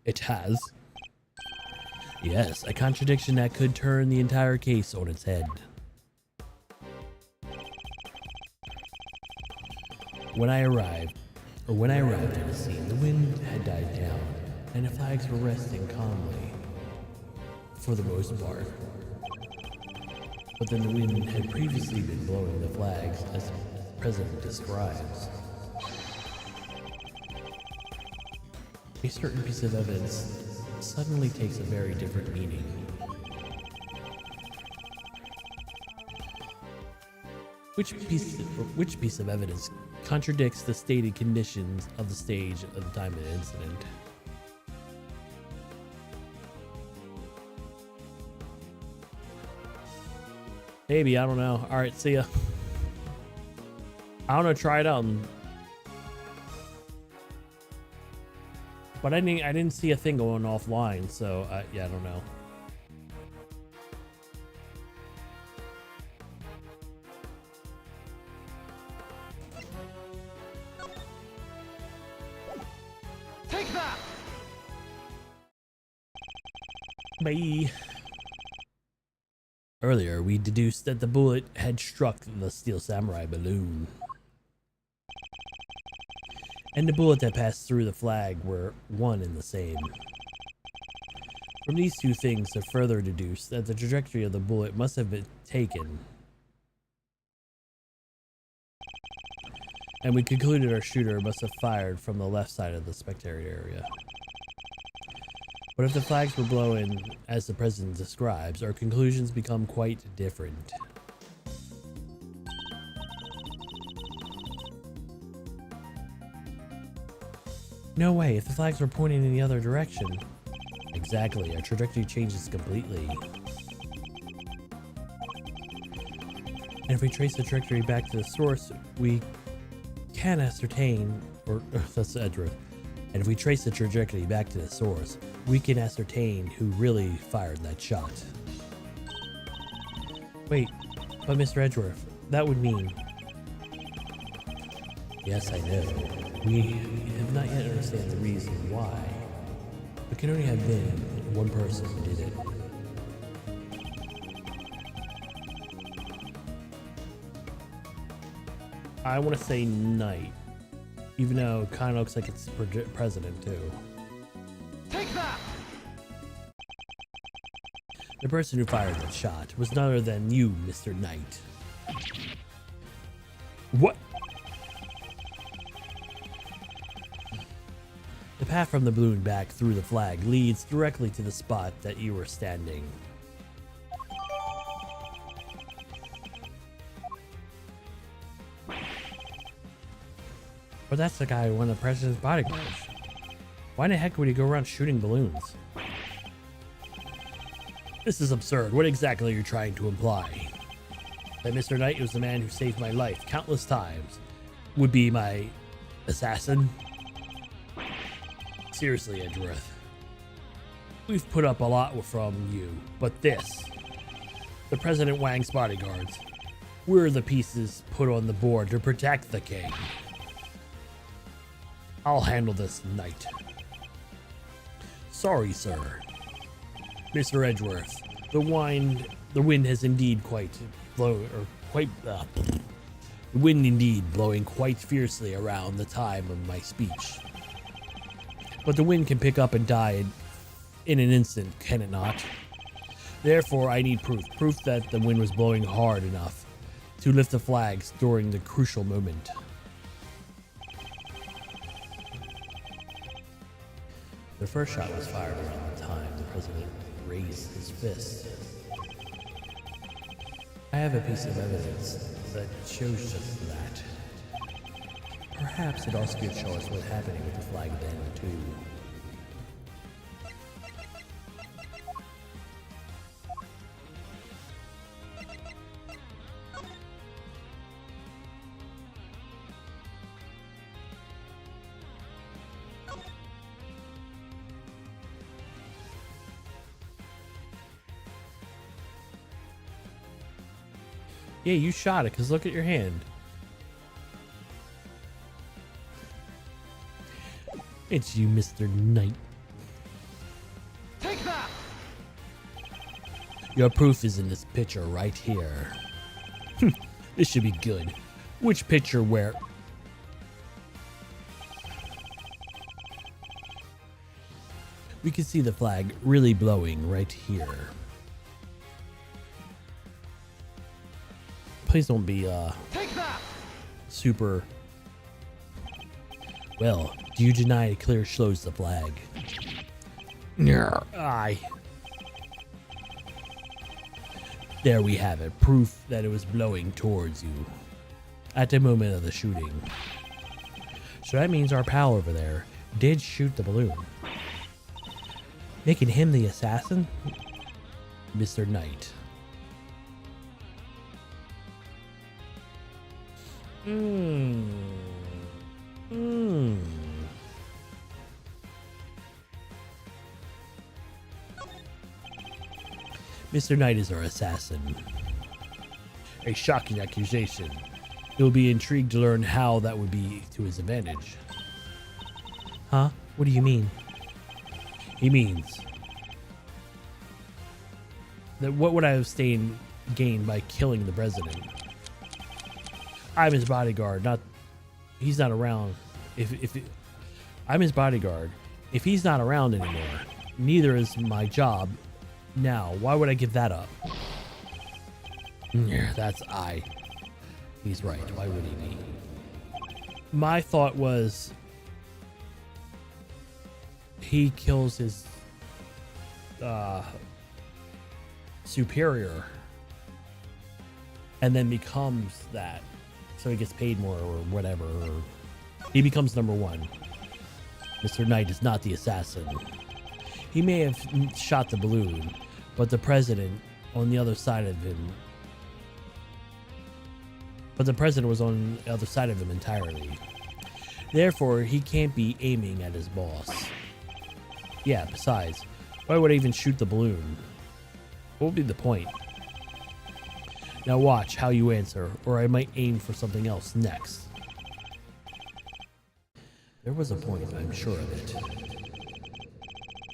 It has? Yes, a contradiction that could turn the entire case on its head. When I arrived on the scene, the wind had died down, and the flags were resting calmly, for the most part. But then the wind had previously been blowing the flags, as the President describes. A certain piece of evidence suddenly takes a very different meaning. Which piece of evidence contradicts the stated conditions of the stage at the time of the incident? Maybe, I don't know. Alright, see ya. I don't know, try it out. But I didn't see a thing going offline, so yeah, I don't know. Take that! Bye. Earlier, we deduced that the bullet had struck the Steel Samurai balloon. And the bullet that passed through the flag were one and the same. From these two things to further deduce that the trajectory of the bullet must have been taken. And we concluded our shooter must have fired from the left side of the spectator area. But if the flags were blowing as the President describes, our conclusions become quite different. No way, if the flags were pointing in the other direction. Exactly, our trajectory changes completely. And if we trace the trajectory back to the source, we can ascertain, that's the address. And if we trace the trajectory back to the source, we can ascertain who really fired that shot. Wait, but Mr. Edgeworth, that would mean... Yes, I know. We have not yet understand the reason why. It can only have been one person who did it. I want to say Knight, even though it kind of looks like it's President too. Take that! The person who fired that shot was none other than you, Mr. Knight. What? The path from the balloon back through the flag leads directly to the spot that you were standing. But that's the guy who won the President's bodyguards. Why the heck would he go around shooting balloons? This is absurd. What exactly are you trying to imply? That Mr. Knight was the man who saved my life countless times would be my assassin? Seriously, Edgeworth. We've put up a lot from you, but this, the President Wang's bodyguards, we're the pieces put on the board to protect the king. I'll handle this, Knight. Sorry, sir. Mr. Edgeworth, the wind has indeed the wind indeed blowing quite fiercely around the time of my speech. But the wind can pick up and die in an instant, can it not? Therefore, I need proof that the wind was blowing hard enough to lift the flags during the crucial moment. The first shot was fired around the time the president raised his fist. I have a piece of evidence that shows just that. Perhaps it also could show us what's happening with the flag then, too. Yeah, you shot it, because look at your hand. It's you, Mr. Knight. Take that! Your proof is in this picture right here. This should be good. Which picture where... We can see the flag really blowing right here. Please don't be, Take that! super... Well, do you deny it clear shows the flag? Aye. There we have it, proof that it was blowing towards you at the moment of the shooting. So that means our pal over there did shoot the balloon, making him the assassin? Mr. Knight. Mr. Knight is our assassin. A shocking accusation. You'll be intrigued to learn how that would be to his advantage. Huh? What do you mean? He means that what would I have gained by killing the president? I'm his bodyguard, not... He's not around. I'm his bodyguard. If he's not around anymore, neither is my job. Now, why would I give that up? Yeah, that's I. He's right. Why would he be? My thought was he kills his superior and then becomes that. So he gets paid more or whatever. Or he becomes number one. Mr. Knight is not the assassin. He may have shot the balloon, but the president on the other side of him. But the president was on the other side of him entirely. Therefore, he can't be aiming at his boss. Yeah, besides, why would I even shoot the balloon? What would be the point? Now watch how you answer, or I might aim for something else next. There was a point, I'm sure of it.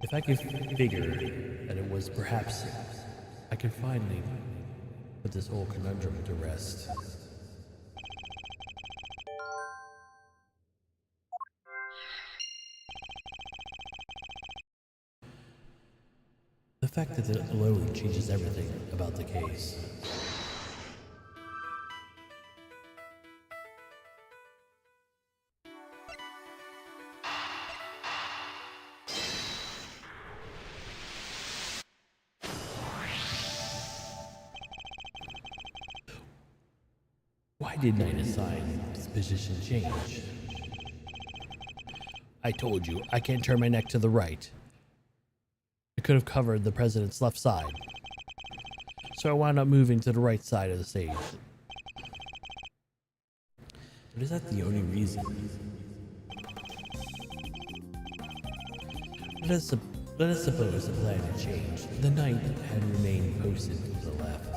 If I could figure that it was perhaps, I could finally put this whole conundrum to rest. The fact that it alone changes everything about the case. Why did Knight assign his position change? I told you, I can't turn my neck to the right. I could have covered the president's left side. So I wound up moving to the right side of the stage. But is that the only reason? Let us suppose the plan had changed. The Knight had remained posted to the left.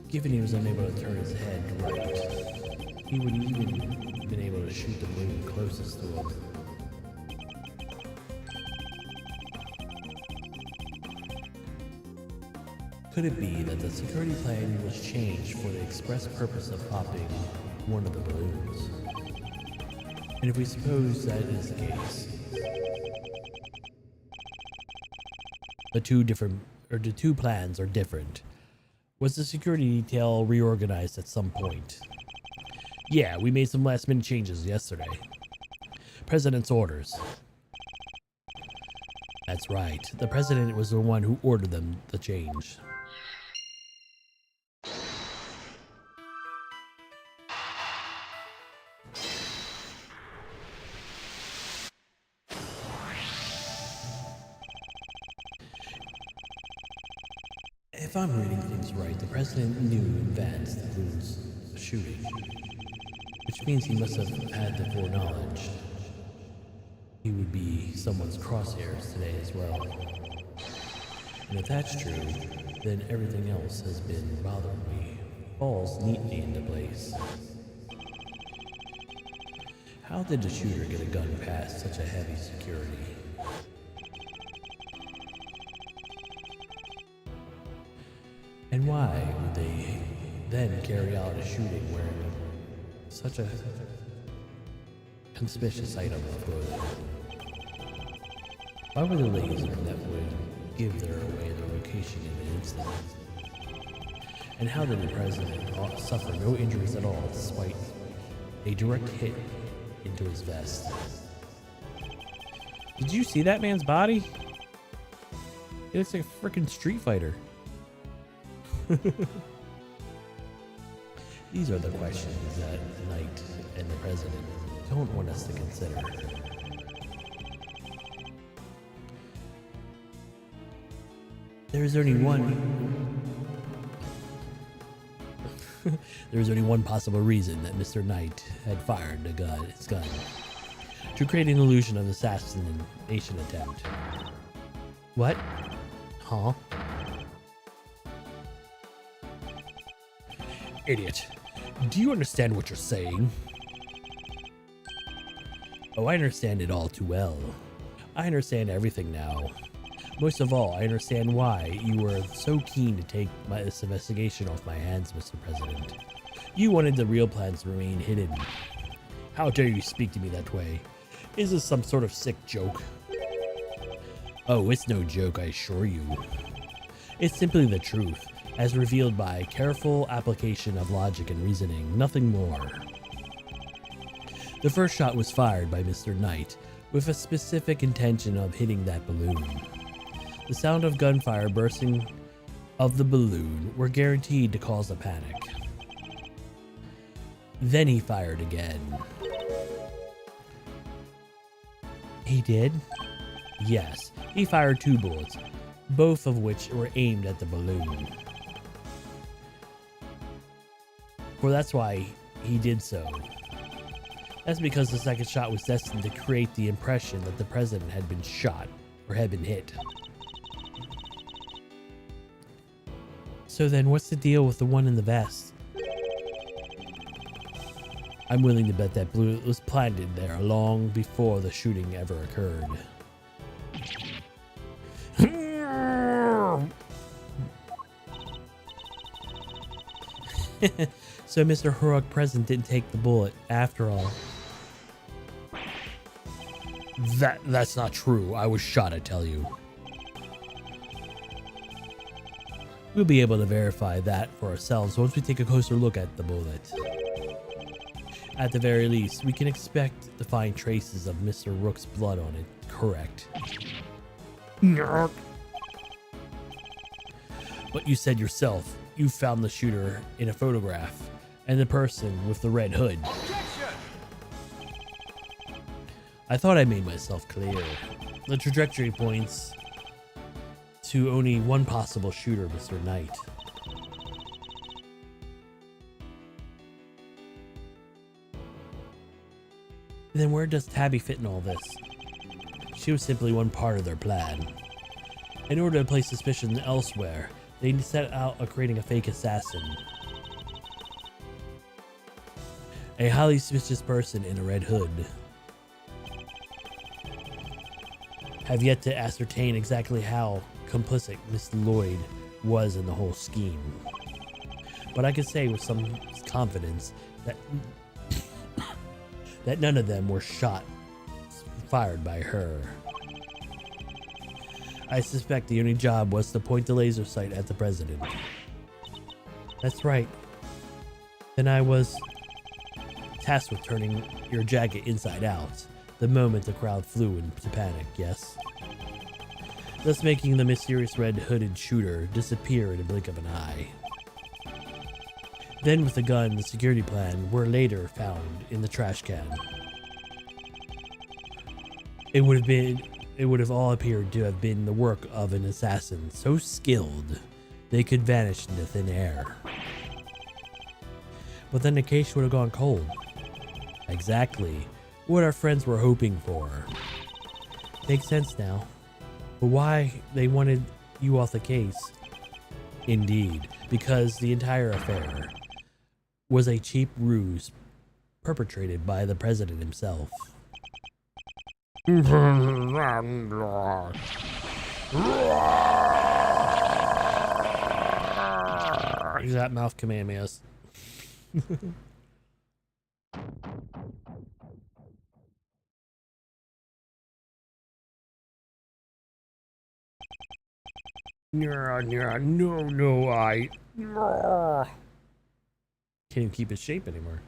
Given he was unable to turn his head right, he would even been able to shoot the balloon closest to him. Could it be that the security plan was changed for the express purpose of popping one of the balloons? And if we suppose that is the case, the two plans are different. Was the security detail reorganized at some point? Yeah, we made some last-minute changes yesterday. President's orders. That's right. The president was the one who ordered them to change. If I'm reading things right, the president knew in advance that there was a shooting, which means he must have had the foreknowledge he would be someone's crosshairs today as well. And if that's true, then everything else has been bothering me falls neatly into place. How did the shooter get a gun past such a heavy security? And why would they then carry out a shooting wearing such a conspicuous item of clothing? Why were the ladies that would give their location in an instant? And how did the president suffer no injuries at all despite a direct hit into his vest? Did you see that man's body? He looks like a freaking Street Fighter. These are the questions that Knight and the president don't want us to consider. There's only one possible reason that Mr. Knight had fired his gun to create an illusion of assassination attempt. What? Huh? Idiot. Do you understand what you're saying? Oh, I understand it all too well. I understand everything now. Most of all, I understand why you were so keen to take this investigation off my hands, Mr. President. You wanted the real plans to remain hidden. How dare you speak to me that way? Is this some sort of sick joke? Oh, it's no joke, I assure you. It's simply the truth, as revealed by careful application of logic and reasoning, nothing more. The first shot was fired by Mr. Knight, with a specific intention of hitting that balloon. The sound of gunfire bursting of the balloon were guaranteed to cause a panic. Then he fired again. He did? Yes, he fired 2 bullets, both of which were aimed at the balloon. For that's why he did so. That's because the second shot was destined to create the impression that the president had been shot or had been hit. So then what's the deal with the one in the vest? I'm willing to bet that bullet was planted there long before the shooting ever occurred. So Mr. Heroic President didn't take the bullet after all. That's not true. I was shot, I tell you. We'll be able to verify that for ourselves once we take a closer look at the bullet. At the very least, we can expect to find traces of Mr. Rook's blood on it, correct? But you said yourself, you found the shooter in a photograph, and the person with the red hood. I thought I made myself clear. The trajectory points to only one possible shooter, Mr. Knight. Then where does Tabby fit in all this? She was simply one part of their plan. In order to place suspicion elsewhere, they set out creating a fake assassin. A highly suspicious person in a red hood. Have yet to ascertain exactly how complicit Miss Lloyd was in the whole scheme. But I could say with some confidence that that none of them were fired by her. I suspect the only job was to point the laser sight at the president. That's right. Then I was tasked with turning your jacket inside out the moment the crowd flew into panic, yes? thus making the mysterious red hooded shooter disappear in a blink of an eye. Then with the gun and the security plan were later found in the trash can. It would have all appeared to have been the work of an assassin so skilled they could vanish into thin air. But then the case would have gone cold. Exactly what our friends were hoping for. Makes sense now. But why they wanted you off the case? Indeed, because the entire affair was a cheap ruse perpetrated by the president himself. Is that mouth Kamehamehas? No, I can't even keep its shape anymore.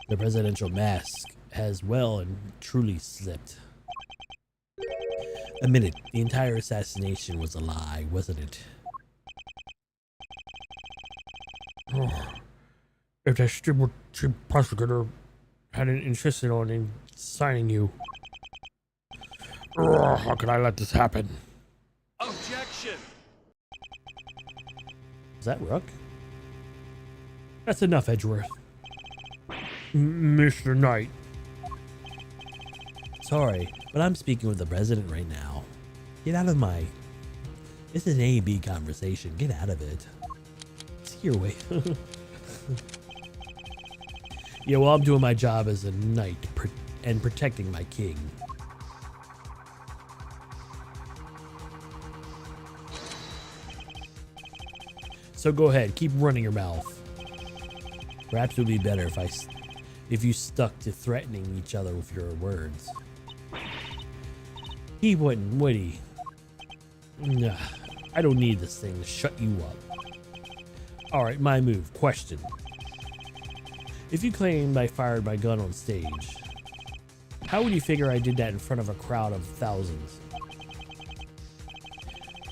The presidential mask has well and truly slipped. Admit it, the entire assassination was a lie, wasn't it? If that stupid prosecutor hadn't insisted on signing you, how could I let this happen? Objection! Is that Rook? That's enough, Edgeworth. Mr. Knight. Sorry, but I'm speaking with the president right now. Get out of my... This is an A-B conversation. Get out of it. See your way. Yeah, well, I'm doing my job as a knight and protecting my king. So go ahead, keep running your mouth. Perhaps it would be better if you stuck to threatening each other with your words. He wouldn't, would he? Nah, I don't need this thing to shut you up. Alright, my move. Question. If you claimed I fired my gun on stage, how would you figure I did that in front of a crowd of thousands?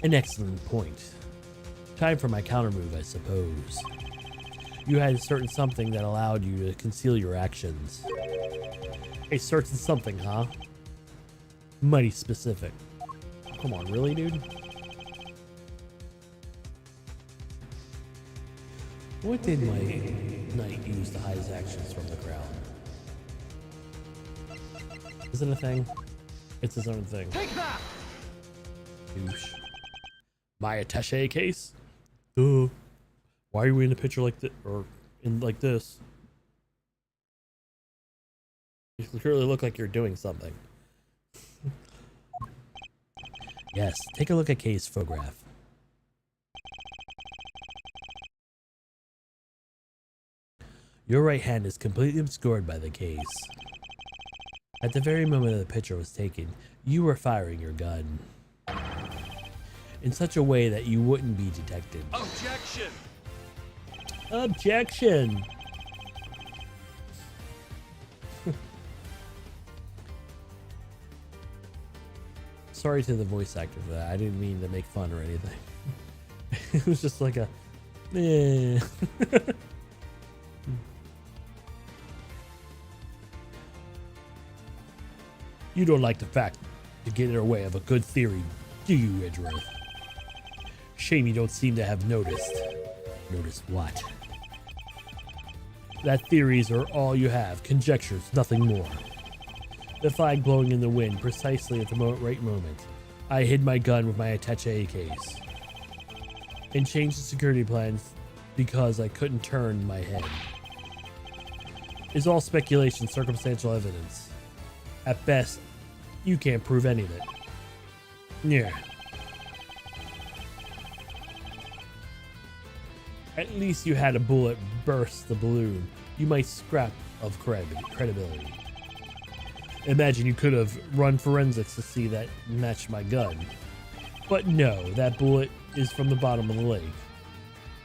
An excellent point. Time for my counter move, I suppose. You had a certain something that allowed you to conceal your actions. A certain something, huh? Mighty specific. Come on, really, dude? What did my knight use to hide his actions from the crowd? Is it a thing? It's his own thing. Take that! Douche. My attaché case? Why are you in a picture like this, or in like this? You clearly look like you're doing something. Yes, take a look at Kay's photograph. Your right hand is completely obscured by the case. At the very moment the picture was taken, you were firing your gun. In such a way that you wouldn't be detected. Objection! Objection! Sorry to the voice actor for that. I didn't mean to make fun or anything. It was just like a... Eh. You don't like the fact to get in the way of a good theory, do you, Edgeworth? Shame you don't seem to have noticed. Noticed what? That theories are all you have, conjectures, nothing more. The flag blowing in the wind precisely at the right moment. I hid my gun with my attaché case. And changed the security plans because I couldn't turn my head. It's all speculation, circumstantial evidence. At best, you can't prove any of it. Yeah. At least you had a bullet burst the balloon. You might scrap of credibility. Imagine you could have run forensics to see that matched my gun. But no, that bullet is from the bottom of the lake.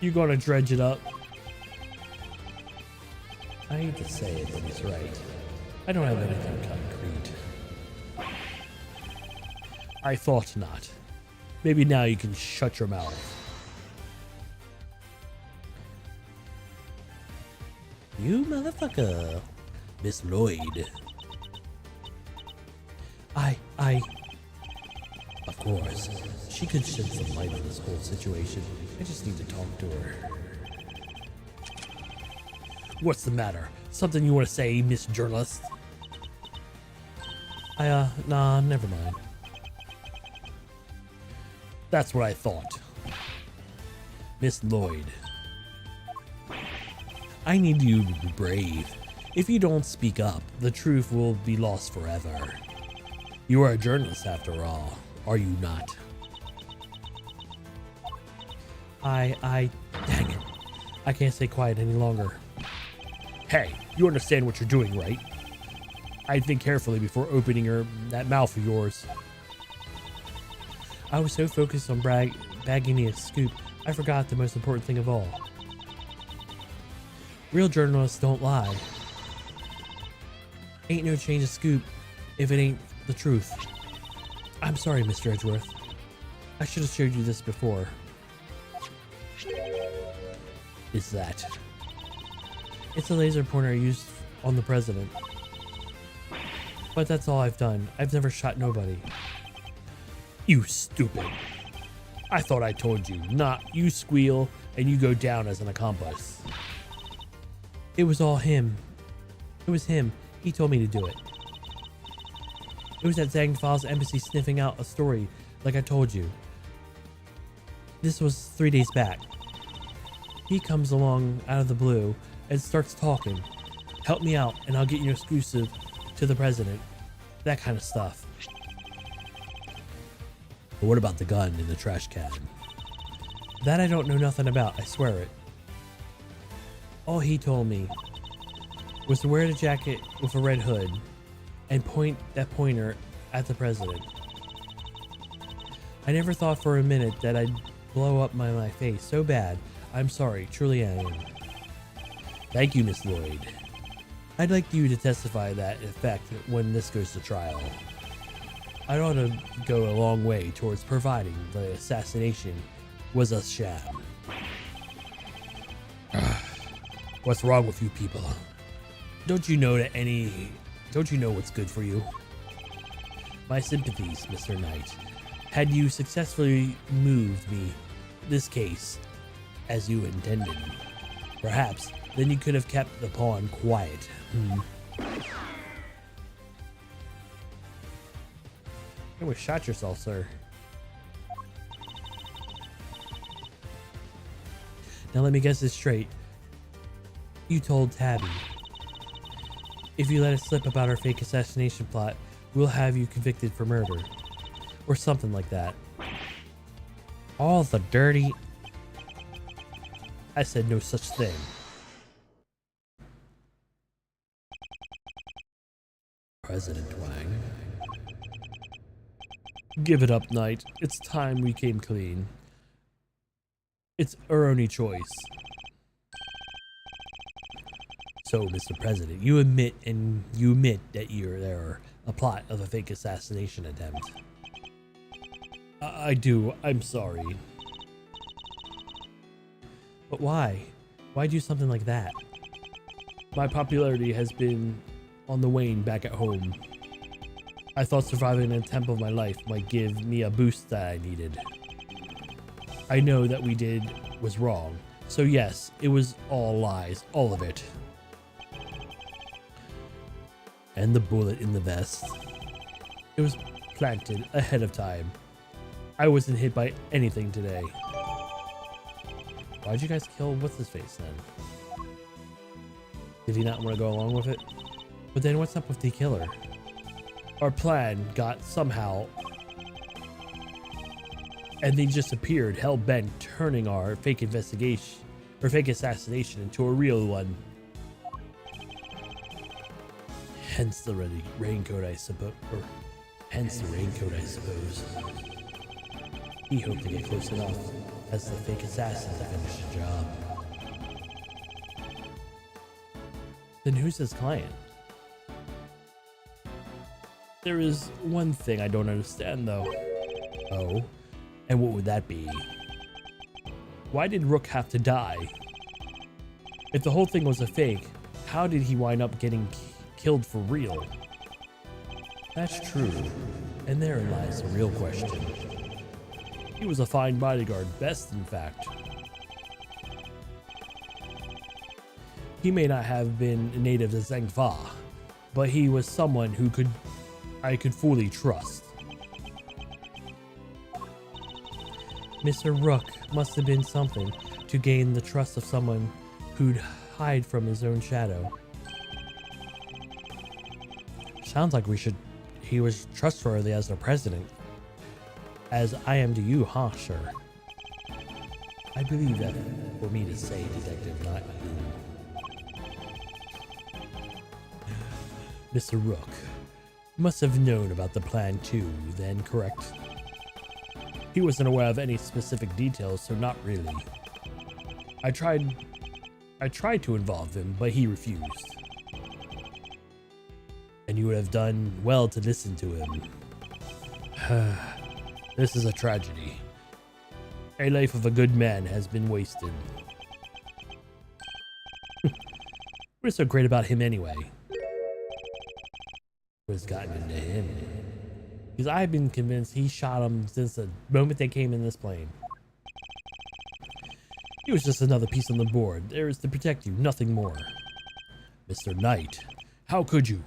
You gonna dredge it up? I hate to say it, but he's right. I don't have anything concrete. I thought not. Maybe now you can shut your mouth. You motherfucker. Miss Lloyd. Of course, she could shed some light on this whole situation. I just need to talk to her. What's the matter? Something you want to say, Miss Journalist? Nah, never mind. That's what I thought. Miss Lloyd. I need you to be brave. If you don't speak up, the truth will be lost forever. You are a journalist after all, are you not? Dang it. I can't stay quiet any longer. Hey, you understand what you're doing, right? I'd think carefully before opening that mouth of yours. I was so focused on bagging me a scoop, I forgot the most important thing of all. Real journalists don't lie. Ain't no change of scoop if it ain't the truth. I'm sorry, Mr. Edgeworth. I should have showed you this before. Is that? It's a laser pointer I used on the president. But that's all I've done. I've never shot nobody. You stupid. I thought I told you not. You squeal and you go down as an accomplice. It was all him. It was him. He told me to do it. It was at Zangfal's embassy sniffing out a story, like I told you. This was 3 days back. He comes along out of the blue and starts talking. Help me out and I'll get you an exclusive to the president. That kind of stuff. But what about the gun in the trash can? That I don't know nothing about, I swear it. All he told me was to wear the jacket with a red hood and point that pointer at the president. I never thought for a minute that I'd blow up my face so bad. I'm sorry, truly I am. Thank you, Miss Lloyd. I'd like you to testify that effect when this goes to trial. I ought to go a long way towards providing the assassination was a sham. What's wrong with you people? Don't you know what's good for you? My sympathies, Mr. Knight. Had you successfully moved this case as you intended, perhaps then you could have kept the pawn quiet. You almost shot yourself, sir. Now let me guess this straight. You told Tabby, if you let it slip about our fake assassination plot, we'll have you convicted for murder. Or something like that. All the dirty... I said no such thing. President Wang. Give it up, Knight. It's time we came clean. It's our only choice. So, Mr. President, you admit that there a plot of a fake assassination attempt. I do. I'm sorry. But why? Why do something like that? My popularity has been on the wane back at home. I thought surviving an attempt of my life might give me a boost that I needed. I know that we did was wrong. So yes, it was all lies, all of it. And the bullet in the vest? It was planted ahead of time. I wasn't hit by anything today. Why'd you guys kill what's-his-face then? Did he not want to go along with it? But then what's up with the killer? Our plan got somehow, and they just appeared hell-bent turning our fake investigation or fake assassination into a real one. Hence the raincoat, I suppose. He hoped to get close enough as the fake assassin to finish the job. Then who's his client? There is one thing I don't understand, though. Oh? And what would that be? Why did Rook have to die? If the whole thing was a fake, how did he wind up getting killed for real? That's true. And therein lies the real question. He was a fine bodyguard, best in fact. He may not have been a native to Zangfa, but he was someone who I could fully trust. Mr. Rook must have been something to gain the trust of someone who'd hide from his own shadow. Sounds like he was trustworthy as the president. As I am to you, huh, sir? I believe that for me to say, Detective, not you. Mr. Rook must have known about the plan too, then, correct? He wasn't aware of any specific details, so not really. I tried to involve him, but he refused. And you would have done well to listen to him. This is a tragedy. A life of a good man has been wasted. What's so great about him anyway? What's gotten into him? Because I've been convinced he shot him since the moment they came in this plane. He was just another piece on the board. There is to protect you, nothing more. Mr. Knight, how could you?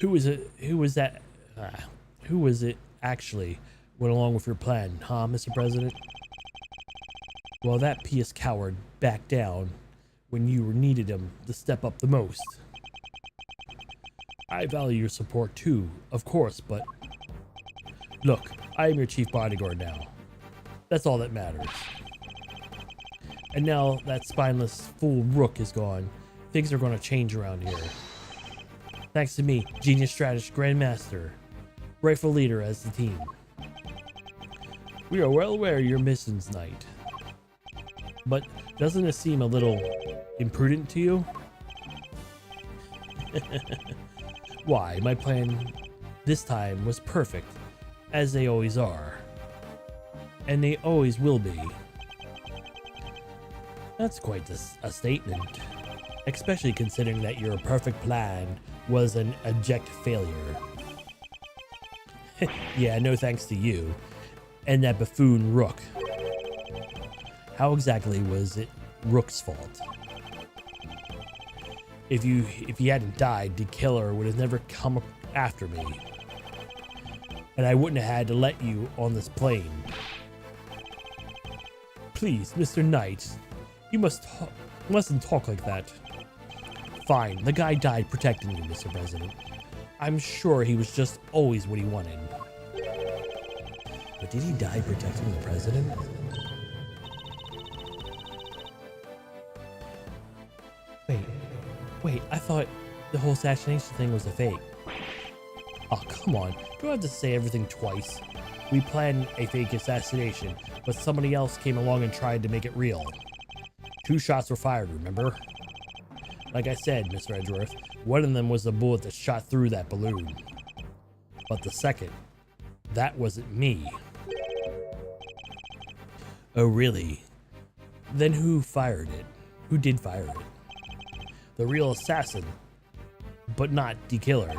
Who was it actually went along with your plan, huh, Mr. President? Well, that pious coward backed down when you needed him to step up the most. I value your support too, of course, but look, I am your chief bodyguard now. That's all that matters. And now that spineless fool Rook is gone, things are going to change around here. Thanks to me, Genius Strategist Grandmaster, rightful leader as the team. We are well aware of your missions, Knight. But doesn't it seem a little imprudent to you? Why, my plan this time was perfect, as they always are. And they always will be. That's quite a statement, especially considering that your perfect plan was an abject failure. Yeah, no thanks to you. And that buffoon Rook. How exactly was it Rook's fault? If he hadn't died, the killer would have never come after me. And I wouldn't have had to let you on this plane. Please, Mr. Knight, you mustn't talk like that. Fine, the guy died protecting you, Mr. President. I'm sure he was just always what he wanted. But did he die protecting the president? Wait, I thought the whole assassination thing was a fake. Oh, come on. You don't have to say everything twice. We planned a fake assassination, but somebody else came along and tried to make it real. 2 shots were fired, remember? Like I said, Mr. Edgeworth, one of them was the bullet that shot through that balloon. But the second, that wasn't me. Oh, really? Then who fired it? Who did fire it? The real assassin, but not the killer.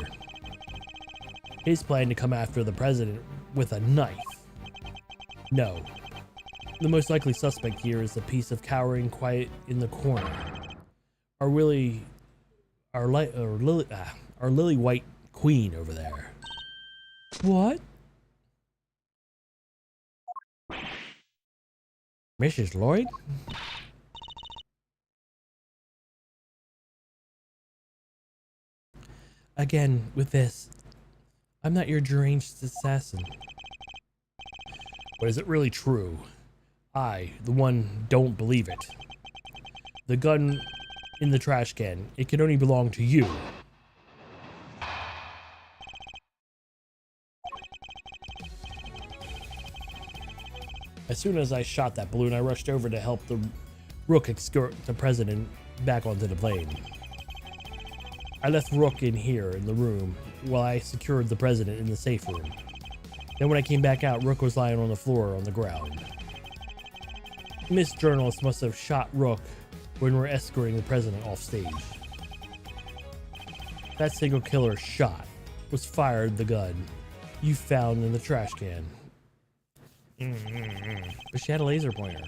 His plan to come after the president with a knife. No. The most likely suspect here is the piece of cowering quiet in the corner. Our lily white queen over there. What? Mrs. Lloyd? Again, with this, I'm not your deranged assassin. But is it really true? I, the one, don't believe it. The gun in the trash can, it can only belong to you. As soon as I shot that balloon, I rushed over to help the Rook escort the president back onto the plane. I left Rook in here in the room while I secured the president in the safe room. Then when I came back out, Rook was lying on the floor on the ground. Miss Journalist must have shot Rook when we're escorting the president off stage. That single killer shot was fired the gun you found in the trash can. But she had a laser pointer.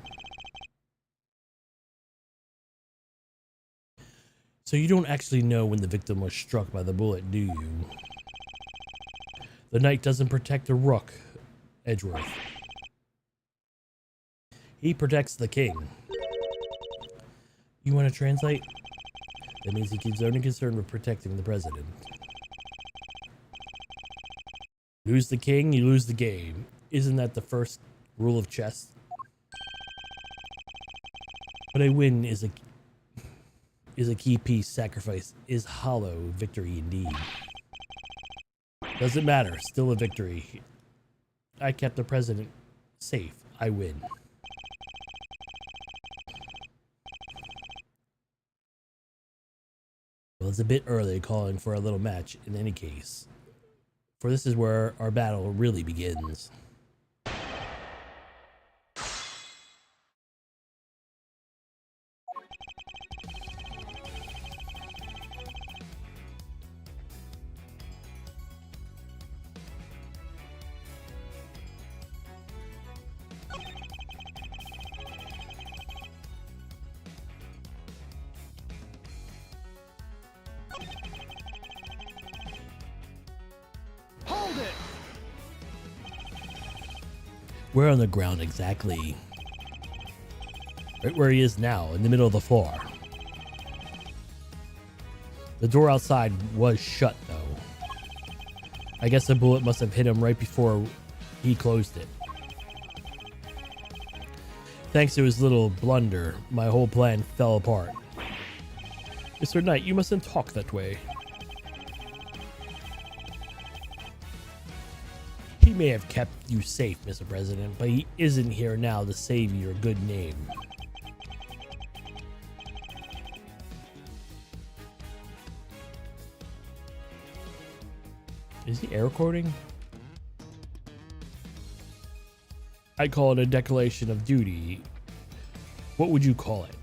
So you don't actually know when the victim was struck by the bullet, do you? The knight doesn't protect the Rook, Edgeworth. He protects the king. You want to translate? That means he keeps only concerned with protecting the president. Lose the king, you lose the game. Isn't that the first rule of chess? But a win is a key piece. Sacrifice is hollow victory indeed. Doesn't matter, still a victory. I kept the president safe. I win. Well, it's a bit early calling for a little match in any case, for this is where our battle really begins. Hold it! We're on the ground exactly. Right where he is now, in the middle of the floor. The door outside was shut though. I guess the bullet must have hit him right before he closed it. Thanks to his little blunder, my whole plan fell apart. Mr. Knight, you mustn't talk that way. He may have kept you safe, Mr. President, but he isn't here now to save your good name. Is he air quoting? I call it a declaration of duty. What would you call it?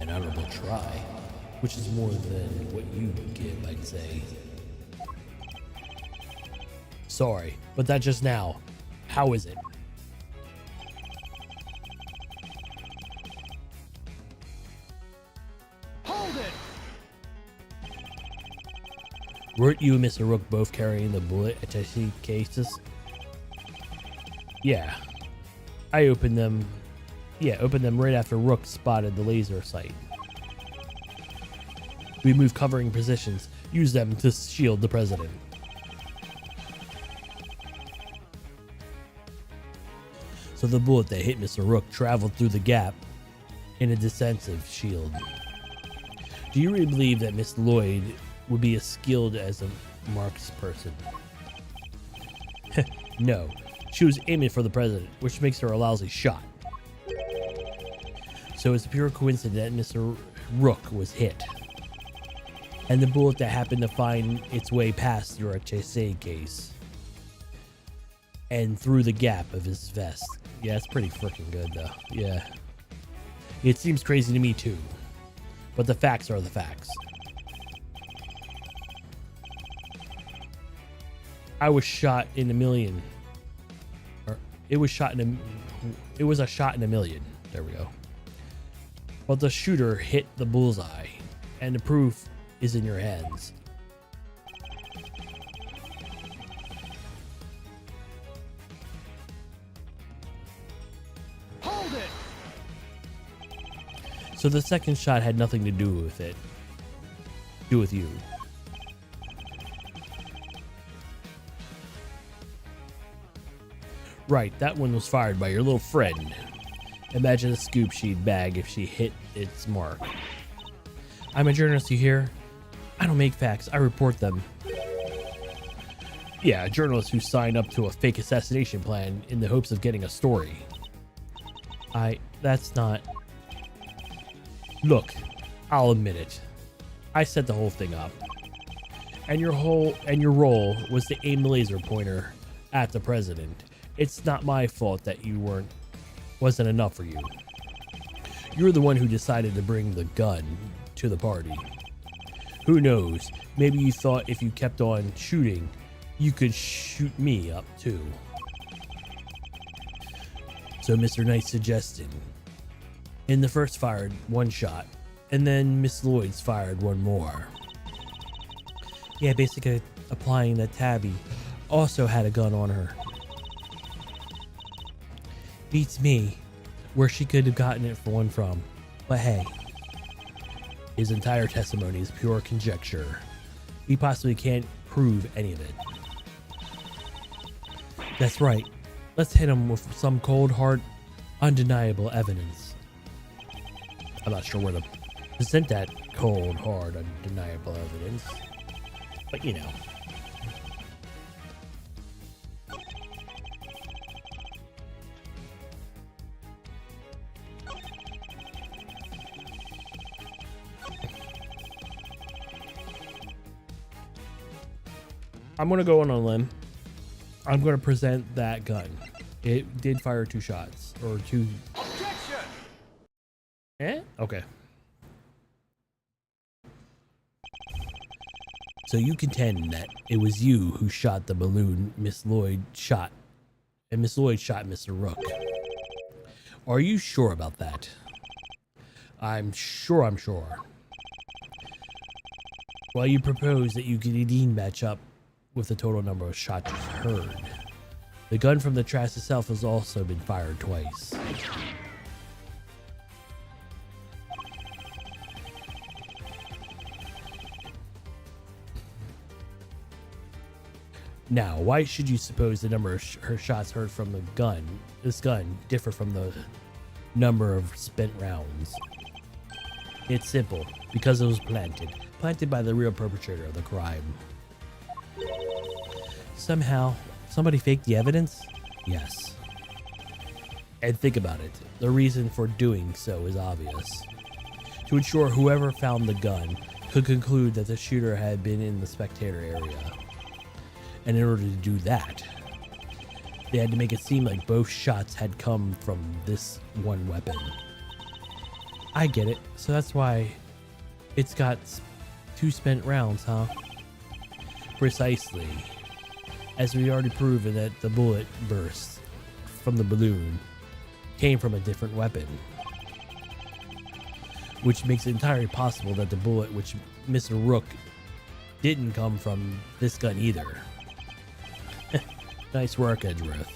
An honorable try, which is more than what you would give, I'd say. Sorry, but that just now. How is it? Hold it! Weren't you and Mr. Rook both carrying the bullet attaché cases? Yeah. I opened them. Yeah, opened them right after Rook spotted the laser sight. We moved covering positions, used them to shield the president. So the bullet that hit Mr. Rook traveled through the gap in a defensive shield. Do you really believe that Miss Lloyd would be as skilled as a marks person? No, she was aiming for the president, which makes her a lousy shot. So it's a pure coincidence that Mr. Rook was hit. And the bullet that happened to find its way past your attaché case and through the gap of his vest. Yeah, it's pretty freaking good though. Yeah. It seems crazy to me too. But the facts are the facts. I was shot in a million. Or it was shot in a it was a shot in a million. There we go. But the shooter hit the bullseye, and the proof is in your hands. Hold it! So the second shot had nothing to do with it. Do with you. Right, that one was fired by your little friend. Imagine the scoop she'd bag if she hit its mark. I'm a journalist, you hear? I don't make facts, I report them. Yeah, a journalist who signed up to a fake assassination plan in the hopes of getting a story. That's not... Look, I'll admit it. I set the whole thing up. and your role was to aim the laser pointer at the president. It's not my fault that wasn't enough for you. You're the one who decided to bring the gun to the party. Who knows? Maybe you thought if you kept on shooting, you could shoot me up too. So Mr. Knight suggested. In the first fired one shot, and then Miss Lloyd's fired one more. Yeah, basically applying that Tabby also had a gun on her. Beats me where she could have gotten it from. But hey, his entire testimony is pure conjecture. We possibly can't prove any of it. That's right. Let's hit him with some cold, hard, undeniable evidence. I'm not sure where to present that cold, hard, undeniable evidence. But you know. I'm going to go on a limb. I'm going to present that gun. It did fire 2 shots. Or 2... Objection! Okay. So you contend that it was you who shot the balloon Miss Lloyd shot, and Miss Lloyd shot Mr. Rook. Are you sure about that? I'm sure. Well, you propose that you can indeed match up with the total number of shots heard. The gun from the trash itself has also been fired twice. Now, why should you suppose the number of her shots heard from this gun, differ from the number of spent rounds? It's simple, because it was planted by the real perpetrator of the crime. Somehow, somebody faked the evidence? Yes. And think about it, the reason for doing so is obvious. To ensure whoever found the gun could conclude that the shooter had been in the spectator area. And in order to do that, they had to make it seem like both shots had come from this one weapon. I get it. So that's why it's got 2 spent rounds, huh? Precisely. As we already proven that the bullet burst from the balloon came from a different weapon. Which makes it entirely possible that the bullet which Mr. Rook didn't come from this gun either. Nice work, Edgeworth.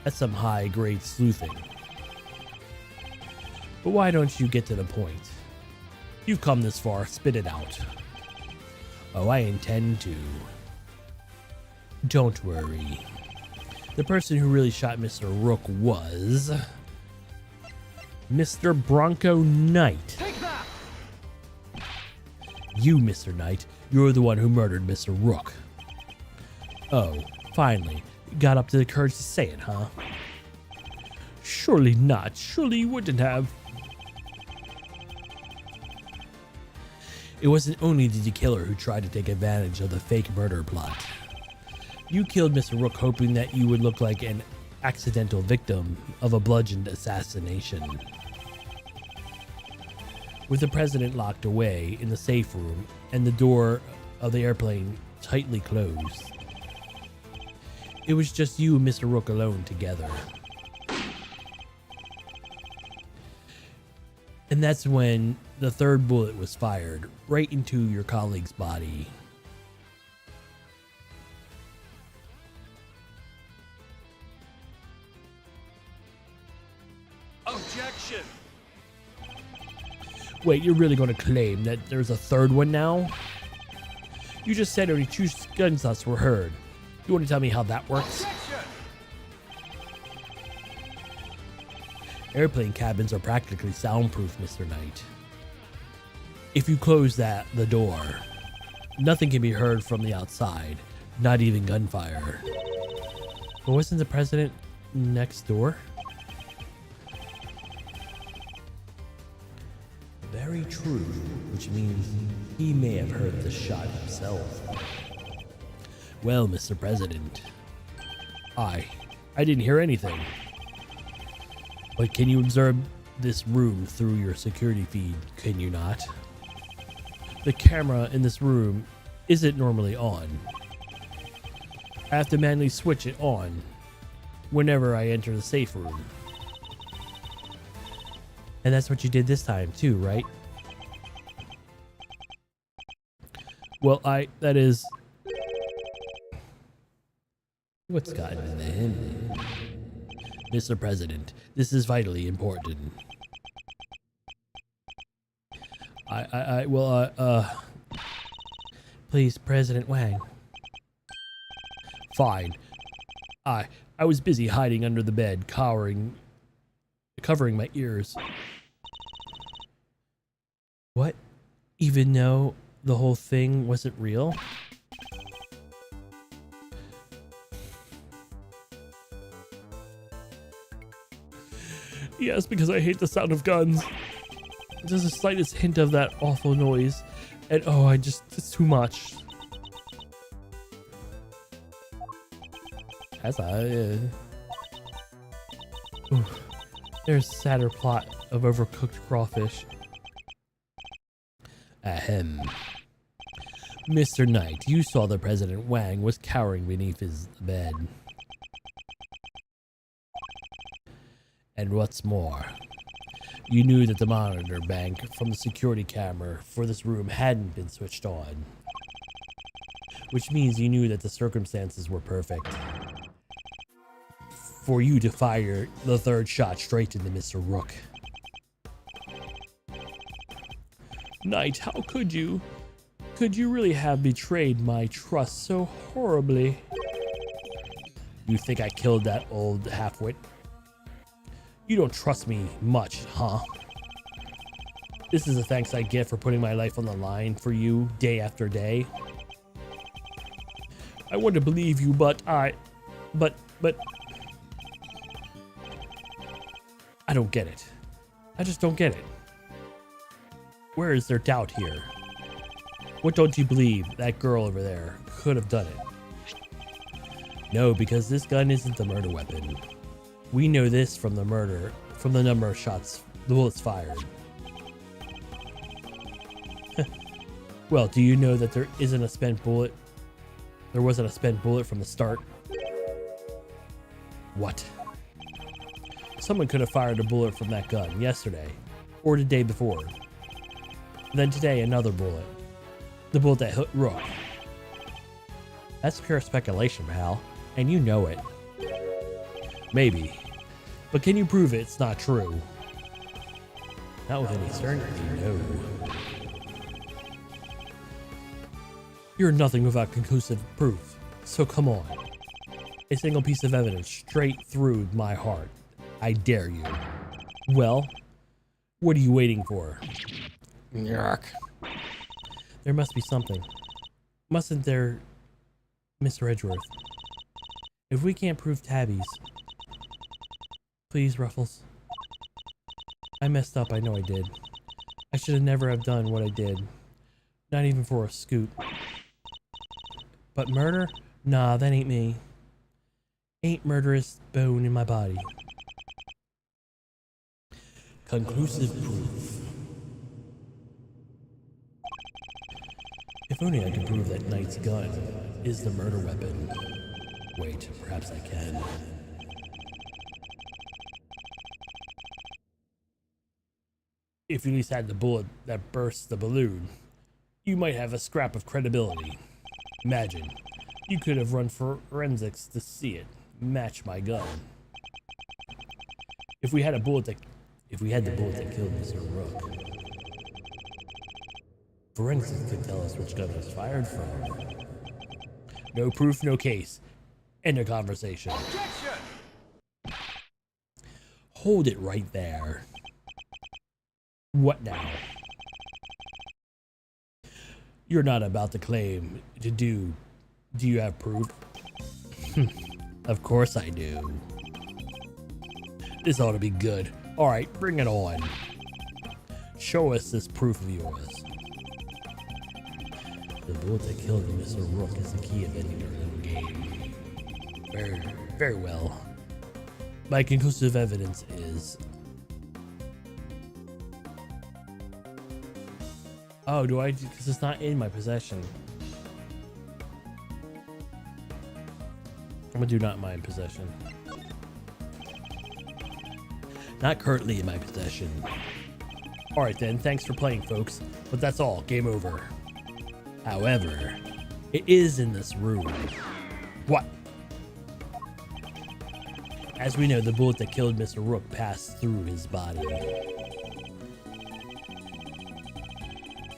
That's some high-grade sleuthing. But why don't you get to the point? You've come this far, spit it out. Oh, I intend to. Don't worry. The person who really shot Mr. Rook was... Mr. Bronco Knight. Take that! You, Mr. Knight, you're the one who murdered Mr. Rook. Oh, finally, you got up to the courage to say it, huh? Surely not. Surely you wouldn't have. It wasn't only the killer who tried to take advantage of the fake murder plot. You killed Mr. Rook hoping that you would look like an accidental victim of a bludgeoned assassination. With the president locked away in the safe room and the door of the airplane tightly closed, it was just you and Mr. Rook alone together. And that's when the third bullet was fired right into your colleague's body. Objection! Wait, you're really going to claim that there's a third one now? You just said only 2 gunshots were heard. You want to tell me how that works? Objection! Airplane cabins are practically soundproof, Mr. Knight. If you close the door, nothing can be heard from the outside, not even gunfire. But wasn't the president next door? Very true, which means he may have heard the shot himself. Well, Mr. President, I didn't hear anything. But can you observe this room through your security feed, can you not? The camera in this room isn't normally on. I have to manually switch it on whenever I enter the safe room. And that's what you did this time too, right? Well, that is... What's gotten into him? Mr. President, this is vitally important. Please, President Wang. Fine. I was busy hiding under the bed, covering my ears. What? Even though the whole thing wasn't real? Yes, because I hate the sound of guns. There's the slightest hint of that awful noise, and oh, it's too much. As there's a sadder plot of overcooked crawfish. Ahem. Mr. Knight, you saw that President Wang was cowering beneath his bed. And what's more, you knew that the monitor bank from the security camera for this room hadn't been switched on. Which means you knew that the circumstances were perfect for you to fire the third shot straight into Mr. Rook. Knight, how could you? Could you really have betrayed my trust so horribly? You think I killed that old halfwit? You don't trust me much, huh? This is the thanks I get for putting my life on the line for you day after day. I want to believe you, but I don't get it. I just don't get it. Where is there doubt here? What don't you believe that girl over there could have done it? No, because this gun isn't the murder weapon. We know this from the number of shots, the bullets fired. Well, do you know that there isn't a spent bullet? There wasn't a spent bullet from the start. What? Someone could have fired a bullet from that gun yesterday, or the day before. Then today, another bullet. The bullet that hit Rook. That's pure speculation, pal, and you know it. Maybe. But can you prove it's not true? Not with any certainty, no. You're nothing without conclusive proof, so come on. A single piece of evidence straight through my heart. I dare you. Well, what are you waiting for? Yuck. There must be something. Mustn't there, Mr. Edgeworth? If we can't prove Tabby's... Please, Ruffles. I messed up, I know I did. I should have never have done what I did. Not even for a scoot. But murder? Nah, that ain't me. Ain't murderous bone in my body. Conclusive proof. If only I could prove that Knight's gun is the murder weapon. Wait, perhaps I can. If you at least had the bullet that bursts the balloon, you might have a scrap of credibility. Imagine, you could have run for forensics to see it match my gun. If we had the bullet that killed Mr. Rook, forensics could tell us which gun was fired from. No proof, no case. End of conversation. Objection! Hold it right there. What now? You're not about to claim to do you have proof? Of course I do. This ought to be good. Alright, bring it on. Show us this proof of yours. The bullet that killed Mr. Rook is the key event in your little game. Very well. My conclusive evidence is... Oh, do I? Because it's not in my possession. I'm gonna do not in my possession. Not currently in my possession. Alright then, thanks for playing, folks. But that's all. Game over. However, it is in this room. What? As we know, the bullet that killed Mr. Rook passed through his body.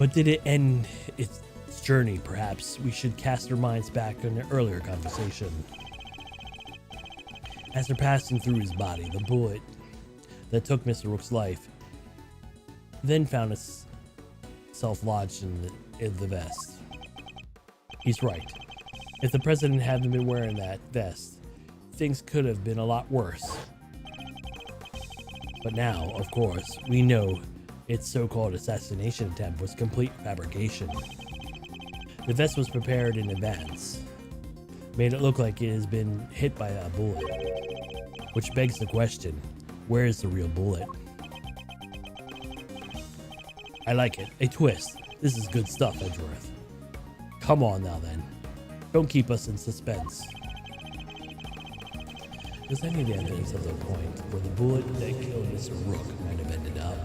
But did it end its journey? Perhaps we should cast our minds back on the earlier conversation. As they're passing through his body, the bullet that took Mr. Rook's life then found itself lodged in the vest. He's right. If the president hadn't been wearing that vest, things could have been a lot worse. But now, of course, we know its so-called assassination attempt was complete fabrication. The vest was prepared in advance, made it look like it has been hit by a bullet, which begs the question, where is the real bullet? I like it. A twist. This is good stuff, Edgeworth. Come on now then. Don't keep us in suspense. Is any of the evidence of the point where the bullet that killed Mr. Rook might have ended up?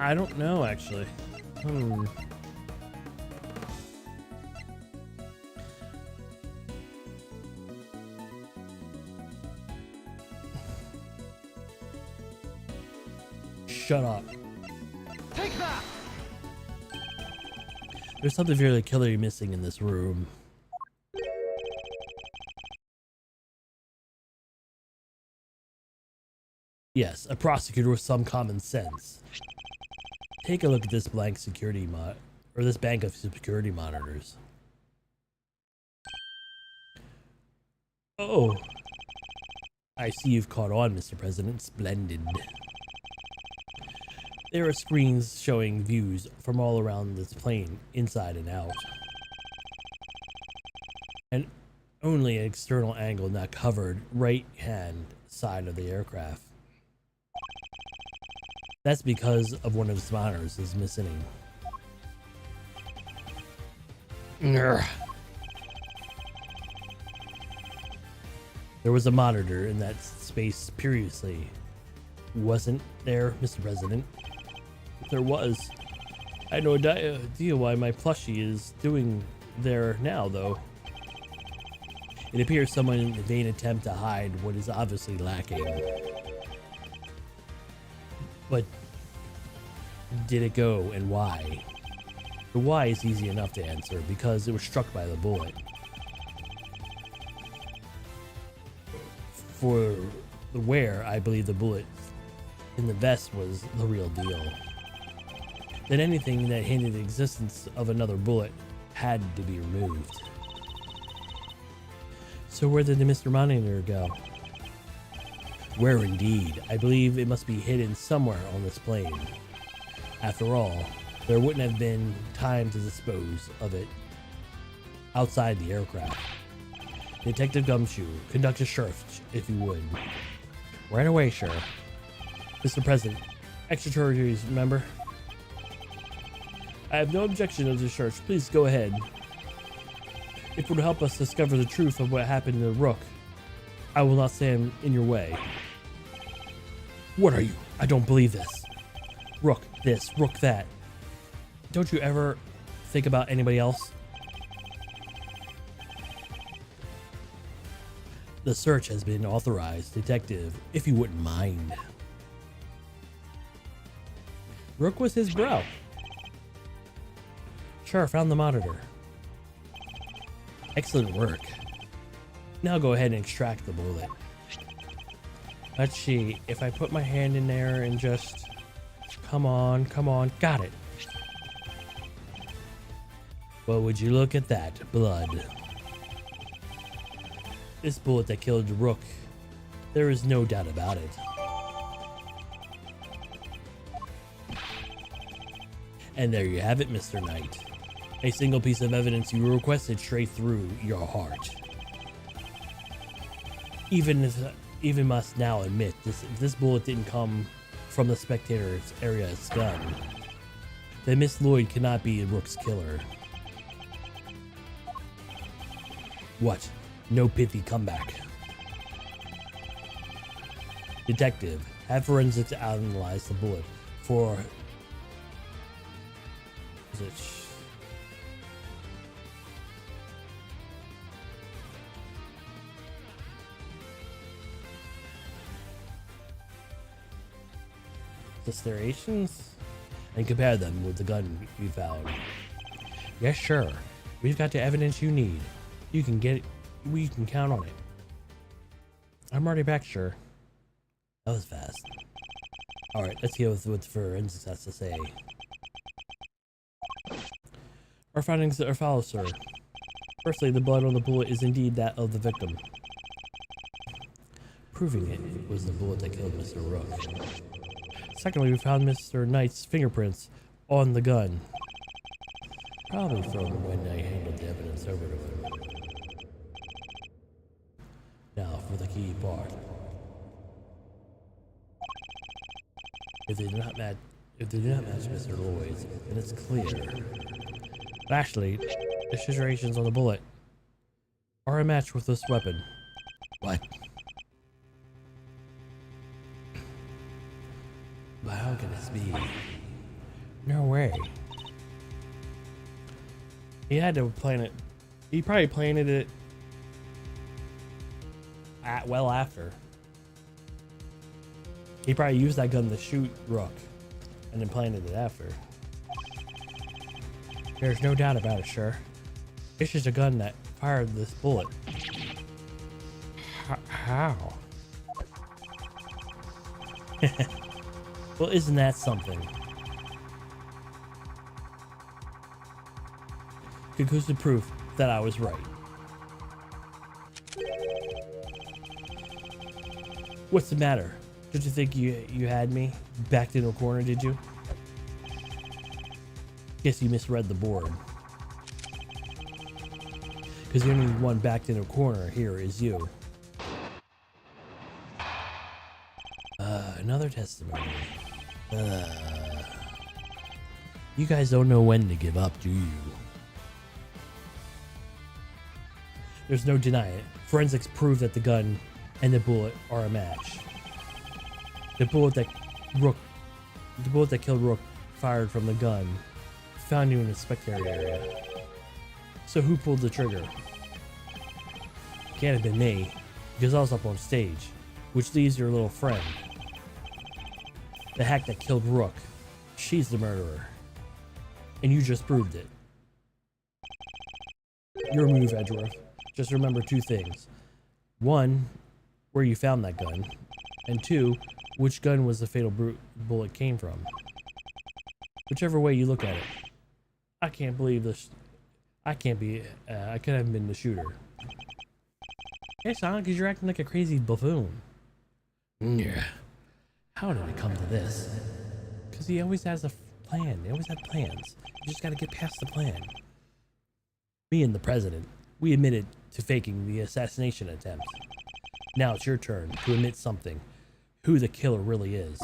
I don't know actually. Shut up. Take that! There's something very killery missing in this room. Yes, a prosecutor with some common sense. Take a look at this blank security this bank of security monitors. Oh, I see you've caught on, Mr. President. Splendid. There are screens showing views from all around this plane, inside and out. And only an external angle not covered right-hand side of the aircraft. That's because of one of its monitors is missing. There was a monitor in that space previously. Wasn't there, Mr. President? If there was, I had no idea why my plushie is doing there now, though. It appears someone in a vain attempt to hide what is obviously lacking. But did it go, and why? The why is easy enough to answer, because it was struck by the bullet. For the where, I believe the bullet in the vest was the real deal. Then anything that hinted the existence of another bullet had to be removed. So where did the Mr. Monitor go? Where indeed? I believe it must be hidden somewhere on this plane. After all, there wouldn't have been time to dispose of it outside the aircraft. Detective Gumshoe, conduct a search, if you would. Right away, Sheriff. Mr. President, extraterritorials, remember? I have no objection to the search. Please go ahead. If it would help us discover the truth of what happened to Rook, I will not stand in your way. What are you? I don't believe this. Rook this, Rook that. Don't you ever think about anybody else? The search has been authorized, Detective, if you wouldn't mind. Rook was his bro. Sure, found the monitor. Excellent work. Now go ahead and extract the bullet. Let's see, if I put my hand in there and just... Come on, got it. Well, would you look at that, blood. This bullet that killed Rook There is no doubt about it. And there you have it, Mr. Knight. A single piece of evidence you requested straight through your heart. Even must now admit, if this bullet didn't come from the spectator's area's gun, then Miss Lloyd cannot be Rook's killer. What? No pithy comeback. Detective, have forensics analyze the bullet for... Is it... Considerations? And compare them with the gun we found. Yes, sure. We've got the evidence you need. You can get it. We can count on it. I'm already back, sure. That was fast. Alright, let's hear what forensics has to say. Our findings are follow, sir. Firstly, the blood on the bullet is indeed that of the victim, proving it was the bullet that killed Mr. Rook. Secondly, we found Mr. Knight's fingerprints on the gun, probably from when I handed the evidence over to him. Now for the key part. If they do not match Mr. Lloyd's, then it's clear. But actually, the striations on the bullet are a match with this weapon. What? But how can this be? No way. He had to plan it. He probably planted it well after. He probably used that gun to shoot Rook and then planted it after. There's no doubt about it, sure. It's just a gun that fired this bullet. How? Well, isn't that something? Conclusive proof that I was right. What's the matter? Did you think you had me backed into a corner, did you? Guess you misread the board. Because the only one backed in a corner here is you. Another testimony. You guys don't know when to give up, do you? There's no denying it. Forensics prove that the gun and the bullet are a match. The bullet that killed Rook fired from the gun found you in the spectator area. So who pulled the trigger? Can't have been me, because I was up on stage, which leaves your little friend. The hack that killed Rook. She's the murderer. And you just proved it. Your move, Edgeworth. Just remember two things. One, where you found that gun. And two, which gun was the fatal bullet came from. Whichever way you look at it. I can't believe this. I could have been the shooter. Hey, Sonic, because you're acting like a crazy buffoon. Yeah. How did it come to this? Because he always has a plan. They always have plans. You just gotta get past the plan. Me and the president, we admitted to faking the assassination attempt. Now it's your turn to admit something. Who the killer really is.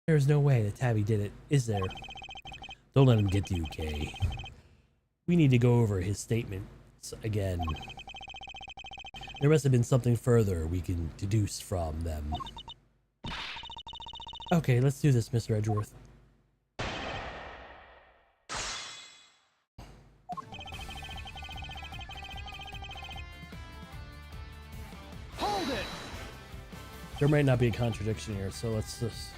There's no way that Tabby did it, is there? Don't let him get to you, Kay. We need to go over his statements again. There must have been something further we can deduce from them. Okay, let's do this, Mr. Edgeworth. Hold it! There might not be a contradiction here, so let's just...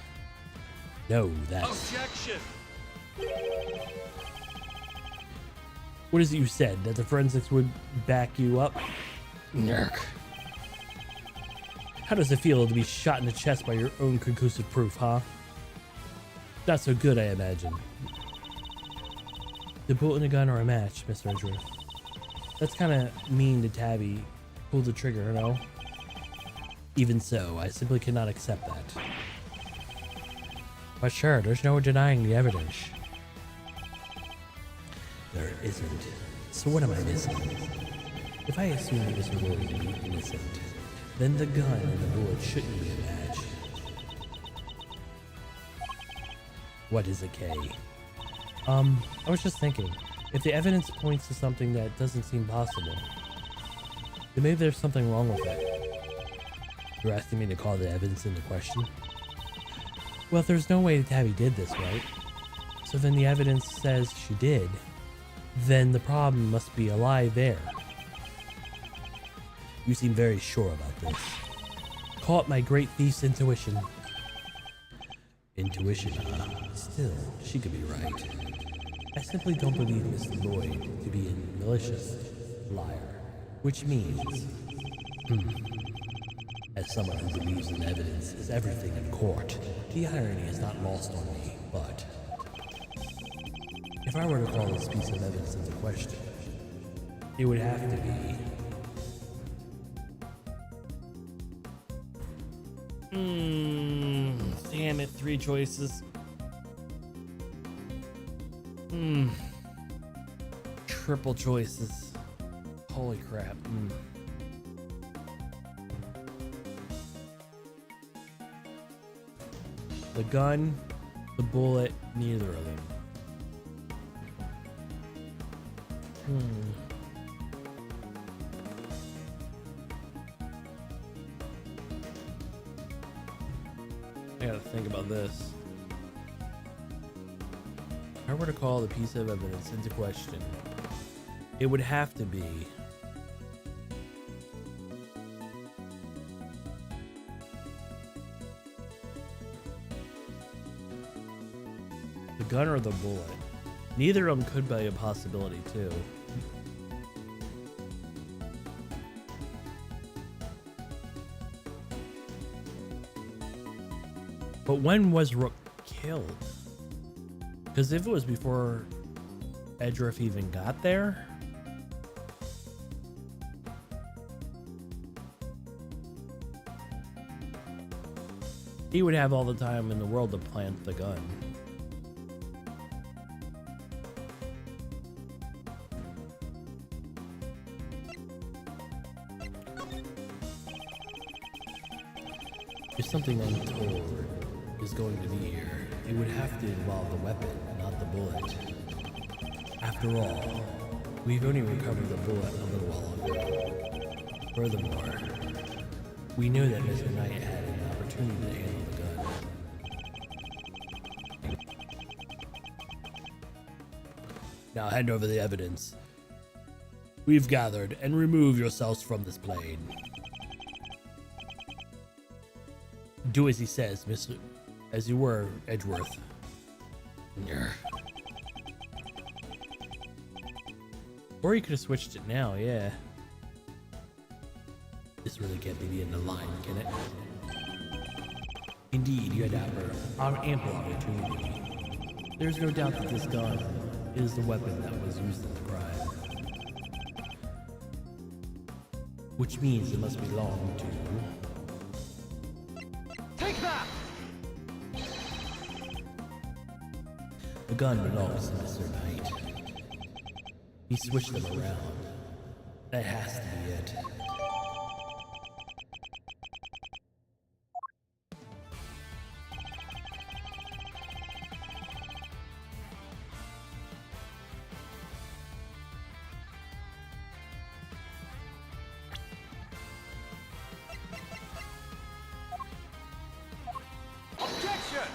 No, that's... Objection! What is it you said? That the forensics would back you up? Nerk. How does it feel to be shot in the chest by your own conclusive proof, huh? Not so good, I imagine. The bullet and the gun are a match, Mr. Edgeworth. That's kind of mean to Tabby. Pull the trigger, you know? Even so, I simply cannot accept that. But sure, there's no denying the evidence. There isn't. So what am I missing? If I assume that Mr. Lloyd to be innocent, then the gun and the bullet shouldn't be a match. What is a K? I was just thinking, if the evidence points to something that doesn't seem possible, then maybe there's something wrong with it. You're asking me to call the evidence into question? Well, if there's no way Tabby did this, right? So then the evidence says she did, then the problem must be a lie there. You seem very sure about this. Call it my great thief's intuition. Intuition, Still, she could be right. I simply don't believe Miss Lloyd to be a malicious liar. Which means, as someone who believes in evidence is everything in court, the irony is not lost on me, but if I were to call this piece of evidence into question, it would have to be damn it, 3 choices. Triple choices. Holy crap. The gun, the bullet, neither of them. I gotta think about this. If I were to call the piece of evidence into question, it would have to be the gun or the bullet. Neither of them could be a possibility too. But when was Rook killed? Because if it was before Edgeworth even got there, he would have all the time in the world to plant the gun. If something untoward is going to be here, it would have to involve the weapon, not the bullet. After all, we've only recovered the bullet a little while ago. Furthermore, we knew that Mr. Knight had an opportunity to handle the gun. Now hand over the evidence we've gathered and remove yourselves from this plane. Do as he says, Mr. As you were, Edgeworth. Or you could have switched it now, yeah. This really can't be the end of the line, can it? Indeed, you had ample opportunity. There's no doubt that this gun is the weapon that was used in the crime. Which means it must belong to... Take that! The gun belongs to Mr. Knight. He switched them around. That has to be it. Objection!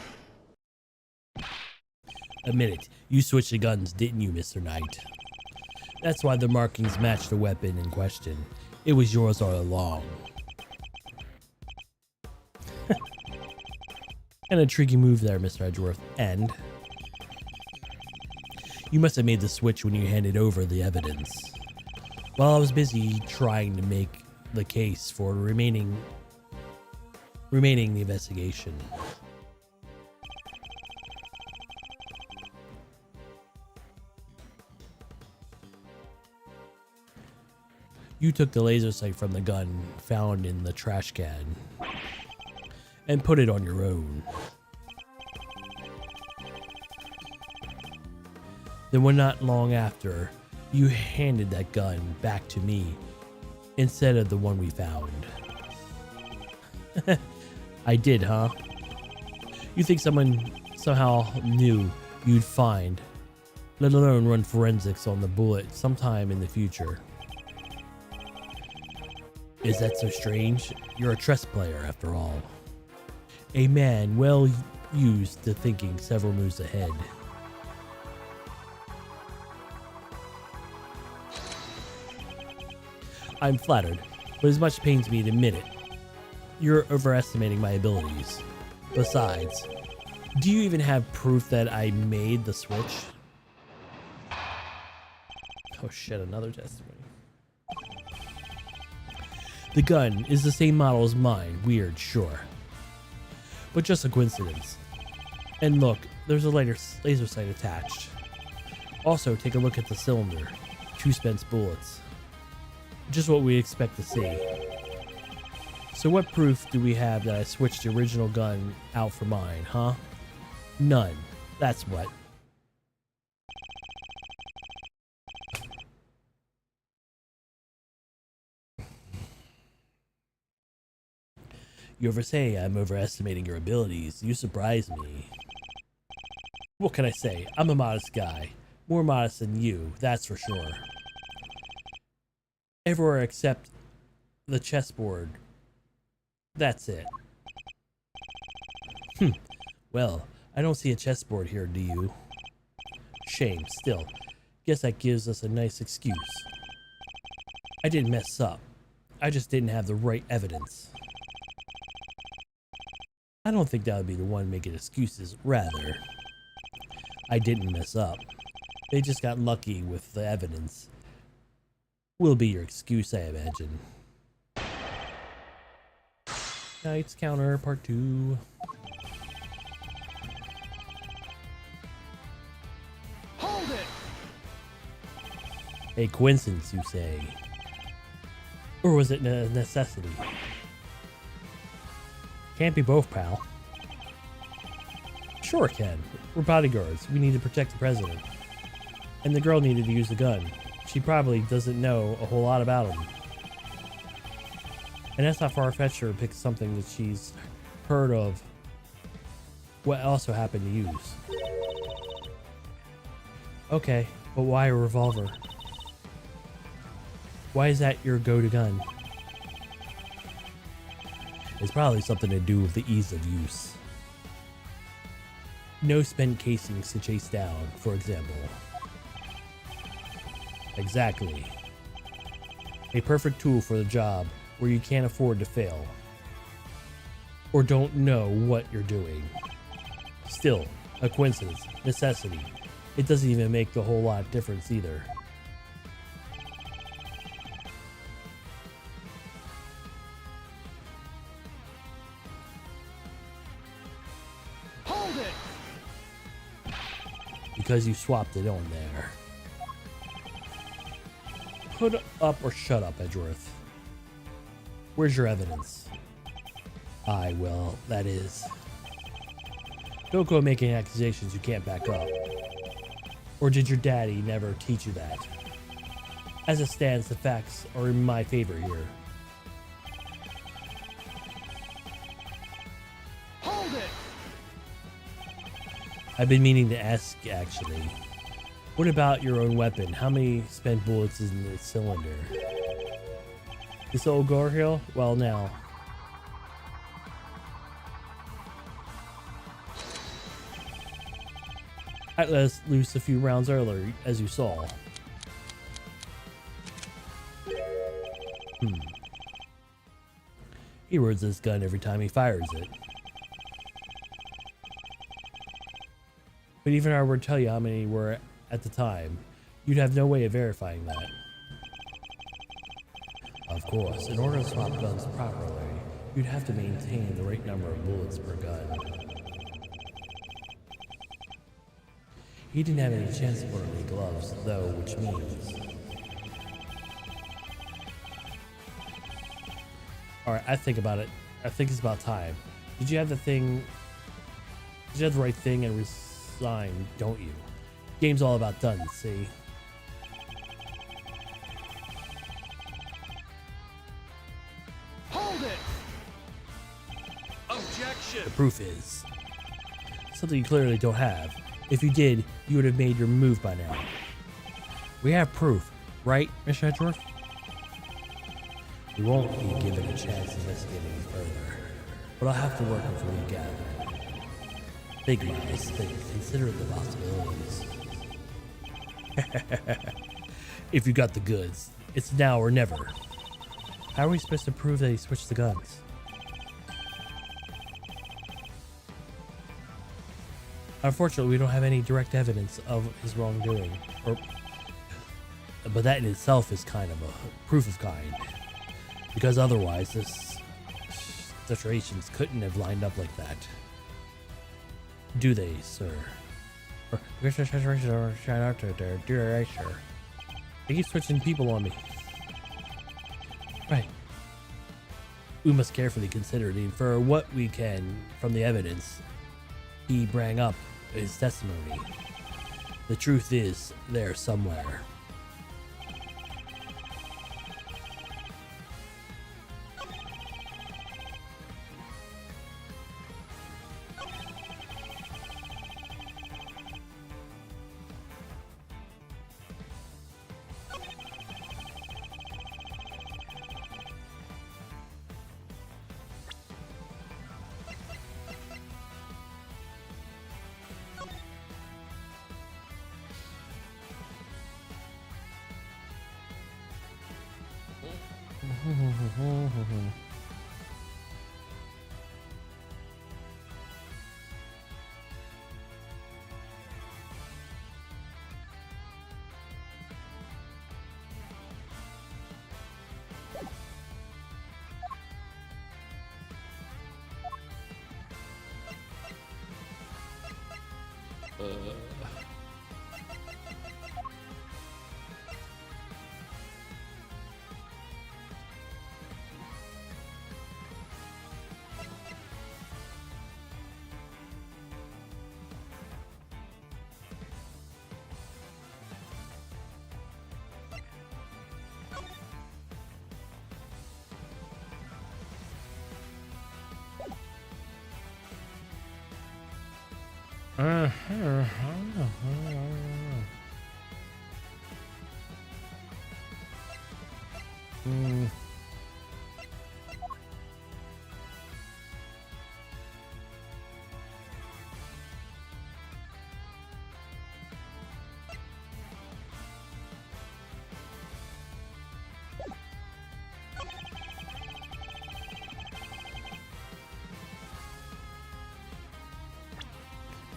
Admit it, you switched the guns, didn't you, Mr. Knight? That's why the markings match the weapon in question. It was yours all along. An intriguing move there, Mr. Edgeworth. And you must have made the switch when you handed over the evidence. While I was busy trying to make the case for remaining the investigation. You took the laser sight from the gun found in the trash can and put it on your own. Then when not long after, you handed that gun back to me instead of the one we found. I did, huh? You think someone somehow knew you'd find, let alone run forensics on the bullet sometime in the future? Is that so strange? You're a chess player after all. A man well used to thinking several moves ahead. I'm flattered, but as much pains me to admit it. You're overestimating my abilities. Besides, do you even have proof that I made the switch? Oh shit, another testimony. The gun is the same model as mine. Weird, sure. But just a coincidence. And look, there's a laser sight attached. Also, take a look at the cylinder. 2 spent bullets. Just what we expect to see. So what proof do we have that I switched the original gun out for mine, huh? None. That's what. You ever say I'm overestimating your abilities? You surprise me. What can I say? I'm a modest guy. More modest than you, that's for sure. Everywhere except the chessboard. That's it. Well, I don't see a chessboard here, do you? Shame, still. Guess that gives us a nice excuse. I didn't mess up. I just didn't have the right evidence. I don't think that would be the one making excuses. Rather, I didn't mess up. They just got lucky with the evidence. Will be your excuse, I imagine. Knight's Counter, Part 2. Hold it! A coincidence, you say? Or was it a necessity? Can't be both, pal. Sure it can. We're bodyguards. We need to protect the president. And the girl needed to use the gun. She probably doesn't know a whole lot about him. And that's not far-fetched to pick something that she's heard of what also happened to use. Okay, but why a revolver? Why is that your go-to gun? It's probably something to do with the ease of use. No spent casings to chase down, for example. Exactly. A perfect tool for the job where you can't afford to fail. Or don't know what you're doing. Still, a coincidence, necessity. It doesn't even make a whole lot of difference either. Hold it! Because you swapped it on there. Put up or shut up, Edgeworth. Where's your evidence? Aye, well, that is. Don't go making accusations you can't back up. Or did your daddy never teach you that? As it stands, the facts are in my favor here. Hold it! I've been meaning to ask, actually. What about your own weapon? How many spent bullets is in the cylinder? This old Garhill? Well, now. I let us loose a few rounds earlier, as you saw. He reloads this gun every time he fires it. But even if I were to tell you how many were at the time, you'd have no way of verifying that. Of course, in order to swap guns properly, you'd have to maintain the right number of bullets per gun. He didn't have any chance to put on any gloves, though, which means All right, I think about it. I think it's about time. Did you have the thing? Did you have the right thing and resign? Don't you? Game's all about done. See. Hold it! Objection! The proof is something you clearly don't have. If you did, you would have made your move by now. We have proof, right, Mr. Edgeworth? We won't be given a chance to investigate any further, but I'll have to work with you again. Think, Miles, think. Consider the possibilities. If you got the goods, it's now or never. How are we supposed to prove that he switched the guns? Unfortunately, we don't have any direct evidence of his wrongdoing, but that in itself is kind of a proof of kind, because otherwise this situations couldn't have lined up like that. Do they, sir? They keep switching people on me. Right. We must carefully consider it, and for what we can from the evidence he bring up his testimony. The truth is there somewhere.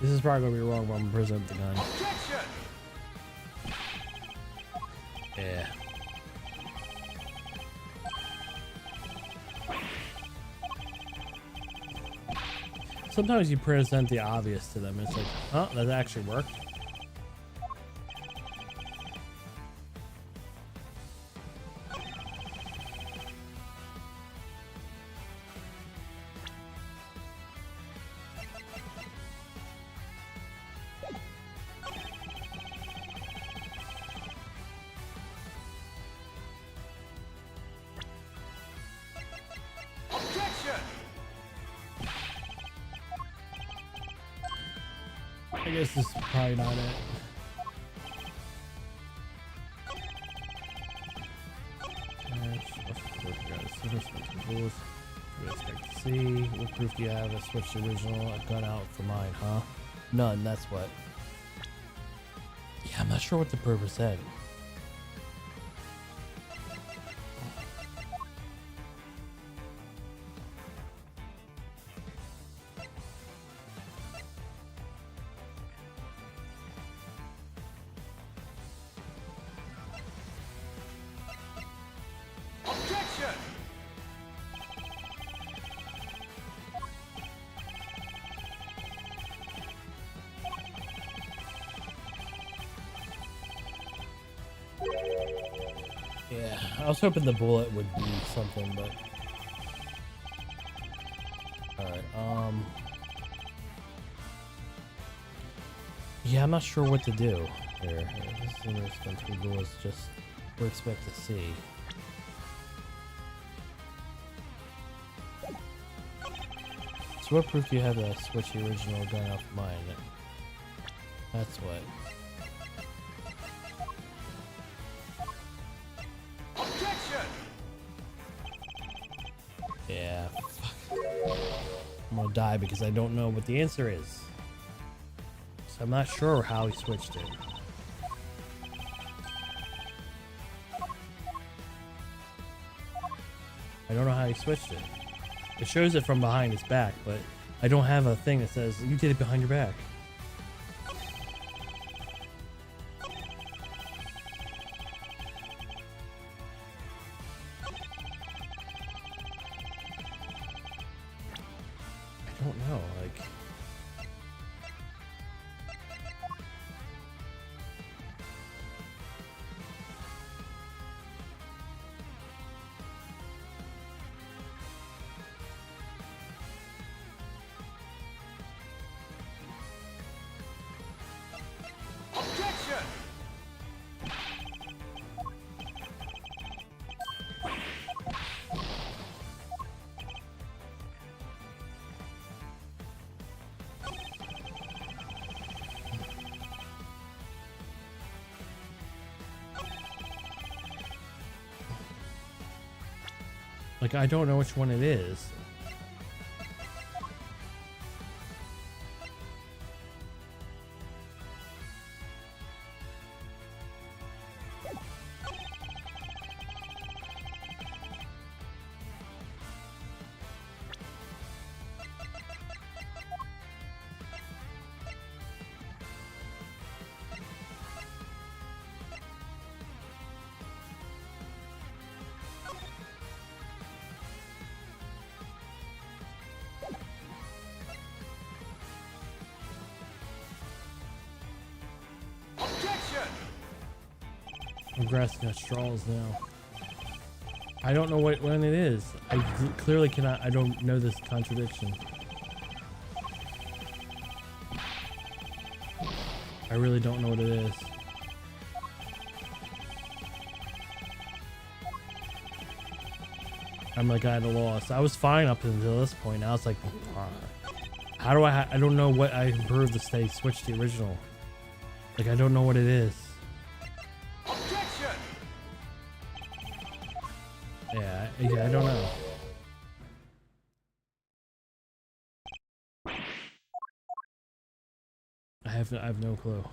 This is probably gonna be wrong, but I'm gonna present the gun. Objection! Yeah. Sometimes you present the obvious to them. It's like, oh, that actually worked. Objection! I guess this is probably not it. Expect to see. What proof do you have? I switched the original. I've gone out for mine, huh? None, that's what. Yeah, I'm not sure what the purpose said. Objection! Yeah, I was hoping the bullet would be something, but Alright, yeah, I'm not sure what to do here. This is interesting. Google is just we expect to see. So what proof do you have that I switched the original gun off mine? That's what. Objection! Yeah, fuck. I'm gonna die because I don't know what the answer is. So I'm not sure how he switched it. I don't know how he switched it. It shows it from behind his back, but I don't have a thing that says you did it behind your back. I don't know, like... Objection! Like, I don't know which one it is. Objection! I'm grasping at straws now. I don't know what one it is. I clearly cannot. I don't know this contradiction. I really don't know what it is. I'm like at a loss. I was fine up until this point. Now it's like, how do I don't know what I improved to stay switch to the original. Like, I don't know what it is. Objection! Yeah, I don't know. I have no clue.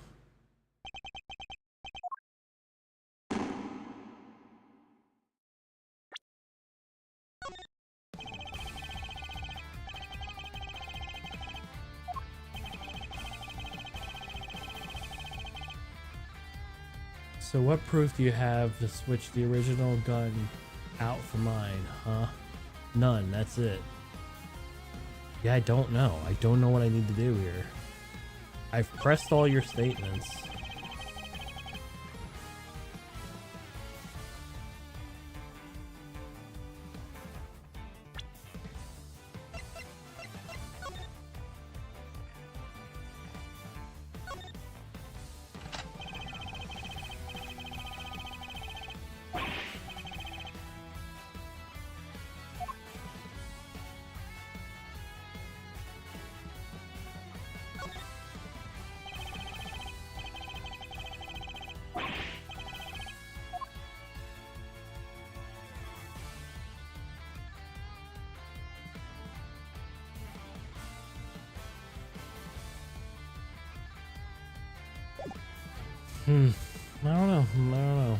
So what proof do you have to switch the original gun out for mine, huh? None, that's it. Yeah, I don't know. I don't know what I need to do here. I've pressed all your statements. I don't know. I don't know.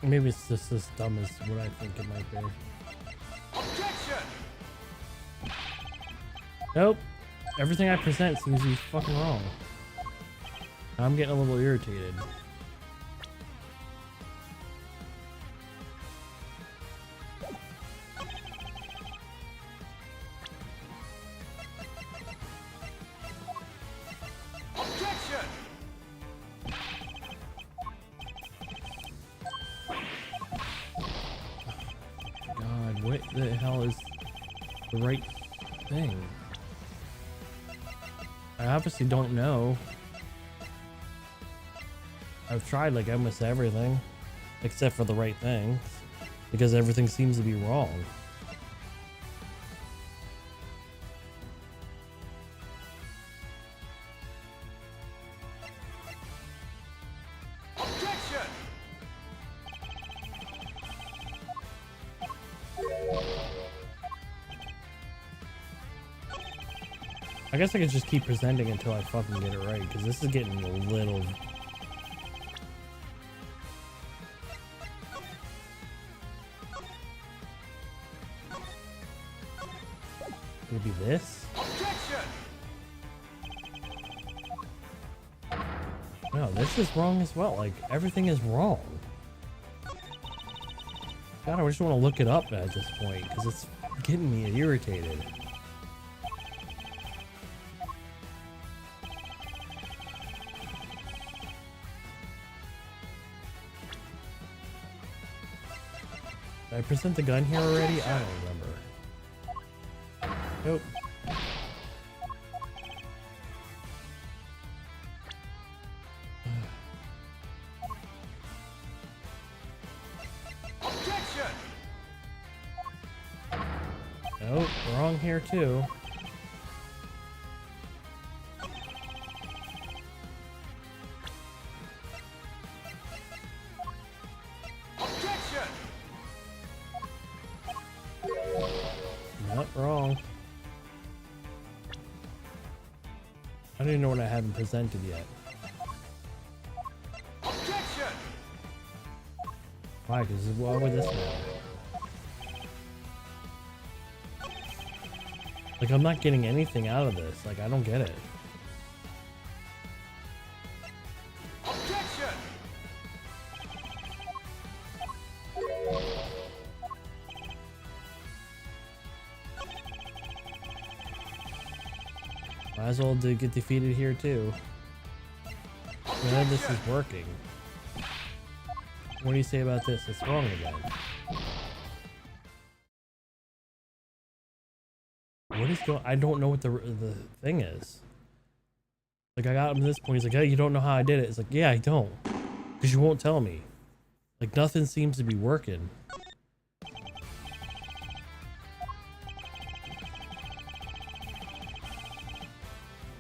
Maybe it's just as dumb as what I think it might be. Objection! Nope. Everything I present seems to be fucking wrong. I'm getting a little irritated. Objection! God, what the hell is the right thing? I obviously don't know. I've tried like almost everything except for the right thing because everything seems to be wrong. Objection! I guess I could just keep presenting until I fucking get it right because this is getting a little. Maybe this? Objection! No, this is wrong as well. Like, everything is wrong. God, I just want to look it up at this point because it's getting me irritated. Did I present the gun here already? I don't remember. Nope. Objection! Nope, wrong here too. Objection! Nope, wrong. I don't even know what I haven't presented yet. Objection! Why? Because why would this matter? Like, I'm not getting anything out of this. Like, I don't get it. Objection! Might as well get defeated here too. None of this is working. What do you say about this? It's wrong again. What is going? I don't know what the thing is. Like, I got him to this point. He's like, "Hey, you don't know how I did it." It's like, "Yeah, I don't, because you won't tell me." Like, nothing seems to be working.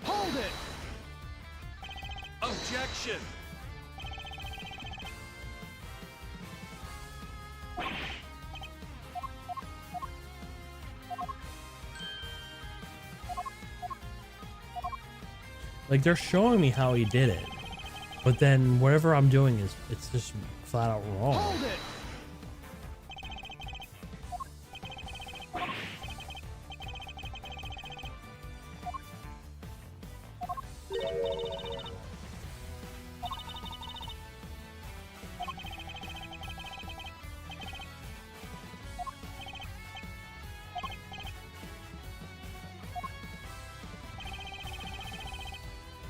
Hold it! Objection! Like, they're showing me how he did it, but then whatever I'm doing is it's just flat out wrong. Hold it!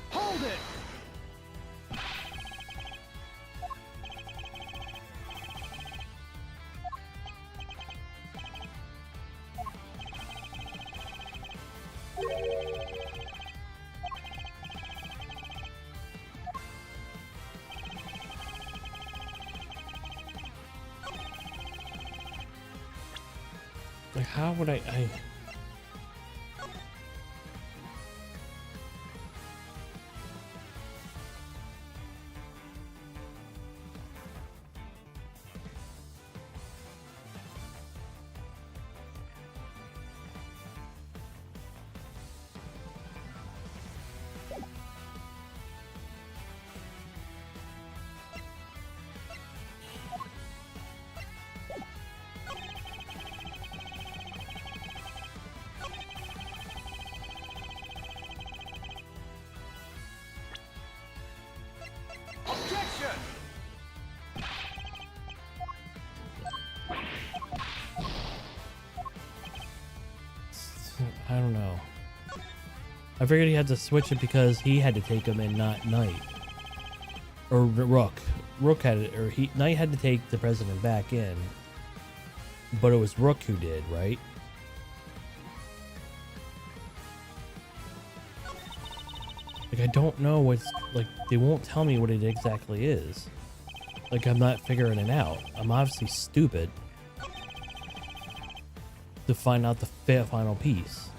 Hold it! Like, how would I don't know. I figured he had to switch it because he had to take him and not Knight. Or Rook. Rook had it, or Knight had to take the president back in. But it was Rook who did, right? Like, I don't know what's, like, they won't tell me what it exactly is. Like, I'm not figuring it out. I'm obviously stupid to find out the final piece.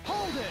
Hold it!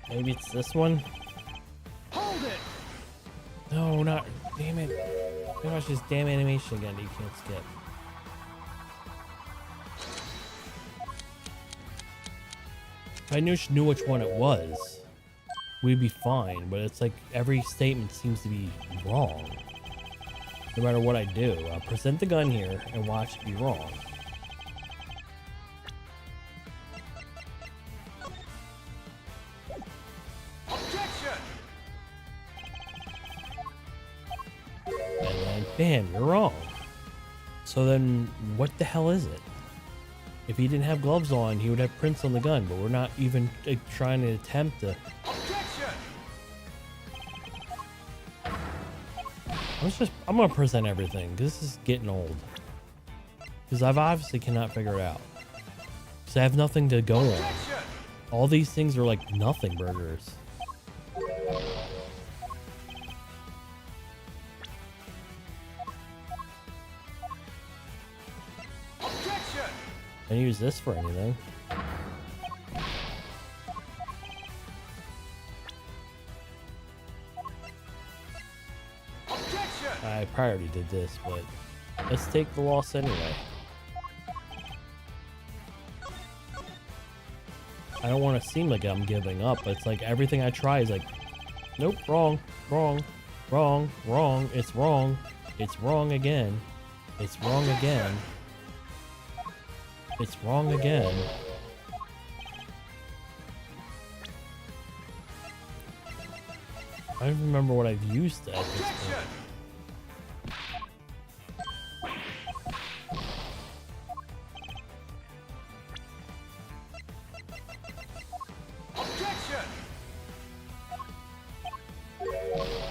Maybe it's this one? Hold it! No, not. Damn it. We watch this damn animation again that you can't skip. If I knew which one it was, we'd be fine, but it's like every statement seems to be wrong. No matter what I do, I'll present the gun here and watch it be wrong. Objection! And then, bam, you're wrong. So then, what the hell is it? If he didn't have gloves on, he would have prints on the gun, but we're not even trying to attempt to. Objection! I'm gonna present everything, because this is getting old. Because I've obviously cannot figure it out. Because I have nothing to go on. Objection! All these things are like nothing burgers. Objection! I didn't use this for anything. Objection! I probably already did this, but let's take the loss anyway. I don't want to seem like I'm giving up, but it's like everything I try is like, nope, wrong, wrong, wrong, wrong, it's wrong, it's wrong again, it's wrong again, it's wrong again. I don't even remember what I've used at this point. Objection! Objection!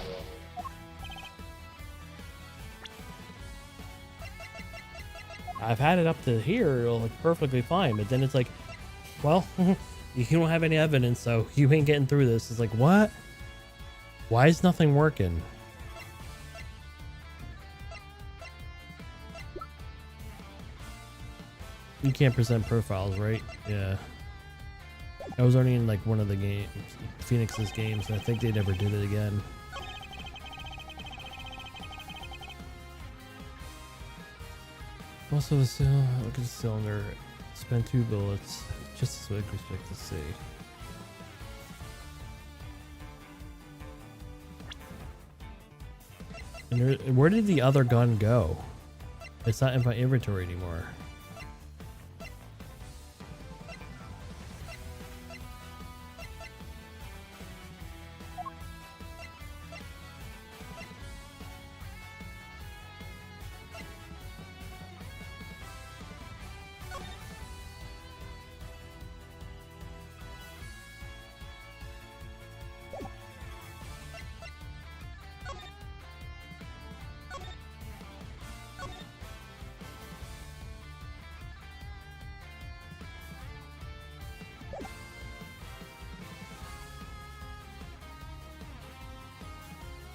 I've had it up to here, like perfectly fine, but then it's like, well, you don't have any evidence, so you ain't getting through this. It's like, what? Why is nothing working? You can't present profiles, right? Yeah. I was only in like one of the games, Phoenix's games, and I think they never did it again. Also, look at the cylinder. Spend 2 bullets, just as we expect to see. And where did the other gun go? It's not in my inventory anymore.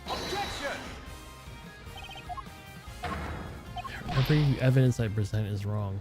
Objection! every evidence I present is wrong.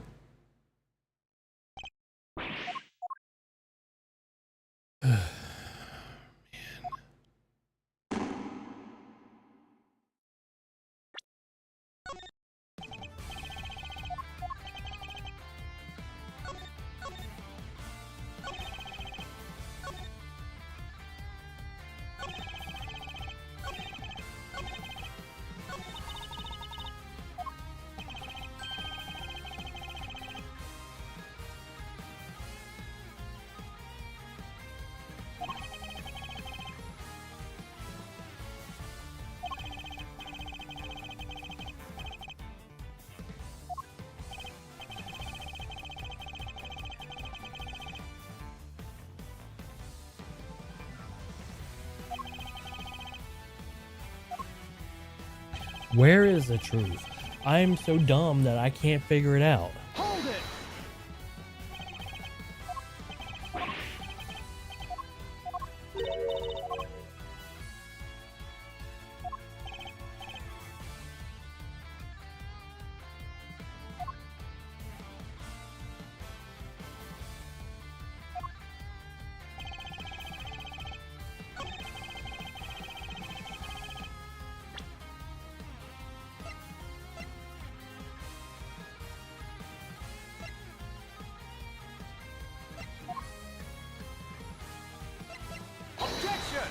Where is the truth? I am so dumb that I can't figure it out. Hold it! Objection!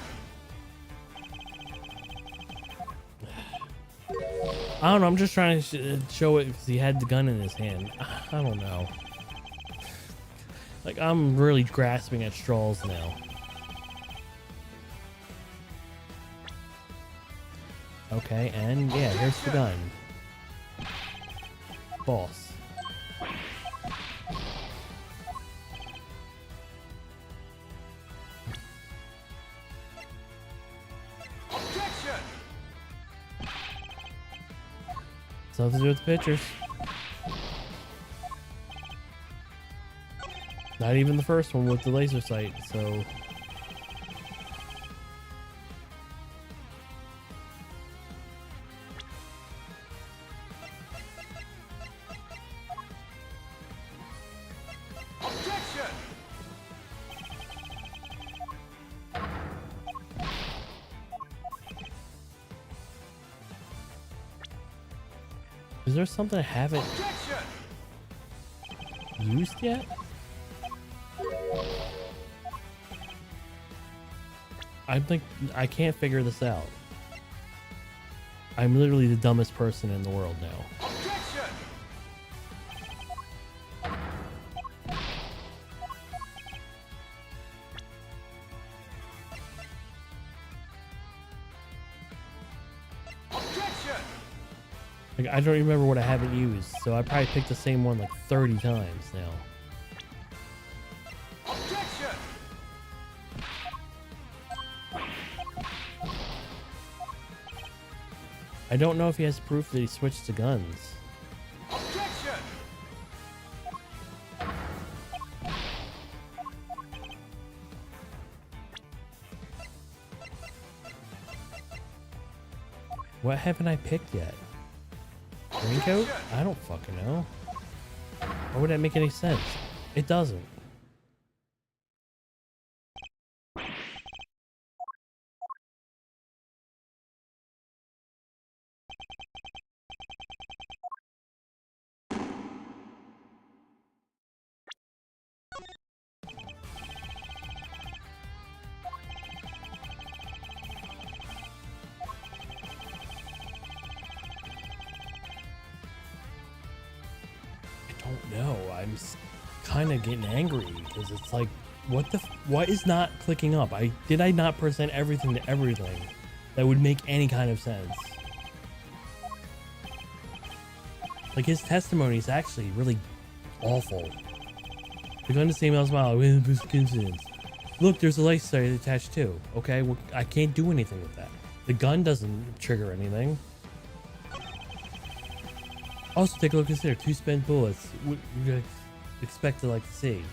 I don't know. I'm just trying to show it because he had the gun in his hand. I don't know. Like, I'm really grasping at straws now. Okay, and yeah, here's the gun. Boss. Objection! Something to do with the pictures. Not even the first one with the laser sight, so... Objection! Is there something I haven't Objection! used yet? I can't figure this out. I'm literally the dumbest person in the world now. Objection! Objection! Like, I don't remember what I haven't used, so I probably picked the same one like 30 times now. Objection! I don't know if he has proof that he switched to guns. Objection! What haven't I picked yet? Raincoat? I don't fucking know. Why would that make any sense? It doesn't. Don't know. I'm kind of getting angry because it's like, what is not clicking up? Did I not present everything to everything that would make any kind of sense? Like, his testimony is actually really awful. The gun is the same as smile. Look, there's a light sight attached too. Okay, well, I can't do anything with that. The gun doesn't trigger anything. Also, take a look at there. 2 spent bullets. What you expect to see?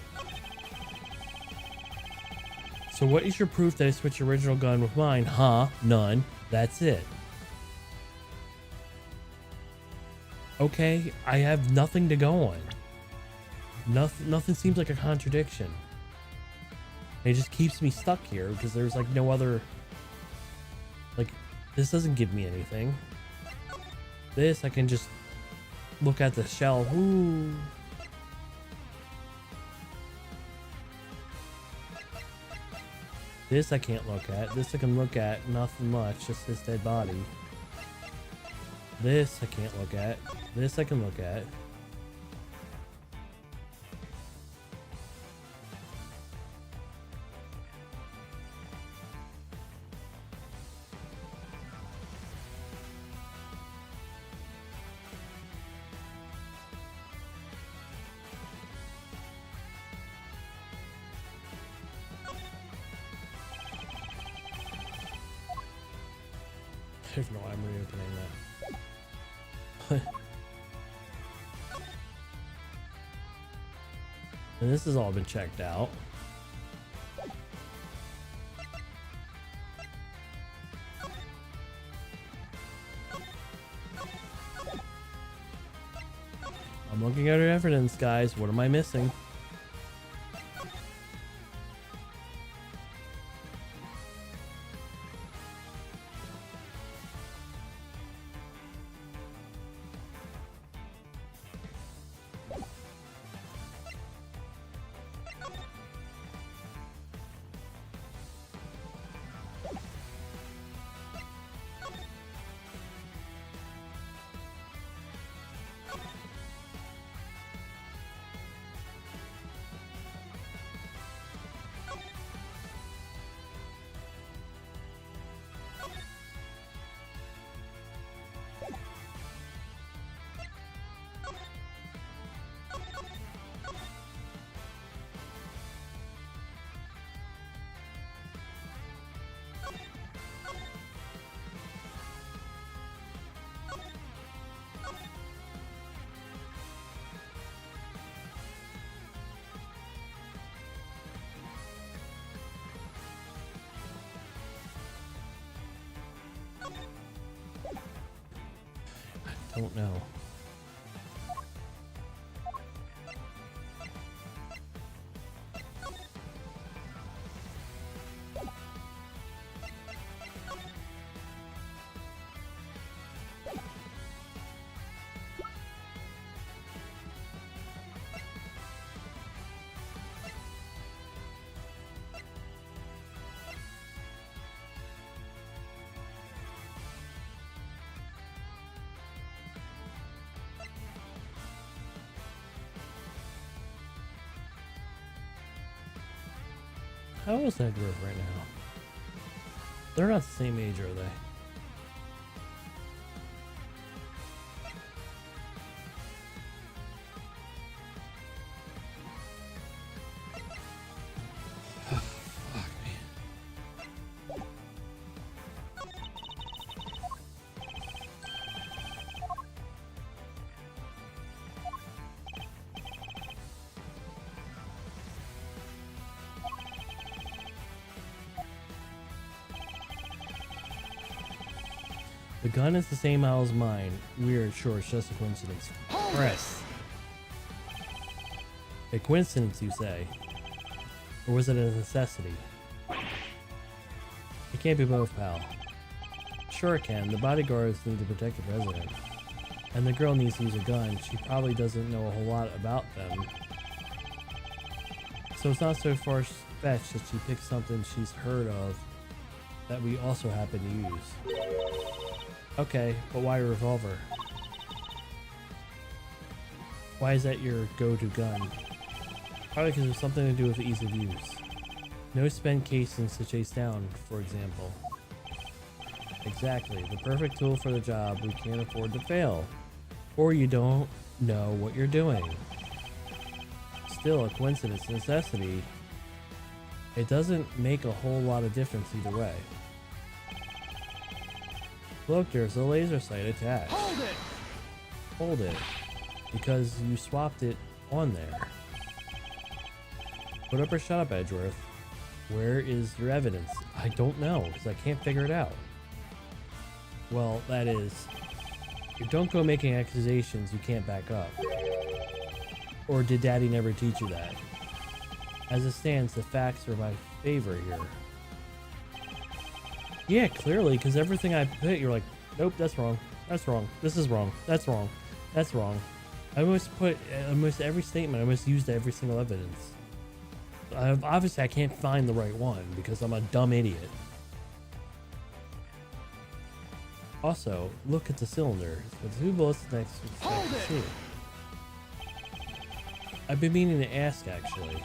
So, what is your proof that I switched your original gun with mine? Huh? None. That's it. Okay, I have nothing to go on. Nothing seems like a contradiction. It just keeps me stuck here because there's like no other. Like, this doesn't give me anything. This, I can just look at the shell. Ooh. This I can't look at. This I can look at. Nothing much. Just his dead body. This I can't look at. This I can look at. I have no idea I'm reopening that. And this has all been checked out. I'm looking at evidence, guys. What am I missing? I don't know. How old is that group right now? They're not the same age, are they? The gun is the same model as mine. Weird, sure, it's just a coincidence. Press. A coincidence, you say? Or was it a necessity? It can't be both, pal. Sure it can. The bodyguards need to protect the president. And the girl needs to use a gun. She probably doesn't know a whole lot about them. So it's not so far-fetched that she picks something she's heard of that we also happen to use. Okay, but why a revolver? Why is that your go-to gun? Probably because it's something to do with ease of use. No spent casings to chase down, for example. Exactly, the perfect tool for the job we can't afford to fail. Or you don't know what you're doing. Still a coincidence necessity. It doesn't make a whole lot of difference either way. Look, there's a laser sight attached. Hold it! Hold it. Because you swapped it on there. Put up or shut up, Edgeworth. Where is your evidence? I don't know, because I can't figure it out. Well, that is... You don't go making accusations you can't back up. Or did Daddy never teach you that? As it stands, the facts are my favor here. Yeah, clearly, because everything I put, you're like, nope, that's wrong. That's wrong. This is wrong. That's wrong. That's wrong. I almost put almost every statement, I almost used every single evidence. Obviously, I can't find the right one because I'm a dumb idiot. Also, look at the cylinder. With 2 bullets next to see. I've been meaning to ask, actually.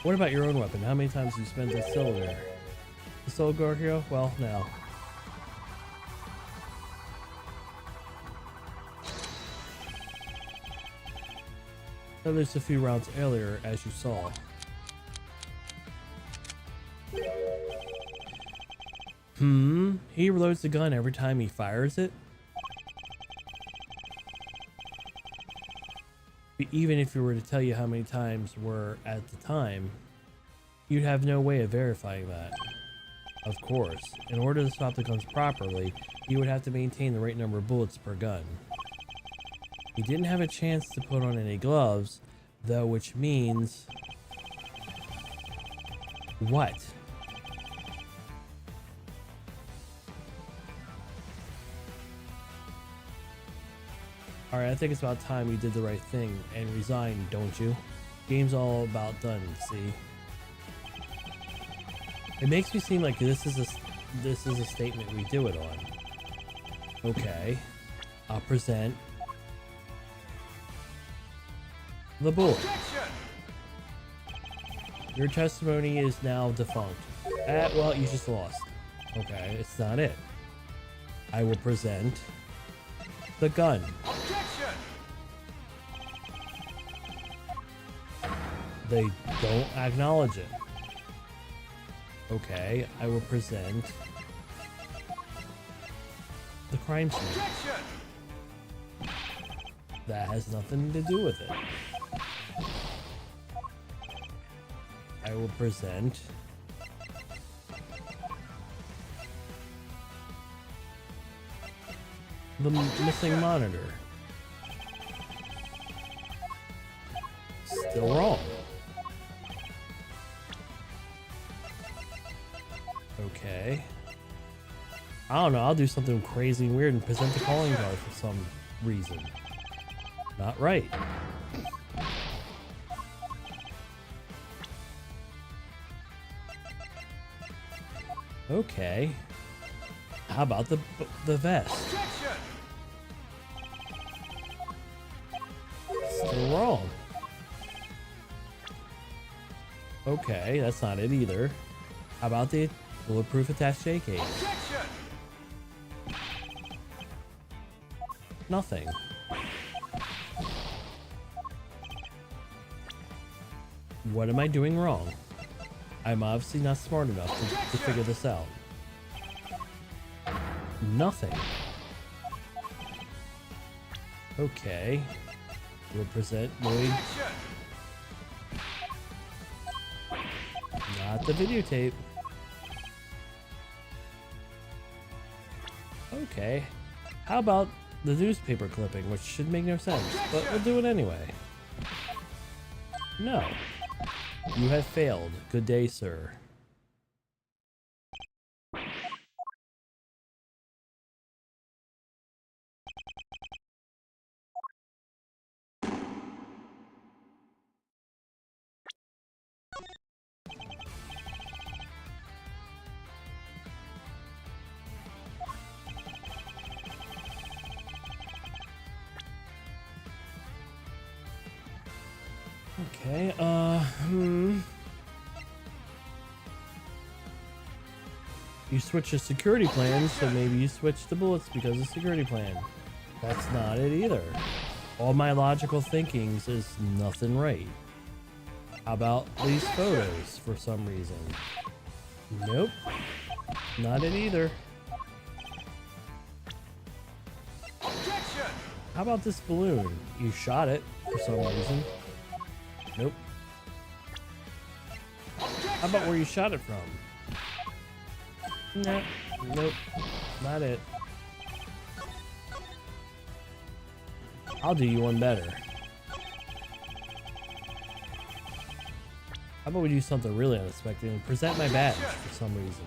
What about your own weapon? How many times have you spent the cylinder? The Soul Gorgio? Well, no. So there's a few rounds earlier, as you saw. He reloads the gun every time he fires it? Even if you were to tell you how many times were at the time, you'd have no way of verifying that. Of course, in order to swap the guns properly, you would have to maintain the right number of bullets per gun. He didn't have a chance to put on any gloves, though, which means... What? Alright, I think it's about time you did the right thing and resigned, don't you? Game's all about done, see? It makes me seem like this is a statement we do it on. Okay. I'll present the bull. Your testimony is now defunct. Well, you just lost. Okay, it's not it. I will present the gun. They don't acknowledge it. Okay, I will present the crime scene. That has nothing to do with it. I will present the missing monitor. Still wrong. Okay. I don't know, I'll do something crazy and weird and present the calling card for some reason. Not right. Okay. How about the vest? Still wrong. Okay, that's not it either. How about the bulletproof attaché case? Nothing. What am I doing wrong? I'm obviously not smart enough to figure this out. Nothing. Okay. We'll present Lloyd. Not the videotape. Okay. How about the newspaper clipping, which should make no sense, but we'll do it anyway. No. You have failed. Good day, sir. Okay, You switch the security plans, so maybe you switch the bullets because of security plan. That's not it either. All my logical thinkings is nothing right. How about these photos for some reason? Nope. Not it either. How about this balloon? You shot it for some reason. Nope. How about where you shot it from? No. Nope. Not it. I'll do you one better. How about we do something really unexpected and present my badge for some reason?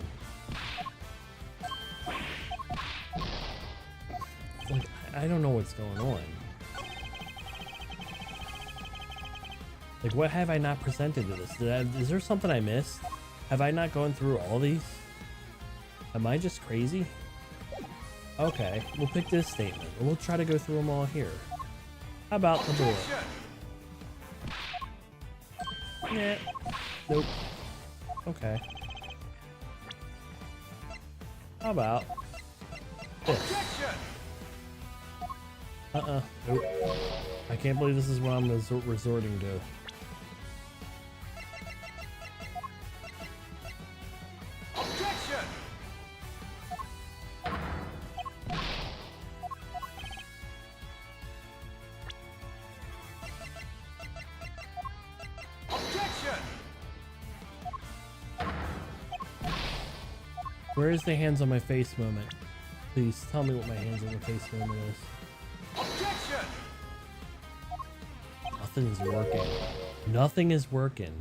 Like, I don't know what's going on. Like, what have I not presented to this? Is there something I missed? Have I not gone through all these? Am I just crazy? Okay, we'll pick this statement and we'll try to go through them all here. How about the bullet? Yeah. Nope. Okay. How about this? Nope. I can't believe this is what I'm resorting to. Where is the hands on my face moment? Please tell me what my hands on my face moment is. Nothing is working. Nothing is working.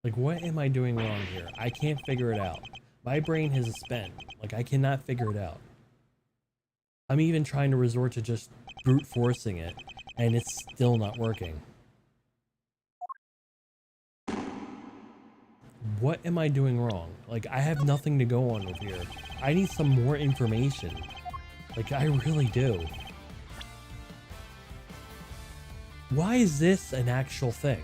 Like, what am I doing wrong here? I can't figure it out. My brain has spent. Like, I cannot figure it out. I'm even trying to resort to just brute forcing it, and it's still not working. What am I doing wrong? Like, I have nothing to go on over here. I need some more information. Like, I really do. Why is this an actual thing?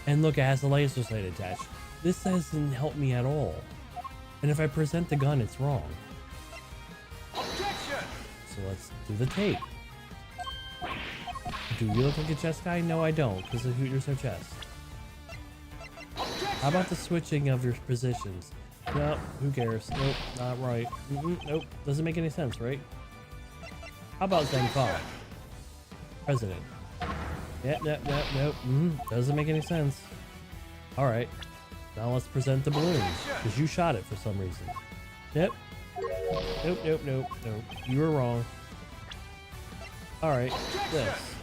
And look, it has a laser sight attached. This doesn't help me at all. And if I present the gun, it's wrong. So let's do the tape. Do you look like a chess guy? No, I don't, because the Hooters have chess. How about the switching of your positions? No, who cares? Nope, not right. Nope, doesn't make any sense, right? How about Zhang Fa? President. Nope. Doesn't make any sense. Alright, now let's present the balloon, because you shot it for some reason. Nope. Nope. You were wrong. Alright, this.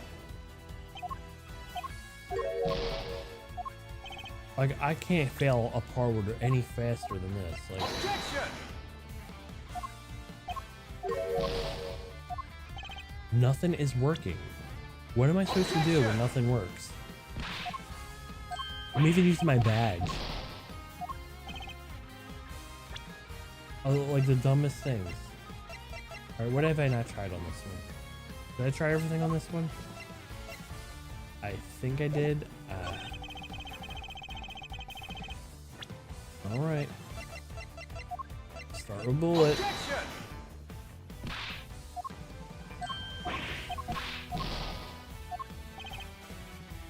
Like, I can't fail a par order any faster than this. Like, nothing is working. What am I supposed to do when nothing works? I'm even using my badge. Oh, like the dumbest things. Alright, what have I not tried on this one? Did I try everything on this one? I think I did. Alright. Start with bullet.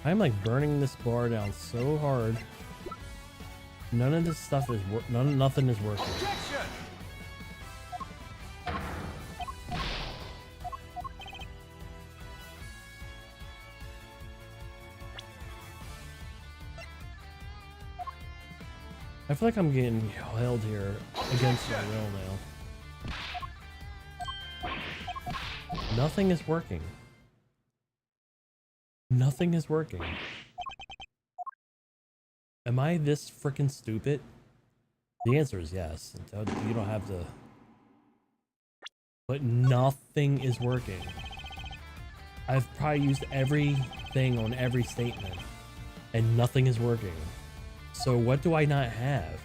I'm like burning this bar down so hard. None of this stuff is nothing is working. I feel like I'm getting held here against my will now. Nothing is working. Nothing is working. Am I this freaking stupid? The answer is yes. You don't have to. But nothing is working. I've probably used everything on every statement, and nothing is working. So what do I not have?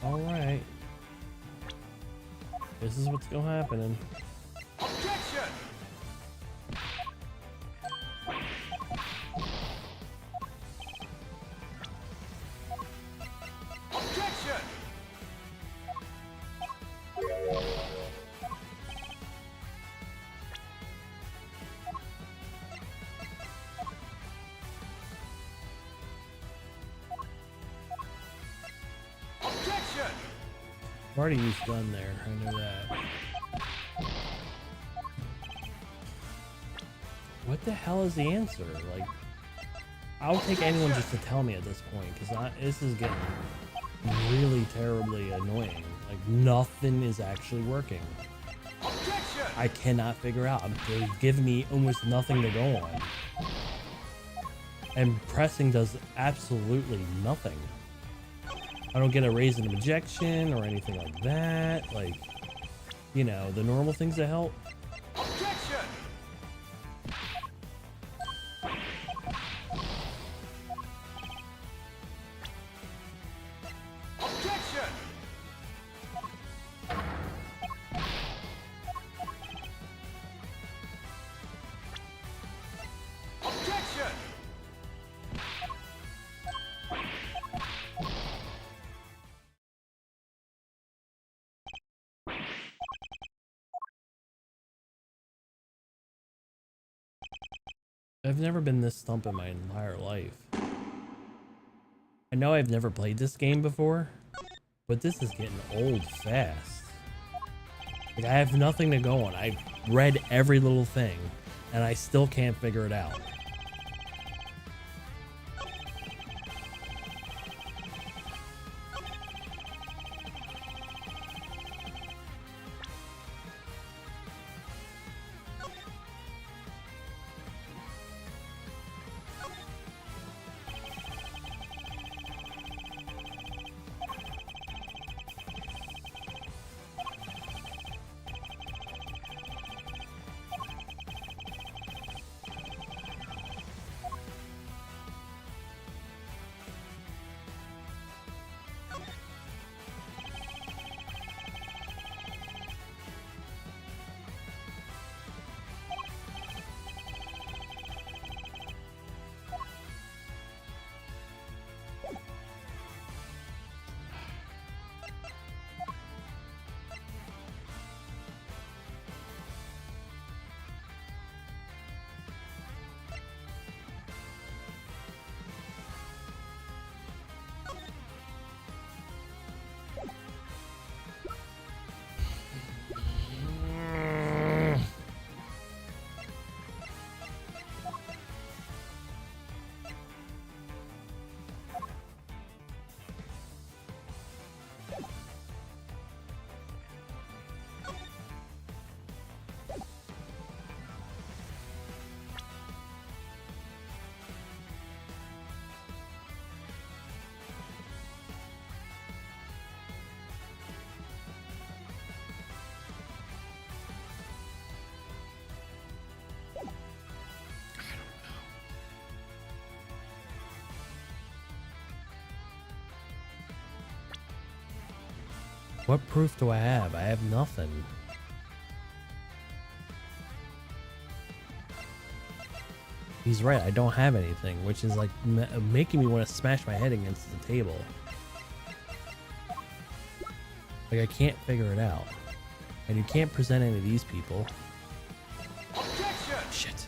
All right. This is what's gonna happen. I've already used gun there, I know that. What the hell is the answer? Like, I'll take anyone just to tell me at this point, because this is getting really terribly annoying. Like, nothing is actually working. Objection! I cannot figure out. They give me almost nothing to go on. And pressing does absolutely nothing. I don't get a raise in objection or anything like that. Like, you know, the normal things that help. Objection! Objection! Objection! I've never been this stumped in my entire life. I know I've never played this game before, but this is getting old fast. Like, I have nothing to go on. I've read every little thing, and I still can't figure it out. What proof do I have? I have nothing. He's right, I don't have anything, which is like making me want to smash my head against the table. Like, I can't figure it out. And you can't present any of these people. Objection! Shit.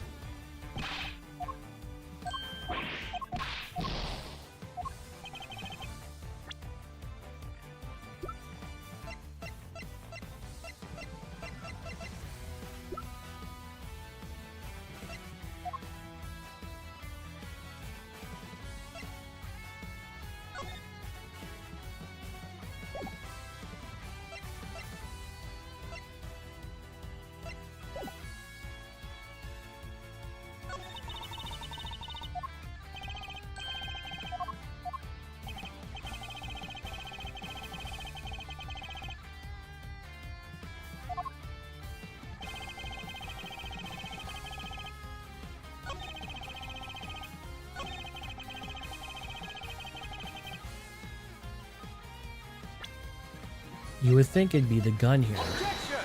You would think it'd be the gun here, Objection!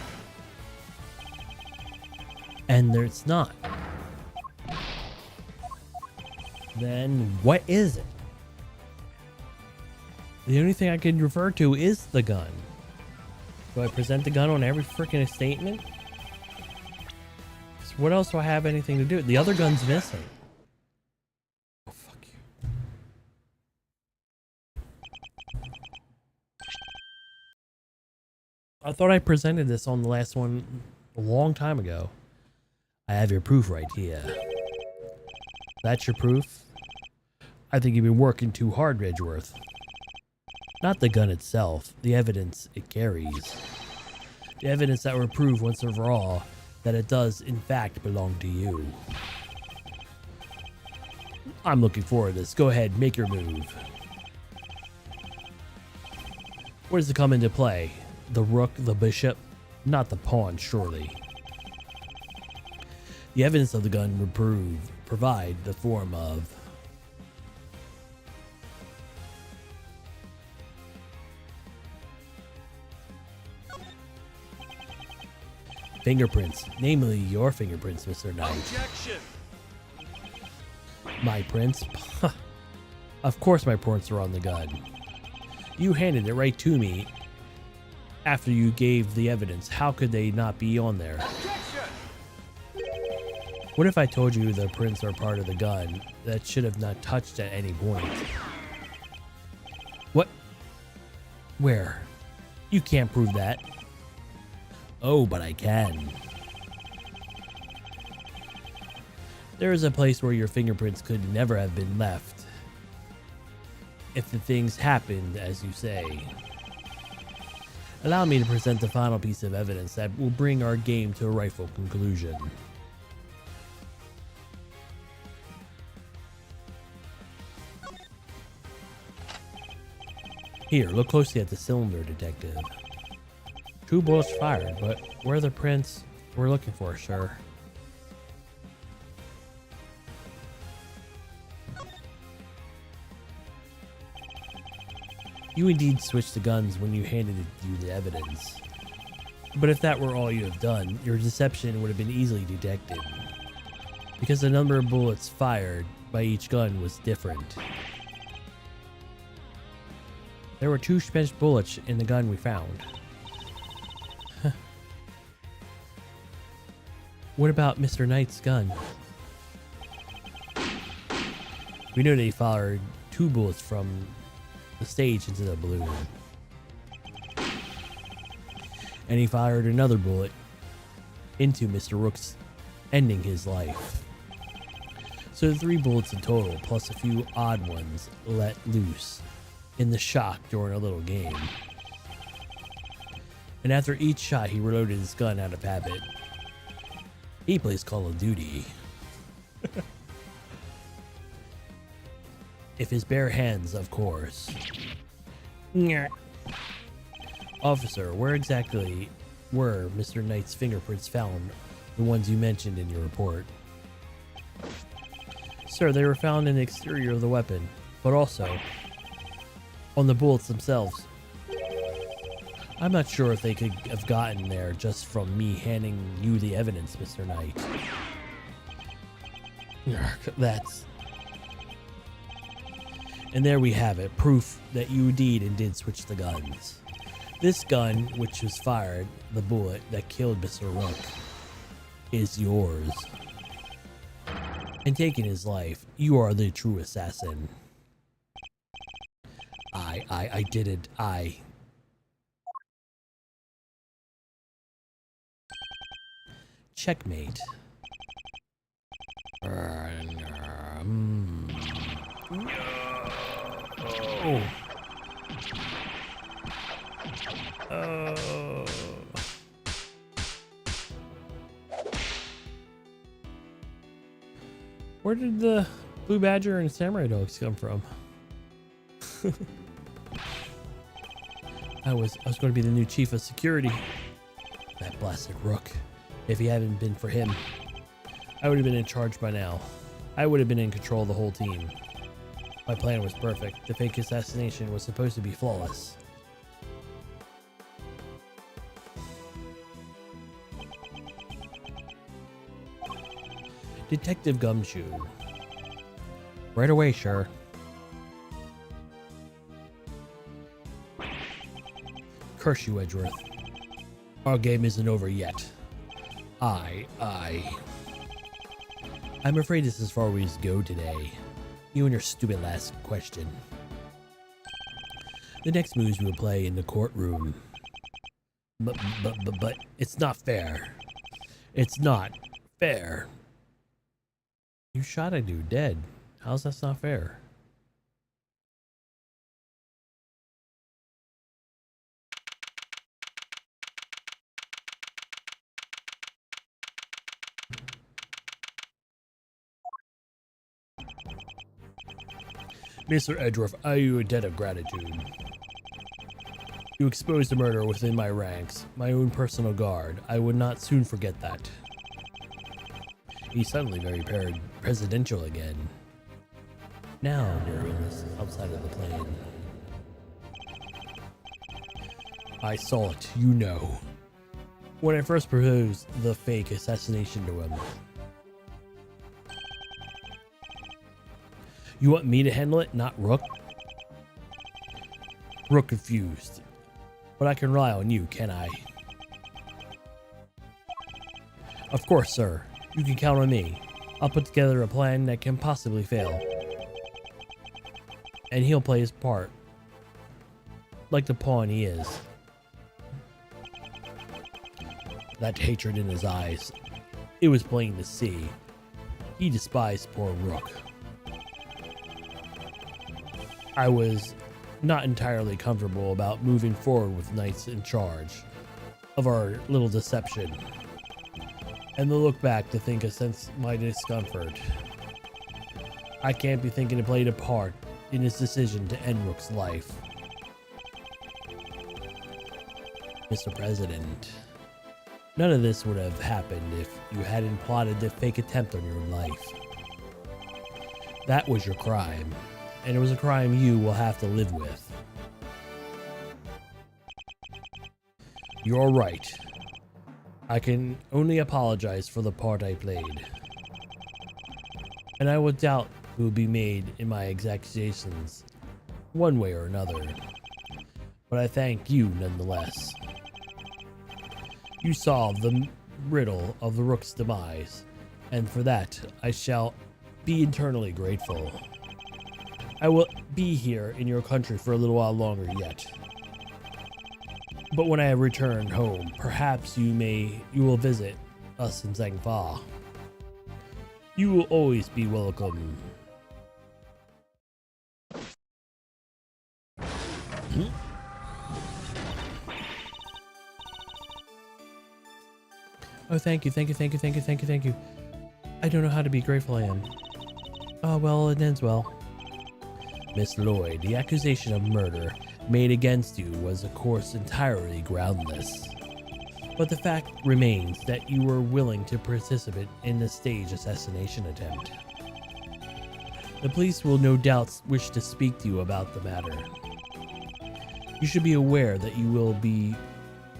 and it's not. Then what is it? The only thing I can refer to is the gun. Do I present the gun on every freaking statement? 'Cause what else do I have anything to do? The other gun's missing. Oh, fuck you. I thought I presented this on the last one a long time ago. I have your proof right here. That's your proof? I think you've been working too hard, Edgeworth. Not the gun itself, the evidence it carries. The evidence that will prove once and for all that it does, in fact, belong to you. I'm looking forward to this. Go ahead, make your move. Where does it come into play? The rook, the bishop? Not the pawn, surely. The evidence of the gun would provide the form of fingerprints, namely your fingerprints, Mr. Knight. Objection! My prints? Of course my prints are on the gun. You handed it right to me after you gave the evidence. How could they not be on there? Objection! What if I told you the prints are part of the gun that should have not touched at any point? What? Where? You can't prove that. Oh, but I can. There is a place where your fingerprints could never have been left if the things happened as you say. Allow me to present the final piece of evidence that will bring our game to a rightful conclusion. Here, look closely at the cylinder, Detective. 2 bullets fired, but where are the prints we're looking for, sir? You indeed switched the guns when you handed you the evidence. But if that were all you have done, your deception would have been easily detected. Because the number of bullets fired by each gun was different. There were 2 spent bullets in the gun we found. What about Mr. Knight's gun? We know that he fired 2 bullets from the stage into the balloon. And he fired another bullet into Mr. Rook's, ending his life. So 3 bullets in total, plus a few odd ones let loose in the shock during a little game. And after each shot, he reloaded his gun out of habit. He plays Call of Duty. If his bare hands, of course. Officer, where exactly were Mr. Knight's fingerprints found, the ones you mentioned in your report? Sir, they were found in the exterior of the weapon, but also on the bullets themselves. I'm not sure if they could have gotten there just from me handing you the evidence, Mr. Knight. That's... And there we have it, proof that you did switch the guns. This gun, which was fired, the bullet that killed Mr. Rook, is yours. And taking his life, you are the true assassin. I did it. Checkmate. Where did the Blue Badger and Samurai Dogs come from? I was going to be the new chief of security. That blasted Rook. If he hadn't been for him, I would have been in charge by now. I would have been in control of the whole team. My plan was perfect. The fake assassination was supposed to be flawless. Detective Gumshoe. Right away, sure. Curse you, Edgeworth. Our game isn't over yet. I'm afraid this is as far as we go today. You and your stupid last question. The next moves we'll play in the courtroom. But it's not fair. It's not fair. You shot a dude dead. How's that not fair? Mr. Edgeworth, I owe you a debt of gratitude. You exposed a murder within my ranks, my own personal guard. I would not soon forget that. He's suddenly very presidential again. Now, nearness outside of the plane. I saw it, you know. When I first proposed the fake assassination to him. You want me to handle it, not Rook? Rook confused. But I can rely on you, can I? Of course, sir. You can count on me. I'll put together a plan that can possibly fail. And he'll play his part. Like the pawn he is. That hatred in his eyes. It was plain to see. He despised poor Rook. I was not entirely comfortable about moving forward with Knights in charge of our little deception. And to look back to think of sense my discomfort. I can't be thinking it played a part in his decision to end Rook's life. Mr. President, none of this would have happened if you hadn't plotted the fake attempt on your life. That was your crime, and it was a crime you will have to live with. You're right. I can only apologize for the part I played. And I would doubt it will be made in my accusations, one way or another. But I thank you nonetheless. You solved the riddle of the Rook's demise, and for that I shall be eternally grateful. I will be here in your country for a little while longer yet. But when I have returned home, perhaps you will visit us in Zangfa. You will always be welcome. Oh, thank you. I don't know how to be grateful I am. Oh, well, it ends well. Miss Lloyd, the accusation of murder made against you was, of course, entirely groundless. But the fact remains that you were willing to participate in the staged assassination attempt. The police will no doubt wish to speak to you about the matter. You should be aware that you will be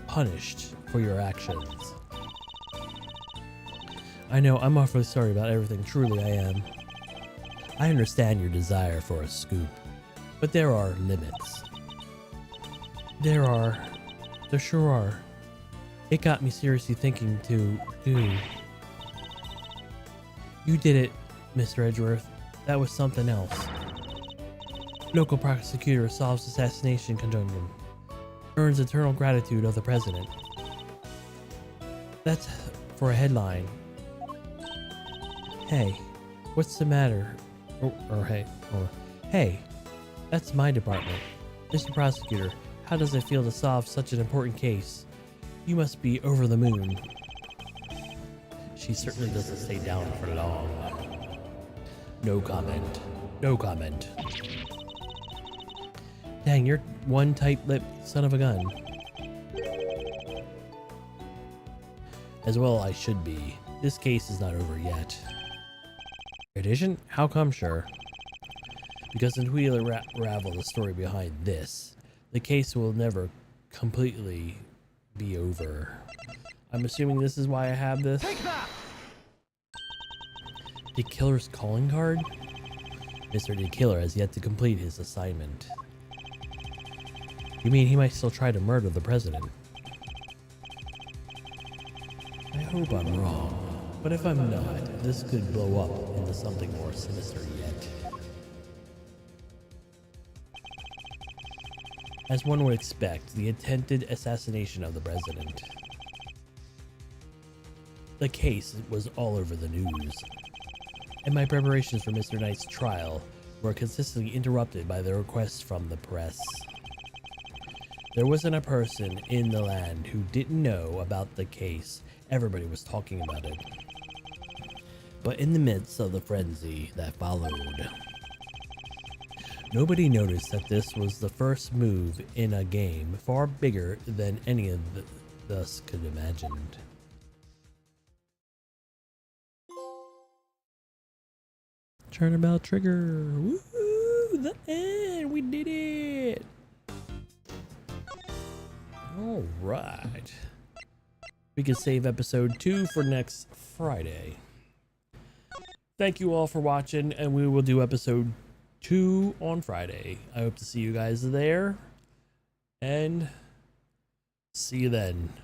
punished for your actions. I know, I'm awfully sorry about everything, truly I am. I understand your desire for a scoop, but there are limits. There sure are. It got me seriously thinking to do. You did it, Mr. Edgeworth. That was something else. Local prosecutor solves assassination conundrum. Earns eternal gratitude of the president. That's for a headline. Hey, what's the matter? Hey, that's my department. Mr. Prosecutor, how does it feel to solve such an important case? You must be over the moon. She certainly doesn't stay down for long. No comment. Dang, you're one tight-lipped son of a gun. As well I should be. This case is not over yet. It isn't? How come, sure? Because until we unravel the story behind this, the case will never completely be over. I'm assuming this is why I have this. Take that! The killer's calling card? Mr. The Killer has yet to complete his assignment. You mean he might still try to murder the president? I hope I'm wrong, but if I'm not, this could blow up into something more sinister yet. As one would expect, the attempted assassination of the president. The case was all over the news, and my preparations for Mr. Knight's trial were consistently interrupted by the requests from the press. There wasn't a person in the land who didn't know about the case. Everybody was talking about it. But in the midst of the frenzy that followed, nobody noticed that this was the first move in a game far bigger than any of us could imagine. Turnabout trigger. Woo! The end. We did it. All right. We can save episode 2 for next Friday. Thank you all for watching, and we will do episode 2 on Friday. I hope to see you guys there, and see you then.